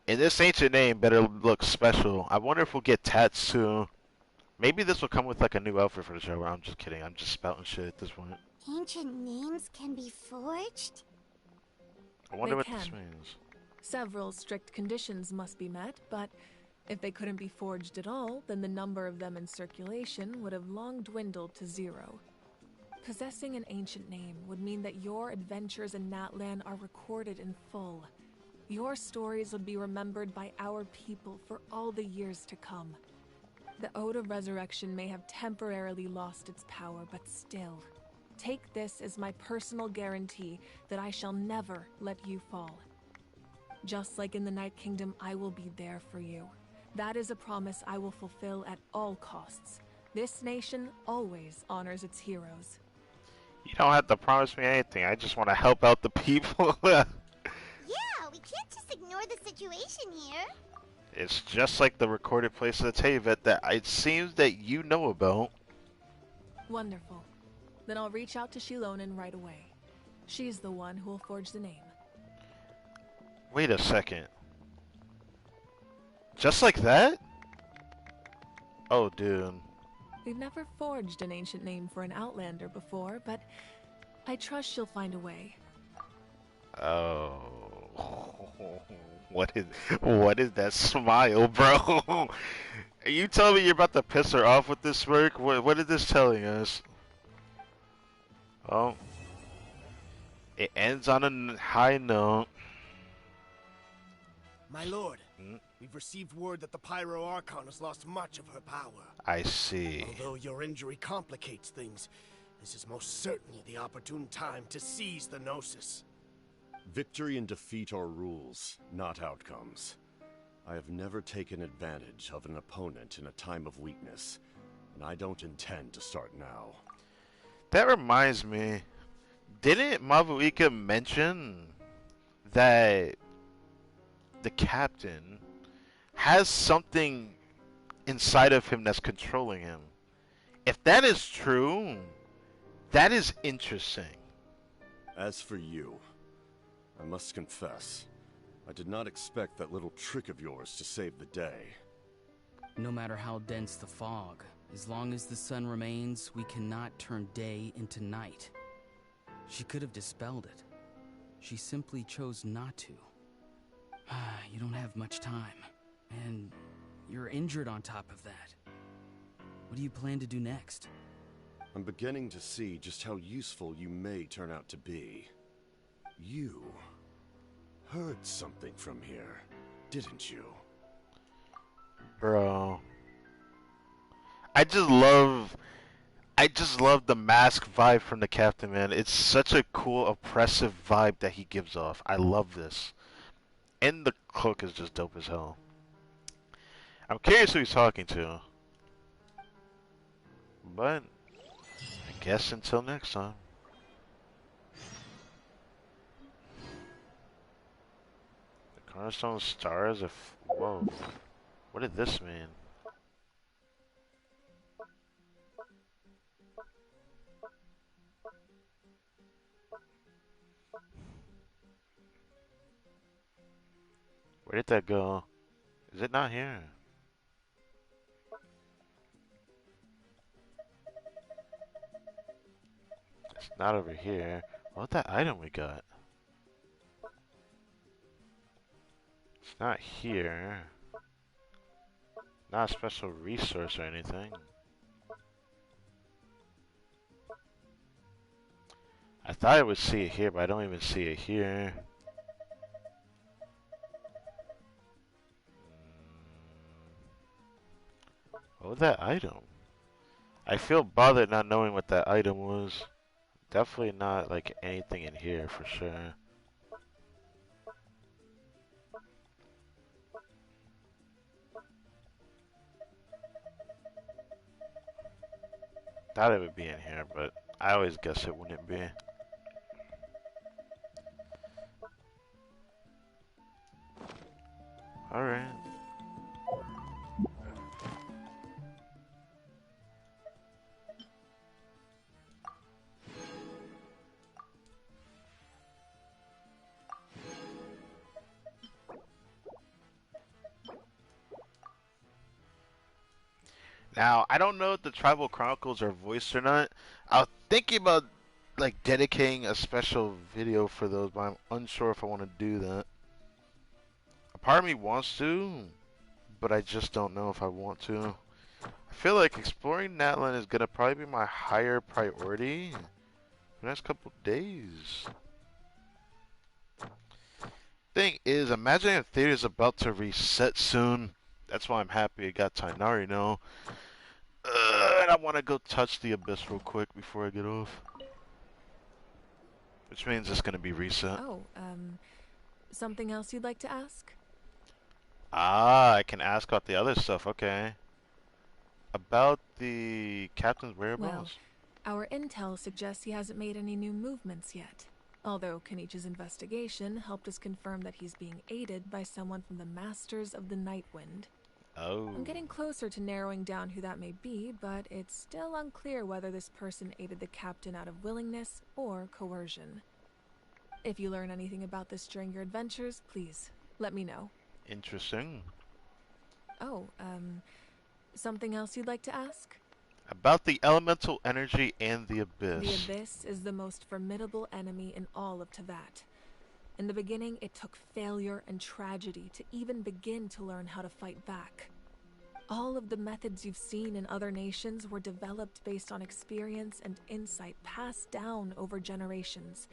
And this ancient name better look special. I wonder if we'll get tats too. Maybe this will come with like a new outfit for the show. I'm just kidding. I'm just spouting shit at this point. Ancient names can be forged? I wonder what this means. Several strict conditions must be met, but if they couldn't be forged at all, then the number of them in circulation would have long dwindled to 0. Possessing an ancient name would mean that your adventures in NATLAN are recorded in full. Your stories would be remembered by our people for all the years to come. The Ode of Resurrection may have temporarily lost its power, but still, take this as my personal guarantee that I shall never let you fall. Just like in the Night Kingdom, I will be there for you, That is a promise I will fulfill at all costs. This nation always honors its heroes. You don't have to promise me anything. I just want to help out the people. Yeah, we can't just ignore the situation here. It's just like the recorded place of the Tavet that it seems that you know about. Wonderful. Then I'll reach out to Shilonen right away. She's the one who will forge the name. Wait a second. Just like that? Oh, dude. We've never forged an ancient name for an Outlander before, but I trust she'll find a way. Oh. What is that smile, bro? Are you telling me you're about to piss her off with this smirk? What is this telling us? Oh. It ends on a high note. My lord, we've received word that the Pyro Archon has lost much of her power. I see. Although your injury complicates things, this is most certainly the opportune time to seize the Gnosis. Victory and defeat are rules, not outcomes. I have never taken advantage of an opponent in a time of weakness, and I don't intend to start now. That reminds me, didn't Mavuika mention that the captain has something inside of him that's controlling him? If that is true, that is interesting. As for you, I must confess, I did not expect that little trick of yours to save the day. No matter how dense the fog, as long as the sun remains, we cannot turn day into night. She could have dispelled it. She simply chose not to. You don't have much time, and you're injured on top of that. What do you plan to do next? I'm beginning to see just how useful you may turn out to be. You heard something from here, didn't you? Bro. I just love the mask vibe from the captain, man. It's such a cool, oppressive vibe that he gives off. I love this. And the cloak is just dope as hell. I'm curious who he's talking to. But I guess until next time. The cornerstone stars if whoa. What did this mean? Where did that go? Is it not here? It's not over here. What that item we got? It's not here. Not a special resource or anything. I thought I would see it here, but I don't even see it here. What was that item? I feel bothered not knowing what that item was. Definitely not like anything in here for sure. Thought it would be in here, but I always guess it wouldn't be. Alright. Now, I don't know if the Tribal Chronicles are voiced or not. I was thinking about like dedicating a special video for those, but I'm unsure if I want to do that. A part of me wants to, but I just don't know if I want to. I feel like exploring NATLAN is gonna probably be my higher priority for the next couple days. Thing is, imagine if theater's about to reset soon. That's why I'm happy I got Tainari now. And I want to go touch the abyss real quick before I get off. Which means it's going to be reset. Oh, something else you'd like to ask? Ah, I can ask about the other stuff. Okay. About the captain's whereabouts. Well, our intel suggests he hasn't made any new movements yet. Although Kenichi's investigation helped us confirm that he's being aided by someone from the Masters of the Nightwind. Oh. I'm getting closer to narrowing down who that may be, but it's still unclear whether this person aided the captain out of willingness or coercion. If you learn anything about this during your adventures, please let me know. Interesting. Oh, something else you'd like to ask? About the elemental energy and the Abyss. The Abyss is the most formidable enemy in all of Teyvat. In the beginning, it took failure and tragedy to even begin to learn how to fight back. All of the methods you've seen in other nations were developed based on experience and insight passed down over generations.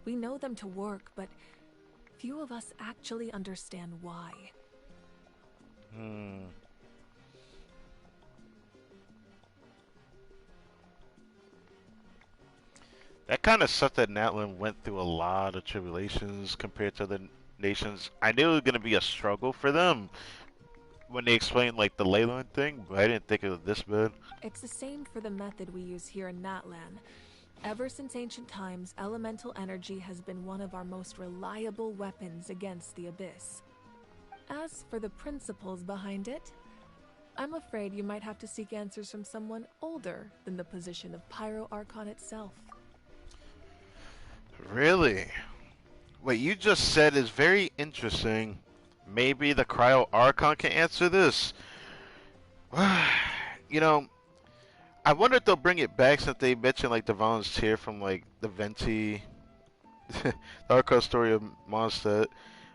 We know them to work, but few of us actually understand why. That kind of sucked that NATLAN went through a lot of tribulations compared to the nations. I knew it was going to be a struggle for them when they explained like the Leyland thing, but I didn't think it was this bad. It's the same for the method we use here in NATLAN. Ever since ancient times, elemental energy has been one of our most reliable weapons against the Abyss. As for the principles behind it, I'm afraid you might have to seek answers from someone older than the position of Pyro Archon itself. Really? What you just said is very interesting. Maybe the Cryo Archon can answer this. You know, I wonder if they'll bring it back since they mentioned like the volunteer from like the Venti, the Arco story of Mondstadt.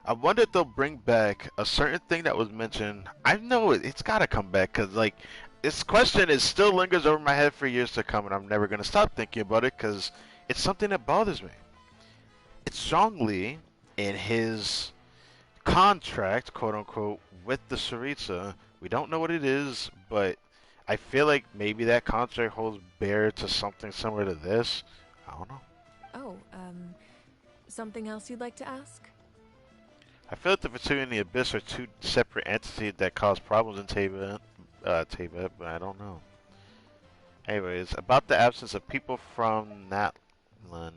I wonder if they'll bring back a certain thing that was mentioned. I know it's got to come back because like this question is still lingers over my head for years to come, and I'm never gonna stop thinking about it because it's something that bothers me. It's Zhongli in his contract, quote unquote, with the Saritsa. We don't know what it is, but I feel like maybe that contract holds bear to something similar to this. I don't know. Oh, something else you'd like to ask? I feel like the Vituti and the Abyss are two separate entities that cause problems in Teyvat, but I don't know. Anyways, about the absence of people from NATLAN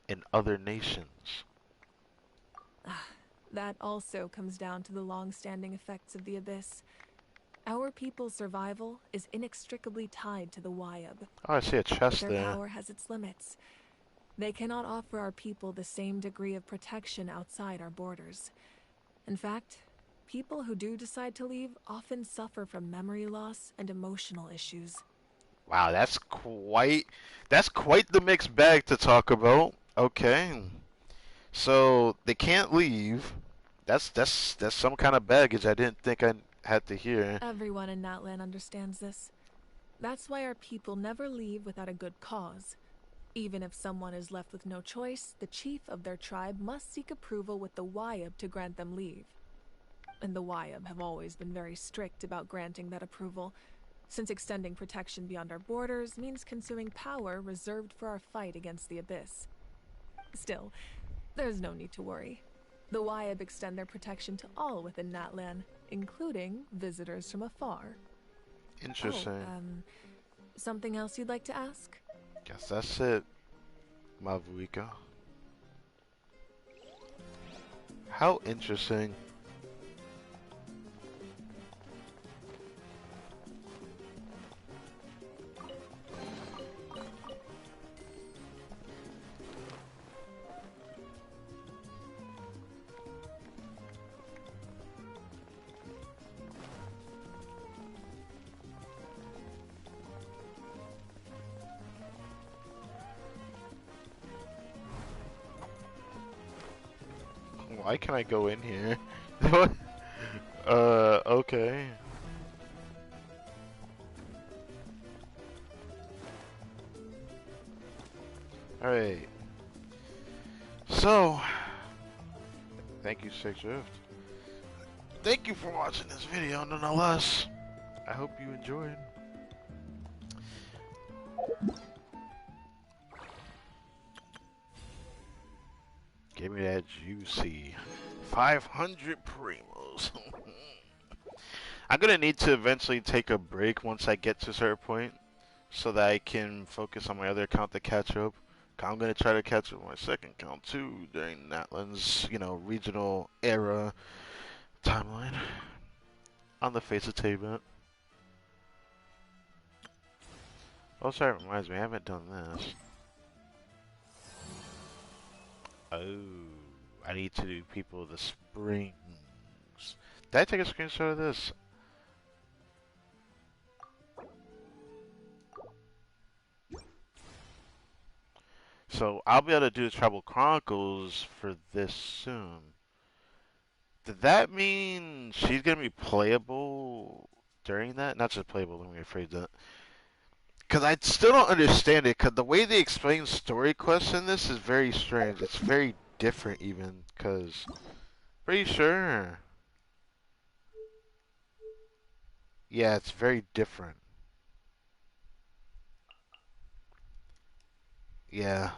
in other nations. That also comes down to the long-standing effects of the Abyss. Our people's survival is inextricably tied to the Wyab. Oh, I see a chest their there. Their power has its limits. They cannot offer our people the same degree of protection outside our borders. In fact, people who do decide to leave often suffer from memory loss and emotional issues. Wow, that's quite the mixed bag to talk about. Okay. So they can't leave. That's some kind of baggage I didn't think I had to hear. Everyone in NATLAN understands this. That's why our people never leave without a good cause. Even if someone is left with no choice, the chief of their tribe must seek approval with the Wyab to grant them leave. And the Wyab have always been very strict about granting that approval, since extending protection beyond our borders means consuming power reserved for our fight against the Abyss. Still, there's no need to worry. The Wyab extend their protection to all within NATLAN, including visitors from afar. Interesting. Something else you'd like to ask? Guess that's it, Mavuika. How interesting. Why can I go in here? What? Okay. Alright. So, thank you, Six Rift. Thank you for watching this video, nonetheless. I hope you enjoyed. Give me that juicy 500 primos. I'm gonna need to eventually take a break once I get to a certain point, so that I can focus on my other account to catch up. I'm gonna try to catch up on my second account too during NATLAN's, regional era timeline. On the face of Tabet. Also, that reminds me, I haven't done this. Oh, I need to do People of the Springs. Did I take a screenshot of this? So, I'll be able to do the Tribal Chronicles for this soon. Did that mean she's gonna be playable during that? Not just playable, let me rephrase that. Because I still don't understand it, because the way they explain story quests in this is very strange. It's very different even, because... Pretty sure. Yeah, it's very different. Yeah.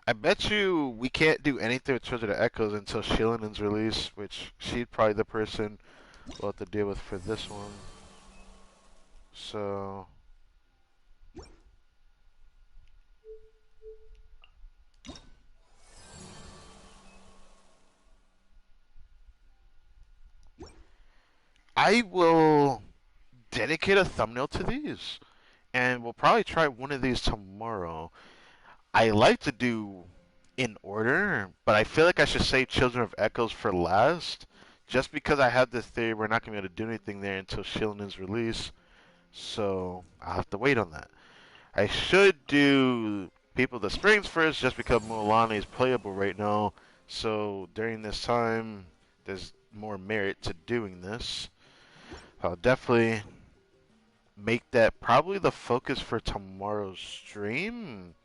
I bet you we can't do anything with Children of Echoes until Shieldon's release, which she's probably the person we'll have to deal with for this one. So... I will dedicate a thumbnail to these. And we'll probably try one of these tomorrow. I like to do in order, but I feel like I should save Children of Echoes for last. Just because I have this theory we're not going to be able to do anything there until Shieldon's release. So, I'll have to wait on that. I should do People of the Springs first, just because Mulan is playable right now. So, during this time, there's more merit to doing this. I'll definitely make that probably the focus for tomorrow's stream.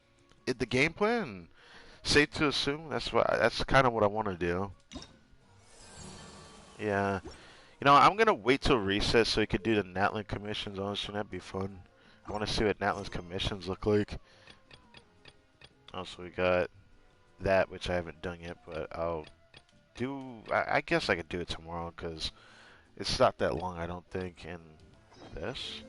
The game plan. Safe to assume that's kind of what I want to do. Yeah. I'm gonna wait till recess so we could do the NATLAN commissions on stream. That'd be fun. I want to see what NATLAN's commissions look like. Also, we got that, which I haven't done yet, but I'll do... I guess I could do it tomorrow, because it's not that long, I don't think, in this.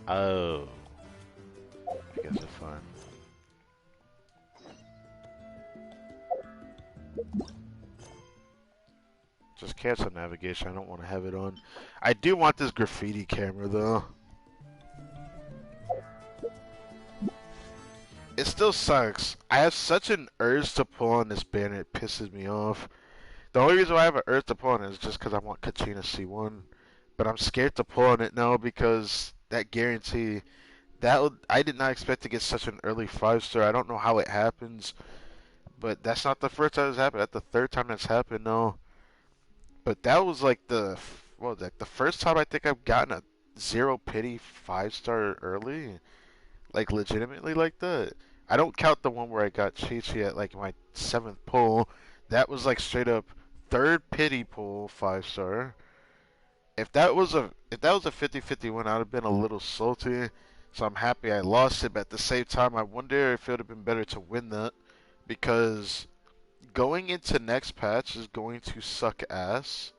Oh. I guess it's fine. Just cancel navigation, I don't want to have it on. I do want this graffiti camera, though. It still sucks. I have such an urge to pull on this banner, it pisses me off. The only reason why I have an urge to pull on it is just because I want Kachina C1. But I'm scared to pull on it now because that guarantee... I did not expect to get such an early 5-star. I don't know how it happens. But that's not the first time it's happened. That's the third time that's happened now. But that was like the first time I think I've gotten a 0 pity 5-star early. Like legitimately like that. I don't count the one where I got Chi-Chi at like my 7th pull. That was like straight up 3rd pity pull 5-star. If that was a 50-50 win, I would have been a little salty. So I'm happy I lost it, but at the same time, I wonder if it would have been better to win that. Because going into next patch is going to suck ass.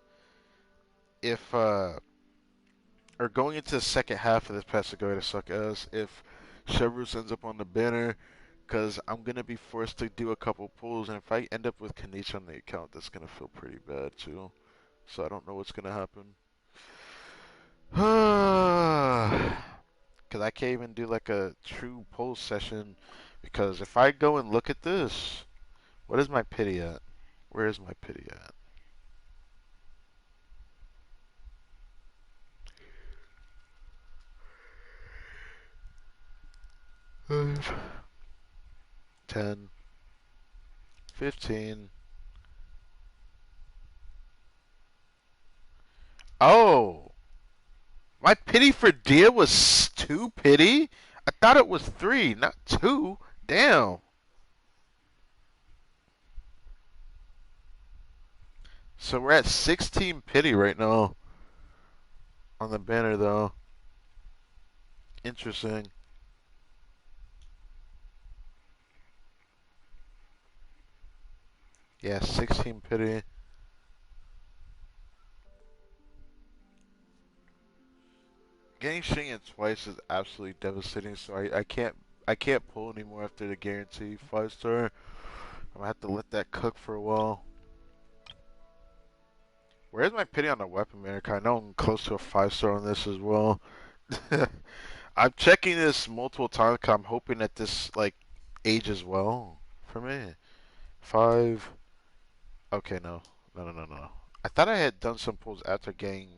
Or going into the second half of this patch is going to suck ass if Chevrolet ends up on the banner. Because I'm going to be forced to do a couple pulls, and if I end up with Kanisha on the account, that's going to feel pretty bad too. So I don't know what's going to happen. Because I can't even do like a true poll session. Because if I go and look at this, what is my pity at? Where is my pity at? Five, 10, 15. Oh! My pity for Dia was 2 pity? I thought it was 3, not 2. Damn. So we're at 16 pity right now. On the banner though. Interesting. Yeah, 16 pity. Getting Shingen twice is absolutely devastating, so I can't pull anymore after the guarantee 5-star. I'm gonna have to let that cook for a while. Where's my pity on the weapon maker? I know I'm close to a 5-star on this as well. I'm checking this multiple times because I'm hoping that this like ages well for me. 5. Okay, no. No. I thought I had done some pulls after getting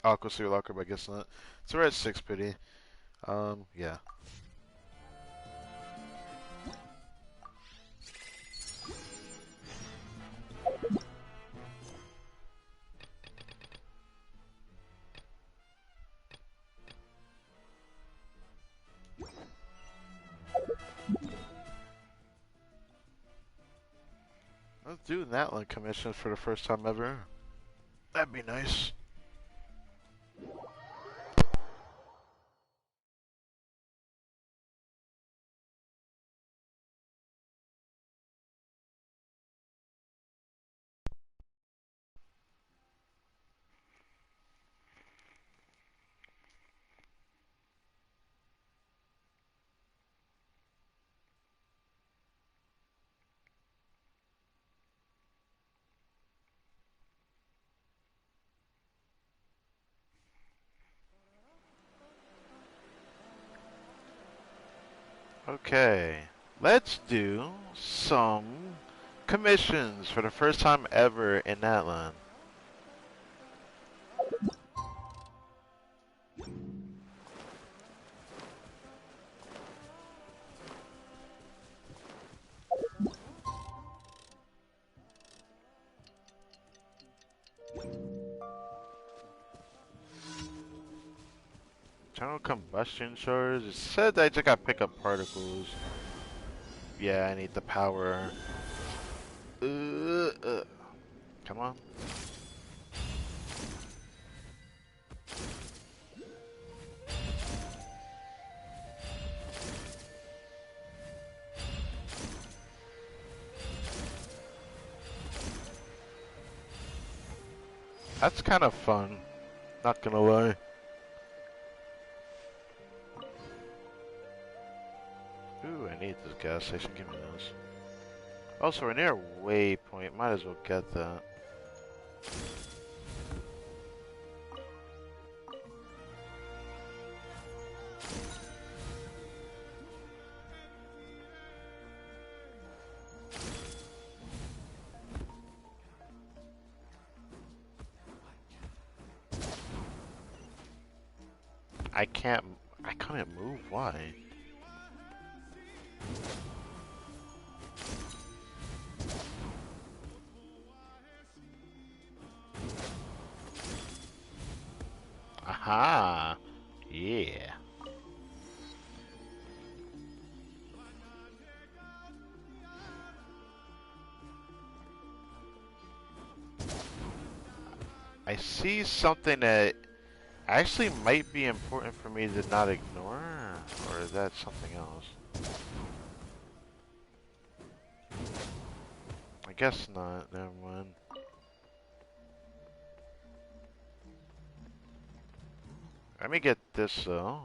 Aqua Seal Locker, but I guess not. So we're at 6 pity. Yeah. Let's do NATLAN commissions for the first time ever. That'd be nice. Okay, let's do some commissions for the first time ever in NATLAN. Internal combustion shards. It said I just gotta pick up particles. Yeah, I need the power. Come on. That's kind of fun. Not gonna lie. Ooh, I need this gas station. Give me those. Also, we're near a waypoint. Might as well get that. I couldn't move. Why? Aha! Yeah. I see something that actually might be important for me to not ignore, or is that something else? I guess not. Never mind. Let me get this though.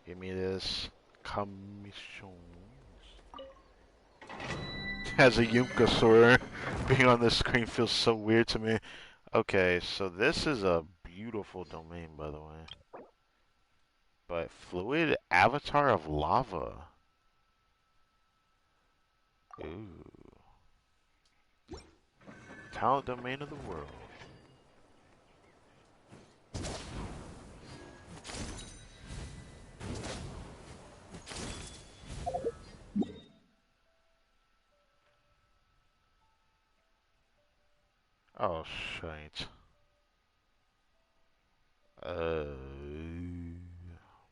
Give me this commissions. As a Yunkasaur, being on this screen feels so weird to me. Okay, so this is a beautiful domain, by the way. But fluid avatar of lava. Ooh. Talent domain of the world. Oh, shite.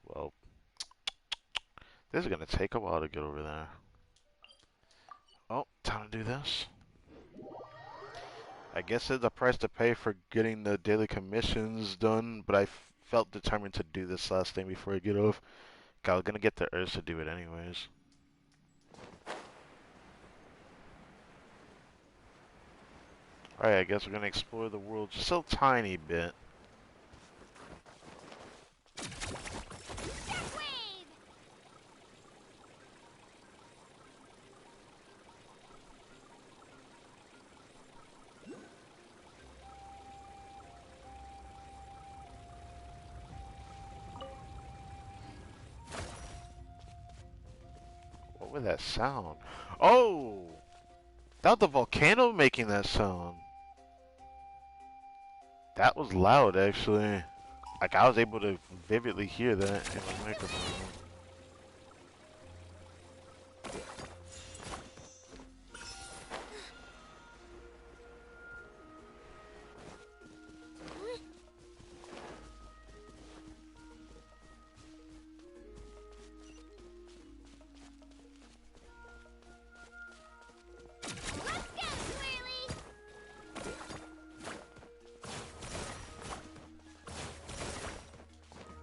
Well, this is gonna take a while to get over there. Oh, time to do this. I guess it's the price to pay for getting the daily commissions done, but I felt determined to do this last thing before I get off. I was gonna get the Earth to do it anyways. Alright, I guess we're gonna explore the world just a tiny bit. What was that sound? Oh! That was the volcano making that sound. That was loud, actually. Like, I was able to vividly hear that in my microphone.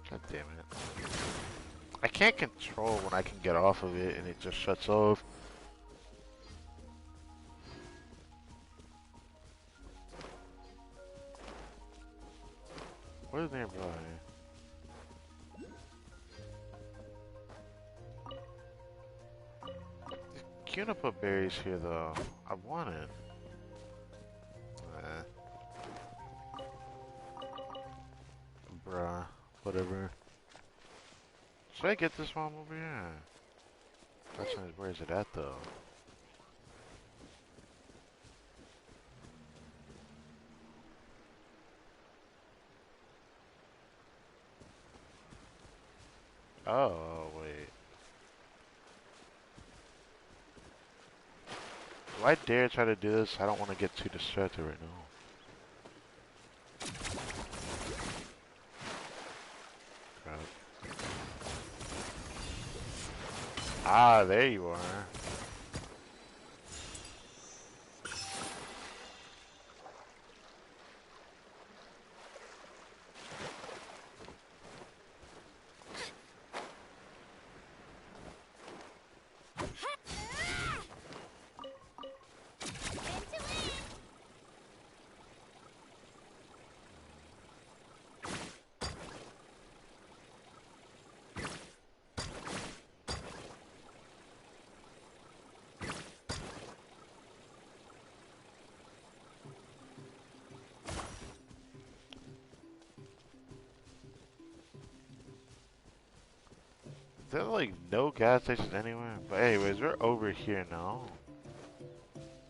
God damn it. I can't control when I can get off of it and it just shuts off. What is nearby? Cuniper berries here though. I want it. Bruh. Whatever. Should I get this one over here? Question is, where is it at though? Oh, wait. Do I dare try to do this? I don't want to get too distracted right now. Crap. Ah, there you are. There's like no gas stations anywhere. But anyways, we're over here now.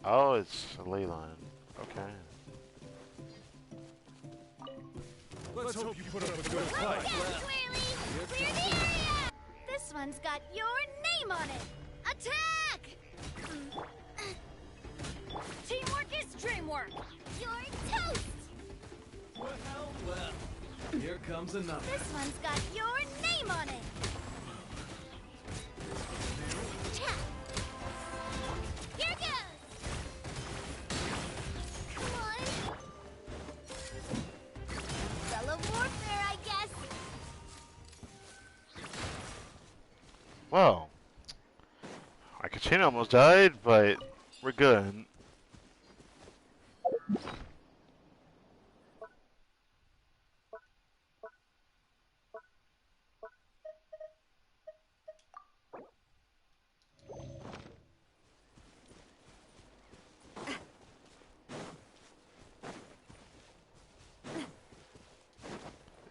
Oh, it's a ley line. Okay. Let's hope you put up a good fight. This one's got your name on it. Attack! Teamwork is dreamwork. You're toast. Well, here comes another. This one's got your name on it. Here goes. Come on. Fellow warfare, I guess. Well, our Kachina almost died, but we're good.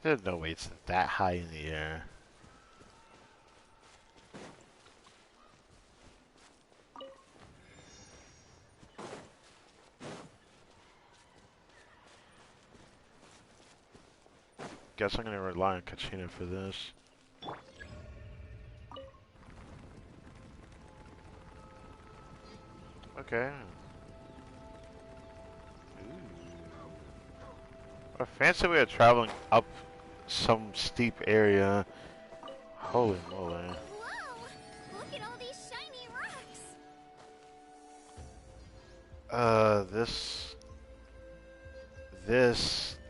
There's no way it's that high in the air. Guess I'm gonna rely on Kachina for this. Okay. Ooh. A fancy way of traveling up some steep area. Holy moly. Whoa! Look at all these shiny rocks!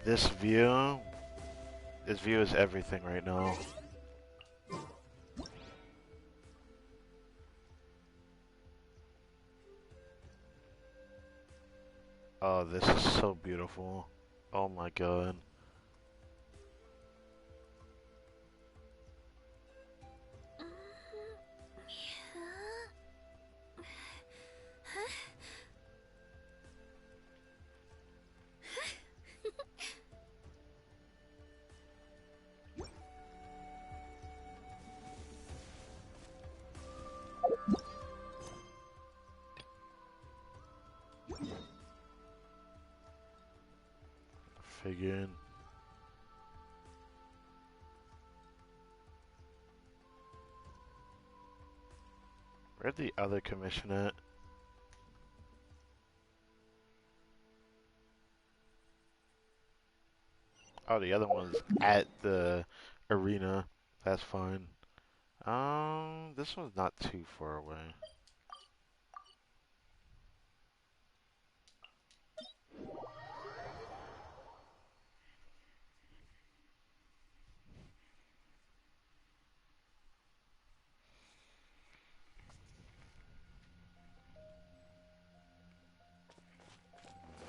This view. This view is everything right now. Oh, this is so beautiful. Oh my god. Figuring. Where's the other commission at? Oh, the other one's at the arena. That's fine. This one's not too far away.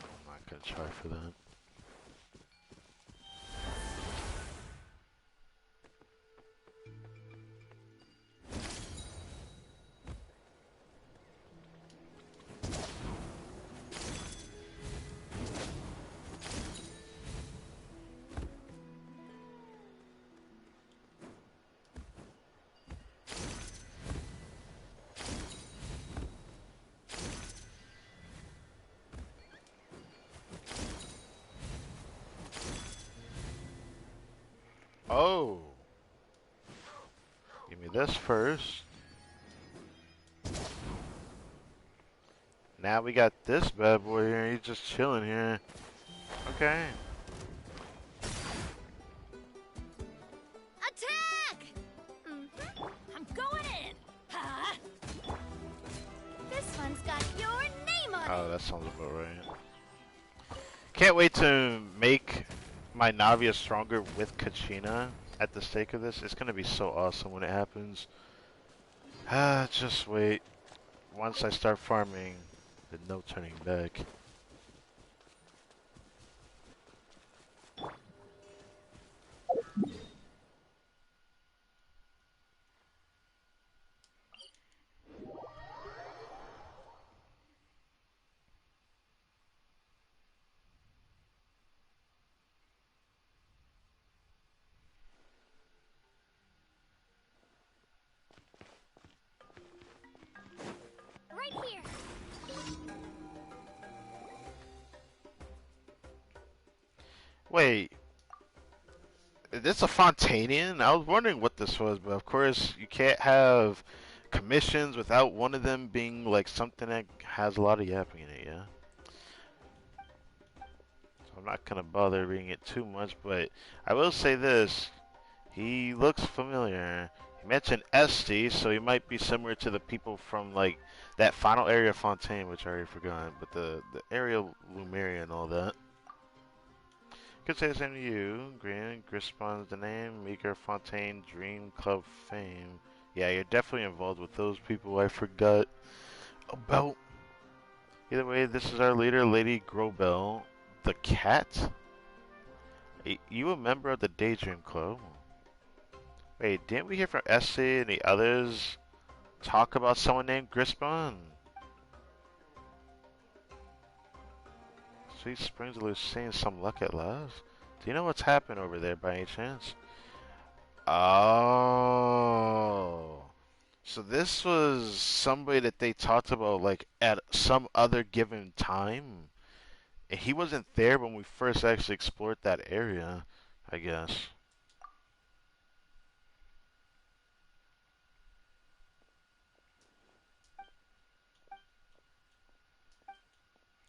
I'm not gonna try for that. Oh! Give me this first. Now we got this bad boy here. He's just chilling here. Okay. Attack! I'm going in. Huh? This one's got your name on it. Oh, that sounds about right. Can't wait to make my Navia stronger with Kachina at the stake of this. It's gonna be so awesome when it happens. Just wait. Once I start farming, there's no turning back. Right here. Wait, is this a Fontanian? I was wondering what this was, but of course you can't have commissions without one of them being like something that has a lot of yapping in it, yeah? So I'm not gonna bother reading it too much, but I will say this. He looks familiar. He mentioned Esty, so he might be similar to the people from like that final area of Fontaine, which I already forgot, but the area of Lumeria and all that. Could say the same to you. Green, Grispawn's the name. Meeker, Fontaine, Dream Club fame. Yeah, you're definitely involved with those people I forgot about. Either way, this is our leader, Lady Grobel. The cat? You a member of the Daydream Club? Wait, didn't we hear from Essie and the others talk about someone named Grispawn? Sweet Springs is seeing some luck at last. Do you know what's happened over there by any chance? Oh. So this was somebody that they talked about like at some other given time. And he wasn't there when we first actually explored that area, I guess.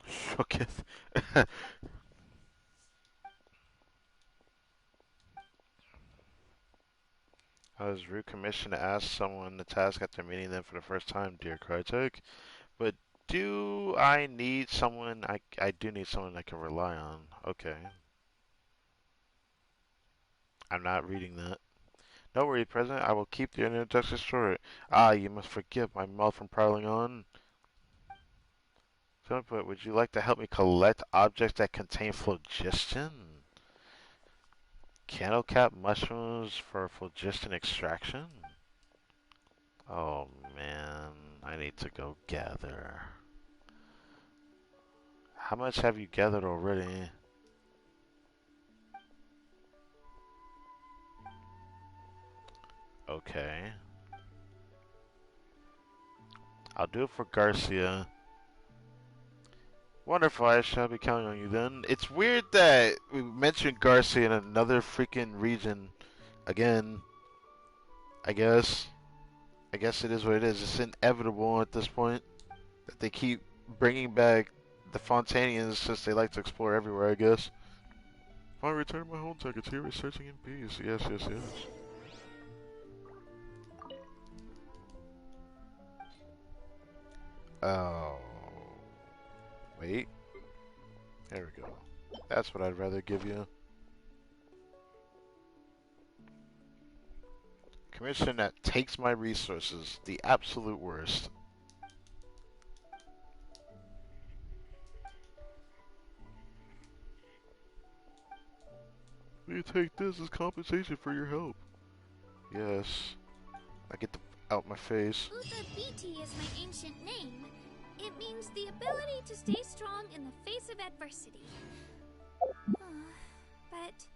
Shooketh. I was recommissioned to ask someone the task after meeting them for the first time, dear Krytek. But do I need someone? I do need someone I can rely on. Okay. I'm not reading that. No worry, President. I will keep the introduction short. Ah, you must forgive my mouth from prattling on. But would you like to help me collect objects that contain phlogiston? Candle cap mushrooms for phlogiston extraction? Oh man, I need to go gather. How much have you gathered already? Okay. I'll do it for Garcia. Wonderful, I shall be counting on you then. It's weird that we mentioned Garcia in another freaking region again. I guess it is what it is. It's inevitable at this point that they keep bringing back the Fontanians since they like to explore everywhere, I guess. I return to my home tech. It's here researching in peace. Yes, yes, yes. Oh. Wait. There we go. That's what I'd rather give you. Commission that takes my resources. The absolute worst. You take this as compensation for your help. Yes. I get the out my face. Utha Biti is my ancient name. It means the ability to stay strong in the face of adversity. But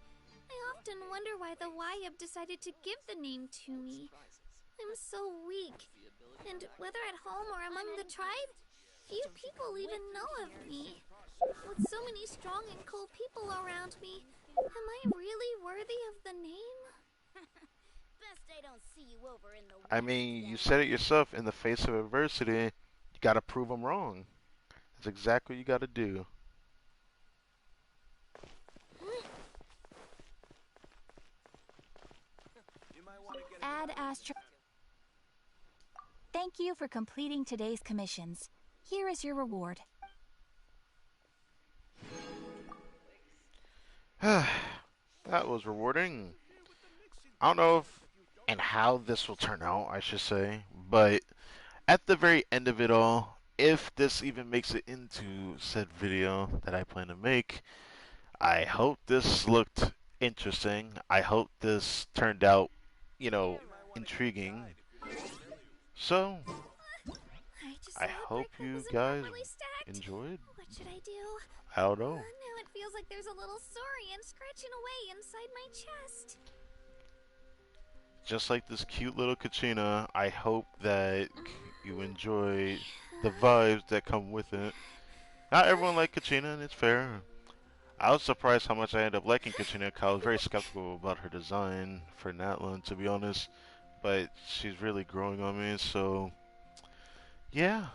I often wonder why the Wayab decided to give the name to me. I'm so weak, and whether at home or among the tribe, few people even know of me. With so many strong and cool people around me, am I really worthy of the name? Best I don't see you over in the I mean, you said it yourself. In the face of adversity, you gotta prove them wrong. That's exactly what you gotta do. Ad Astra. Thank you for completing today's commissions. Here is your reward. That was rewarding. I don't know if and how this will turn out, I should say, but at the very end of it all, if this even makes it into said video that I plan to make, I hope this looked interesting. I hope this turned out, you know, intriguing. So, I hope you guys enjoyed. What should I do? I don't know. Now it feels like there's a little saurian scratching away inside my chest. Just like this cute little Kachina, I hope that you enjoy the vibes that come with it. Not everyone liked Kachina, and it's fair. I was surprised how much I ended up liking Kachina, because I was very skeptical about her design for NATLAN, to be honest. But she's really growing on me, so yeah,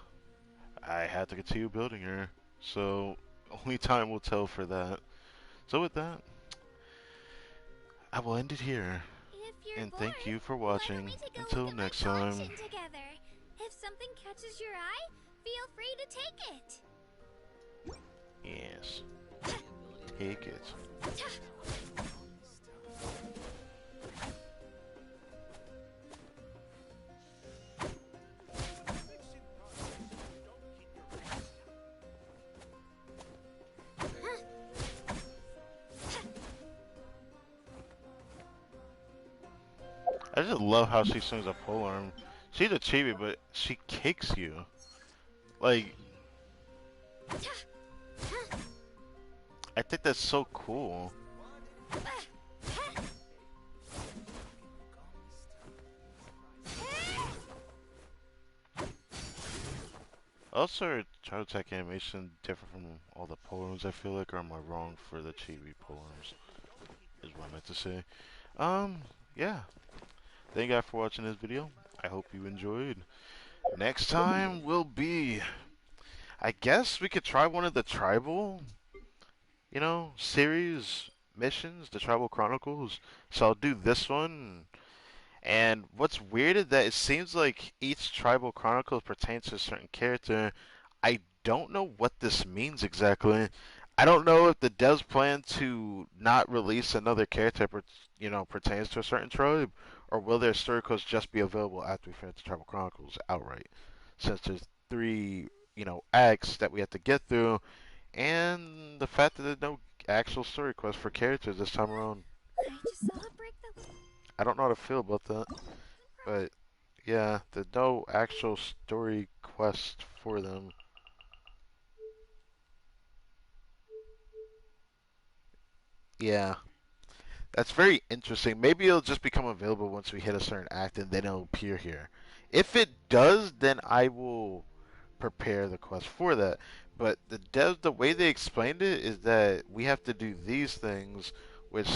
I had to continue building her. So only time will tell for that. So with that, I will end it here. And thank you for watching. Until next time. Together. If something catches your eye, feel free to take it. Yes. Take it. I just love how she swings a polearm. She's a chibi, but she kicks you. Like, I think that's so cool. Also, her child attack animation different from all the polearms, I feel like, or am I wrong for the chibi polearms? Is what I meant to say. Yeah. Thank you guys for watching this video. I hope you enjoyed. Next time will be, I guess we could try one of the tribal, you know, series missions, the Tribal Chronicles. So I'll do this one. And what's weird is that it seems like each Tribal Chronicles pertains to a certain character. I don't know what this means exactly. I don't know if the devs plan to not release another character that, you know, pertains to a certain tribe, or will their story codes just be available after we finish the Tribal Chronicles outright? Since there's 3, acts that we have to get through, and the fact that there's no actual story quest for characters this time around. I just saw a brick that was I don't know how to feel about that, but yeah, there's no actual story quest for them. Yeah, that's very interesting. Maybe it'll just become available once we hit a certain act and then it'll appear here. If it does, then I will prepare the quest for that. But the way they explained it is that we have to do these things, which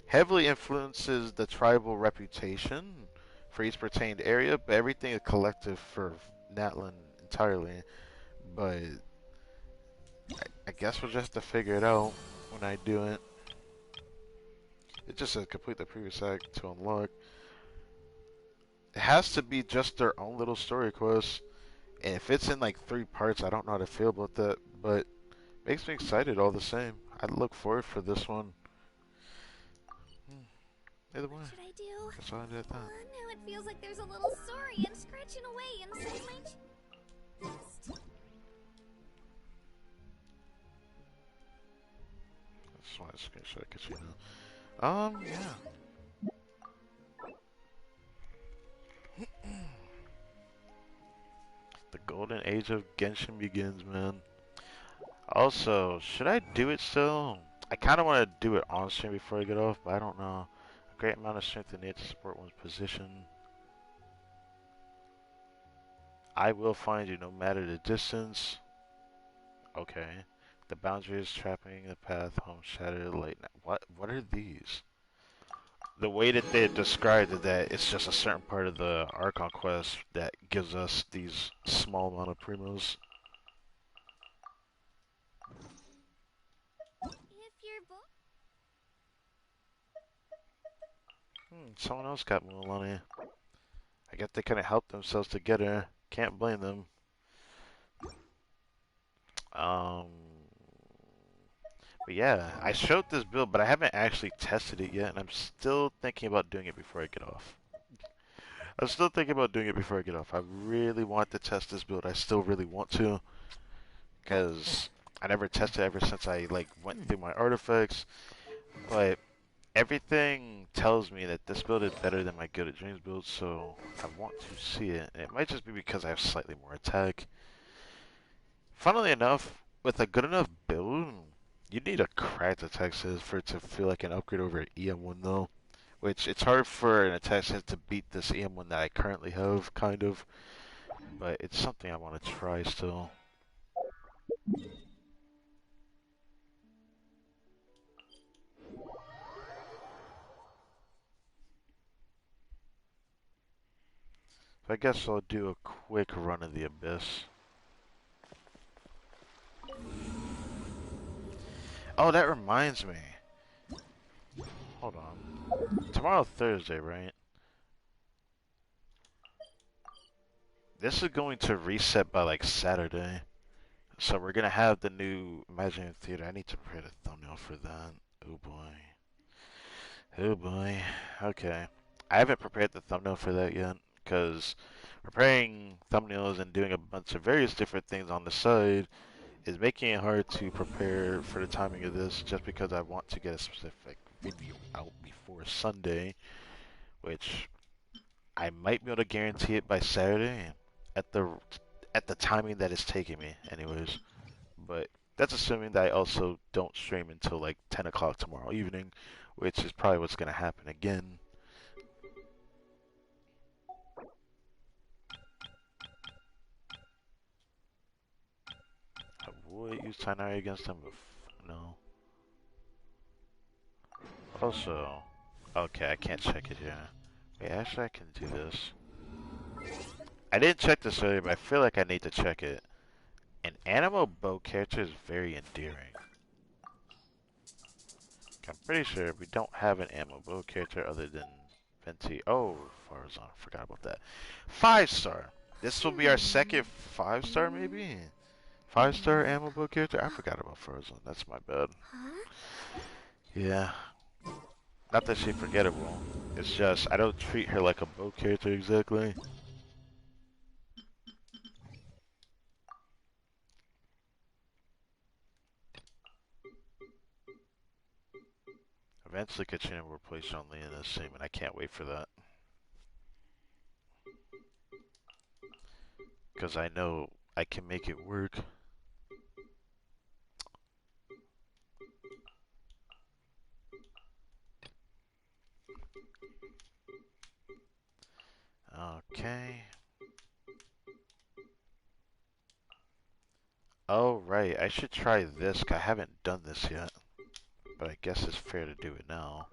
heavily influences the tribal reputation for each pertained area, but everything is collective for NATLAN entirely. But I guess we'll just have to figure it out when I do it. It just says complete the previous act to unlock. It has to be just their own little story quest. And if it's in like 3 parts, I don't know how to feel about that. But it makes me excited all the same. I look forward for this one. Either way. What should I do? That's all I did at that. Now it feels like there's a little saurian scratching away inside my chest. That's why I screenshot Katrina. Yeah. The golden age of Genshin begins, man. Also, should I do it still? I kind of want to do it on stream before I get off, but I don't know. A great amount of strength needed to support one's position. I will find you no matter the distance. Okay. The boundaries trapping the path home shattered late night. What are these? The way that they described it, that it's just a certain part of the ARCHON quest that gives us these small amount of primos. If you're Someone else got Mulan. I guess they couldn't help themselves to get her. Can't blame them. But yeah, I showed this build, but I haven't actually tested it yet, and I'm still thinking about doing it before I get off. I'm still thinking about doing it before I get off. I really want to test this build. I still really want to, because I never tested it ever since I went through my artifacts. But everything tells me that this build is better than my Good at Dreams build, so I want to see it. And it might just be because I have slightly more attack. Funnily enough, with a good enough build, you need a cracked attack sense for it to feel like an upgrade over an EM1 though. Which, it's hard for an attack sense to beat this EM1 that I currently have, kind of. But it's something I want to try still. So I guess I'll do a quick run of the Abyss. Oh, that reminds me. Hold on. Tomorrow Thursday, right? This is going to reset by like Saturday. So we're gonna have the new Imaginary Theater. I need to prepare the thumbnail for that. Oh boy. Oh boy. Okay. I haven't prepared the thumbnail for that yet, because preparing thumbnails and doing a bunch of various different things on the side is making it hard to prepare for the timing of this, just because I want to get a specific video out before Sunday, which I might be able to guarantee it by Saturday at the timing that it's taking me anyways. But that's assuming that I also don't stream until like 10 o'clock tomorrow evening, which is probably what's going to happen again. I would use Tainari against him, but no. Also, okay, I can't check it here. Wait, actually I can do this. I didn't check this earlier, but I feel like I need to check it. An animal bow character is very endearing. I'm pretty sure we don't have an animal bow character other than Venti. Oh, Farazan, forgot about that. 5-star. This will be our second 5-star, maybe? 5-star animal bow character? I forgot about Farazan. That's my bad. Yeah. Not that she's forgettable. It's just, I don't treat her like a bow character exactly. eventually Katrina will replace only in this team, and I can't wait for that. Because I know I can make it work. Okay. Oh, right. I should try this. I haven't done this yet. But I guess it's fair to do it now.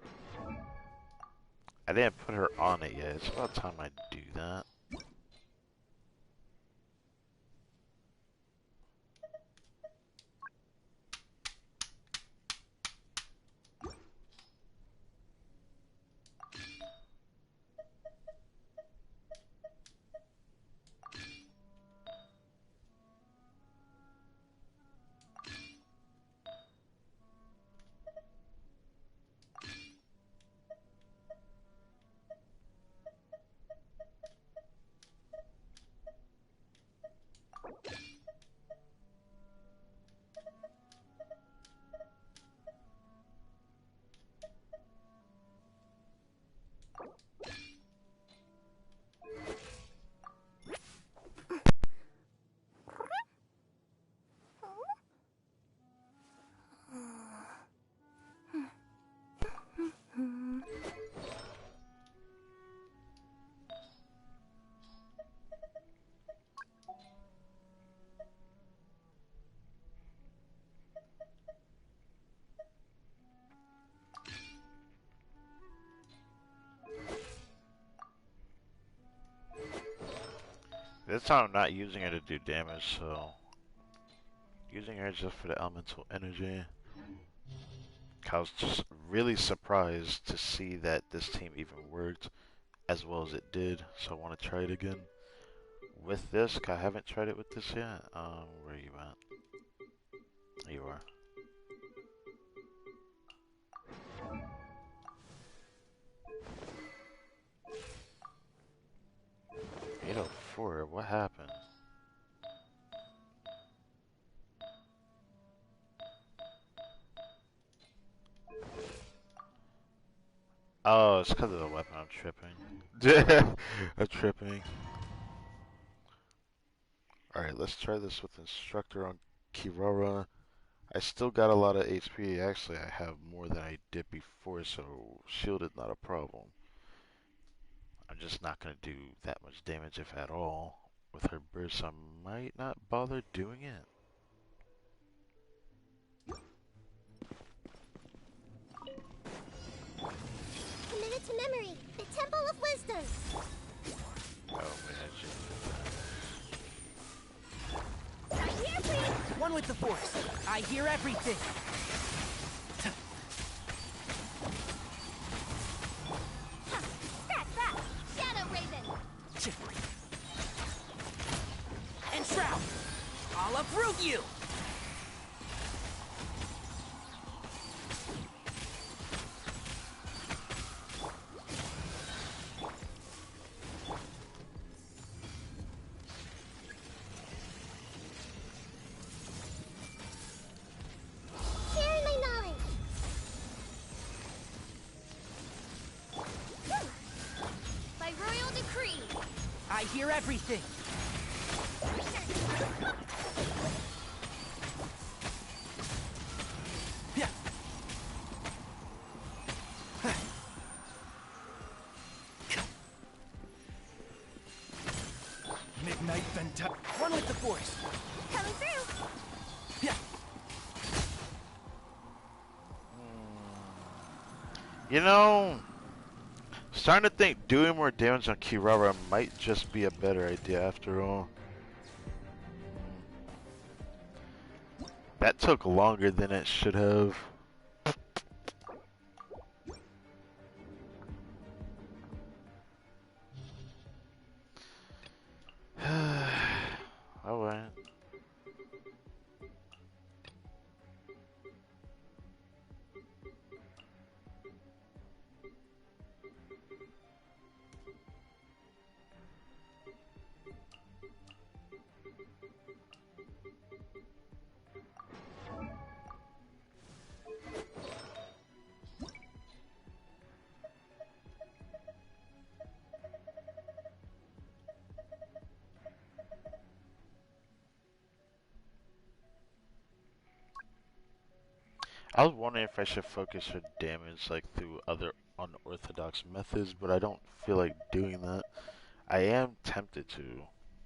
I didn't put her on it yet. It's about time I do that. This time I'm not using her to do damage, so... Using her just for the elemental energy. I was just really surprised to see that this team even worked as well as it did, so I want to try it again. With this, I haven't tried it with this yet. Where are you at? There you are. $804, what happened? Oh, it's because of the weapon. I'm tripping. I'm tripping. Alright, let's try this with Instructor on Kirara. I still got a lot of HP. Actually, I have more than I did before, so shield is not a problem. I'm just not going to do that much damage, if at all. With her burst, I might not bother doing it. Committed to memory, the Temple of Wisdom. Oh, man, Right here, please! One with the Force. I hear everything. Scratch that! Shadow Raven! And Shroud! I'll uproot you! Sharing my knowledge! By royal decree. I hear everything. Yeah. Midnight Venta. One with the Force. Coming through! Yeah. You know, starting to think doing more damage on Kirara might just be a better idea after all. That took longer than it should have. Alright. I was wondering if I should focus her damage like through other unorthodox methods, but I don't feel like doing that. I am tempted to,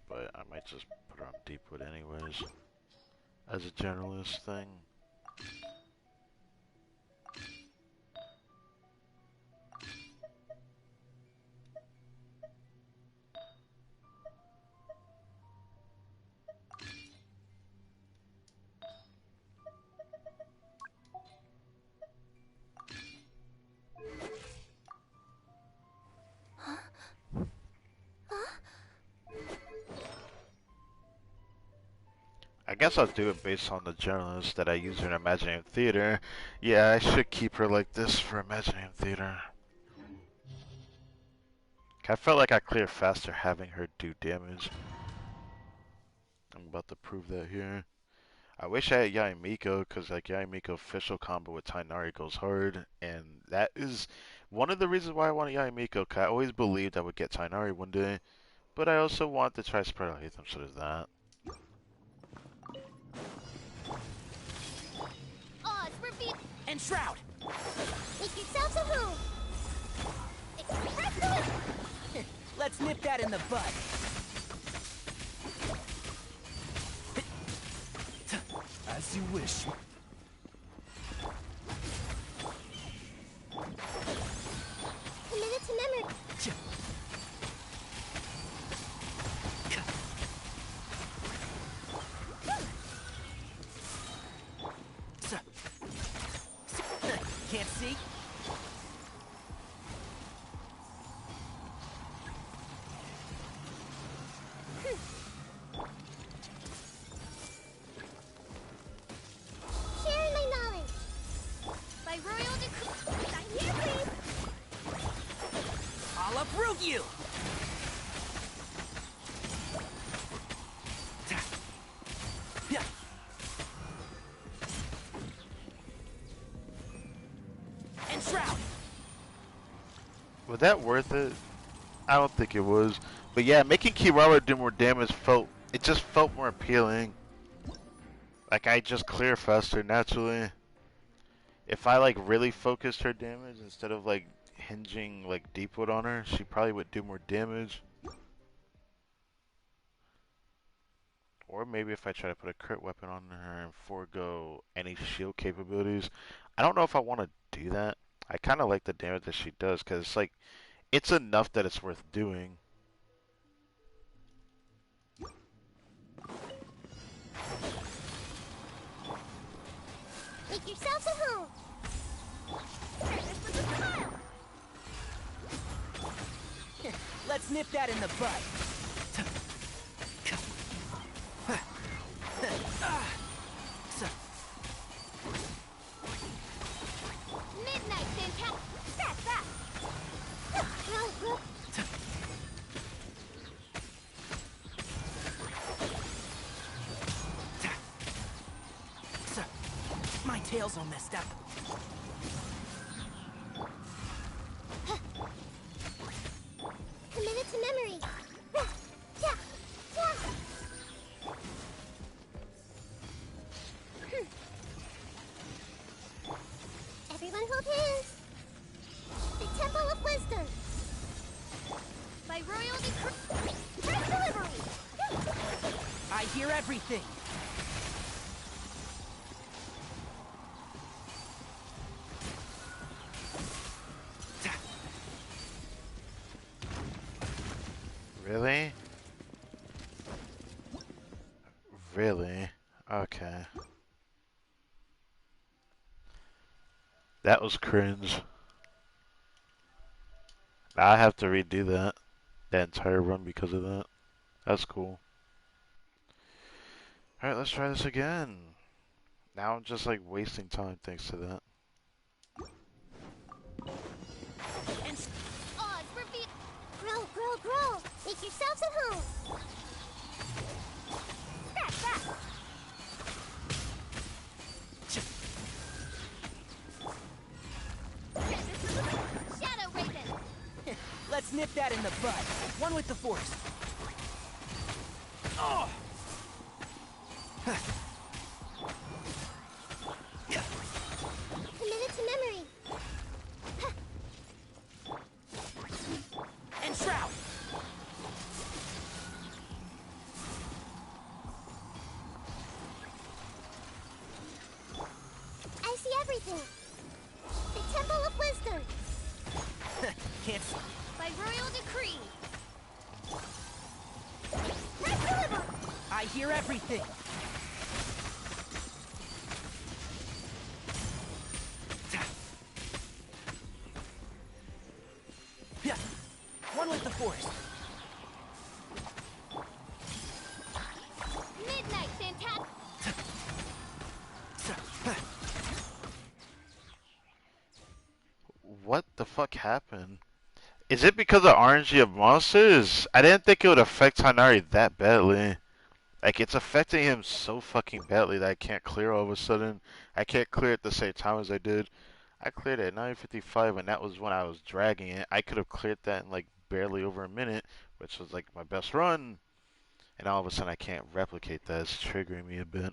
but I might just put her on Deepwood anyways, as a generalist thing. I guess I'll do it based on the journalist that I use in Imaginary Theater. Yeah, I should keep her like this for Imaginary Theater. I felt like I cleared faster having her do damage. I'm about to prove that here. I wish I had Yaimiko, because like Yaimiko official combo with Tainari goes hard, and that is one of the reasons why I wanted Yaimiko, because I always believed I would get Tainari one day, but I also want to try spread out Aetham, so there's that. And Shroud! Make yourselves a move! Let's nip that in the bud. As you wish. Commit it to memory. Can't see? Sharing my knowledge. By royal decree. Sign here, please. I'll uproot you! And Shroud! Was that worth it? I don't think it was. But yeah, making Kiwara do more damage just felt more appealing. Like I just clear faster naturally. If I like really focused her damage instead of like hinging like Deepwood on her, she probably would do more damage. Or maybe if I try to put a crit weapon on her and forego any shield capabilities. I don't know if I want to do that. I kind of like the damage that she does because it's like, it's enough that it's worth doing. Make yourselves a home. Let's nip that in the bud. Midnight, fantastic. That's that. My tail's all messed up. Commit it to memory. Everyone hold hands. The Temple of Wisdom. By royal decree. Press delivery. I hear everything. Really? Really? Okay. That was cringe. I have to redo that entire run because of that. That's cool. Alright, let's try this again. Now I'm just like wasting time thanks to that. Grow. Make yourselves at home. That's that. Shadow Raven. Let's nip that in the bud. One with the Force. Oh! Can't. By royal decree. I hear everything. Yeah. One with the force. Midnight, fantastic. What the fuck happened? Is it because of RNG of monsters? I didn't think it would affect Hanari that badly. Like, it's affecting him so fucking badly that I can't clear all of a sudden. I can't clear at the same time as I did. I cleared it at 9:55, and that was when I was dragging it. I could have cleared that in like barely over a minute, which was like my best run. And all of a sudden I can't replicate that. It's triggering me a bit.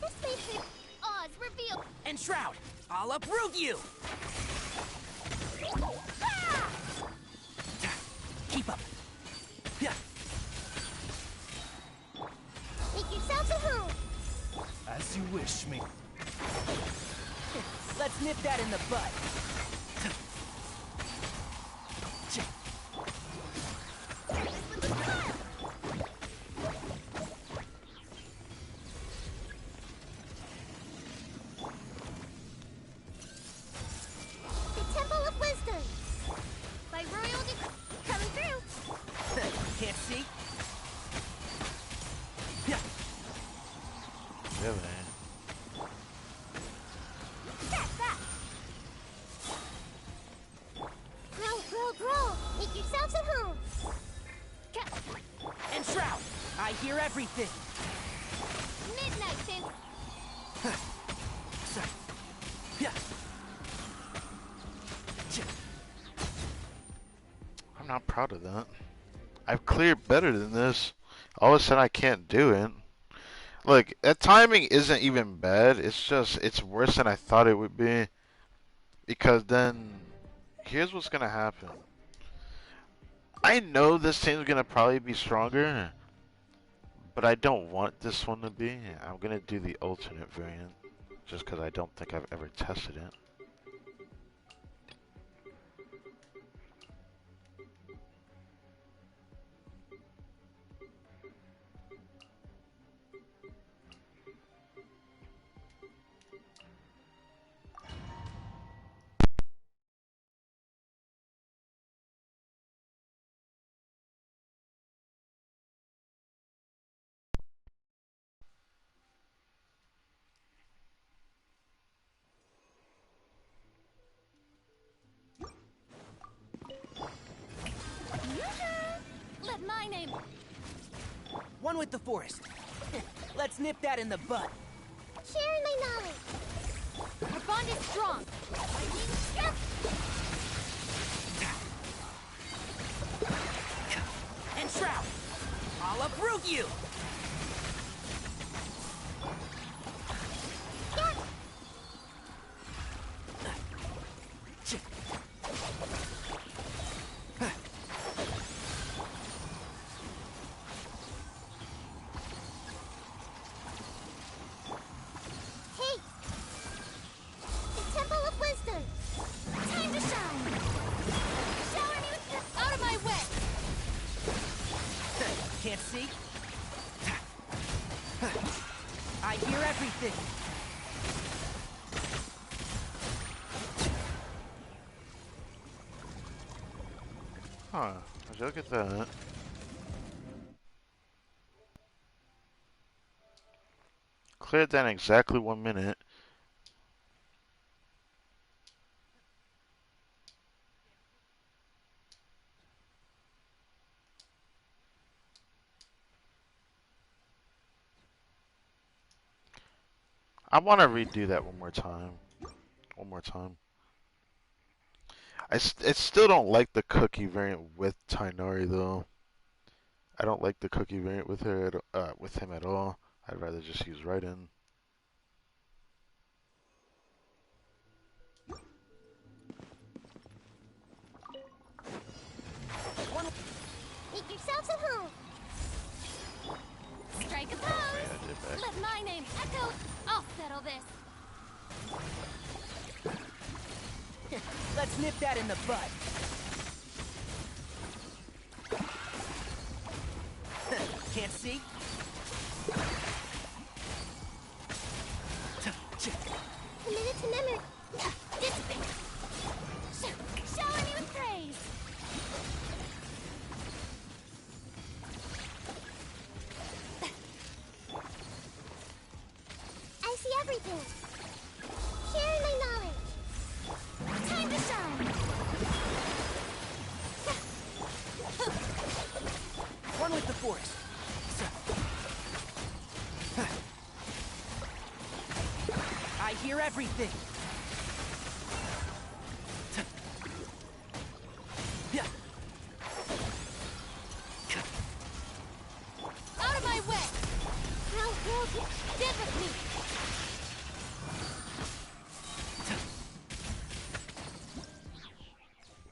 This makes it Oz reveal. And Shroud, I'll uproot you. Ah! Keep up. Yeah. Make yourself a home. As you wish, me. Let's nip that in the bud. The Temple of Wisdom. By royal decree. Coming through. Can't see? Yeah, man. Grow. Make yourselves at home. And Shroud, I hear everything. Midnight, fan. I'm not proud of that. I've cleared better than this. All of a sudden I can't do it. Look, that timing isn't even bad. It's just, it's worse than I thought it would be. Because then, here's what's gonna happen. I know this team's gonna probably be stronger, but I don't want this one to be. I'm gonna do the alternate variant, just because I don't think I've ever tested it. Let my name. One with the forest. Let's nip that in the bud. Sharing my knowledge. Our bond is strong. And Shroud, I'll uproot you. Can't see? I hear everything. Huh, would you look at that? Cleared that in exactly 1 minute. I want to redo that one more time. One more time. I still don't like the cookie variant with Tainari though. I don't like the cookie variant with her with him at all. I'd rather just use Raiden. Make yourselves at home. Strike a pose. Let my name echo. I'll settle this. Let's nip that in the bud. Can't see? A minute to memory. Dissipate. Shower me with praise. I see everything. Sharing my knowledge. Time to shine. One with the force. I hear everything. Out of my way. How will you Get with me.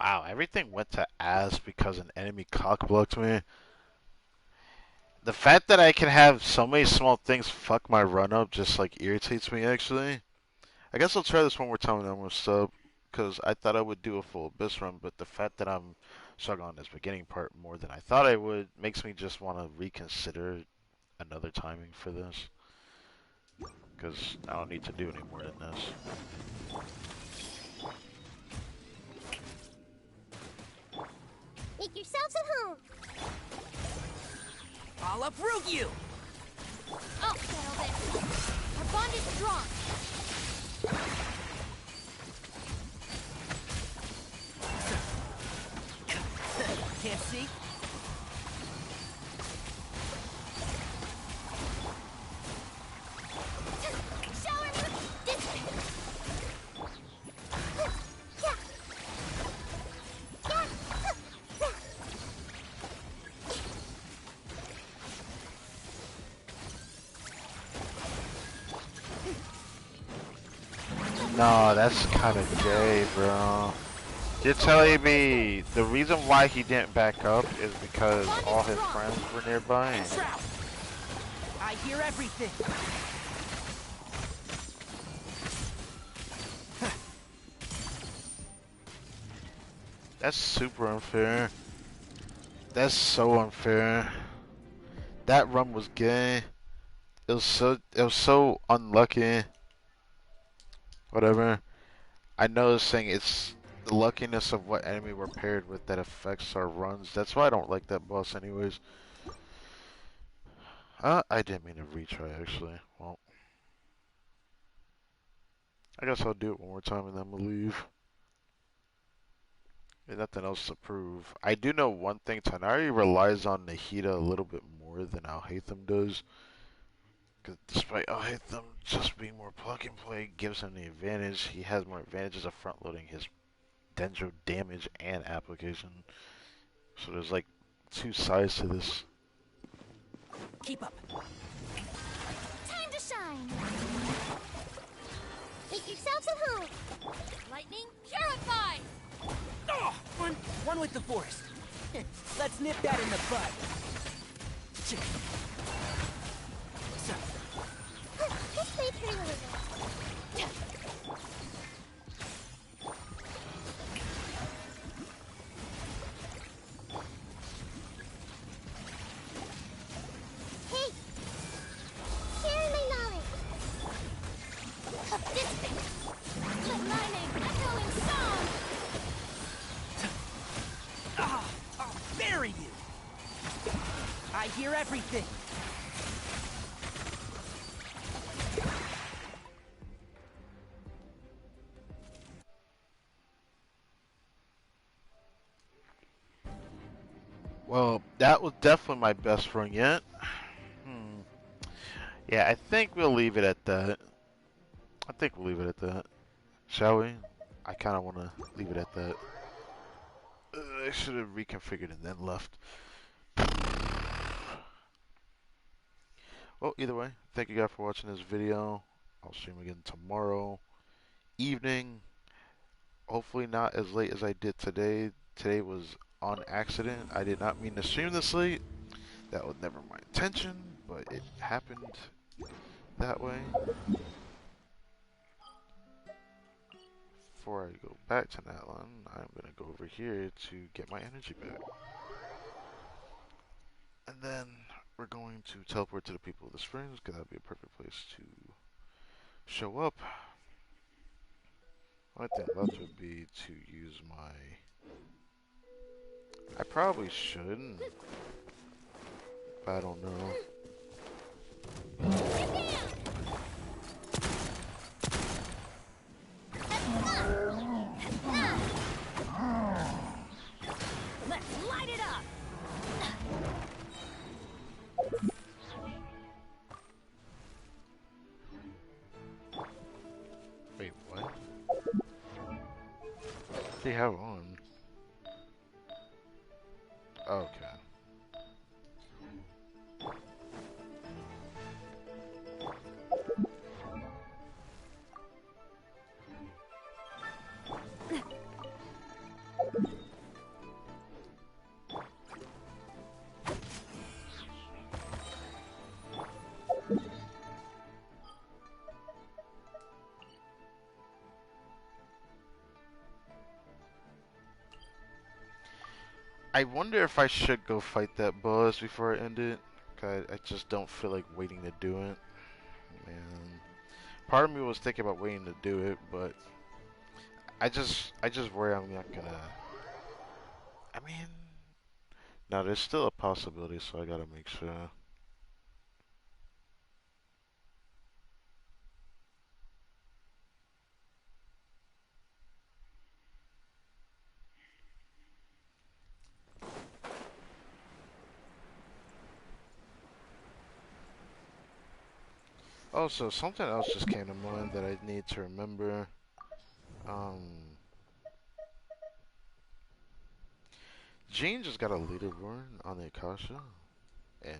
Wow, everything went to ass because an enemy cockblocked me. The fact that I can have so many small things fuck my run up just like irritates me actually. I guess I'll try this one more time and then I'm gonna sub because I thought I would do a full abyss run, but the fact that I'm struggling on this beginning part more than I thought I would makes me just want to reconsider another timing for this because I don't need to do any more than this. make yourselves at home? I'll uproot you! I'll settle this. Our bond is strong. Can't see? Shower me with dissipate. No, that's kind of gay, bro. You're telling me the reason why he didn't back up is because all his friends were nearby? I hear everything. That's super unfair. That's so unfair. That run was gay. It was so unlucky. Whatever. I know this thing, it's the luckiness of what enemy we're paired with that affects our runs. That's why I don't like that boss anyways. I didn't mean to retry actually. Well, I guess I'll do it one more time and then I'm gonna leave. There's nothing else to prove. I do know one thing, Tanari relies on Nahida a little bit more than Alhaitham does. Because despite Alhaitham just being more plug and play gives him the advantage, he has more advantages of front loading his Dendro damage and application. So there's like two sides to this. Keep up. Time to shine. Make yourselves at home. Lightning, purify. Oh, one with the force. Let's nip that in the bud. This may turn a little. Hey! Sharing my knowledge. Of distance. Let my name echo in song. I'll bury you. I hear everything. Well, that was definitely my best run yet. Yeah, I think we'll leave it at that. Shall we? I kind of want to leave it at that. I should have reconfigured and then left. Well, either way, thank you guys for watching this video. I'll stream again tomorrow evening. Hopefully not as late as I did today. Today was on accident. I did not mean to stream this late. That was never my intention, but it happened that way. Before I go back to NATLAN, I'm gonna go over here to get my energy back. And then we're going to teleport to the People of the Springs, because that'd be a perfect place to show up. Only thing left would be to use my... I probably shouldn't, but I don't know. Let's light it up! Wait, what? What do you have on? Okay. I wonder if I should go fight that boss before I end it. Cause I just don't feel like waiting to do it. Man, part of me was thinking about waiting to do it, but I just worry I'm not gonna. I mean, no, there's still a possibility, so I gotta make sure. Also, something else just came to mind that I need to remember. Jean just got a leaderboard on the Akasha, and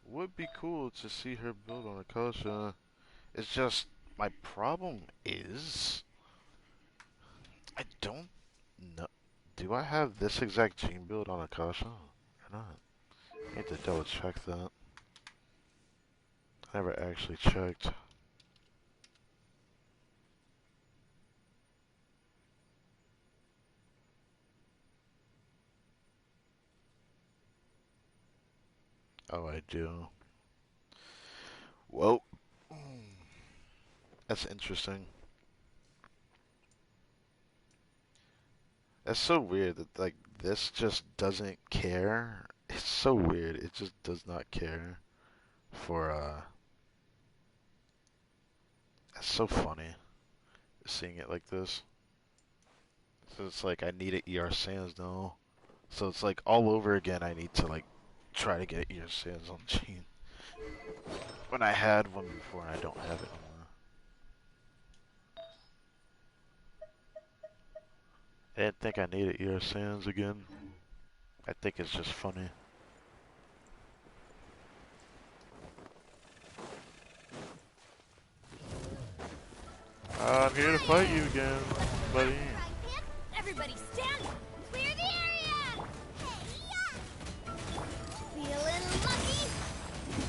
would be cool to see her build on Akasha. It's just, my problem is, I don't know. Do I have this exact Jean build on Akasha or not? I need to double check that. I never actually checked. Oh, I do. Well, that's interesting. That's so weird that, like, this just doesn't care. It's so weird. It just does not care for, That's so funny, seeing it like this. So it's like, I need an ER Sans now. So it's like, all over again, I need to, like, try to get ER Sans on Jean. When I had one before, and I don't have it anymore. I didn't think I needed ER Sans again. I think it's just funny. I'm here to fight you again, buddy. Everybody stand! Clear the area! Feeling lucky?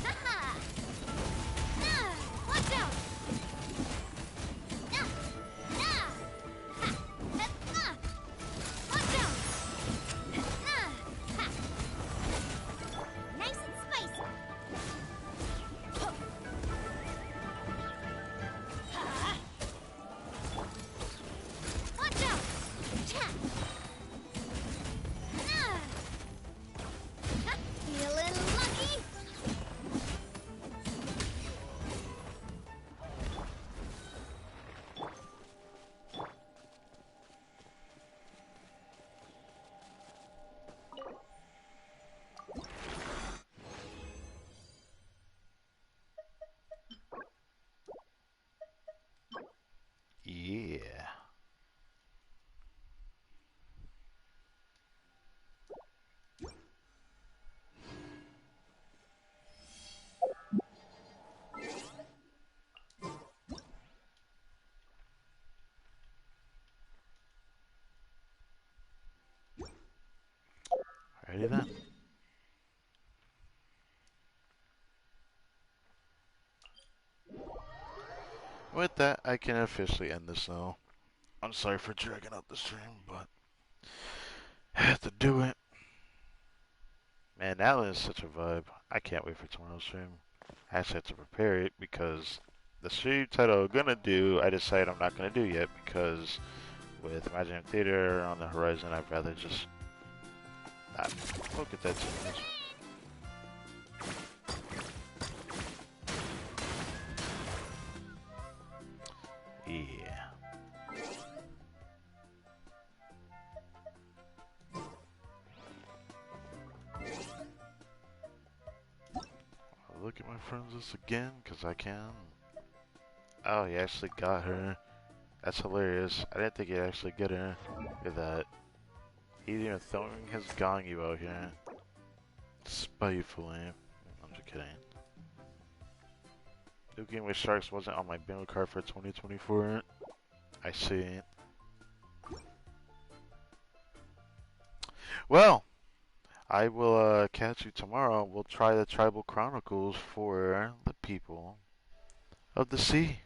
Haha! Watch out! Watch out! Nice and spicy. Watch With that, I can officially end this now. I'm sorry for dragging out the stream, but I have to do it. Man, NATLAN is such a vibe. I can't wait for tomorrow's stream. I actually have to prepare it because the stream title I'm gonna do, I decided I'm not gonna do yet because with Imaginary Theater on the horizon, I'd rather just not look at that too much. Yeah. I'll look at my friends list again, because I can. Oh, he actually got her. That's hilarious. I didn't think he'd actually get her. Look at that. He's even throwing his Ganyu out here. Spitefully. I'm just kidding. Duking with Sharks wasn't on my bingo card for 2024. I see. Well, I will catch you tomorrow. We'll try the Tribal Chronicles for the people of the sea.